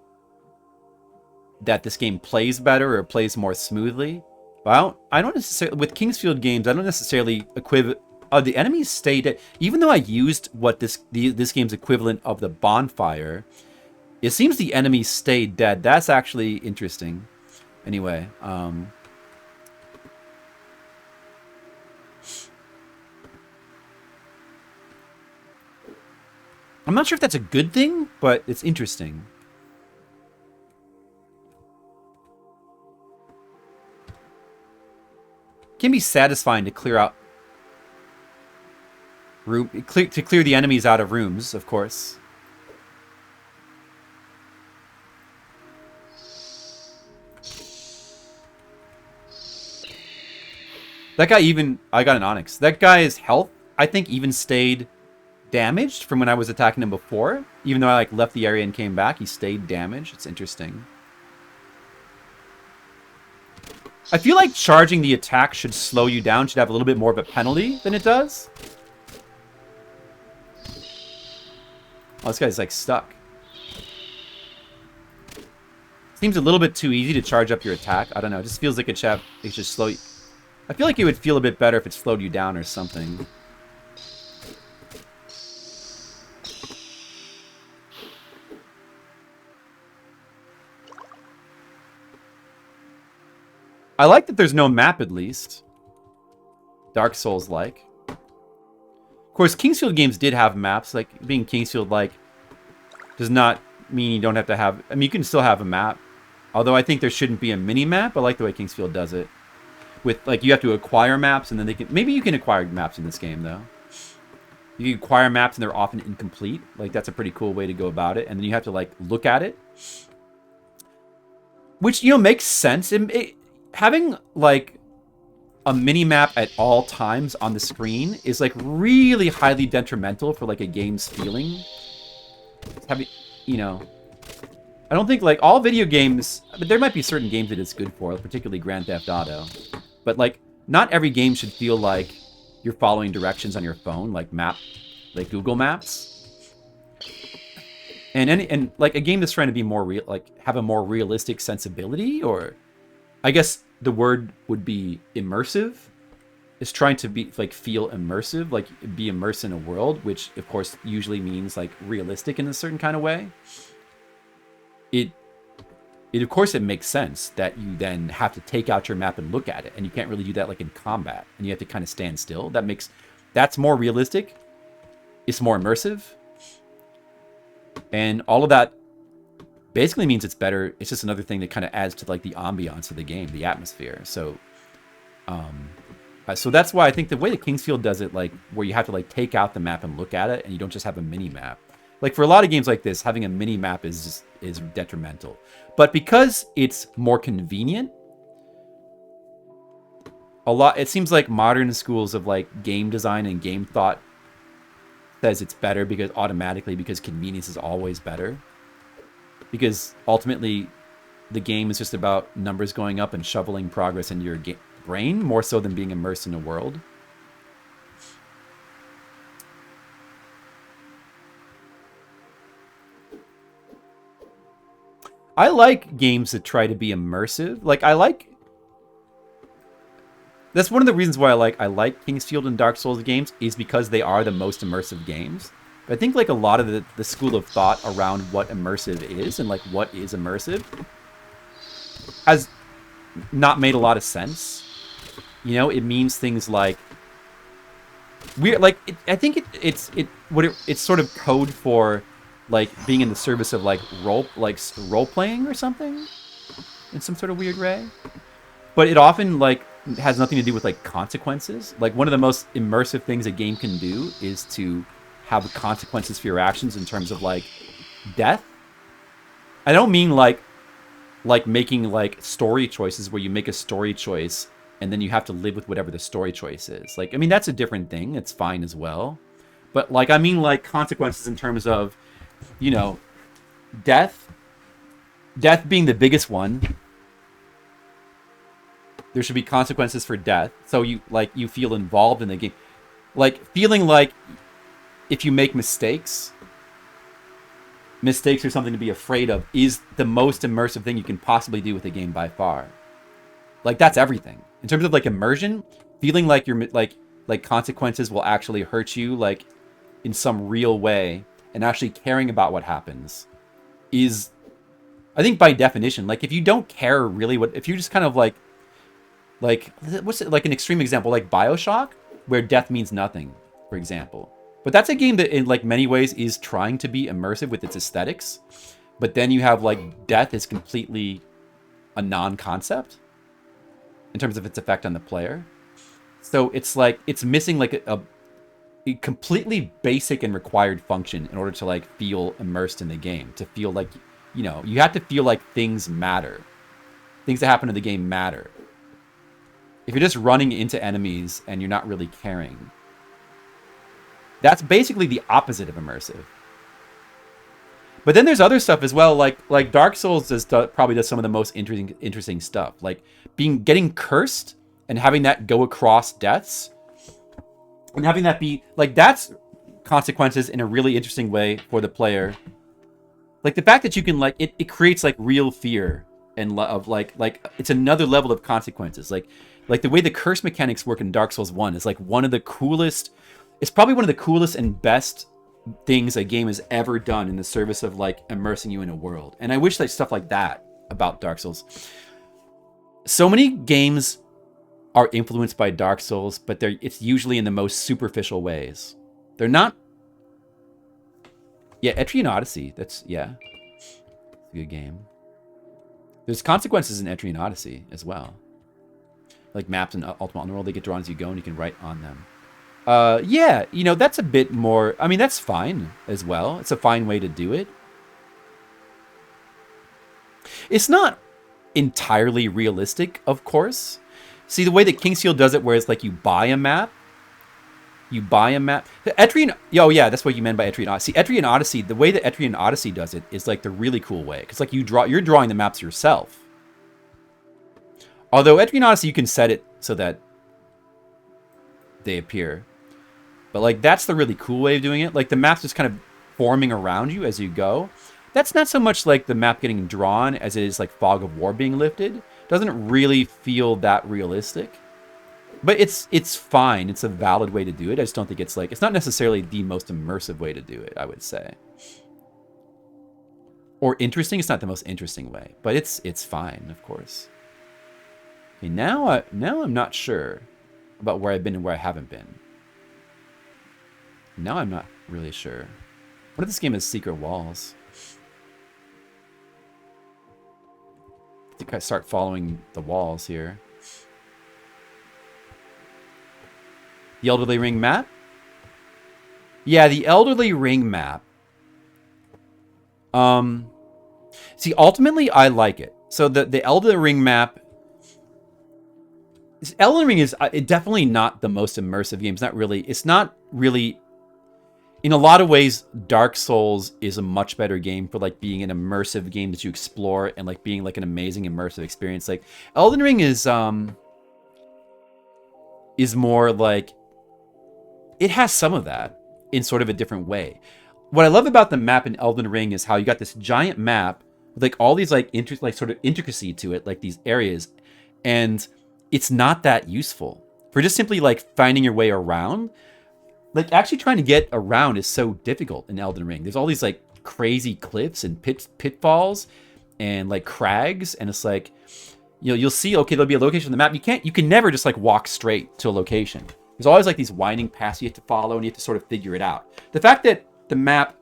this game plays better or plays more smoothly. But I don't necessarily, with Kingsfield games, I don't necessarily the enemies stay dead. Even though I used what this game's equivalent of the bonfire, it seems the enemies stay dead. That's actually interesting. Anyway, I'm not sure if that's a good thing, but it's interesting. It can be satisfying to clear out to clear the enemies out of rooms, of course. That guy I got an Onyx. That guy's health, I think, even stayed damaged from when I was attacking him before. Even though I like left the area and came back, he stayed damaged. It's interesting. I feel like charging the attack should slow you down, should have a little bit more of a penalty than it does. Oh, this guy's like stuck. Seems a little bit too easy to charge up your attack. I don't know. It just feels like it should slow you. I feel like it would feel a bit better if it slowed you down or something. I like that there's no map, at least. Dark Souls-like. Of course, Kingsfield games did have maps. Like, being Kingsfield-like does not mean you don't have to have... I mean, you can still have a map. Although I think there shouldn't be a mini-map. I like the way Kingsfield does it. With, like, you have to acquire maps, and then they can... Maybe you can acquire maps in this game, though. You can acquire maps, and they're often incomplete. Like, that's a pretty cool way to go about it. And then you have to, like, look at it. Which, you know, makes sense. Having, like, a mini-map at all times on the screen is, like, really highly detrimental for, like, a game's feeling. Having, you know... I don't think, like, all video games... But there might be certain games that it's good for, particularly Grand Theft Auto. But, like, not every game should feel like you're following directions on your phone, like Google Maps. And like, a game that's trying to be more real, like, have a more realistic sensibility, or... I guess the word would be immersive. It's trying to be, like, feel immersive, like, be immersed in a world, which, of course, usually means, like, realistic in a certain kind of way. Of course, it makes sense that you then have to take out your map and look at it, and you can't really do that, like, in combat, and you have to kind of stand still. That's more realistic. It's more immersive. And all of that basically means it's better. It's just another thing that kind of adds to, like, the ambiance of the game, the atmosphere. So that's why I think the way that Kingsfield does it, like, where you have to, like, take out the map and look at it, and you don't just have a mini map. Like, for a lot of games like this, having a mini map is detrimental. But because it's more convenient, it seems like modern schools of, like, game design and game thought says it's better because convenience is always better. Because ultimately, the game is just about numbers going up and shoveling progress into your brain, more so than being immersed in a world. I like games that try to be immersive. Like, that's one of the reasons why I like Kingsfield and Dark Souls games, is because they are the most immersive games. But I think, like, a lot of the school of thought around what immersive is and, like, what is immersive has not made a lot of sense. You know, it means things like I think it's sort of code for, like, being in the service of, like, role playing or something in some sort of weird way. But it often, like, has nothing to do with, like, consequences. Like, one of the most immersive things a game can do is to have consequences for your actions in terms of, like, death. I don't mean like making, like, story choices where you make a story choice and then you have to live with whatever the story choice is. Like, I mean, that's a different thing. It's fine as well. But, like, I mean, like, consequences in terms of, you know, death being the biggest one. There should be consequences for death. So you feel involved in the game. Like, feeling like if you make mistakes are something to be afraid of is the most immersive thing you can possibly do with a game by far. Like, that's everything. In terms of, like, immersion, feeling like you're, like consequences will actually hurt you, like, in some real way, and actually caring about what happens is, I think by definition, like, if you don't care really if you just kind of like, what's it, like an extreme example, like BioShock, where death means nothing, for example. But that's a game that in, like, many ways is trying to be immersive with its aesthetics. But then you have, like, death is completely a non-concept in terms of its effect on the player. So it's like, it's missing, like, a completely basic and required function in order to, like, feel immersed in the game. To feel like, you know, you have to feel like things matter. Things that happen in the game matter. If you're just running into enemies and you're not really caring, that's basically the opposite of immersive. But then there's other stuff as well, like Dark Souls probably does some of the most interesting stuff, like getting cursed and having that go across deaths, and having that be like, that's consequences in a really interesting way for the player. Like the fact that you can, like, it creates like real fear and of like it's another level of consequences. Like the way the curse mechanics work in Dark Souls 1 is like one of the coolest. It's probably one of the coolest and best things a game has ever done in the service of, like, immersing you in a world. And I wish that stuff like that about Dark Souls. So many games are influenced by Dark Souls, but it's usually in the most superficial ways. They're not. Yeah, Etrian Odyssey. That's a good game. There's consequences in Etrian Odyssey as well. Like maps in Ultimate Underworld, they get drawn as you go, and you can write on them. Yeah, you know, that's a bit more. I mean, that's fine as well. It's a fine way to do it. It's not entirely realistic, of course. See, the way that Kingsteel does it, where it's like you buy a map. Etrian, oh yeah, that's what you meant by Etrian Odyssey. Etrian Odyssey, the way that Etrian Odyssey does it is like the really cool way, because like you're drawing the maps yourself. Although Etrian Odyssey, you can set it so that they appear. But, like, that's the really cool way of doing it. Like, the map's just kind of forming around you as you go. That's not so much like the map getting drawn as it is like Fog of War being lifted. Doesn't really feel that realistic. But it's fine. It's a valid way to do it. I just don't think it's like, it's not necessarily the most immersive way to do it, I would say. Or interesting. It's not the most interesting way. But it's fine, of course. Okay, now I'm not sure about where I've been and where I haven't been. Now I'm not really sure. What if this game has secret walls? I think I start following the walls here. The Elderly Ring map? Yeah, the Elderly Ring map. See, ultimately, I like it. So the Elderly Ring map. Elden Ring is definitely not the most immersive game. It's not really. In a lot of ways, Dark Souls is a much better game for, like, being an immersive game that you explore and, like, being, like, an amazing immersive experience. Like, Elden Ring is more like, it has some of that in sort of a different way. What I love about the map in Elden Ring is how you got this giant map with, like, all these, like, sort of intricacy to it, like these areas, and it's not that useful for just simply, like, finding your way around. Like, actually trying to get around is so difficult in Elden Ring. There's all these, like, crazy cliffs and pitfalls and, like, crags. And it's like, you know, you'll see, okay, there'll be a location on the map. You can never just, like, walk straight to a location. There's always, like, these winding paths you have to follow, and you have to sort of figure it out. The fact that the map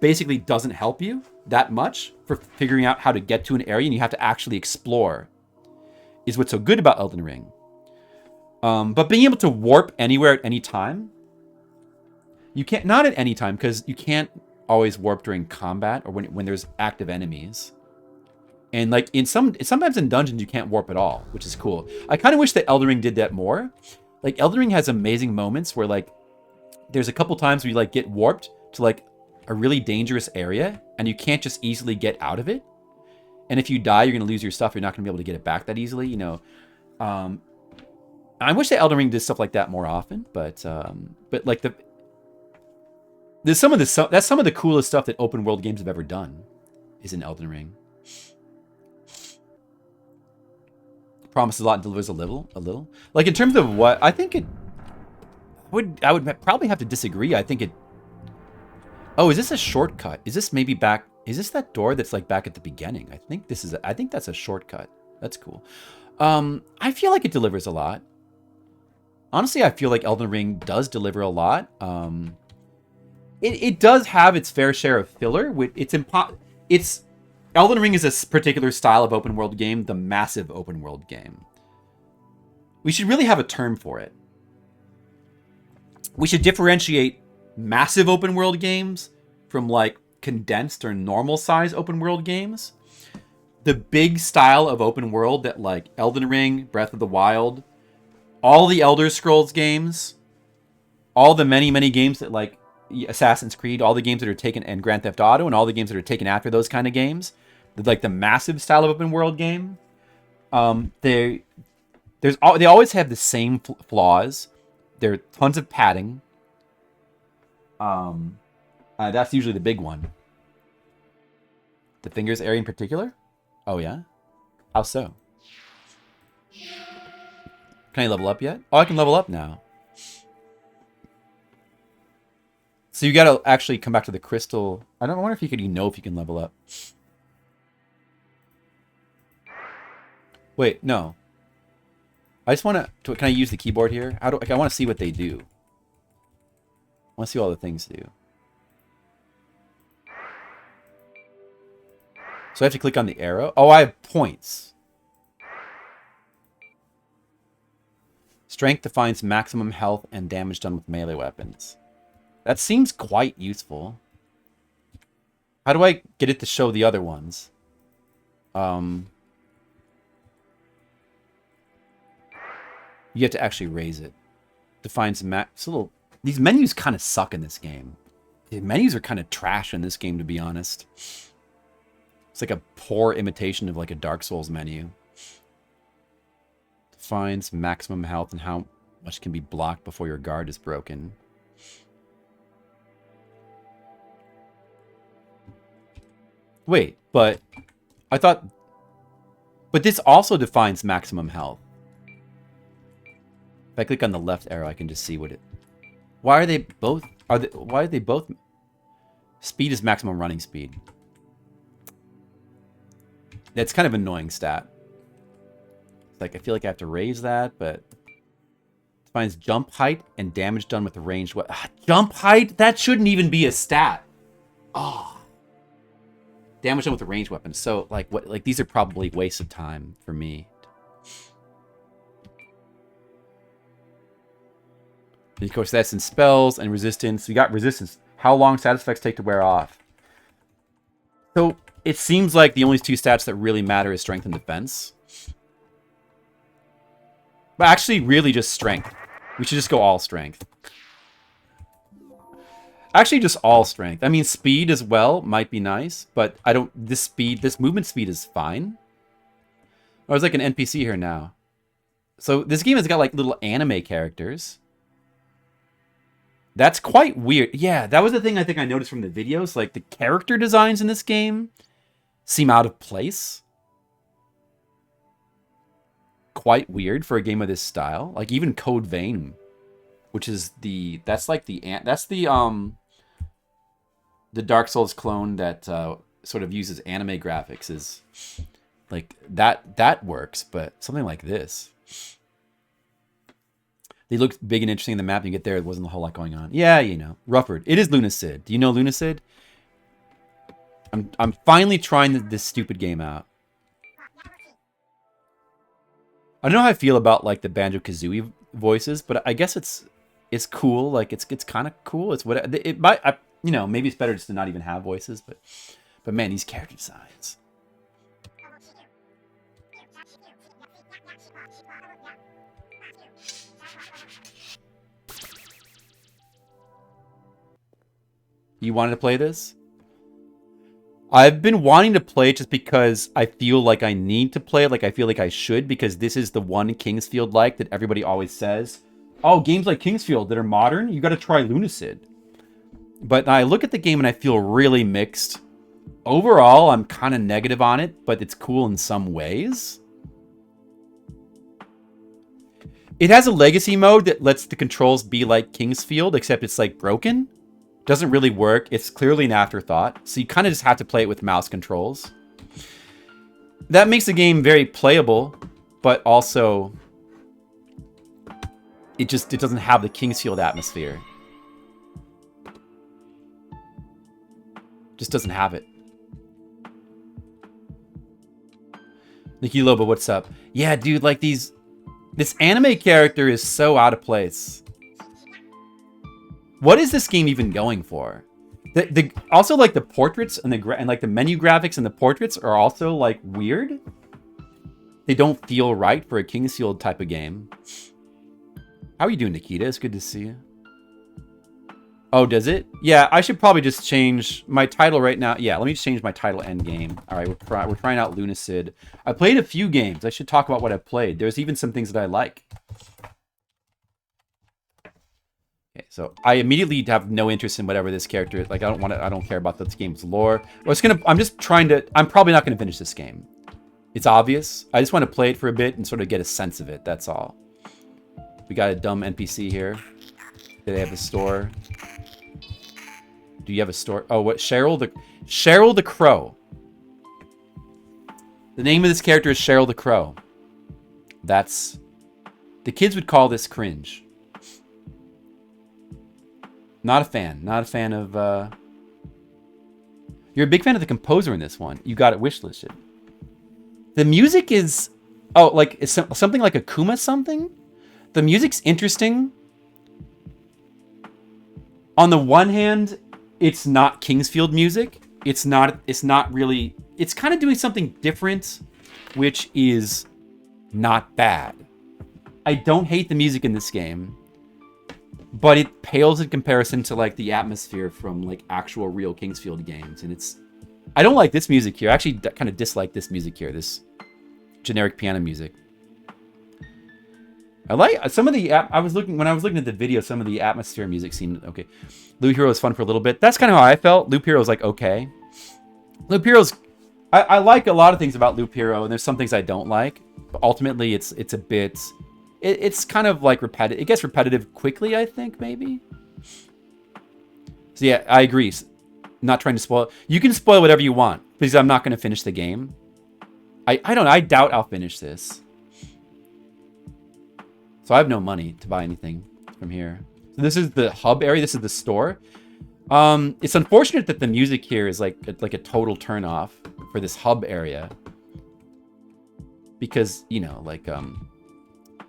basically doesn't help you that much for figuring out how to get to an area, and you have to actually explore, is what's so good about Elden Ring. But being able to warp anywhere at any time, you can't, not at any time, because you can't always warp during combat or when there's active enemies. And like sometimes in dungeons you can't warp at all, which is cool. I kind of wish that Elden Ring did that more. Like Elden Ring has amazing moments where like there's a couple times where you like get warped to like a really dangerous area and you can't just easily get out of it. And if you die, you're gonna lose your stuff. You're not gonna be able to get it back that easily, you know. I wish that Elden Ring did stuff like that more often, but like that's some of the coolest stuff that open world games have ever done is in Elden Ring. Promises a lot and delivers a little. Like in terms of what I think I would probably have to disagree. I think it. Oh, is this a shortcut? Is this maybe back? Is this that door that's like back at the beginning? I think that's a shortcut. That's cool. I feel like it delivers a lot. Honestly, I feel like Elden Ring does deliver a lot. It does have its fair share of filler. It's Elden Ring is a particular style of open world game, the massive open world game. We should really have a term for it. We should differentiate massive open world games from like condensed or normal size open world games. The big style of open world that like Elden Ring, Breath of the Wild, all the Elder Scrolls games, all the many games that like Assassin's Creed, all the games that are taken, and Grand Theft Auto, and all the games that are taken after those kind of games, like the massive style of open world game, they always have the same flaws. There are tons of padding. That's usually the big one. The fingers area in particular? Oh yeah? How so? Can I level up yet? Oh, I can level up now. So you gotta actually come back to the crystal. I wonder if you know if you can level up. Wait, no. I just want to... Can I use the keyboard here? I want to see what they do. I want to see what all the things do. So I have to click on the arrow. Oh, I have points. Strength defines maximum health and damage done with melee weapons. That seems quite useful. How do I get it to show the other ones? You have to actually raise it. Defines max. These menus kind of suck in this game. The menus are kind of trash in this game, to be honest. It's like a poor imitation of like a Dark Souls menu. Defines maximum health and how much can be blocked before your guard is broken. Wait, but I thought... But this also defines maximum health. If I click on the left arrow, I can just see what it... Why are they both... Why are they both... Speed is maximum running speed. That's kind of an annoying stat. It's like, I feel like I have to raise that, but... Defines jump height and damage done with a ranged weapon. Jump height? That shouldn't even be a stat. Oh. Damage done with a ranged weapon. So, like, what? Like, these are probably wastes of time for me. And of course, that's in spells and resistance. We got resistance. How long status effects take to wear off? So, it seems like the only two stats that really matter is strength and defense. But actually, really just strength. We should just go all strength. Actually, just all strength. I mean, speed as well might be nice, but I don't... This movement speed is fine. Oh, there's like an NPC here now. So, this game has got like little anime characters. That's quite weird. Yeah, that was the thing I think I noticed from the videos. Like, the character designs in this game seem out of place. Quite weird for a game of this style. Like, even Code Vein, which is the... That's like the... That's the Dark Souls clone that sort of uses anime graphics is... Like, that works, but something like this... They looked big and interesting in the map. You get there, it wasn't a whole lot going on. Yeah, you know. Rufford. It is Lunacid. Do you know Lunacid? I'm finally trying this stupid game out. I don't know how I feel about like the Banjo-Kazooie voices, but I guess it's cool. Like it's kind of cool. It's what it might. You know, maybe it's better just to not even have voices. But man, these character designs. You wanted to play this? I've been wanting to play it just because I feel like I need to play it, like I feel like I should, because this is the one Kingsfield-like that everybody always says. Oh, games like Kingsfield that are modern, you gotta try Lunacid. But I look at the game and I feel really mixed. Overall, I'm kind of negative on it, but it's cool in some ways. It has a legacy mode that lets the controls be like Kingsfield, except it's like broken. Doesn't really work. It's clearly an afterthought. So you kind of just have to play it with mouse controls. That makes the game very playable, but also it doesn't have the Kingsfield atmosphere. Just doesn't have it. Nikki Loba, what's up? Yeah, dude, like this anime character is so out of place. What is this game even going for? Also, like the portraits and like the menu graphics and the portraits are also like weird. They don't feel right for a Kingsfield type of game. How are you doing, Nikita? It's good to see you. Oh, does it? Yeah, I should probably just change my title right now. Yeah, let me just change my title and game. All right, we're trying out Lunacid. I played a few games. I should talk about what I played. There's even some things that I like. Okay, so I immediately have no interest in whatever this character is. Like, I don't care about this game's lore. I'm probably not gonna finish this game. It's obvious. I just want to play it for a bit and sort of get a sense of it. That's all. We got a dumb NPC here. Do they have a store? Do you have a store? Oh, what? Cheryl the Crow. The name of this character is Cheryl the Crow. The kids would call this cringe. Not a fan. Not a fan of, You're a big fan of the composer in this one. You got it wishlisted. The music is... Oh, like, it's something like a Kuma something? The music's interesting. On the one hand, it's not Kingsfield music. It's not really... It's kind of doing something different, which is not bad. I don't hate the music in this game, but it pales in comparison to like the atmosphere from like actual real Kingsfield games. And I don't like this music here. I actually kind of dislike this music here, this generic piano music. I like some of the, when I was looking at the video, some of the atmosphere music seemed okay. Loop Hero was fun for a little bit. That's kind of how I felt. Loop Hero was like, okay. Loop Hero's, I like a lot of things about Loop Hero, and there's some things I don't like. But ultimately, it's a bit, it's kind of like repetitive. It gets repetitive quickly, I think, maybe. So yeah, I agree. Not trying to spoil. You can spoil whatever you want, because I'm not going to finish the game. I don't know. I doubt I'll finish this. So I have no money to buy anything from here. So this is the hub area. This is the store. It's unfortunate that the music here is like a total turn off for this hub area. Because, you know, like,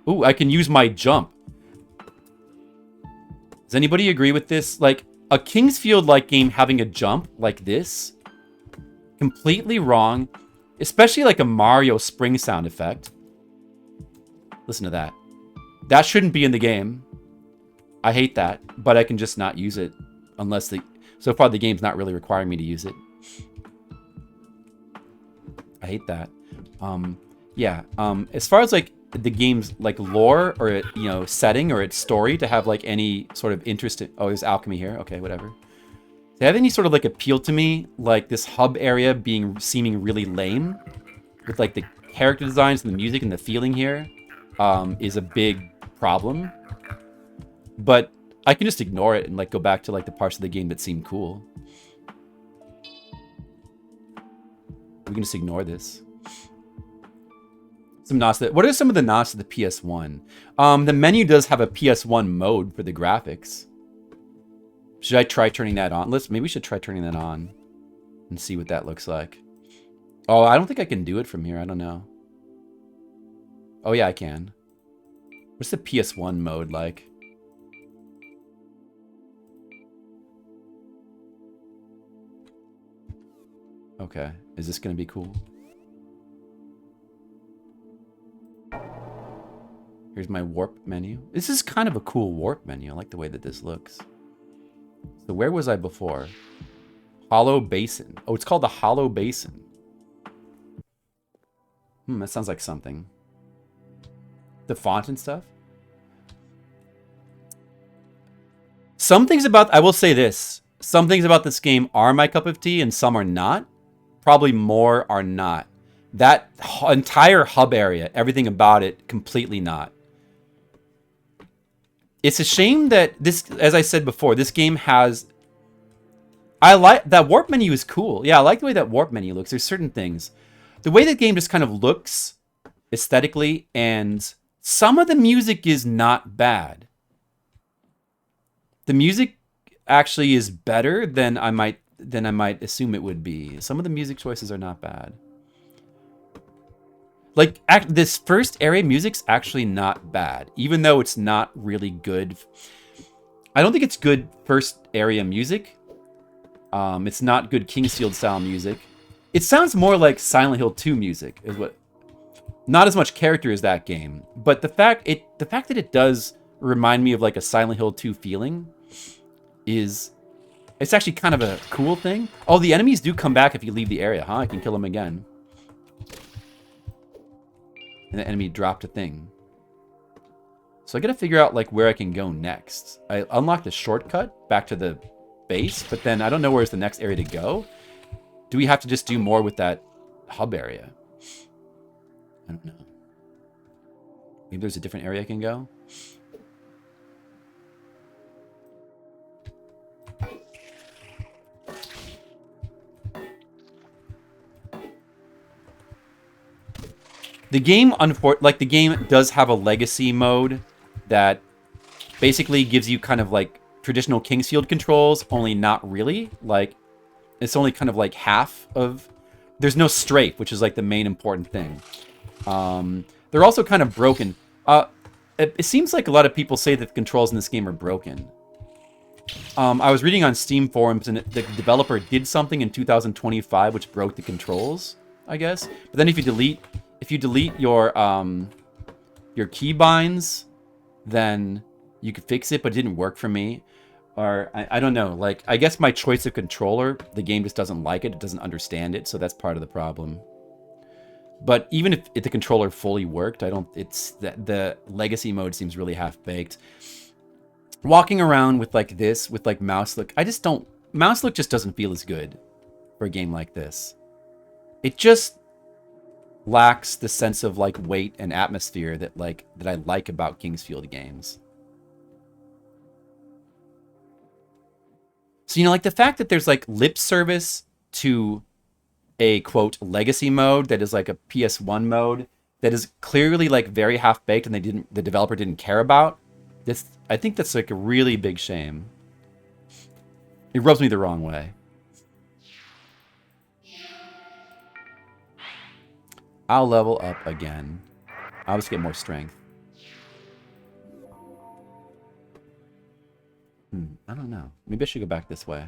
ooh, I can use my jump. Does anybody agree with this? Like, a Kingsfield-like game having a jump like this? Completely wrong. Especially like a Mario spring sound effect. Listen to that. That shouldn't be in the game. I hate that, but I can just not use it unless so far the game's not really requiring me to use it. I hate that. Yeah. As far as like the game's like lore or you know setting or its story to have like any sort of interest in, oh, there's alchemy here. Okay, whatever. To have any sort of like appeal to me, like this hub area seeming really lame, with like the character designs and the music and the feeling here, is a big problem. But I can just ignore it and like go back to like the parts of the game that seem cool. We can just ignore this. Some nods. What are some of the nods to the PS1? The menu does have a PS1 mode for the graphics. Should I try turning that on? Maybe we should try turning that on and see what that looks like. Oh, I don't think I can do it from here. I don't know. Oh yeah, I can. What's the PS1 mode like? Okay, is this gonna be cool? Here's my warp menu. This is kind of a cool warp menu. I like the way that this looks. So where was I before? Hollow Basin. Oh, it's called the Hollow Basin. That sounds like something. The font and stuff. Some things about, I will say this. Some things about this game are my cup of tea and some are not. Probably more are not. That entire hub area, everything about it, completely not. It's a shame that this, as I said before, this game has... I like... That warp menu is cool. Yeah, I like the way that warp menu looks. There's certain things. The way the game just kind of looks aesthetically, and some of the music is not bad. The music actually is better than I might assume it would be. Some of the music choices are not bad. Like, this first area music's actually not bad, even though it's not really good. I don't think it's good first area music. It's not good Kingsfield style music. It sounds more like Silent Hill 2 music, is what. Not as much character as that game, but the fact that it does remind me of like a Silent Hill 2 feeling is, it's actually kind of a cool thing. Oh, the enemies do come back if you leave the area, huh? I can kill them again. And the enemy dropped a thing. So I gotta figure out like where I can go next. I unlocked a shortcut back to the base, but then I don't know where's the next area to go. Do we have to just do more with that hub area? I don't know. Maybe there's a different area I can go. The game, the game does have a legacy mode that basically gives you kind of like traditional Kingsfield controls, only not really. Like, it's only kind of like half of... There's no strafe, which is like the main important thing. They're also kind of broken. It seems like a lot of people say that the controls in this game are broken. I was reading on Steam forums, and the developer did something in 2025 which broke the controls, I guess. But then if you delete your keybinds, then you could fix it, but it didn't work for me. Or, I don't know, like, I guess my choice of controller, the game just doesn't like it, it doesn't understand it, so that's part of the problem. But even if the controller fully worked, the legacy mode seems really half-baked. Walking around with like this, with like mouse look, mouse look just doesn't feel as good for a game like this. It just lacks the sense of like weight and atmosphere that I like about Kingsfield games. So, you know, like the fact that there's like lip service to a quote legacy mode that is like a PS1 mode that is clearly like very half-baked and the developer didn't care about. I think that's like a really big shame. It rubs me the wrong way. I'll level up again. I'll just get more strength. I don't know. Maybe I should go back this way.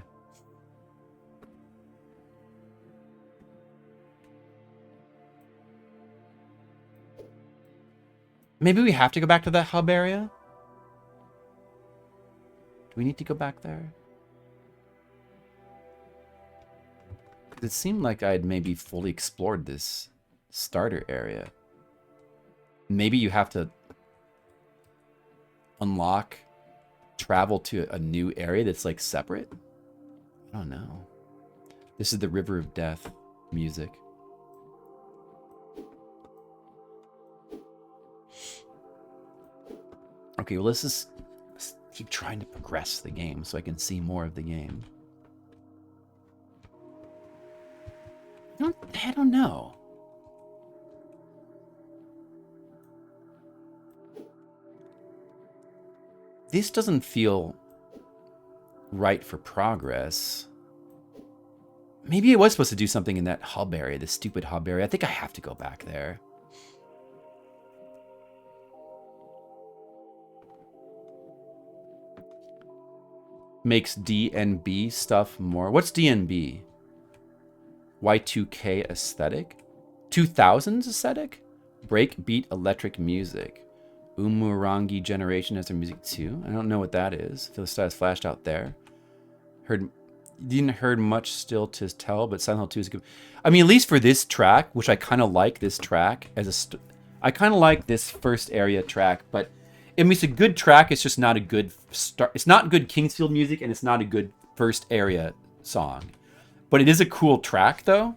Maybe we have to go back to that hub area? Do we need to go back there? It seemed like I had maybe fully explored this starter area. Maybe you have to unlock, travel to a new area that's like separate? I don't know. This is the River of Death music. Okay, well, let's keep trying to progress the game so I can see more of the game. I don't know. This doesn't feel right for progress. Maybe I was supposed to do something in that hub area, this stupid hub area. I think I have to go back there. Makes DNB stuff more. What's DNB? Y2K aesthetic? 2000s aesthetic? Breakbeat electric music. Umurangi generation has their music too. I don't know what that is. I feel the style's flashed out there. Didn't heard much still to tell, but Silent Hill 2 is good. I mean, at least for this track, which I kind of like this track as I kind of like this first area track, but I mean, it's a good track. It's just not a good start. It's not good Kingsfield music, and it's not a good first area song. But it is a cool track, though.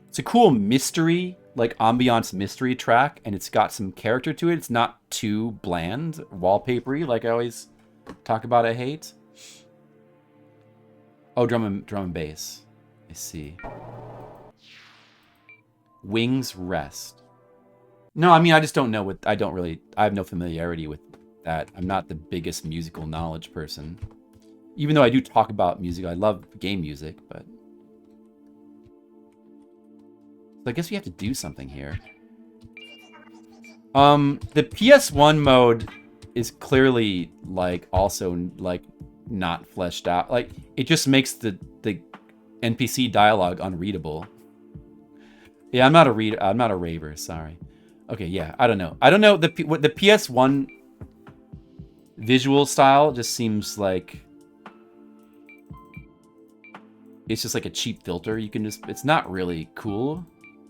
It's a cool mystery, like ambiance mystery track, and it's got some character to it. It's not too bland, wallpapery, like I always talk about. I hate. Oh, drum and bass. I see. Wings Rest. No, I mean, I just don't know what... I have no familiarity with that. I'm not the biggest musical knowledge person. Even though I do talk about music. I love game music, but... So I guess we have to do something here. The PS1 mode is clearly, like, also, like, not fleshed out. Like, it just makes the NPC dialogue unreadable. Yeah, I'm not a raver, sorry. Okay, yeah, I don't know. The PS1 visual style just seems like it's just like a cheap filter. You can just, it's not really cool.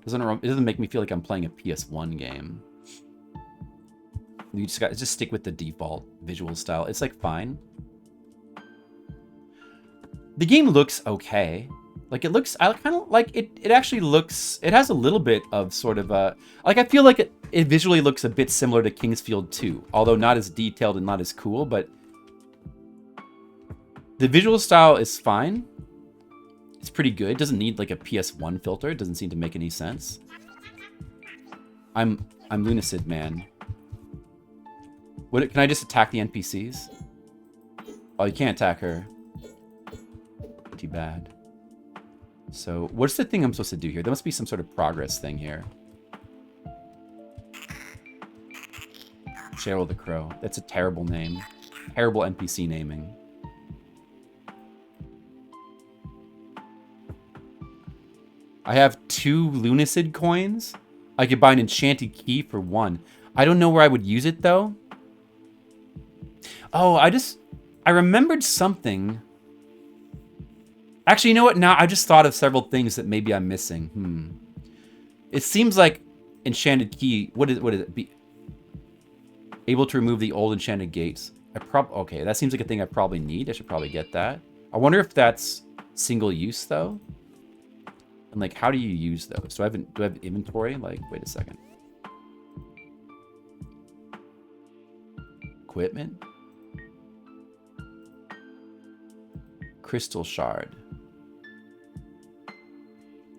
It doesn't make me feel like I'm playing a PS1 game. You just stick with the default visual style. It's like fine. The game looks okay. Like, it looks, I kind of like it. It actually looks, it has a little bit of sort of a, like, I feel like it visually looks a bit similar to Kingsfield 2, although not as detailed and not as cool, but the visual style is fine. It's pretty good. It doesn't need like a PS1 filter. It doesn't seem to make any sense. I'm Lunacid, man. Can I just attack the NPCs? Oh, you can't attack her. Too bad. So, what's the thing I'm supposed to do here? There must be some sort of progress thing here. Cheryl the Crow. That's a terrible name. Terrible NPC naming. I have 2 Lunacid coins. I could buy an enchanted key for 1. I don't know where I would use it, though. Oh, I remembered something. Actually, you know what? Now I just thought of several things that maybe I'm missing. It seems like enchanted key. What is it? Be able to remove the old enchanted gates. Okay, that seems like a thing I probably need. I should probably get that. I wonder if that's single use though. And like, how do you use those? Do I have inventory? Like, wait a second. Equipment. Crystal shard.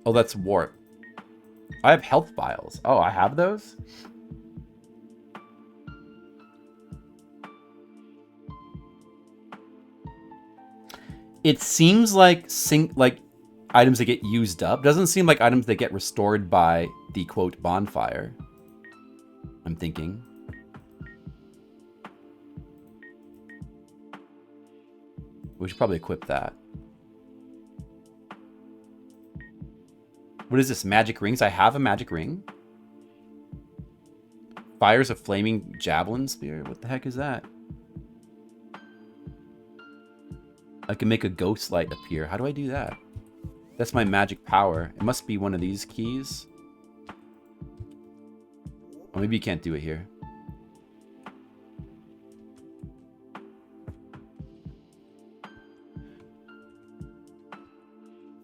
Oh, that's warp. I have health vials. Oh, I have those? It seems like items that get used up. Doesn't seem like items that get restored by the quote bonfire. I'm thinking. We should probably equip that. What is this? Magic rings? I have a magic ring. Fires a flaming javelin spear? What the heck is that? I can make a ghost light appear. How do I do that? That's my magic power. It must be one of these keys. Or maybe you can't do it here.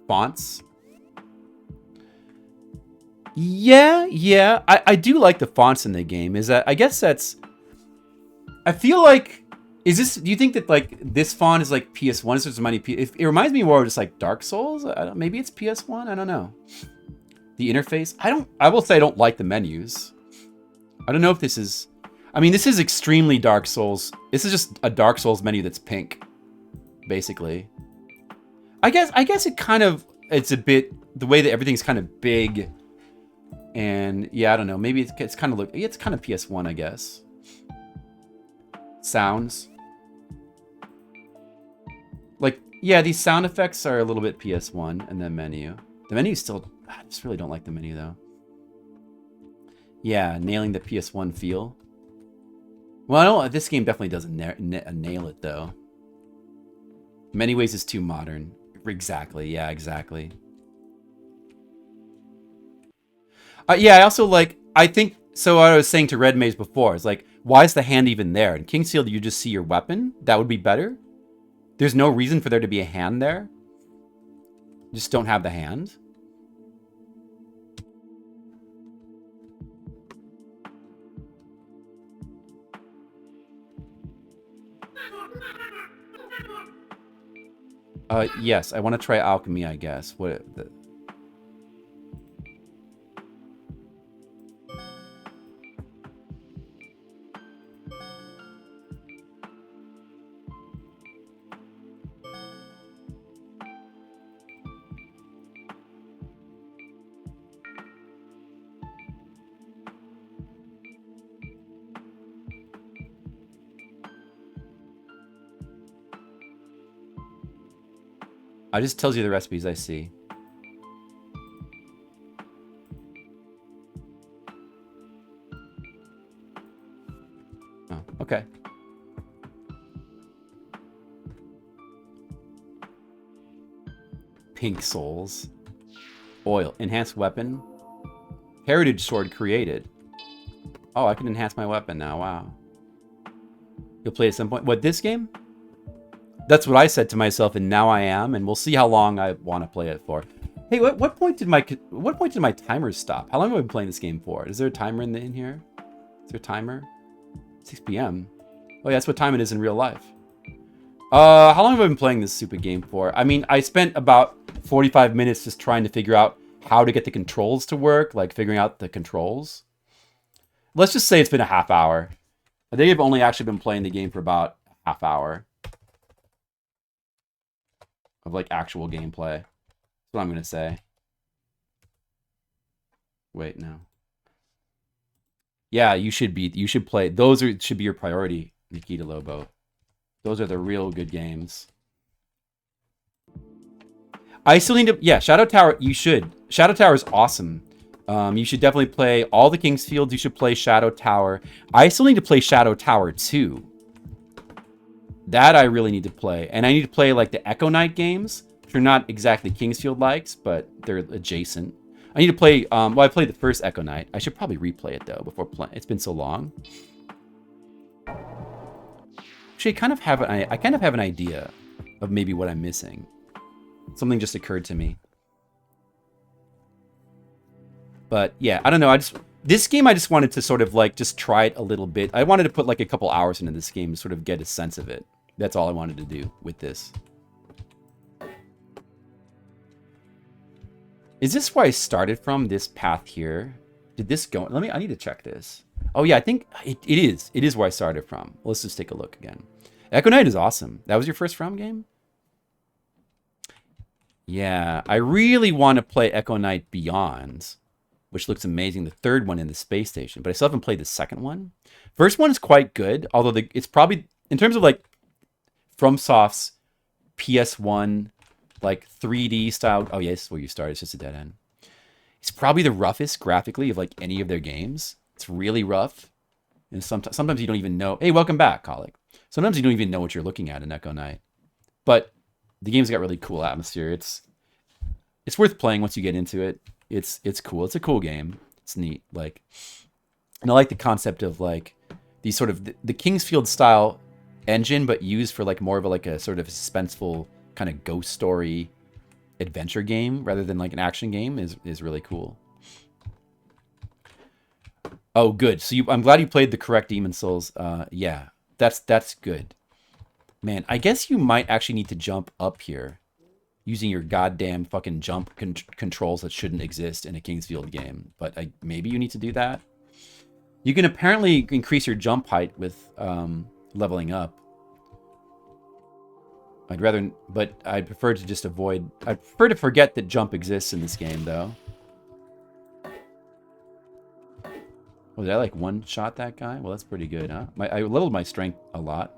Fonts. Yeah. I do like the fonts in the game. I guess that's... I feel like... do you think that, like, this font is, like, PS1? Is there it reminds me more of just, like, Dark Souls? Maybe it's PS1? I don't know. The interface? I will say I don't like the menus. I don't know if this is... I mean, this is extremely Dark Souls. This is just a Dark Souls menu that's pink. Basically. I guess it kind of... It's a bit... The way that everything's kind of big... And yeah, I don't know. Maybe it's kind of it's kind of PS1, I guess. Sounds. Like, yeah, these sound effects are a little bit PS1, and then menu. The menu still, I just really don't like the menu though. Yeah, nailing the PS1 feel. Well, this game definitely doesn't nail it though. Many ways is too modern. Exactly. Yeah, exactly. Yeah, I also like, I think, so what I was saying to Red Maze before is like, why is the hand even there? In Kingsfield, you just see your weapon. That would be better. There's no reason for there to be a hand there. You just don't have the hand. Yes, I want to try alchemy, I guess. What the... I just tells you the recipes I see. Oh, okay. Pink souls. Oil. Enhanced weapon. Heritage sword created. Oh, I can enhance my weapon now. Wow. You'll play at some point. What, this game? That's what I said to myself, and now I am, and we'll see how long I want to play it for. Hey, what point did my timer stop? How long have I been playing this game for? Is there a timer in here? Is there a timer? 6 p.m. Oh yeah, that's what time it is in real life. How long have I been playing this stupid game for? I mean, I spent about 45 minutes just trying to figure out how to get the controls to work, like figuring out the controls. Let's just say it's been a half hour. I think I've only actually been playing the game for about a half hour of like actual gameplay. That's what I'm gonna say. Wait, no. Yeah, you should play. Should be your priority, Nikita Lobo. Those are the real good games. I still need to, yeah, Shadow Tower, you should. Shadow Tower is awesome. You should definitely play all the Kingsfields. You should play Shadow Tower. I still need to play Shadow Tower 2. That I really need to play. And I need to play like the Echo Knight games, which are not exactly Kingsfield likes, but they're adjacent. I need to play, well, I played the first Echo Knight. I should probably replay it though before playing. It's been so long. Actually, I kind of have an idea of maybe what I'm missing. Something just occurred to me. But yeah, I don't know. This game, I just wanted to sort of like just try it a little bit. I wanted to put like a couple hours into this game to sort of get a sense of it. That's all I wanted to do with this. Is this where I started from, this path here? Did this go? I need to check this. Oh yeah, I think it is. It is where I started from. Let's just take a look again. Echo Knight is awesome. That was your first From game? Yeah, I really want to play Echo Knight Beyond, which looks amazing. The third one in the space station, but I still haven't played the second one. First one is quite good, although it's probably, in terms of like FromSoft's PS1, like 3D style. Oh yeah, this is where you start. It's just a dead end. It's probably the roughest graphically of like any of their games. It's really rough, and sometimes you don't even know. Hey, welcome back, Colic. Sometimes you don't even know what you're looking at in Echo Knight, but the game's got really cool atmosphere. It's worth playing once you get into it. It's cool. It's a cool game. It's neat. Like, and I like the concept of like these sort of the Kingsfield style engine, but used for like more of a sort of suspenseful kind of ghost story adventure game rather than like an action game is really cool. Oh, good. So I'm glad you played the correct Demon Souls. Yeah, that's good. Man, I guess you might actually need to jump up here using your goddamn fucking jump controls that shouldn't exist in a Kingsfield game. But maybe you need to do that. You can apparently increase your jump height with leveling up. I'd prefer to just avoid. I'd prefer to forget that jump exists in this game, though. Oh, did I like one-shot that guy? Well, that's pretty good, huh? I leveled my strength a lot.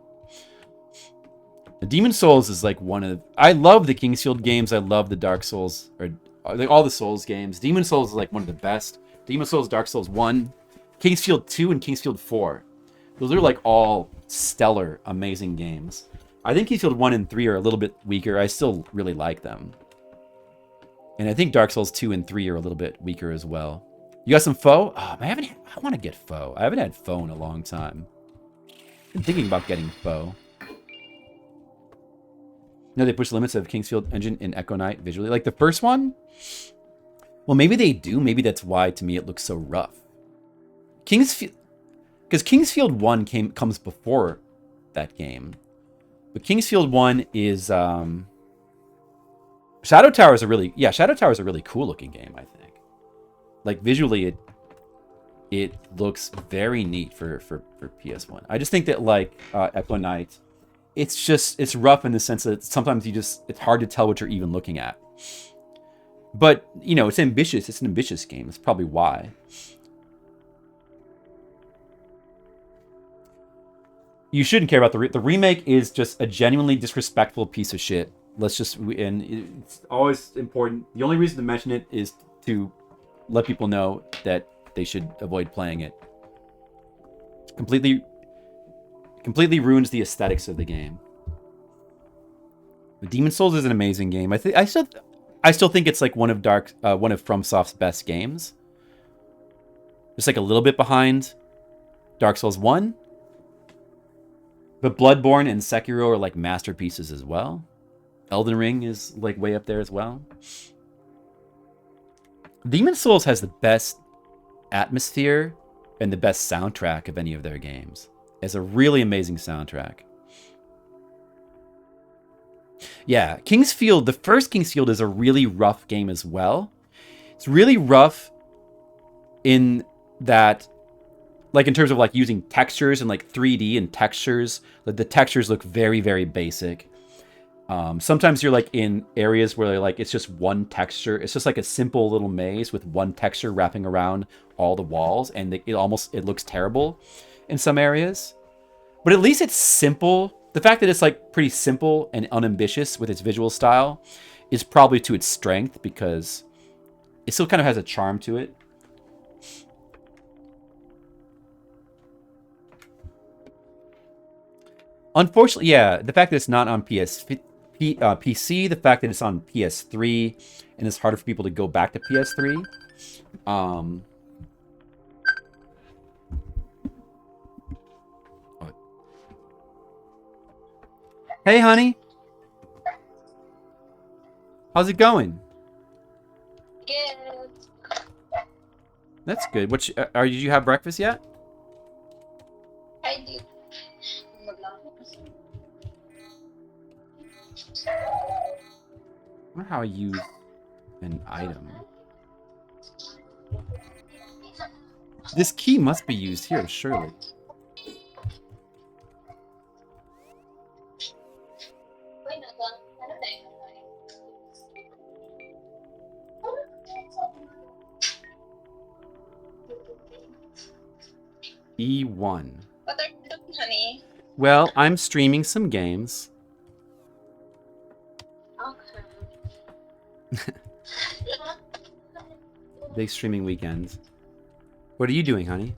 The Demon Souls is like one of... I love the Kingsfield games. I love the Dark Souls, or like all the Souls games. Demon Souls is like one of the best. Demon Souls, Dark Souls 1, Kingsfield 2, and Kingsfield 4. Those are like all stellar, amazing games. I think Kingsfield 1 and 3 are a little bit weaker. I still really like them. And I think Dark Souls 2 and 3 are a little bit weaker as well. You got some Foe? Oh, I want to get Foe. I haven't had Foe in a long time. I've been thinking about getting Foe. No, they push the limits of Kingsfield engine in Echo Knight visually. Like the first one? Well, maybe they do. Maybe that's why, to me, it looks so rough. Kingsfield... Because Kingsfield 1 comes before that game. But Kingsfield 1 is... Shadow Tower is a really... Yeah, Shadow Tower is a really cool-looking game, I think. Like, visually, it looks very neat for PS1. I just think that, like, Echo Knight... It's rough in the sense that sometimes it's hard to tell what you're even looking at. But, you know, it's ambitious. It's an ambitious game. That's probably why. You shouldn't care about the remake is just a genuinely disrespectful piece of shit. And it's always important. The only reason to mention it is to let people know that they should avoid playing it. It's completely ruins the aesthetics of the game. But Demon's Souls is an amazing game. I still think it's like one of FromSoft's best games. Just like a little bit behind Dark Souls 1. But Bloodborne and Sekiro are like masterpieces as well. Elden Ring is like way up there as well. Demon's Souls has the best atmosphere and the best soundtrack of any of their games. It's a really amazing soundtrack. Yeah, Kingsfield, the first Kingsfield is a really rough game as well. It's really rough in that, like in terms of like using textures and like 3D and textures, the textures look very, very basic. Sometimes you're like in areas where like it's just one texture. It's just like a simple little maze with one texture wrapping around all the walls, and it looks terrible in some areas. But at least it's simple. The fact that it's like pretty simple and unambitious with its visual style is probably to its strength, because it still kind of has a charm to it. Unfortunately, yeah, the fact that it's not on PC, the fact that it's on PS3, and it's harder for people to go back to PS3. Hey, honey. How's it going? Good. That's good. Did you have breakfast yet? I did. I wonder how I use an item. This key must be used here, surely. E1. What are you doing, honey? Well, I'm streaming some games. Okay. Big streaming weekend. What are you doing, honey?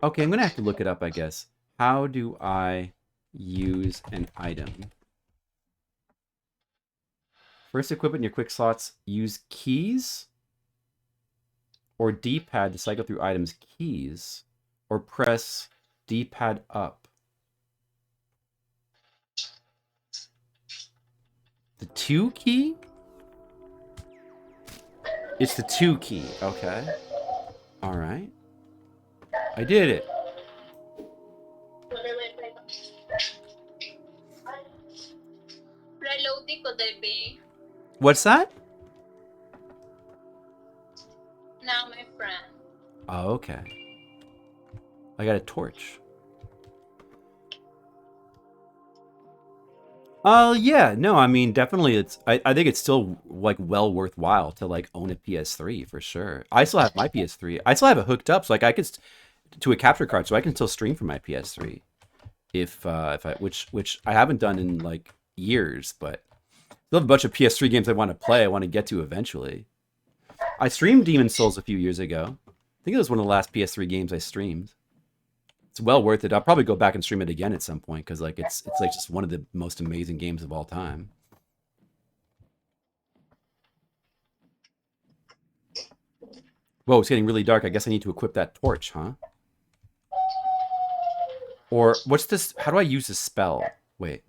Okay, I'm gonna have to look it up, I guess. How do I use an item? First equipment in your quick slots, use keys or D-pad to cycle through items. Keys, or press D-pad up. The 2 key? It's the 2 key, okay. Alright. I did it. What's that? Now, my friend. Oh, okay. I got a torch. Yeah, no, I mean, definitely I think it's still, like, well worthwhile to, like, own a PS3, for sure. I still have my PS3. I still have it hooked up, so, like, I could, to a capture card, so I can still stream from my PS3. Which I haven't done in, like, years, but I still have a bunch of PS3 games I want to play, I want to get to eventually. I streamed Demon Souls a few years ago. I think it was one of the last PS3 games I streamed. It's well worth it. I'll probably go back and stream it again at some point because like it's like just one of the most amazing games of all time. Whoa, it's getting really dark. I guess I need to equip that torch, huh? Or what's this? How do I use this spell? Wait.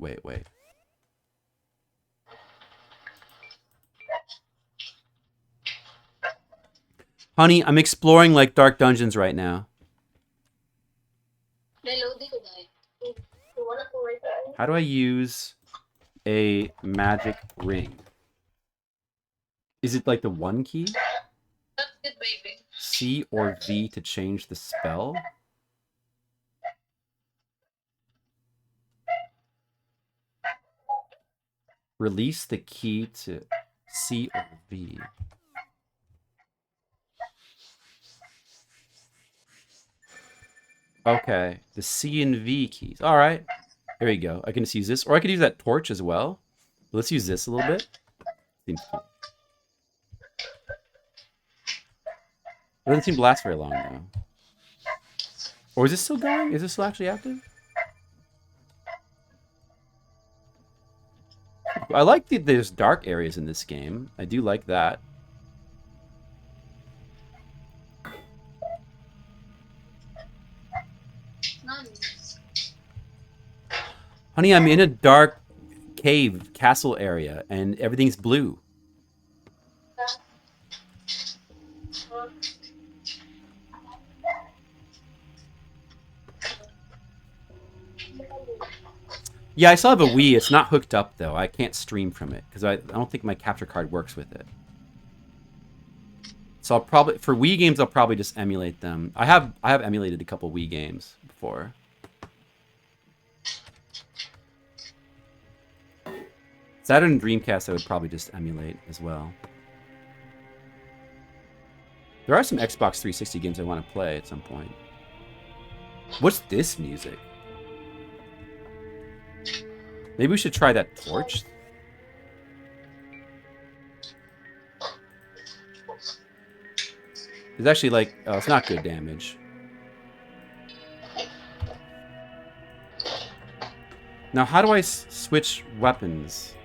Honey, I'm exploring like dark dungeons right now. How do I use a magic ring? Is it like the 1 key? That's good, baby. C or V to change the spell? Release the key to C or V. Okay, the C and V keys. All right, there you go. I can just use this, or I could use that torch as well. Let's use this a little bit. Seems cool. It doesn't seem to last very long though. Or is this still going? Is this still actually active? I like that there's dark areas in this game. I do like that. Honey, I'm in a dark cave castle area and everything's blue. Yeah, I still have a Wii. It's not hooked up though. I can't stream from it because I don't think my capture card works with it. So I'll probably for Wii games I'll probably just emulate them. I have emulated a couple Wii games before. Saturn and Dreamcast I would probably just emulate as well. There are some Xbox 360 games I want to play at some point. What's this music? Maybe we should try that torch. It's actually like, oh, it's not good damage. Now, how do I switch weapons?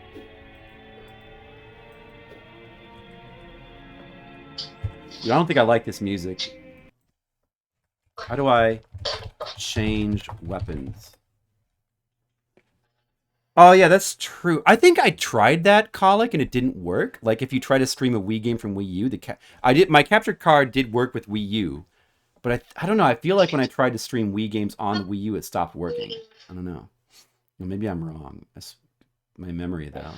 I don't think I like this music. How do I change weapons? Oh yeah, that's true. I think I tried that, Colic, and it didn't work. Like if you try to stream a Wii game from Wii U, my capture card did work with Wii U, but I don't know. I feel like when I tried to stream Wii games on the Wii U, it stopped working. I don't know. Well, maybe I'm wrong. That's my memory though.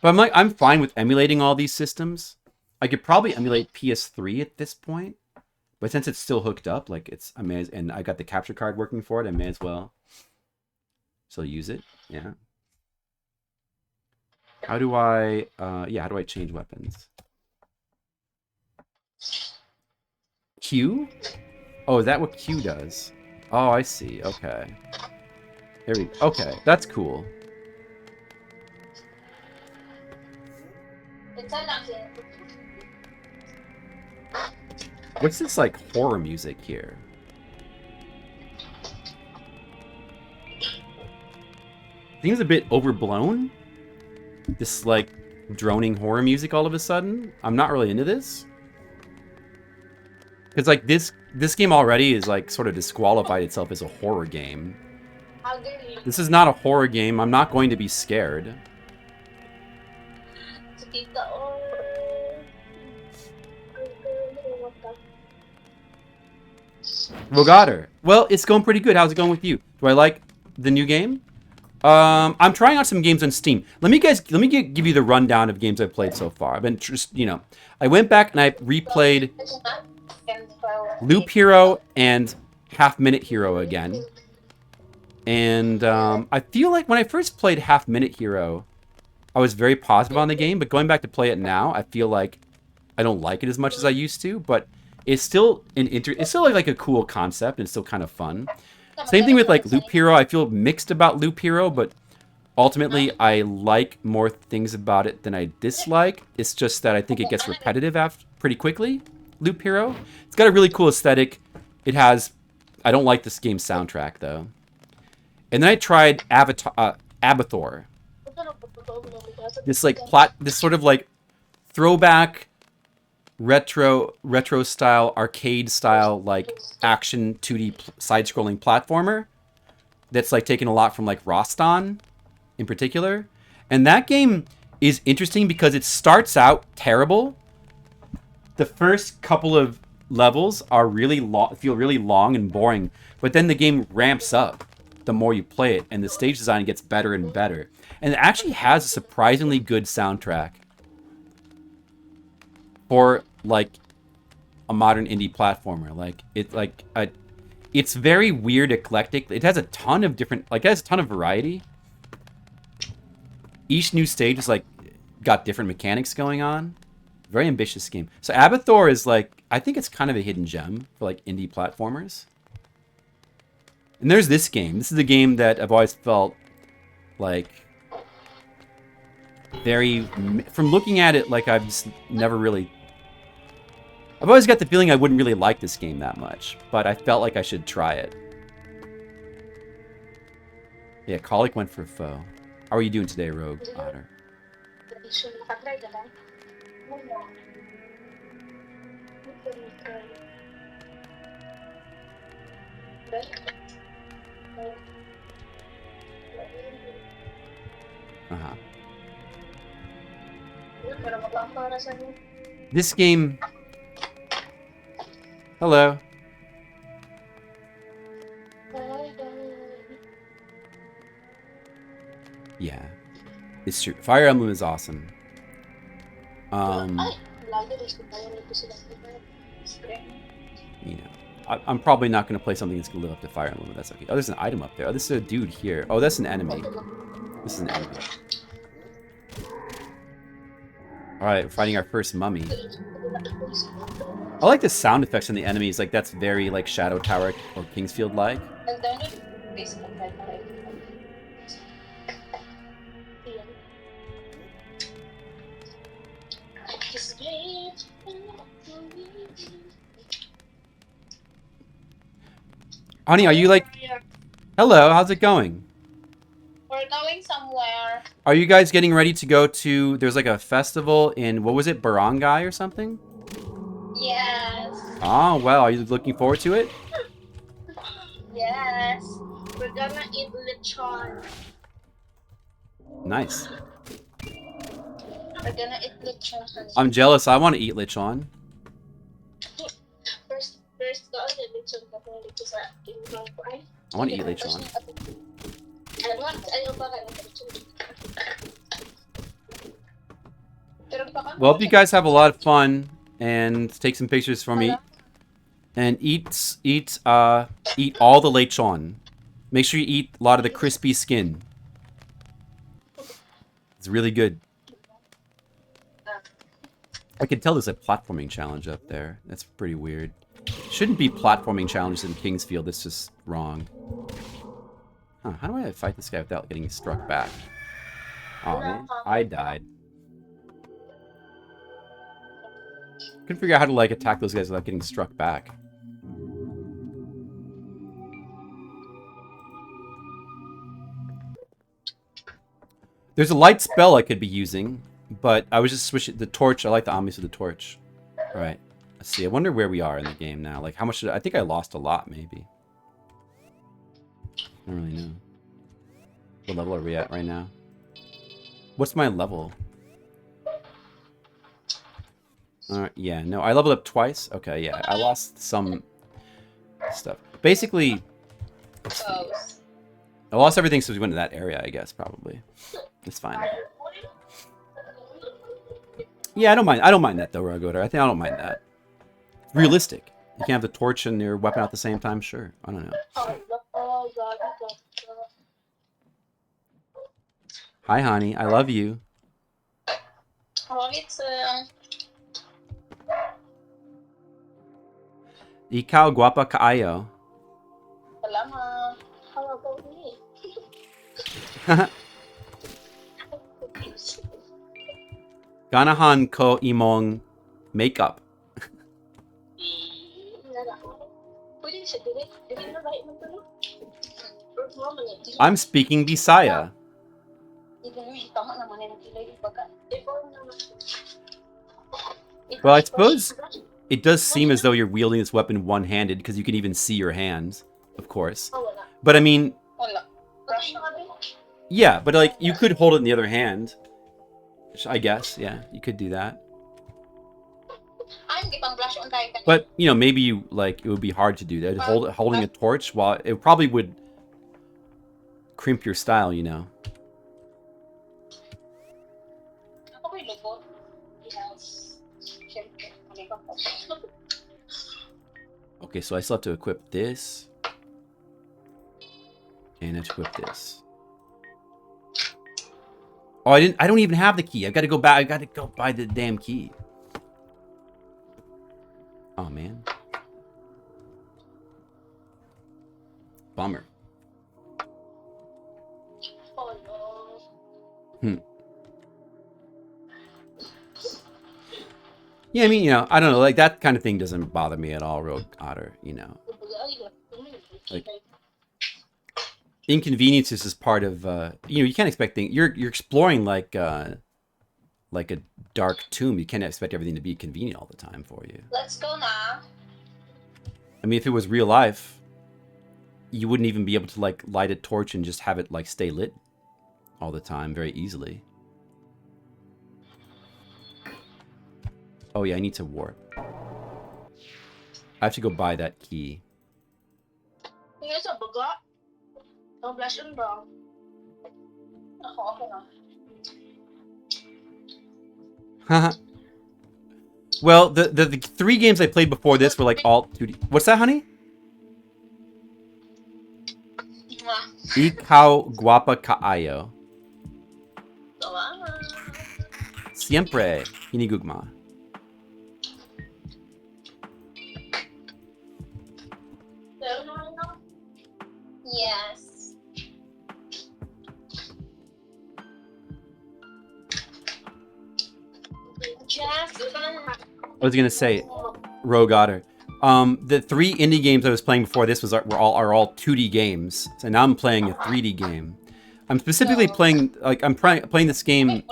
But I'm fine with emulating all these systems. I could probably emulate PS3 at this point, but since it's still hooked up, like and I got the capture card working for it, I may as well. So use it, yeah. How do I, how do I change weapons? Q? Oh, is that what Q does? Oh, I see, okay. Okay, that's cool. What's this, like, horror music here? Seems a bit overblown. This, like, droning horror music all of a sudden. I'm not really into this. Because, like, this game already is, like, sort of disqualified itself as a horror game. This is not a horror game. I'm not going to be scared. Rogator. Well, it's going pretty good. How's it going with you? Do I like the new game? I'm trying out some games on Steam. Let me give you the rundown of games I've played so far. I've been just, I went back and I replayed Loop Hero and Half Minute Hero again. And I feel like when I first played Half Minute Hero, I was very positive on the game, but going back to play it now, I feel like I don't like it as much as I used to, but it's still it's still like a cool concept and it's still kind of fun. Same thing with like Loop Hero. I feel mixed about Loop Hero, but ultimately, I like more things about it than I dislike. It's just that I think it gets repetitive pretty quickly. Loop Hero. It's got a really cool aesthetic. It has... I don't like this game's soundtrack, though. And then I tried Abathor. This sort of like throwback retro style, arcade style, like action 2D side-scrolling platformer that's like taken a lot from like Roston in particular. And that game is interesting because it starts out terrible. The first couple of levels are really feel really long and boring, but then the game ramps up the more you play it, and the stage design gets better and better. And it actually has a surprisingly good soundtrack for like a modern indie platformer. Like it's very weird, eclectic. It has a ton of different, it has a ton of variety. Each new stage is like got different mechanics going on. Very ambitious game. So Abathor is like, I think it's kind of a hidden gem for like indie platformers. And there's this game. This is a game that I've always felt like from looking at it, like I've just never really... I've always got the feeling I wouldn't really like this game that much, but I felt like I should try it. Yeah, Colic went for foe. How are you doing today, Rogue Otter? Uh-huh. This game... Hello. Yeah. It's true. Fire Emblem is awesome. You know, I'm probably not going to play something that's going to live up to Fire Emblem, but that's okay. Oh, there's an item up there. Oh, this is a dude here. Oh, that's an enemy. This is an enemy. Alright, we're fighting our first mummy. I like the sound effects on the enemies. Like, that's very, like, Shadow Tower or Kingsfield-like. Honey, are you like... Hello, how's it going? We're going somewhere. Are you guys getting ready to go to... There's like a festival in... What was it? Barangay or something? Yes. Oh, well, are you looking forward to it? Yes. We're gonna eat lechon. Nice. We're gonna eat lechon. I'm jealous. I want to eat lechon. First go sa lechon kasi dito sa Kingsfield. I want to eat lechon. Well, hope you guys have a lot of fun and take some pictures for me. And eat all the lechon. Make sure you eat a lot of the crispy skin. It's really good. I can tell there's a platforming challenge up there. That's pretty weird. Shouldn't be platforming challenges in Kingsfield. That's just wrong. Huh, how do I fight this guy without getting struck back? Oh man, I died. Couldn't figure out how to like attack those guys without getting struck back. There's a light spell I could be using, but I was just switching the torch. I like the ambiance of the torch. All right, let's see. I wonder where we are in the game now. Like, how much did I think I lost a lot, maybe. I don't really know. What level are we at right now? What's my level? Yeah, no, I leveled up twice. Okay, yeah, I lost some stuff. Basically, I lost everything since we went to that area, I guess, probably. It's fine. Yeah, I don't mind. I don't mind that, though, Rogoder. I don't mind that. Realistic. You can have the torch and your weapon at the same time? Sure. I don't know. Hi, honey. I love you. Oh, it's Ikaw guapa kaayo. Salamat. How about me? Ganahan ko imong makeup. Pwede siya, dili na right mo to, no? Or mama niya, dili. I'm speaking Bisaya. Tama naman yung dili pagka. Well, I suppose it does seem as though you're wielding this weapon one-handed because you can even see your hands, of course. But I mean, yeah, but like you could hold it in the other hand. I guess, yeah, you could do that. But you know, maybe you like it would be hard to do that. Holding a torch while it probably would crimp your style, you know. Okay, so I still have to equip this. And I have to equip this. Oh, I don't even have the key. I've got to go back. I've got to go buy the damn key. Oh, man. Bummer. Yeah, I mean, you know, I don't know. Like, that kind of thing doesn't bother me at all, Rogue Otter, you know. Like, inconveniences is part of, you know, you can't expect things. You're exploring like a dark tomb. You can't expect everything to be convenient all the time for you. Let's go now. I mean, if it was real life, you wouldn't even be able to like light a torch and just have it like stay lit all the time very easily. Oh yeah, I need to warp. I have to go buy that key. Haha. Well, the 3 games I played before this were like all 2D. What's that, honey? Ikaw guapa kaayo. Siempre hinigugma. Yes. I was gonna say, Rogue Otter. The 3 indie games I was playing before this are all 2D games. So now I'm playing a 3D game. I'm specifically playing playing this game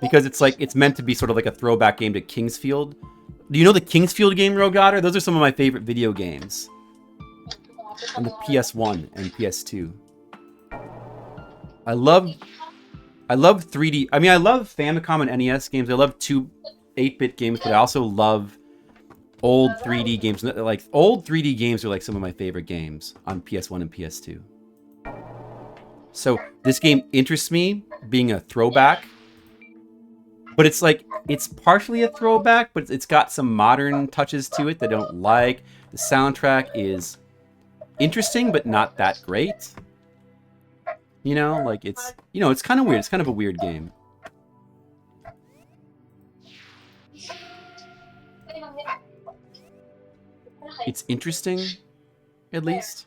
because it's meant to be sort of like a throwback game to Kingsfield. Do you know the Kingsfield game, Rogue Otter? Those are some of my favorite video games on the PS1 and PS2. I love 3D. I mean, I love Famicom and NES games. I love 8-bit games, but I also love old 3D games. Like old 3D games are like some of my favorite games on PS1 and PS2. So this game interests me being a throwback, but it's partially a throwback, but it's got some modern touches to it that I don't like. The soundtrack is interesting, but not that great. You know, like it's kind of weird. It's kind of a weird game. It's interesting, at least.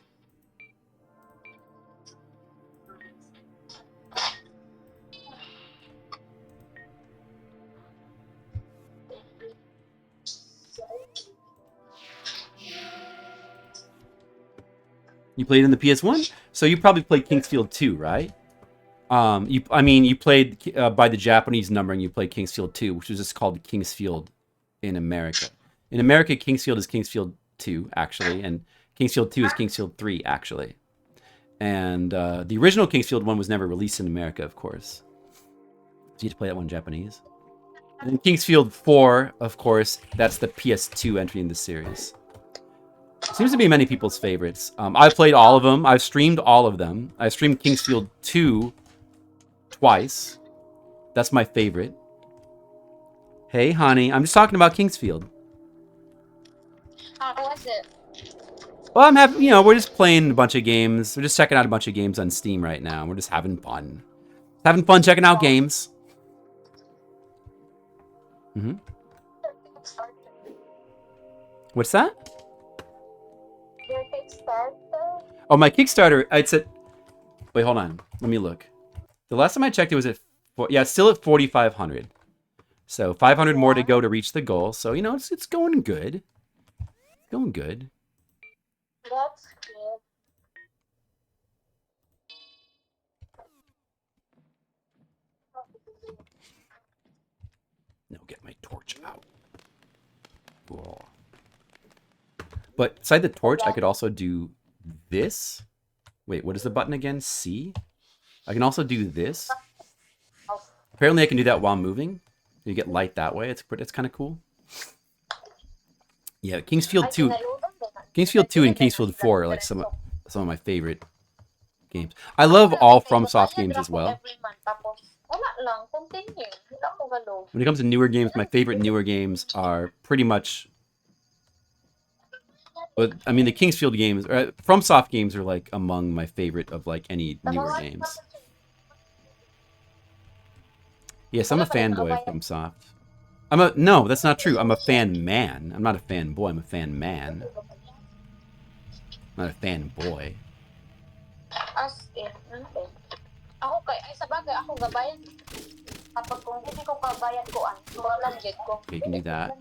You played in the PS1, so you probably played Kingsfield 2, right? You played by the Japanese numbering. You played Kingsfield 2, which was just called Kingsfield in America. In America, Kingsfield is Kingsfield 2, actually, and Kingsfield 2 is Kingsfield 3, actually. And the original Kingsfield 1 was never released in America, of course. So you had to play that one in Japanese. And then Kingsfield 4, of course, that's the PS2 entry in the series. Seems to be many people's favorites. I've played all of them. I've streamed all of them. I've streamed Kingsfield 2 twice. That's my favorite. Hey, honey. I'm just talking about Kingsfield. How was it? Well, I'm having, we're just playing a bunch of games. We're just checking out a bunch of games on Steam right now. We're just having fun. Having fun checking out games. Mm-hmm. What's that? Your Kickstarter? Oh, my Kickstarter, it's at... Wait, hold on. Let me look. The last time I checked, it was at... Yeah, it's still at 4,500. So 500 more to go to reach the goal. So, you know, it's going good. Going good. That's good. Now get my torch out. Whoa. But beside the torch, I could also do this. Wait, what is the button again? C? I can also do this. Apparently I can do that while moving. You get light that way. It's kind of cool. Yeah, Kingsfield 2. Kingsfield 2 and Kingsfield 4 are like some of my favorite games. I love all FromSoft games as well. When it comes to newer games, my favorite newer games are pretty much... But I mean, the Kingsfield games, FromSoft games are like among my favorite of like any newer games. Yes, I'm a fanboy of FromSoft. No, that's not true. I'm a fan man. I'm not a fanboy. I'm a fan man. I'm not a fanboy. As in, ako ay sa bagay, ako gabayan. Kapag kung hindi ko kabayan ko, walang get ko. Okay, you can do that.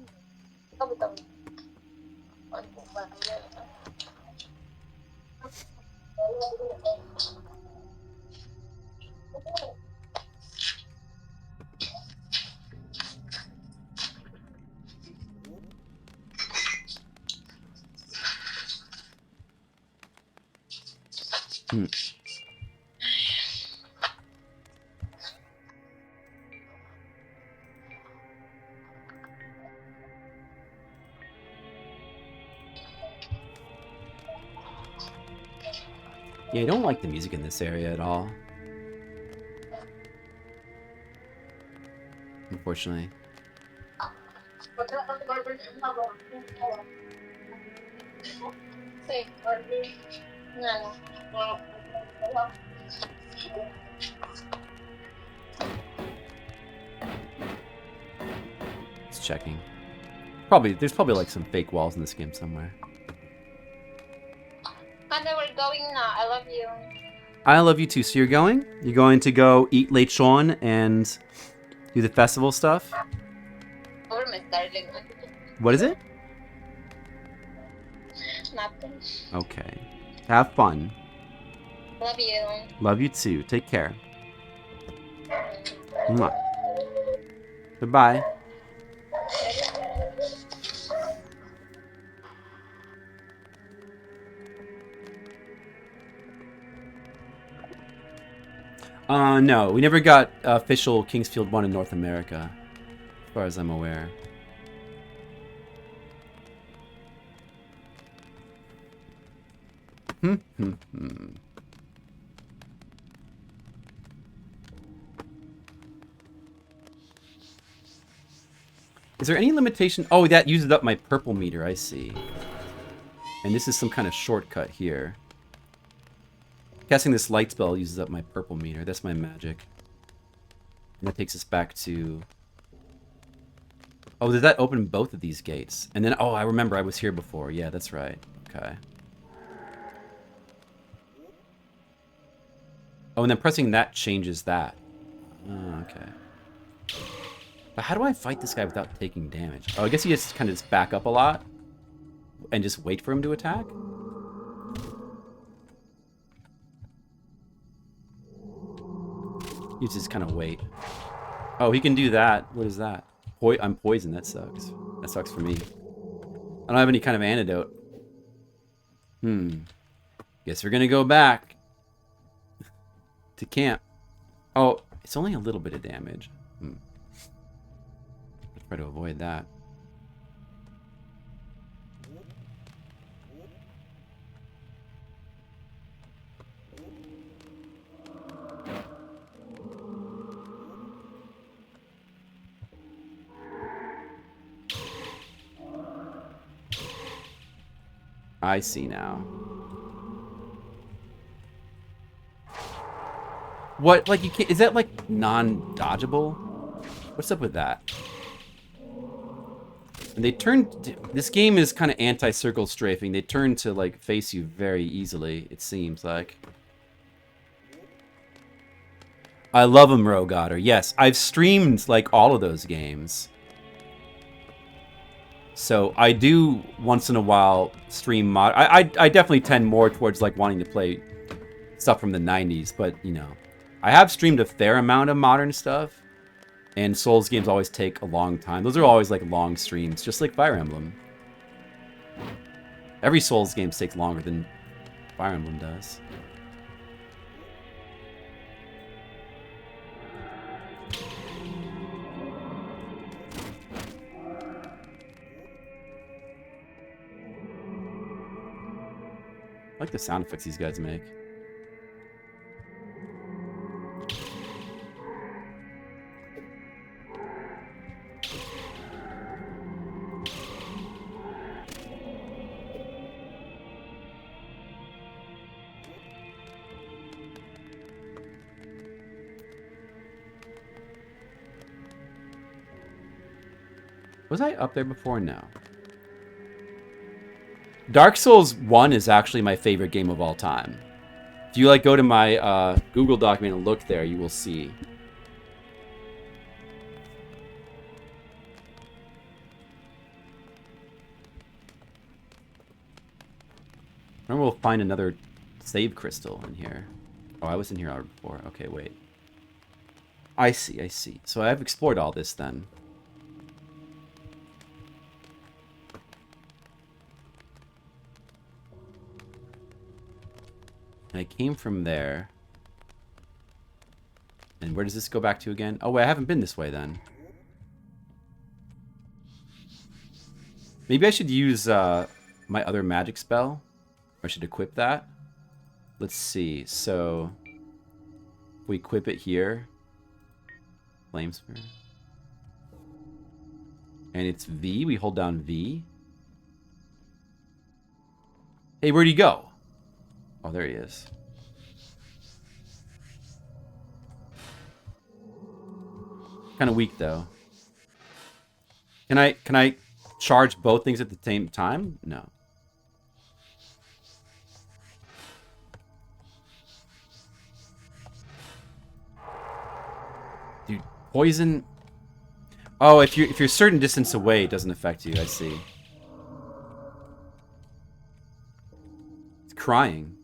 Yeah, I don't like the music in this area at all. Unfortunately. It's checking. There's probably like some fake walls in this game somewhere. Hannah, we're going now. I love you. I love you too. So you're going? You're going to go eat lechon and do the festival stuff? Over my darling. What is it? Nothing. Okay. Have fun. Love you. Love you too. Take care. Mwah. Goodbye. No, we never got official Kingsfield 1 in North America, as far as I'm aware. Is there any limitation? Oh, that uses up my purple meter, I see. And this is some kind of shortcut here. Casting this light spell uses up my purple meter. That's my magic. And that takes us back to... Oh, did that open both of these gates? And then, oh, I remember I was here before. Yeah, that's right. Okay. Oh, and then pressing that changes that. Oh, okay. But how do I fight this guy without taking damage? Oh, I guess you just kind of just back up a lot and just wait for him to attack? You just kind of wait. Oh, he can do that. What is that? I'm poisoned. That sucks. That sucks for me. I don't have any kind of antidote. Guess we're gonna go back to camp. Oh, it's only a little bit of damage. Let's try to avoid that. I see now. What? Like you can't? Is that like non-dodgeable? What's up with that? And they turned. This game is kind of anti-circle strafing. They turn to like face you very easily. It seems like. I love them, Rogue Otter. Yes, I've streamed like all of those games. So I do once in a while stream mod. I definitely tend more towards like wanting to play stuff from the 90s, but you know, I have streamed a fair amount of modern stuff, and Souls games always take a long time. Those are always like long streams, just like Fire Emblem. Every Souls game takes longer than Fire Emblem does. I like the sound effects these guys make. Was I up there before? No. Dark Souls 1 is actually my favorite game of all time. If you like go to my Google document and look there, you will see. Remember, we'll find another save crystal in here. Oh, I was in here before. Okay, wait. I see, I see. So I've explored all this then. I came from there. And where does this go back to again? Oh, wait, I haven't been this way then. Maybe I should use my other magic spell. Or I should equip that. Let's see. So, if we equip it here. Flame Spear. And it's V. We hold down V. Hey, where'd he go? Oh, there he is. Kind of weak though. Can I charge both things at the same time? No. Dude, poison. Oh, if you're a certain distance away, it doesn't affect you. I see. It's crying.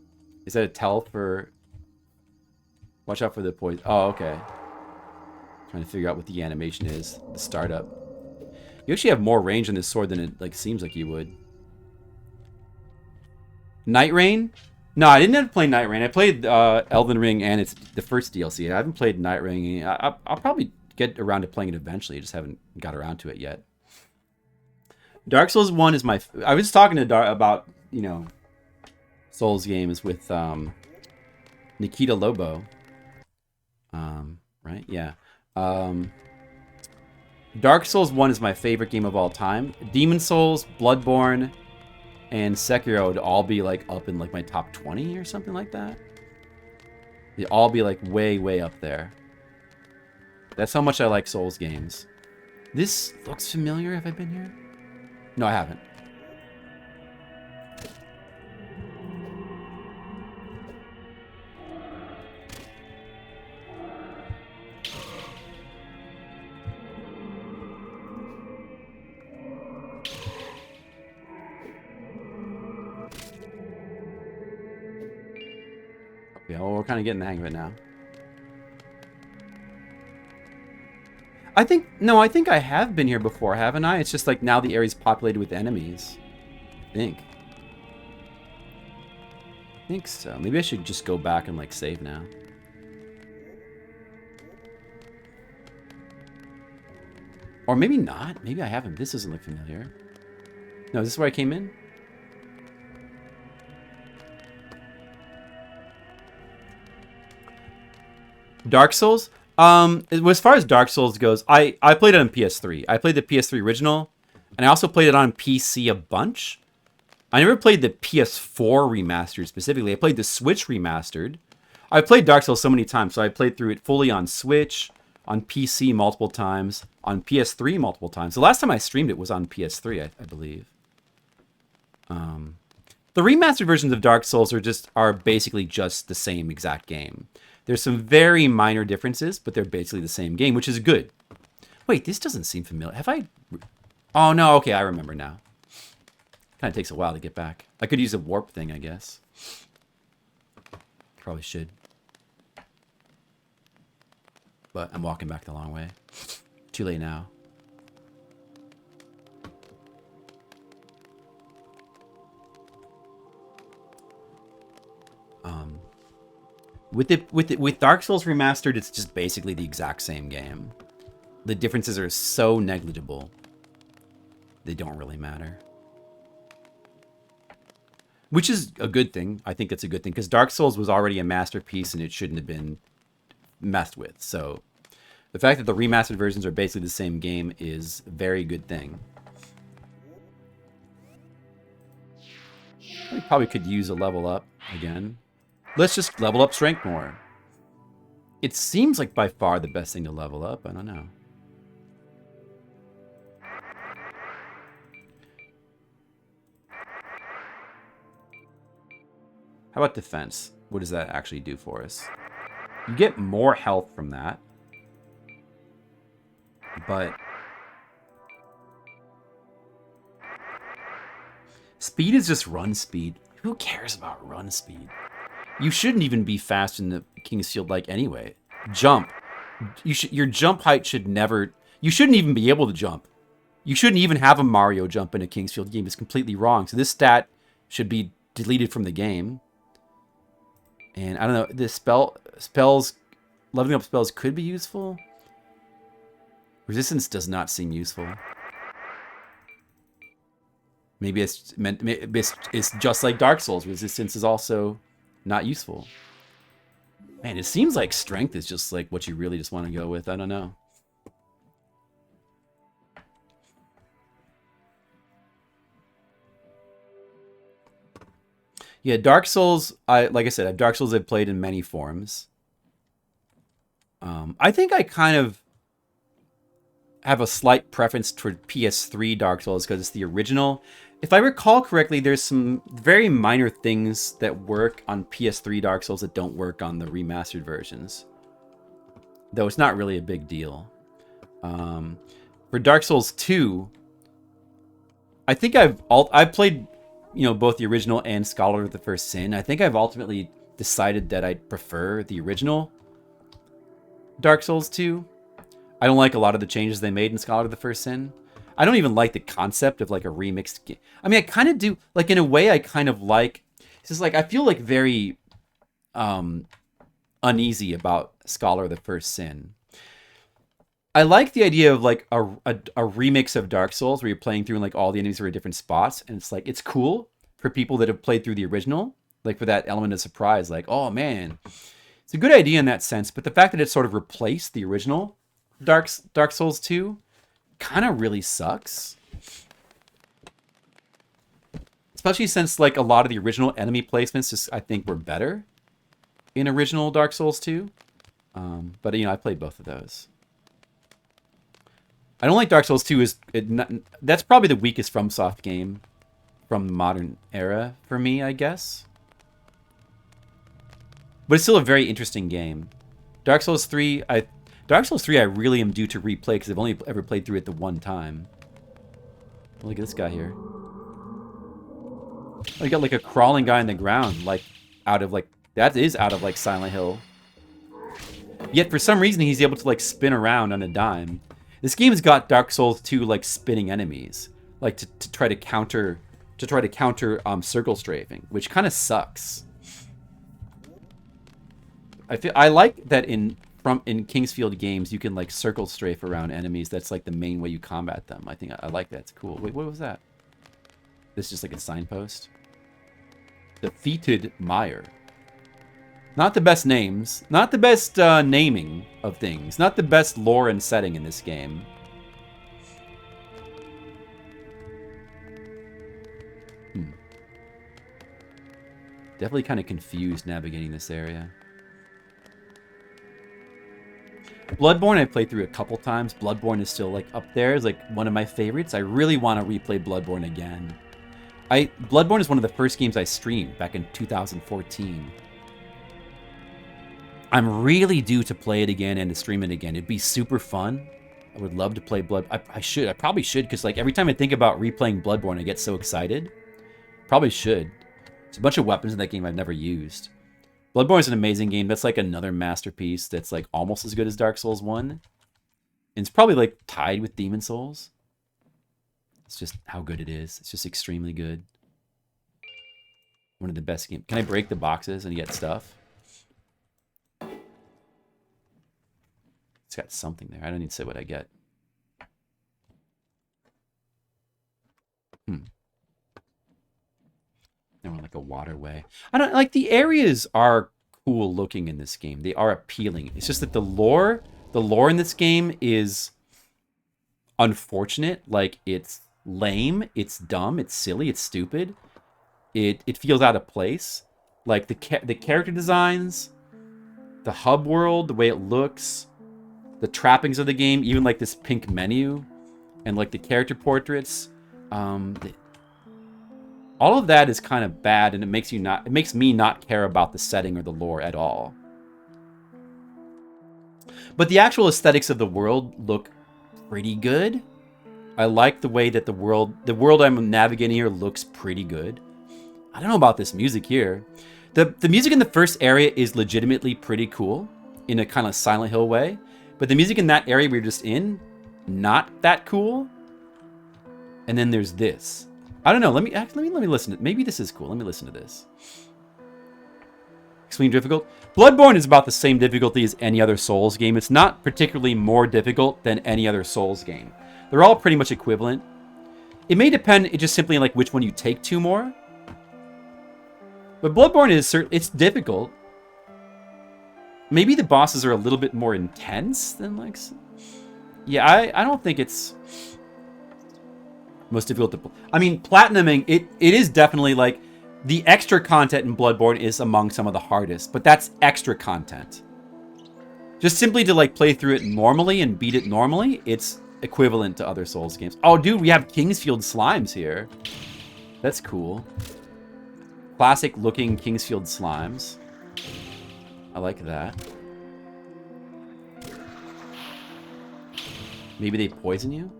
Is that a tell for... Watch out for the poison. Oh, okay. Trying to figure out what the animation is. The startup. You actually have more range on this sword than it seems like you would. Night Rain? No, I didn't have to play Night Rain. I played Elden Ring and it's the first DLC. I haven't played Night Rain. I'll probably get around to playing it eventually. I just haven't got around to it yet. Dark Souls 1 is my... I was talking to about, you know... Souls games with Nikita Lobo. Right? Yeah. Dark Souls 1 is my favorite game of all time. Demon Souls, Bloodborne, and Sekiro would all be like up in like my top 20 or something like that. They'd all be like way, way up there. That's how much I like Souls games. This looks familiar. Have I been here? No, I haven't. Yeah, well, we're kind of getting the hang of it now. I think I have been here before, haven't I? It's just like now the area's populated with enemies. I think so. Maybe I should just go back and like save now. Or maybe not. Maybe I haven't. This doesn't look familiar. No, is this where I came in? Dark Souls? As far as Dark Souls goes, I played it on PS3. I played the PS3 original, and I also played it on PC a bunch. I never played the PS4 remastered specifically. I played the Switch remastered. I played Dark Souls so many times, so I played through it fully on Switch, on PC multiple times, on PS3 multiple times. The last time I streamed it was on PS3, I believe. The remastered versions of Dark Souls are basically just the same exact game. There's some very minor differences, but they're basically the same game, which is good. Wait, this doesn't seem familiar. Have I... Oh, no, okay, I remember now. Kind of takes a while to get back. I could use a warp thing, I guess. Probably should. But I'm walking back the long way. Too late now. With Dark Souls Remastered, it's just basically the exact same game. The differences are so negligible. They don't really matter. Which is a good thing. I think it's a good thing, because Dark Souls was already a masterpiece and it shouldn't have been messed with. So the fact that the remastered versions are basically the same game is a very good thing. We probably could use a level up again. Let's just level up strength more. It seems like by far the best thing to level up. I don't know. How about defense? What does that actually do for us? You get more health from that. But speed is just run speed. Who cares about run speed? You shouldn't even be fast in the King's Field like anyway. Jump. Your jump height should never... You shouldn't even be able to jump. You shouldn't even have a Mario jump in a King's Field game. It's completely wrong. So this stat should be deleted from the game. And I don't know, this spells, leveling up spells could be useful. Resistance does not seem useful. Maybe it's meant, it's just like Dark Souls. Resistance is also not useful. Man, it seems like strength is just like what you really just want to go with. I don't know. Yeah, Dark Souls, like I said, Dark Souls I've played in many forms. I think I kind of have a slight preference toward PS3 Dark Souls because it's the original. If I recall correctly, there's some very minor things that work on PS3 Dark Souls that don't work on the remastered versions. Though it's not really a big deal. For Dark Souls 2, I think I've played, you know, both the original and Scholar of the First Sin. I think I've ultimately decided that I prefer the original Dark Souls 2. I don't like a lot of the changes they made in Scholar of the First Sin. I don't even like the concept of like a remixed game. I mean, I kind of do, like in a way I kind of like, it's just like, I feel like very uneasy about Scholar of the First Sin. I like the idea of like a remix of Dark Souls where you're playing through and like all the enemies are in different spots. And it's like, it's cool for people that have played through the original, like for that element of surprise, like, oh man, it's a good idea in that sense. But the fact that it sort of replaced the original Dark Souls 2 kind of really sucks. Especially since like a lot of the original enemy placements just, I think, were better in original Dark Souls 2. But you know, I played both of those. I don't like Dark Souls 2. That's probably the weakest FromSoft game from the modern era for me, I guess. But it's still a very interesting game. Dark Souls 3, I really am due to replay because I've only ever played through it the one time. Look at this guy here. Oh, you got like a crawling guy on the ground, like that is out of like Silent Hill. Yet for some reason he's able to like spin around on a dime. This game's got Dark Souls 2 like spinning enemies, like to try to counter circle strafing, which kind of sucks. I like that in King's Field games, you can like circle strafe around enemies. That's like the main way you combat them. I think I like that. It's cool. Wait, what was that? This is just like a signpost. Defeated Mire. Not the best names. Not the best naming of things. Not the best lore and setting in this game. Definitely kind of confused navigating this area. Bloodborne I played through a couple times. Bloodborne is still like up there. It's like one of my favorites. I really want to replay Bloodborne again. Bloodborne is one of the first games I streamed back in 2014. I'm really due to play it again and to stream it again. It'd be super fun. I would love to play Blood. I probably should, because like every time I think about replaying Bloodborne, I get so excited. Probably should. There's a bunch of weapons in that game I've never used. Bloodborne is an amazing game. That's like another masterpiece that's like almost as good as Dark Souls 1. And it's probably like tied with Demon Souls. It's just how good it is. It's just extremely good. One of the best games. Can I break the boxes and get stuff? It's got something there. I don't need to say what I get. Now we're like a waterway. I don't like, the areas are cool looking in this game. They are appealing. It's just that the lore in this game is unfortunate. Like, it's lame, it's dumb, it's silly, it's stupid. It feels out of place. Like the character designs, the hub world, the way it looks, the trappings of the game, even like this pink menu, and like the character portraits, all of that is kind of bad, and it makes me not care about the setting or the lore at all. But the actual aesthetics of the world look pretty good. I like the way that the world I'm navigating here looks pretty good. I don't know about this music here. The music in the first area is legitimately pretty cool in a kind of Silent Hill way. But the music in that area we're just in, not that cool. And then there's this. I don't know. Let me listen to it. Maybe this is cool. Let me listen to this. Extreme difficult. Bloodborne is about the same difficulty as any other Souls game. It's not particularly more difficult than any other Souls game. They're all pretty much equivalent. It may depend just simply on like which one you take to more. But Bloodborne it's difficult. Maybe the bosses are a little bit more intense than like... Yeah, I don't think it's most difficult to... I mean, platinuming, it is definitely like... The extra content in Bloodborne is among some of the hardest, but that's extra content. Just simply to like play through it normally and beat it normally, it's equivalent to other Souls games. Oh, dude, we have Kingsfield slimes here. That's cool. Classic looking Kingsfield slimes. I like that. Maybe they poison you?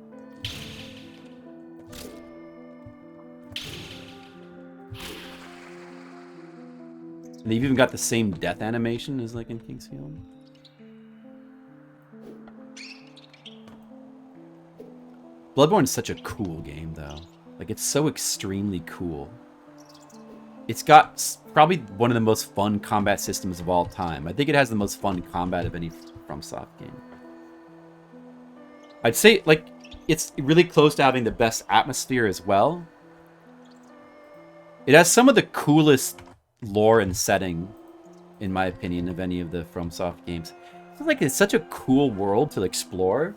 And they've even got the same death animation as like in Kingsfield. Bloodborne's such a cool game though. Like, it's so extremely cool. It's got probably one of the most fun combat systems of all time. I think it has the most fun combat of any FromSoft game. I'd say, like, it's really close to having the best atmosphere as well. It has some of the coolest lore and setting, in my opinion, of any of the FromSoft games. It's like it's such a cool world to explore.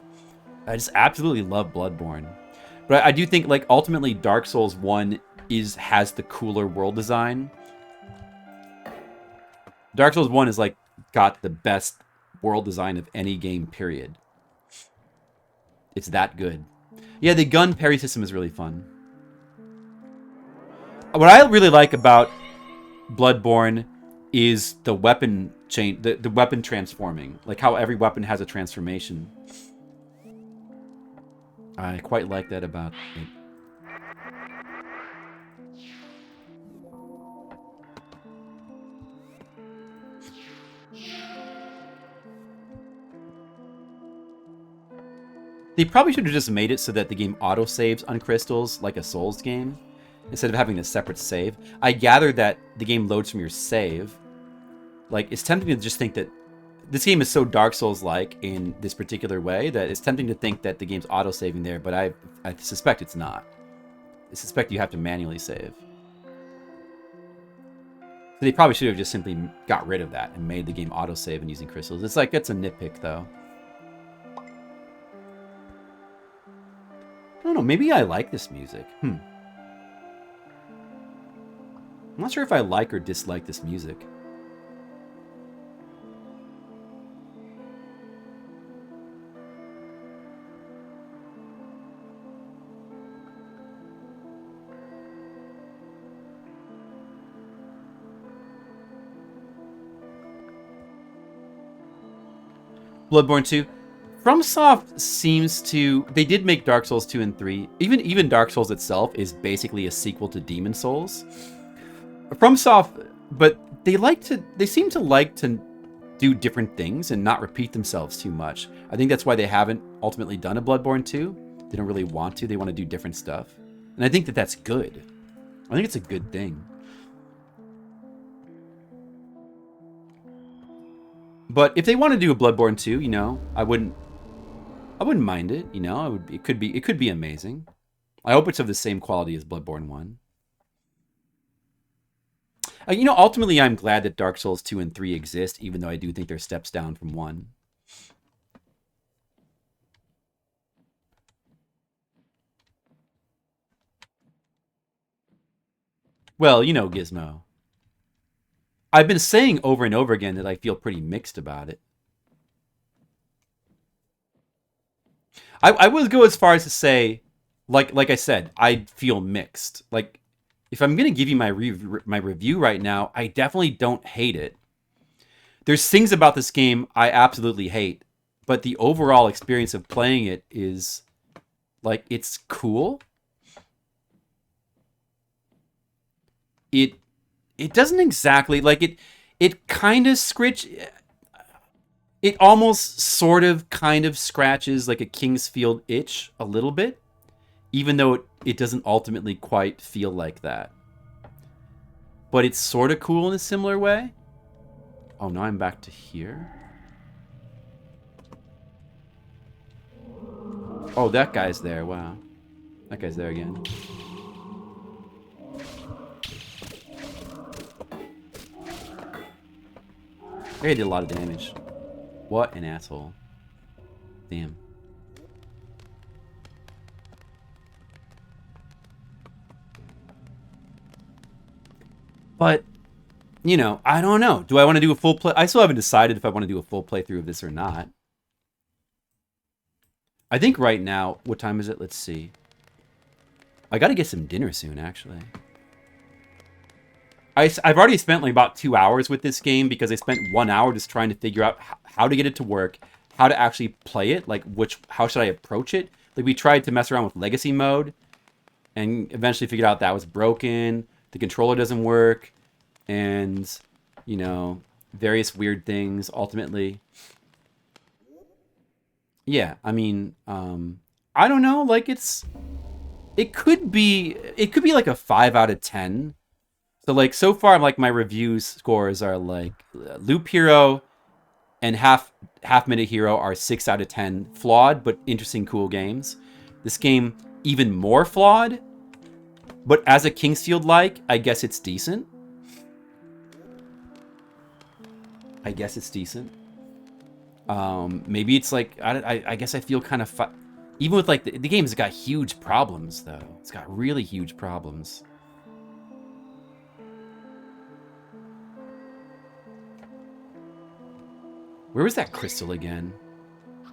I just absolutely love Bloodborne. But I do think, like, ultimately Dark Souls 1 has the cooler world design. Dark Souls 1 is like got the best world design of any game, period. It's that good. Yeah, the gun parry system is really fun. What I really like about Bloodborne is the weapon the weapon transforming. Like how every weapon has a transformation. I quite like that about it. They probably should have just made it so that the game auto-saves on crystals like a Souls game, instead of having a separate save. I gather that the game loads from your save. Like, it's tempting to just think that this game is so Dark Souls-like in this particular way that it's tempting to think that the game's auto-saving there, but I suspect it's not. I suspect you have to manually save. So they probably should have just simply got rid of that and made the game auto-save and using crystals. It's like, that's a nitpick, though. I don't know, maybe I like this music. I'm not sure if I like or dislike this music. Bloodborne 2. FromSoft seems to... They did make Dark Souls 2 and 3. Even Dark Souls itself is basically a sequel to Demon Souls. FromSoft... But they seem to like to do different things and not repeat themselves too much. I think that's why they haven't ultimately done a Bloodborne 2. They don't really want to. They want to do different stuff. And I think that that's good. I think it's a good thing. But if they want to do a Bloodborne 2, you know, I wouldn't mind it, you know. It could be amazing. I hope it's of the same quality as Bloodborne 1. You know, ultimately, I'm glad that Dark Souls 2 and 3 exist, even though I do think they're steps down from 1. Well, you know, Gizmo. I've been saying over and over again that I feel pretty mixed about it. I would go as far as to say, like I said, I feel mixed. Like, if I'm going to give you my review right now, I definitely don't hate it. There's things about this game I absolutely hate, but the overall experience of playing it is, like, it's cool. It doesn't exactly, like, it kind of it almost sort of kind of scratches like a Kingsfield itch a little bit, even though it doesn't ultimately quite feel like that. But it's sort of cool in a similar way. Oh, now I'm back to here. Oh, that guy's there. Wow. That guy's there again. He did a lot of damage. What an asshole. Damn. But, you know, I don't know. Do I want to do a full play? I still haven't decided if I want to do a full playthrough of this or not. I think right now, what time is it? Let's see. I got to get some dinner soon, actually. I've already spent like about 2 hours with this game because I spent 1 hour just trying to figure out how to get it to work, how to actually play it, like how should I approach it. Like, we tried to mess around with legacy mode and eventually figured out that was broken. The controller doesn't work, and, you know, various weird things ultimately. Yeah, I mean, I don't know, like, it could be like a 5 out of 10. So, like, so far, like, my review scores are, like, Loop Hero and Half Minute Hero are 6 out of 10. Flawed, but interesting, cool games. This game, even more flawed. But as a Kingsfield-like, I guess it's decent. Maybe it's, like, I guess I feel kind of... Even with, like, the game's got huge problems, though. It's got really huge problems. Where was that crystal again?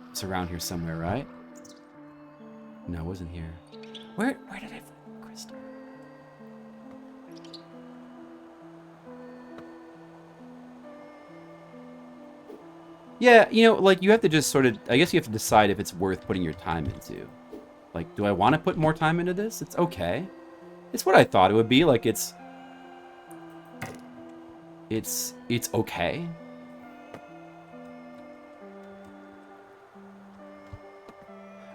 It's around here somewhere, right? No, it wasn't here. Where did I find the crystal? Yeah, you know, like, you have to just sort of... I guess you have to decide if it's worth putting your time into. Like, do I want to put more time into this? It's okay. It's what I thought it would be. Like, it's okay.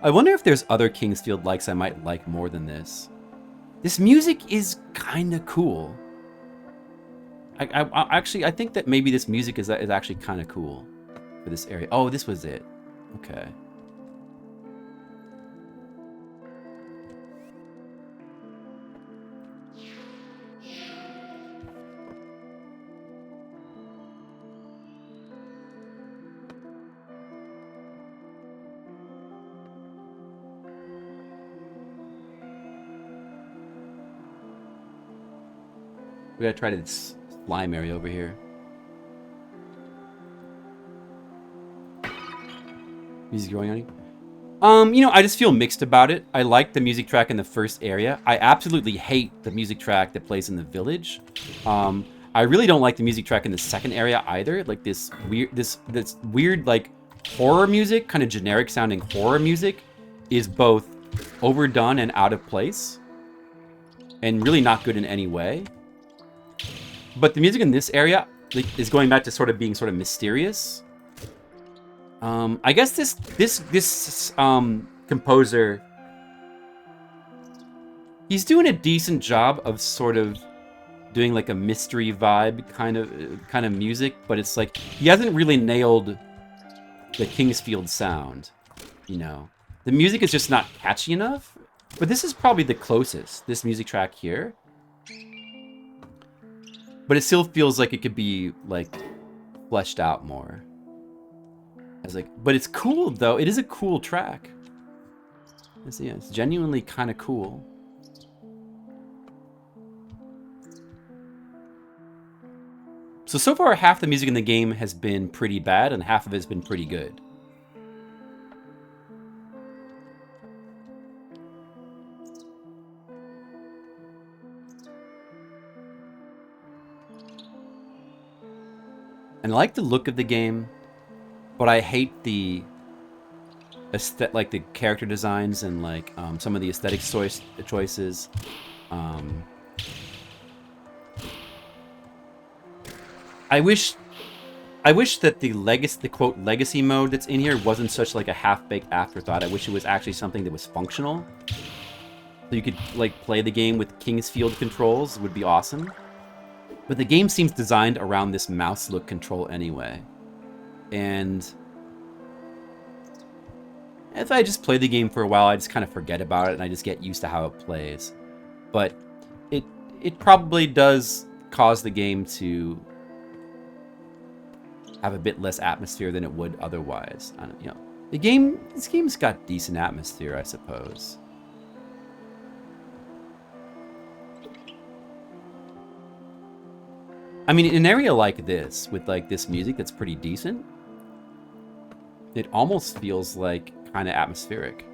I wonder if there's other Kingsfield likes I might like more than this. This music is kind of cool. I think that maybe this music is actually kind of cool for this area. Oh, this was it. Okay. We gotta try this slime area over here. Music going on? You know, I just feel mixed about it. I like the music track in the first area. I absolutely hate the music track that plays in the village. I really don't like the music track in the second area either. Like this weird like horror music, kind of generic sounding horror music, is both overdone and out of place, and really not good in any way. But the music in this area is going back to sort of being sort of mysterious. I guess this composer, he's doing a decent job of sort of doing like a mystery vibe kind of music, but it's like he hasn't really nailed the Kingsfield sound, you know. The music is just not catchy enough, but this is probably the closest, this music track here. But it still feels like it could be like fleshed out more. But it's cool though. It is a cool track. It's genuinely kind of cool. So far, half the music in the game has been pretty bad, and half of it has been pretty good. And I like the look of the game, but I hate the character designs and like some of the aesthetic choices. I wish that the quote legacy mode that's in here wasn't such like a half-baked afterthought. I wish it was actually something that was functional, so you could like play the game with Kingsfield controls. Would be awesome. But the game seems designed around this mouse look control anyway. And if I just play the game for a while, I just kind of forget about it and I just get used to how it plays. But it probably does cause the game to have a bit less atmosphere than it would otherwise. I don't, you know, this game's got decent atmosphere, I suppose. I mean, in an area like this, with like this music that's pretty decent, it almost feels like kind of atmospheric.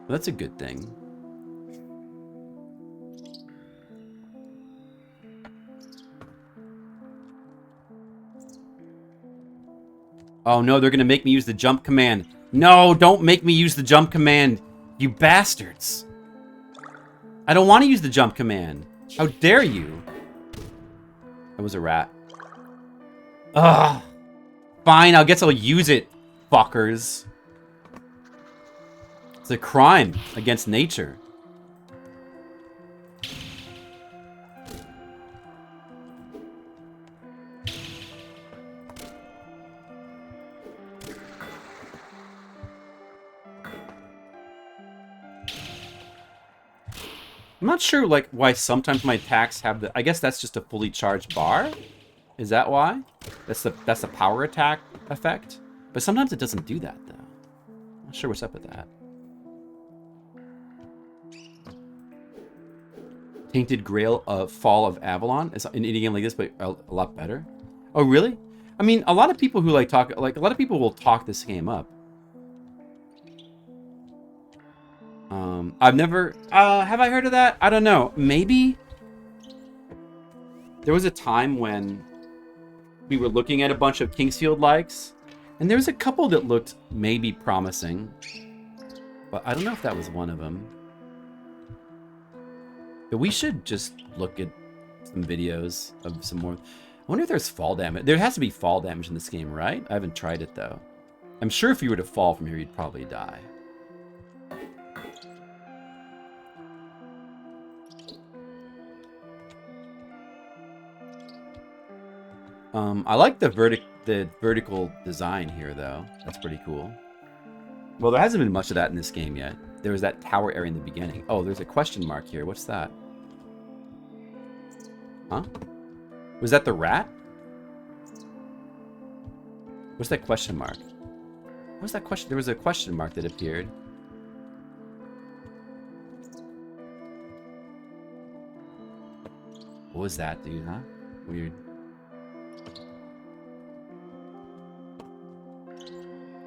Well, that's a good thing. Oh no, they're gonna make me use the jump command. No, don't make me use the jump command, you bastards. I don't want to use the jump command. How dare you? That was a rat. Ugh. Fine, I guess I'll use it, fuckers. It's a crime against nature. I'm not sure, like, why sometimes my attacks have the... I guess that's just a fully charged bar? Is that why? That's the power attack effect? But sometimes it doesn't do that, though. I'm not sure what's up with that. Tainted Grail of Fall of Avalon is an indie game like this, but a lot better. Oh, really? I mean, a lot of people who like talk... Like, a lot of people will talk this game up. I've never... have I heard of that? I don't know. Maybe? There was a time when we were looking at a bunch of Kingsfield likes, and there was a couple that looked maybe promising. But I don't know if that was one of them. But we should just look at some videos of some more... I wonder if there's fall damage. There has to be fall damage in this game, right? I haven't tried it, though. I'm sure if you were to fall from here, you'd probably die. I like the vertical design here, though. That's pretty cool. Well, there hasn't been much of that in this game yet. There was that tower area in the beginning. Oh, there's a question mark here. What's that? Huh? Was that the rat? What's that question mark? What's that question? There was a question mark that appeared. What was that, dude, huh? Weird.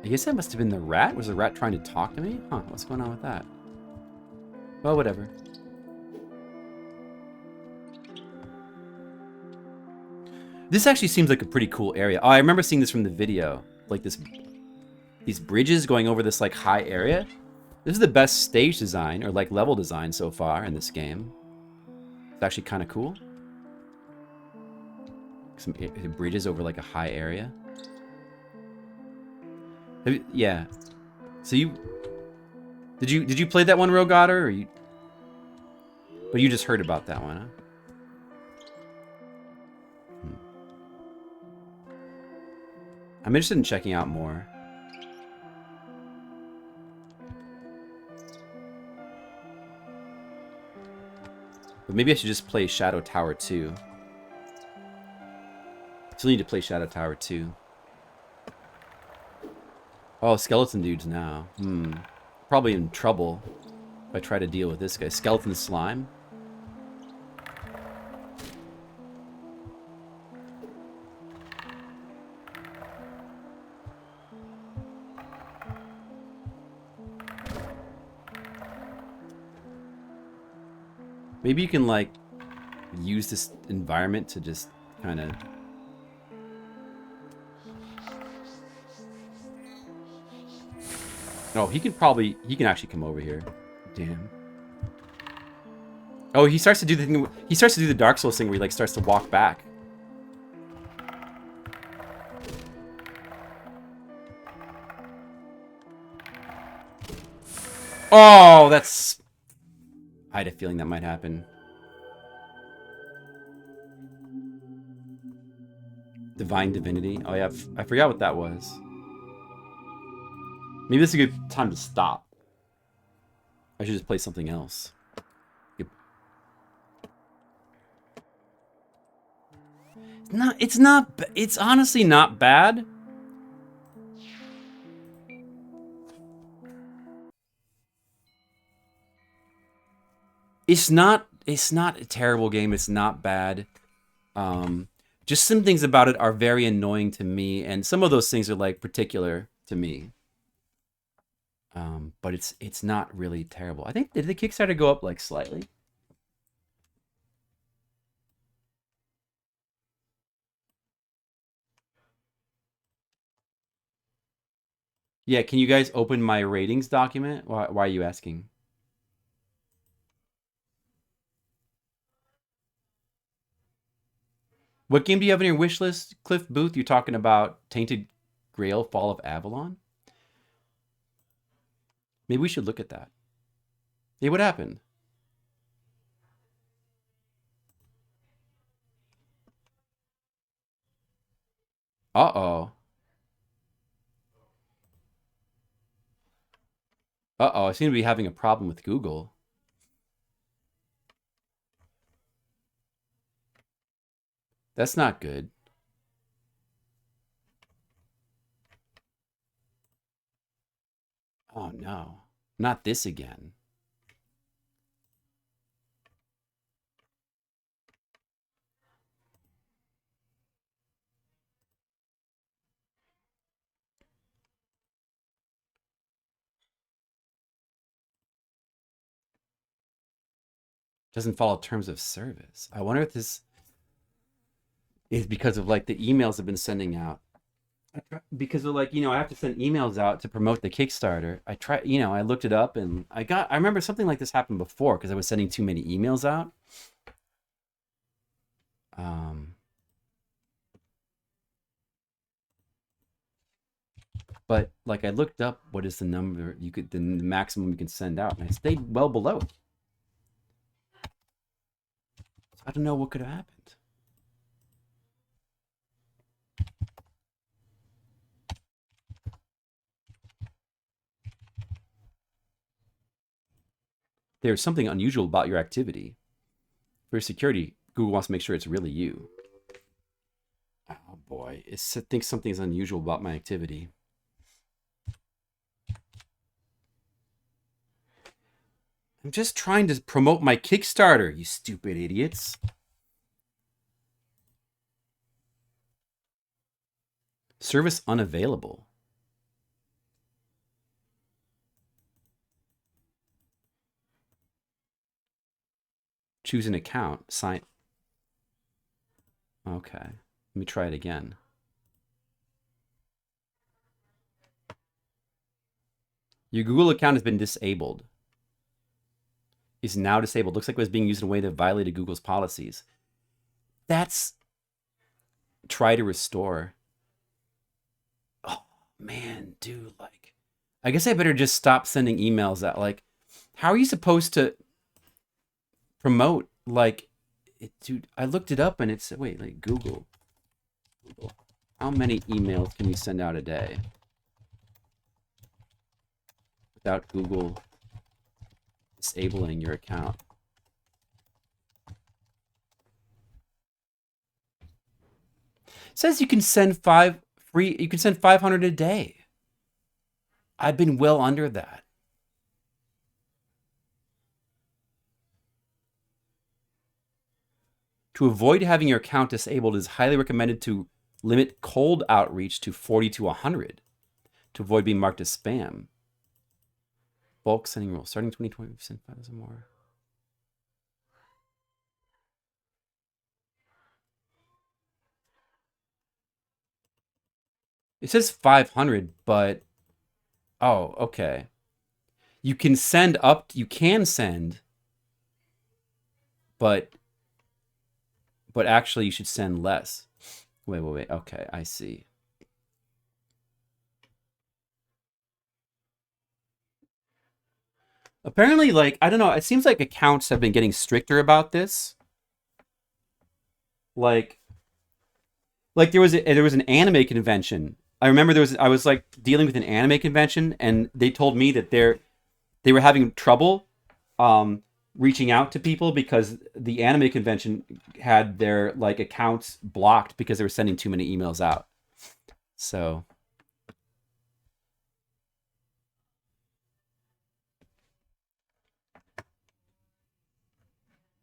I guess that must have been the rat. Was the rat trying to talk to me? Huh, what's going on with that? Well, whatever. This actually seems like a pretty cool area. Oh, I remember seeing this from the video. Like these bridges going over this like high area. This is the best stage design or like level design so far in this game. It's actually kind of cool. Some bridges over like a high area. Yeah. So did you play that one, Rogue Otter, or you? But you just heard about that one, huh? I'm interested in checking out more. But maybe I should just play Shadow Tower 2. Still need to play Shadow Tower 2. Oh, skeleton dudes now. Probably in trouble if I try to deal with this guy. Skeleton slime. Maybe you can, like, use this environment to just kind of... Oh, he can actually come over here. Damn. Oh, he starts to do the thing, he starts to do the Dark Souls thing where he, like, starts to walk back. Oh, that's... I had a feeling that might happen. Divine Divinity. Oh yeah, I forgot what that was. Maybe this is a good time to stop. I should just play something else. Yep. It's honestly not bad. It's not a terrible game. It's not bad. Just some things about it are very annoying to me, and some of those things are like particular to me. But it's not really terrible. I think, did the Kickstarter go up like slightly? Yeah, can you guys open my ratings document? Why are you asking? What game do you have on your wish list, Cliff Booth? You talking about Tainted Grail Fall of Avalon? Maybe we should look at that. Hey, what happened? Uh-oh. Uh-oh, I seem to be having a problem with Google. That's not good. Oh, no. Not this again. Doesn't follow terms of service. I wonder if this is because of like the emails I've been sending out. Because of like, I have to send emails out to promote the Kickstarter. I looked it up and I remember something like this happened before because I was sending too many emails out. But like I looked up what is the number the maximum you can send out, and I stayed well below it. So I don't know what could have happened. There's something unusual about your activity. For security, Google wants to make sure it's really you. Oh boy, it thinks something's unusual about my activity. I'm just trying to promote my Kickstarter, you stupid idiots. Service unavailable. Choose an account. Sign. Okay. Let me try it again. Your Google account has been disabled. Is now disabled. Looks like it was being used in a way that violated Google's policies. That's... Try to restore. Oh, man, dude, like... I guess I better just stop sending emails out. Like, how are you supposed to promote, like... Dude, I looked it up and it said, wait, like, Google. How many emails can you send out a day without Google disabling your account? It says you can send 500 a day. I've been well under that. To avoid having your account disabled, it is highly recommended to limit cold outreach to 40 to 100 to avoid being marked as spam. Bulk sending rule. Starting 2020, send 5,000 more. It says 500, but... Oh, okay. You can send up... You can send... But actually you should send less. Wait. Okay, I see. Apparently, like, I don't know, it seems like accounts have been getting stricter about this. Like there was an anime convention. I remember I was like dealing with an anime convention and they told me that they were having trouble reaching out to people because the anime convention had their like accounts blocked because they were sending too many emails out. So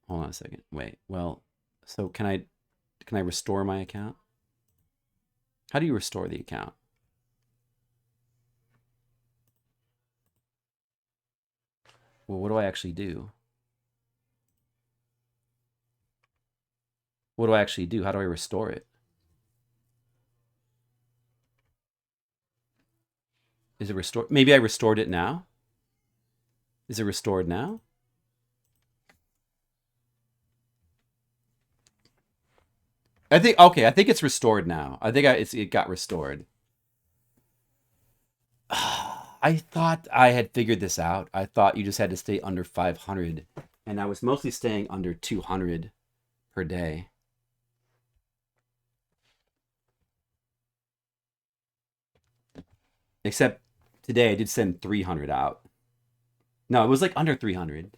hold on a second. Wait. Well, so can I restore my account? How do you restore the account? Well, what do I actually do? What do I actually do? How do I restore it? Is it restored? Maybe I restored it now? Is it restored now? I think it's restored now. I think it got restored. I thought I had figured this out. I thought you just had to stay under 500, and I was mostly staying under 200 per day. Except today I did send 300 out. No, it was like under 300.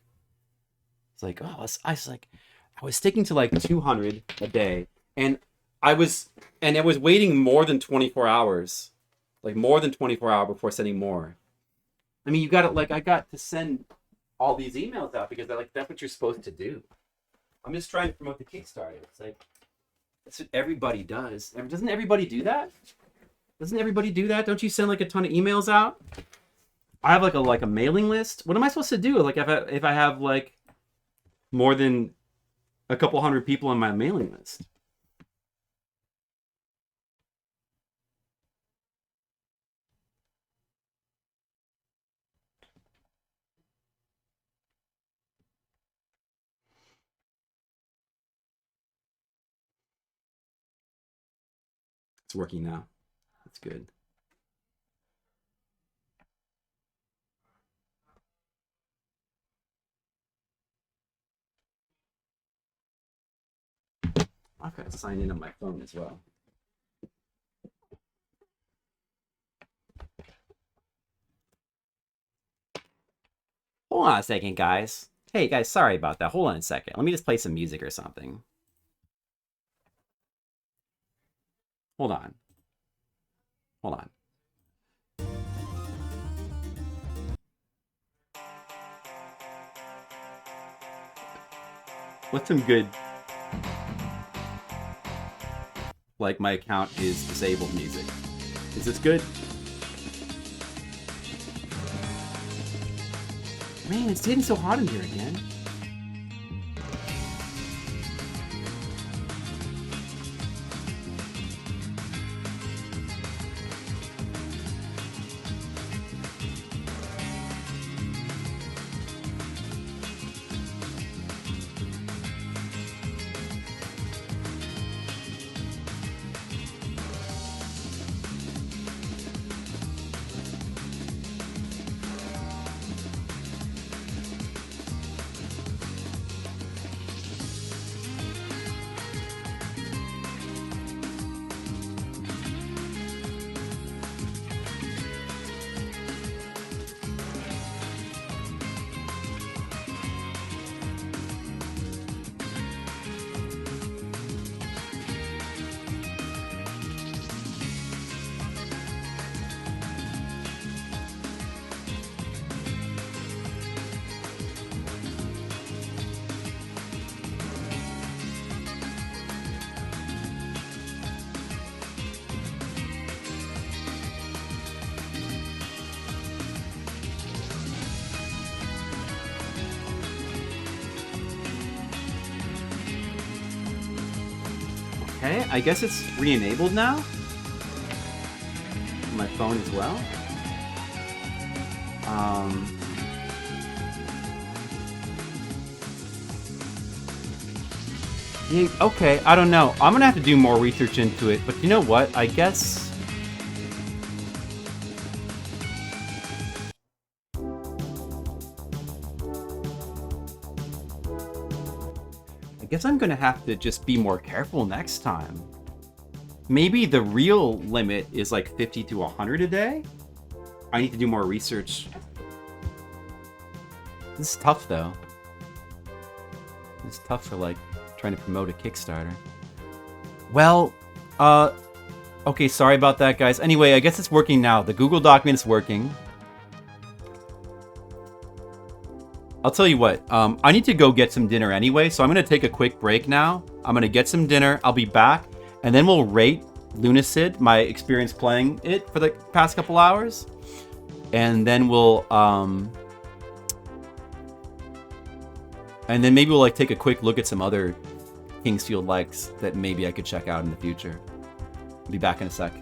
It's like, oh, I was sticking to like 200 a day. And I was waiting more than 24 hours. Like more than 24 hours before sending more. I mean, you got to like, I got to send all these emails out because that's what you're supposed to do. I'm just trying to promote the Kickstarter. It's like, that's what everybody does. Doesn't everybody do that? Doesn't everybody do that? Don't you send like a ton of emails out? I have like a mailing list. What am I supposed to do? Like if I have like more than a couple hundred people on my mailing list? It's working now. That's good. I've got to sign in on my phone as well. Hold on a second, guys. Hey, guys, sorry about that. Hold on a second. Let me just play some music or something. Hold on. Hold on. What's some good... Like, my account is disabled music. Is this good? Man, it's getting so hot in here again. Okay, I guess it's re-enabled now. On my phone as well. Yeah, okay, I don't know. I'm gonna have to do more research into it, but you know what? I guess... I'm gonna have to just be more careful next time. Maybe the real limit is like 50 to 100 a day? I need to do more research. This is tough, though. It's tough for, like, trying to promote a Kickstarter. Well, okay, sorry about that, guys. Anyway, I guess it's working now. The Google document is working. I'll tell you what, I need to go get some dinner anyway, so I'm going to take a quick break now. I'm going to get some dinner, I'll be back, and then we'll rate Lunacid, my experience playing it for the past couple hours. And then we'll, and then maybe we'll, like, take a quick look at some other Kingsfield likes that maybe I could check out in the future. I'll be back in a sec.